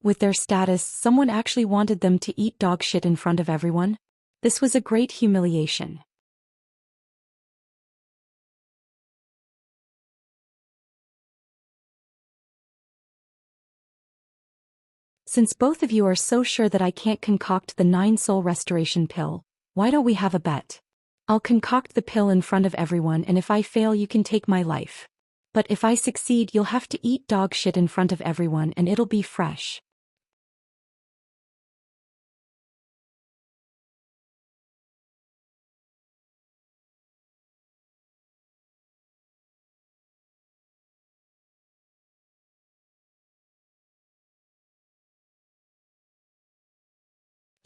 With their status, someone actually wanted them to eat dog shit in front of everyone? This was a great humiliation. Since both of you are so sure that I can't concoct the 9-soul restoration pill, why don't we have a bet? I'll concoct the pill in front of everyone, and if I fail you can take my life. But if I succeed you'll have to eat dog shit in front of everyone and it'll be fresh.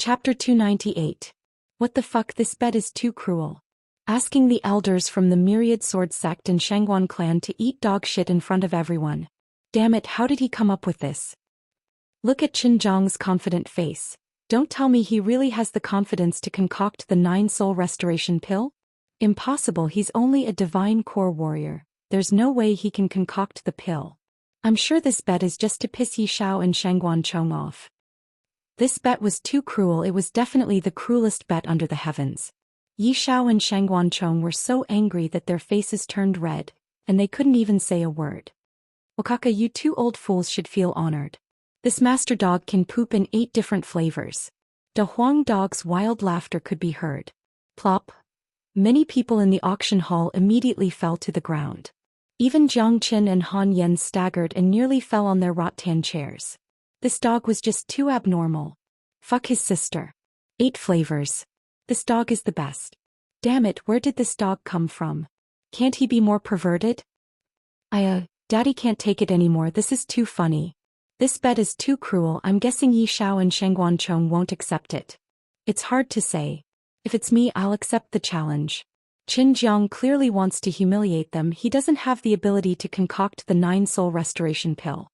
Chapter 298. What the fuck, this bet is too cruel. Asking the elders from the Myriad Sword sect and Shangguan clan to eat dog shit in front of everyone. Damn it, how did he come up with this? Look at Xinjiang's confident face. Don't tell me he really has the confidence to concoct the 9-soul restoration pill? Impossible, he's only a divine core warrior. There's no way he can concoct the pill. I'm sure this bet is just to piss Yi Shao and Shangguan Chong off. This bet was too cruel, it was definitely the cruelest bet under the heavens. Yi Shao and Shangguan Chong were so angry that their faces turned red, and they couldn't even say a word. Wakaka, you two old fools should feel honored. This master dog can poop in 8 different flavors. Da Huang dog's wild laughter could be heard. Plop. Many people in the auction hall immediately fell to the ground. Even Jiang Qin and Han Yen staggered and nearly fell on their rattan chairs. This dog was just too abnormal. Fuck his sister. 8 flavors. This dog is the best. Damn it, where did this dog come from? Can't he be more perverted? Daddy can't take it anymore, this is too funny. This bet is too cruel, I'm guessing Yi Shao and Shangguan Chong won't accept it. It's hard to say. If it's me, I'll accept the challenge. Qin Jiang clearly wants to humiliate them, he doesn't have the ability to concoct the 9-soul restoration pill.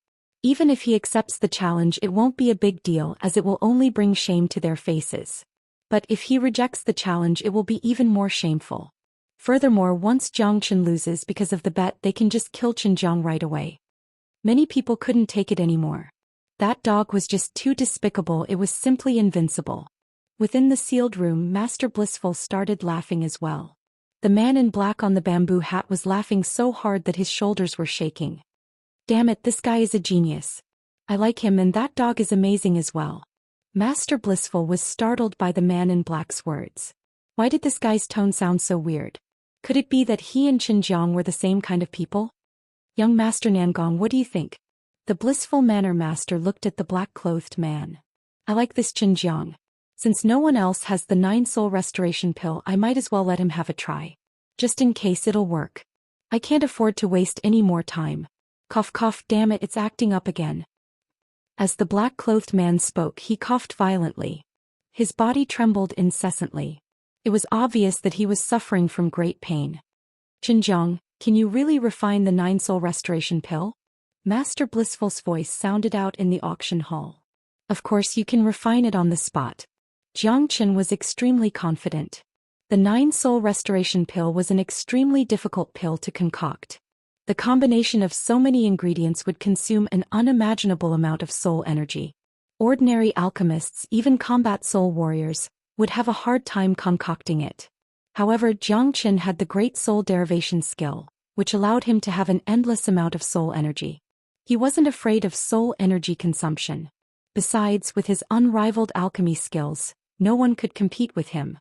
Even if he accepts the challenge, it won't be a big deal as it will only bring shame to their faces. But if he rejects the challenge, it will be even more shameful. Furthermore, once Jiang Qin loses because of the bet, they can just kill Qin Jiang right away. Many people couldn't take it anymore. That dog was just too despicable, it was simply invincible. Within the sealed room, Master Blissful started laughing as well. The man in black on the bamboo hat was laughing so hard that his shoulders were shaking. Damn it, this guy is a genius. I like him, and that dog is amazing as well. Master Blissful was startled by the man in black's words. Why did this guy's tone sound so weird? Could it be that he and Qin Jiang were the same kind of people? Young Master Nangong, what do you think? The Blissful Manor Master looked at the black-clothed man. I like this Qin Jiang. Since no one else has the 9-soul restoration pill, I might as well let him have a try. Just in case it'll work. I can't afford to waste any more time. Cough cough, damn it, it's acting up again. As the black-clothed man spoke, he coughed violently. His body trembled incessantly. It was obvious that he was suffering from great pain. Qin Jiang, can you really refine the 9-soul restoration pill? Master Blissful's voice sounded out in the auction hall. Of course you can refine it on the spot. Jiang Qin was extremely confident. The 9-soul restoration pill was an extremely difficult pill to concoct. The combination of so many ingredients would consume an unimaginable amount of soul energy. Ordinary alchemists, even combat soul warriors, would have a hard time concocting it. However, Jiang Qin had the great soul derivation skill, which allowed him to have an endless amount of soul energy. He wasn't afraid of soul energy consumption. Besides, with his unrivaled alchemy skills, no one could compete with him.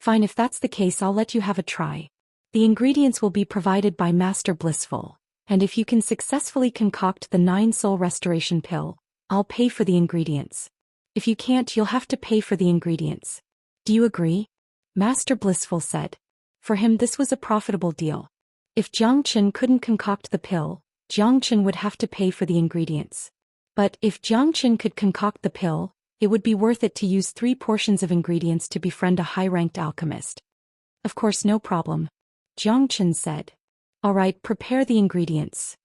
Fine, if that's the case, I'll let you have a try. The ingredients will be provided by Master Blissful, and if you can successfully concoct the 9-soul restoration pill, I'll pay for the ingredients. If you can't, you'll have to pay for the ingredients. Do you agree? Master Blissful said. For him, this was a profitable deal. If Jiang Qin couldn't concoct the pill, Jiang Qin would have to pay for the ingredients. But if Jiang Qin could concoct the pill, it would be worth it to use 3 portions of ingredients to befriend a high-ranked alchemist. Of course, no problem. Jiang Qin said. All right, prepare the ingredients.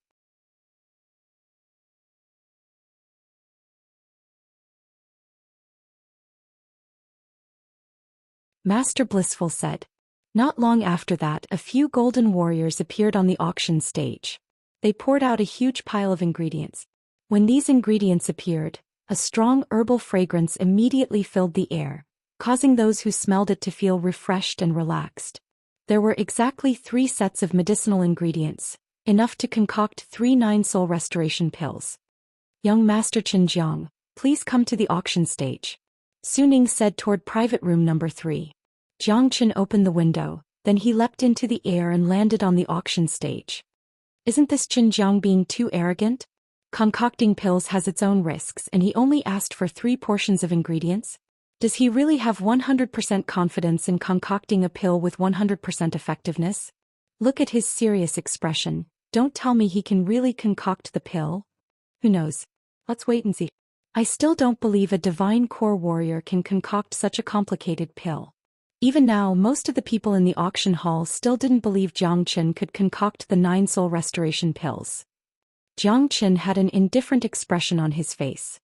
Master Blissful said. Not long after that, a few golden warriors appeared on the auction stage. They poured out a huge pile of ingredients. When these ingredients appeared, a strong herbal fragrance immediately filled the air, causing those who smelled it to feel refreshed and relaxed. There were exactly 3 sets of medicinal ingredients, enough to concoct 3 9-soul restoration pills. Young Master Qin Jiang, please come to the auction stage. Suning said toward private room number 3. Jiang Qin opened the window, then he leapt into the air and landed on the auction stage. Isn't this Qin Jiang being too arrogant? Concocting pills has its own risks, and he only asked for 3 portions of ingredients? Does he really have 100% confidence in concocting a pill with 100% effectiveness? Look at his serious expression. Don't tell me he can really concoct the pill. Who knows? Let's wait and see. I still don't believe a divine core warrior can concoct such a complicated pill. Even now, most of the people in the auction hall still didn't believe Zhou Xian could concoct the 9 soul restoration pills. Zhou Xian had an indifferent expression on his face.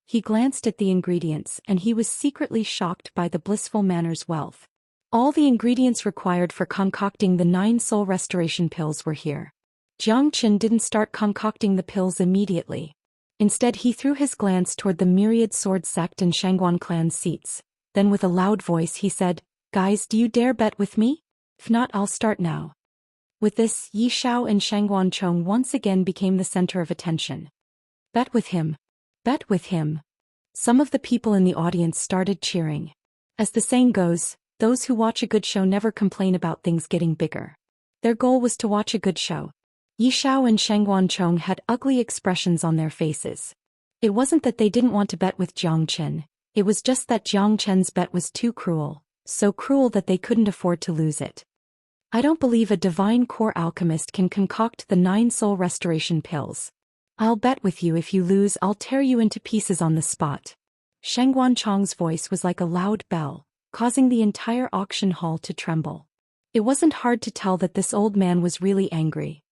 He glanced at the ingredients and he was secretly shocked by the blissful manner's wealth. All the ingredients required for concocting the 9 soul restoration pills were here. Zhou Xian didn't start concocting the pills immediately. Instead, he threw his glance toward the myriad sword sect and Shangguan clan's seats. Then with a loud voice he said, "Guys, do you dare bet with me? If not, I'll start now." With this, Yi Xiao and Shangguan Chong once again became the center of attention. Bet with him. Bet with him. Some of the people in the audience started cheering. As the saying goes, those who watch a good show never complain about things getting bigger. Their goal was to watch a good show. Yi Xiao and Shangguan Chong had ugly expressions on their faces. It wasn't that they didn't want to bet with Zhou Xian, it was just that Zhou Qian's bet was too cruel, so cruel that they couldn't afford to lose it. I don't believe a divine core alchemist can concoct the 9 soul restoration pills. I'll bet with you if you lose I'll tear you into pieces on the spot. Shangguan Chong's voice was like a loud bell, causing the entire auction hall to tremble. It wasn't hard to tell that this old man was really angry.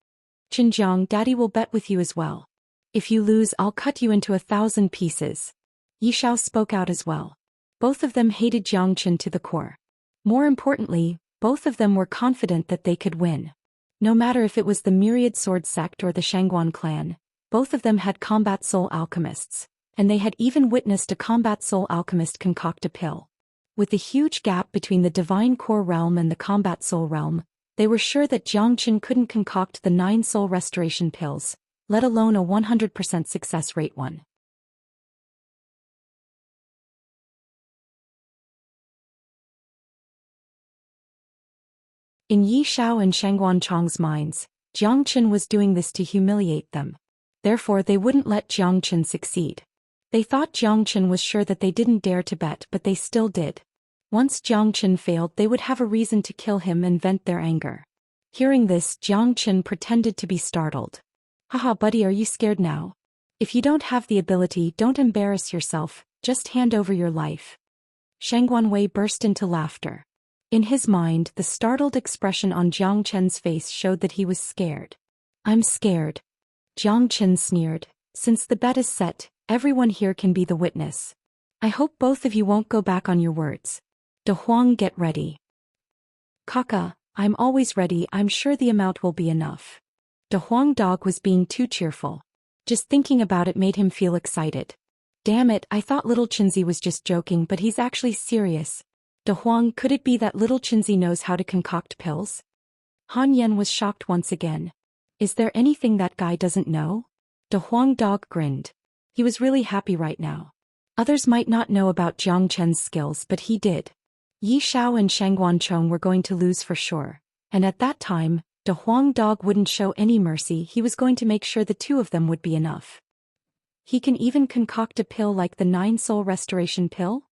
"Qinjiang, Daddy will bet with you as well. If you lose I'll cut you into 1,000 pieces." Yi Xiao spoke out as well. Both of them hated Zhou Xian to the core. More importantly, both of them were confident that they could win. No matter if it was the Myriad Sword sect or the Shangguan clan, both of them had combat soul alchemists, and they had even witnessed a combat soul alchemist concoct a pill. With the huge gap between the divine core realm and the combat soul realm, they were sure that Zhou Xian couldn't concoct the 9 soul restoration pills, let alone a 100% success rate one. In Yi Xiao and Shangguan Chong's minds, Zhou Xian was doing this to humiliate them. Therefore they wouldn't let Zhou Xian succeed. They thought Zhou Xian was sure that they didn't dare to bet, but they still did. Once Zhou Xian failed, they would have a reason to kill him and vent their anger. Hearing this, Zhou Xian pretended to be startled. "Haha, buddy, are you scared now? If you don't have the ability, don't embarrass yourself, just hand over your life." Shangguan Wei burst into laughter. In his mind, the startled expression on Zhou Qian's face showed that he was scared. "I'm scared." Zhou Qian sneered. "Since the bet is set, everyone here can be the witness. I hope both of you won't go back on your words. De Huang, get ready." "Kaka, I'm always ready, I'm sure the amount will be enough." De Huang dog was being too cheerful. Just thinking about it made him feel excited. "Damn it, I thought little Chinzi was just joking, but he's actually serious. De Huang, could it be that little Chinzi knows how to concoct pills?" Han Yen was shocked once again. "Is there anything that guy doesn't know?" De Huang dog grinned. He was really happy right now. Others might not know about Zhou Qian's skills, but he did. Yi Xiao and Shangguan Chong were going to lose for sure, and at that time, De Huang dog wouldn't show any mercy. He was going to make sure the two of them would be enough. "He can even concoct a pill like the 9 soul restoration pill?"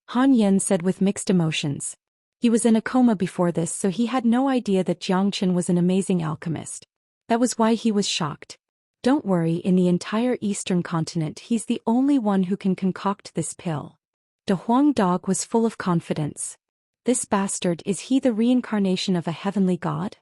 Han Yen said with mixed emotions. He was in a coma before this, so he had no idea that Zhou Xian was an amazing alchemist. That was why he was shocked. "Don't worry, in the entire eastern continent he's the only one who can concoct this pill." De Huang dog was full of confidence. "This bastard, is he the reincarnation of a heavenly god?"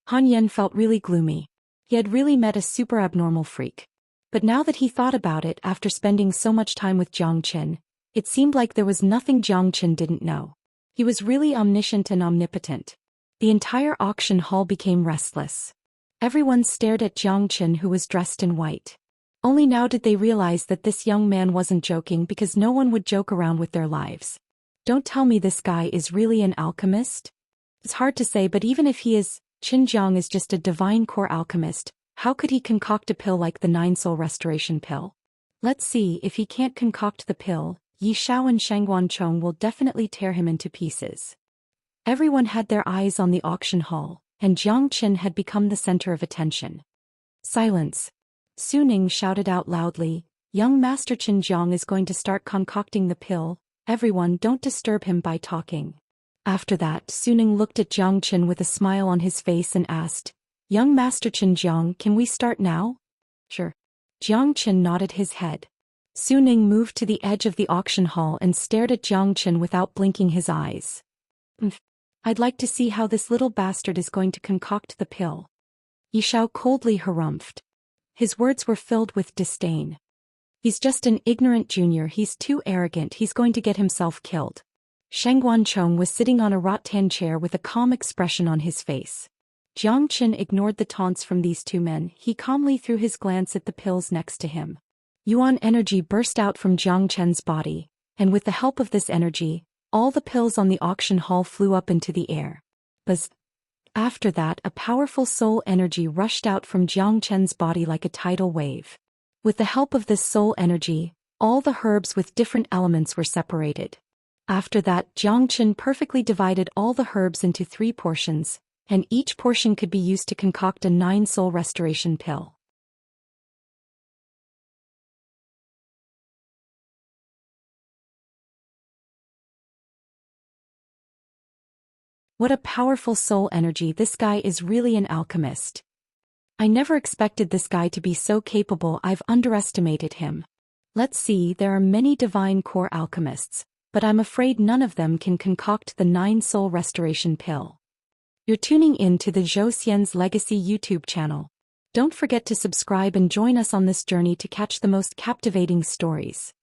Han Yen felt really gloomy. He had really met a super abnormal freak. But now that he thought about it after spending so much time with Zhou Xian, it seemed like there was nothing Zhou Xian didn't know. He was really omniscient and omnipotent. The entire auction hall became restless. Everyone stared at Zhou Xian, who was dressed in white. Only now did they realize that this young man wasn't joking, because no one would joke around with their lives. Don't tell me this guy is really an alchemist? It's hard to say, but even if he is, Xinjiang is just a divine core alchemist. How could he concoct a pill like the 9 soul restoration pill? Let's see, if he can't concoct the pill, Yi Xiao and Shangguan Chong will definitely tear him into pieces. Everyone had their eyes on the auction hall, and Zhou Xian had become the center of attention. "Silence!" Su Ning shouted out loudly. "Young Master Xinjiang is going to start concocting the pill. Everyone, don't disturb him by talking." After that, Su Ning looked at Zhou Xian with a smile on his face and asked, "Young Master Xinjiang, can we start now?" "Sure." Zhou Xian nodded his head. Su Ning moved to the edge of the auction hall and stared at Jiang Chen without blinking his eyes. I'd like to see how this little bastard is going to concoct the pill. Yi Shao coldly harumphed. His words were filled with disdain. He's just an ignorant junior, he's too arrogant, he's going to get himself killed. Sheng Guanchong was sitting on a rattan chair with a calm expression on his face. Jiang Chen ignored the taunts from these two men, he calmly threw his glance at the pills next to him. Yuan energy burst out from Jiang Chen's body, and with the help of this energy, all the pills on the auction hall flew up into the air. Buzz. After that, a powerful soul energy rushed out from Jiang Chen's body like a tidal wave. With the help of this soul energy, all the herbs with different elements were separated. After that, Jiang Chen perfectly divided all the herbs into 3 portions, and each portion could be used to concoct a 9-soul restoration pill. What a powerful soul energy, this guy is really an alchemist. I never expected this guy to be so capable, I've underestimated him. Let's see, there are many divine core alchemists, but I'm afraid none of them can concoct the 9-soul restoration pill. You're tuning in to the Zhou Xian's Legacy YouTube channel. Don't forget to subscribe and join us on this journey to catch the most captivating stories.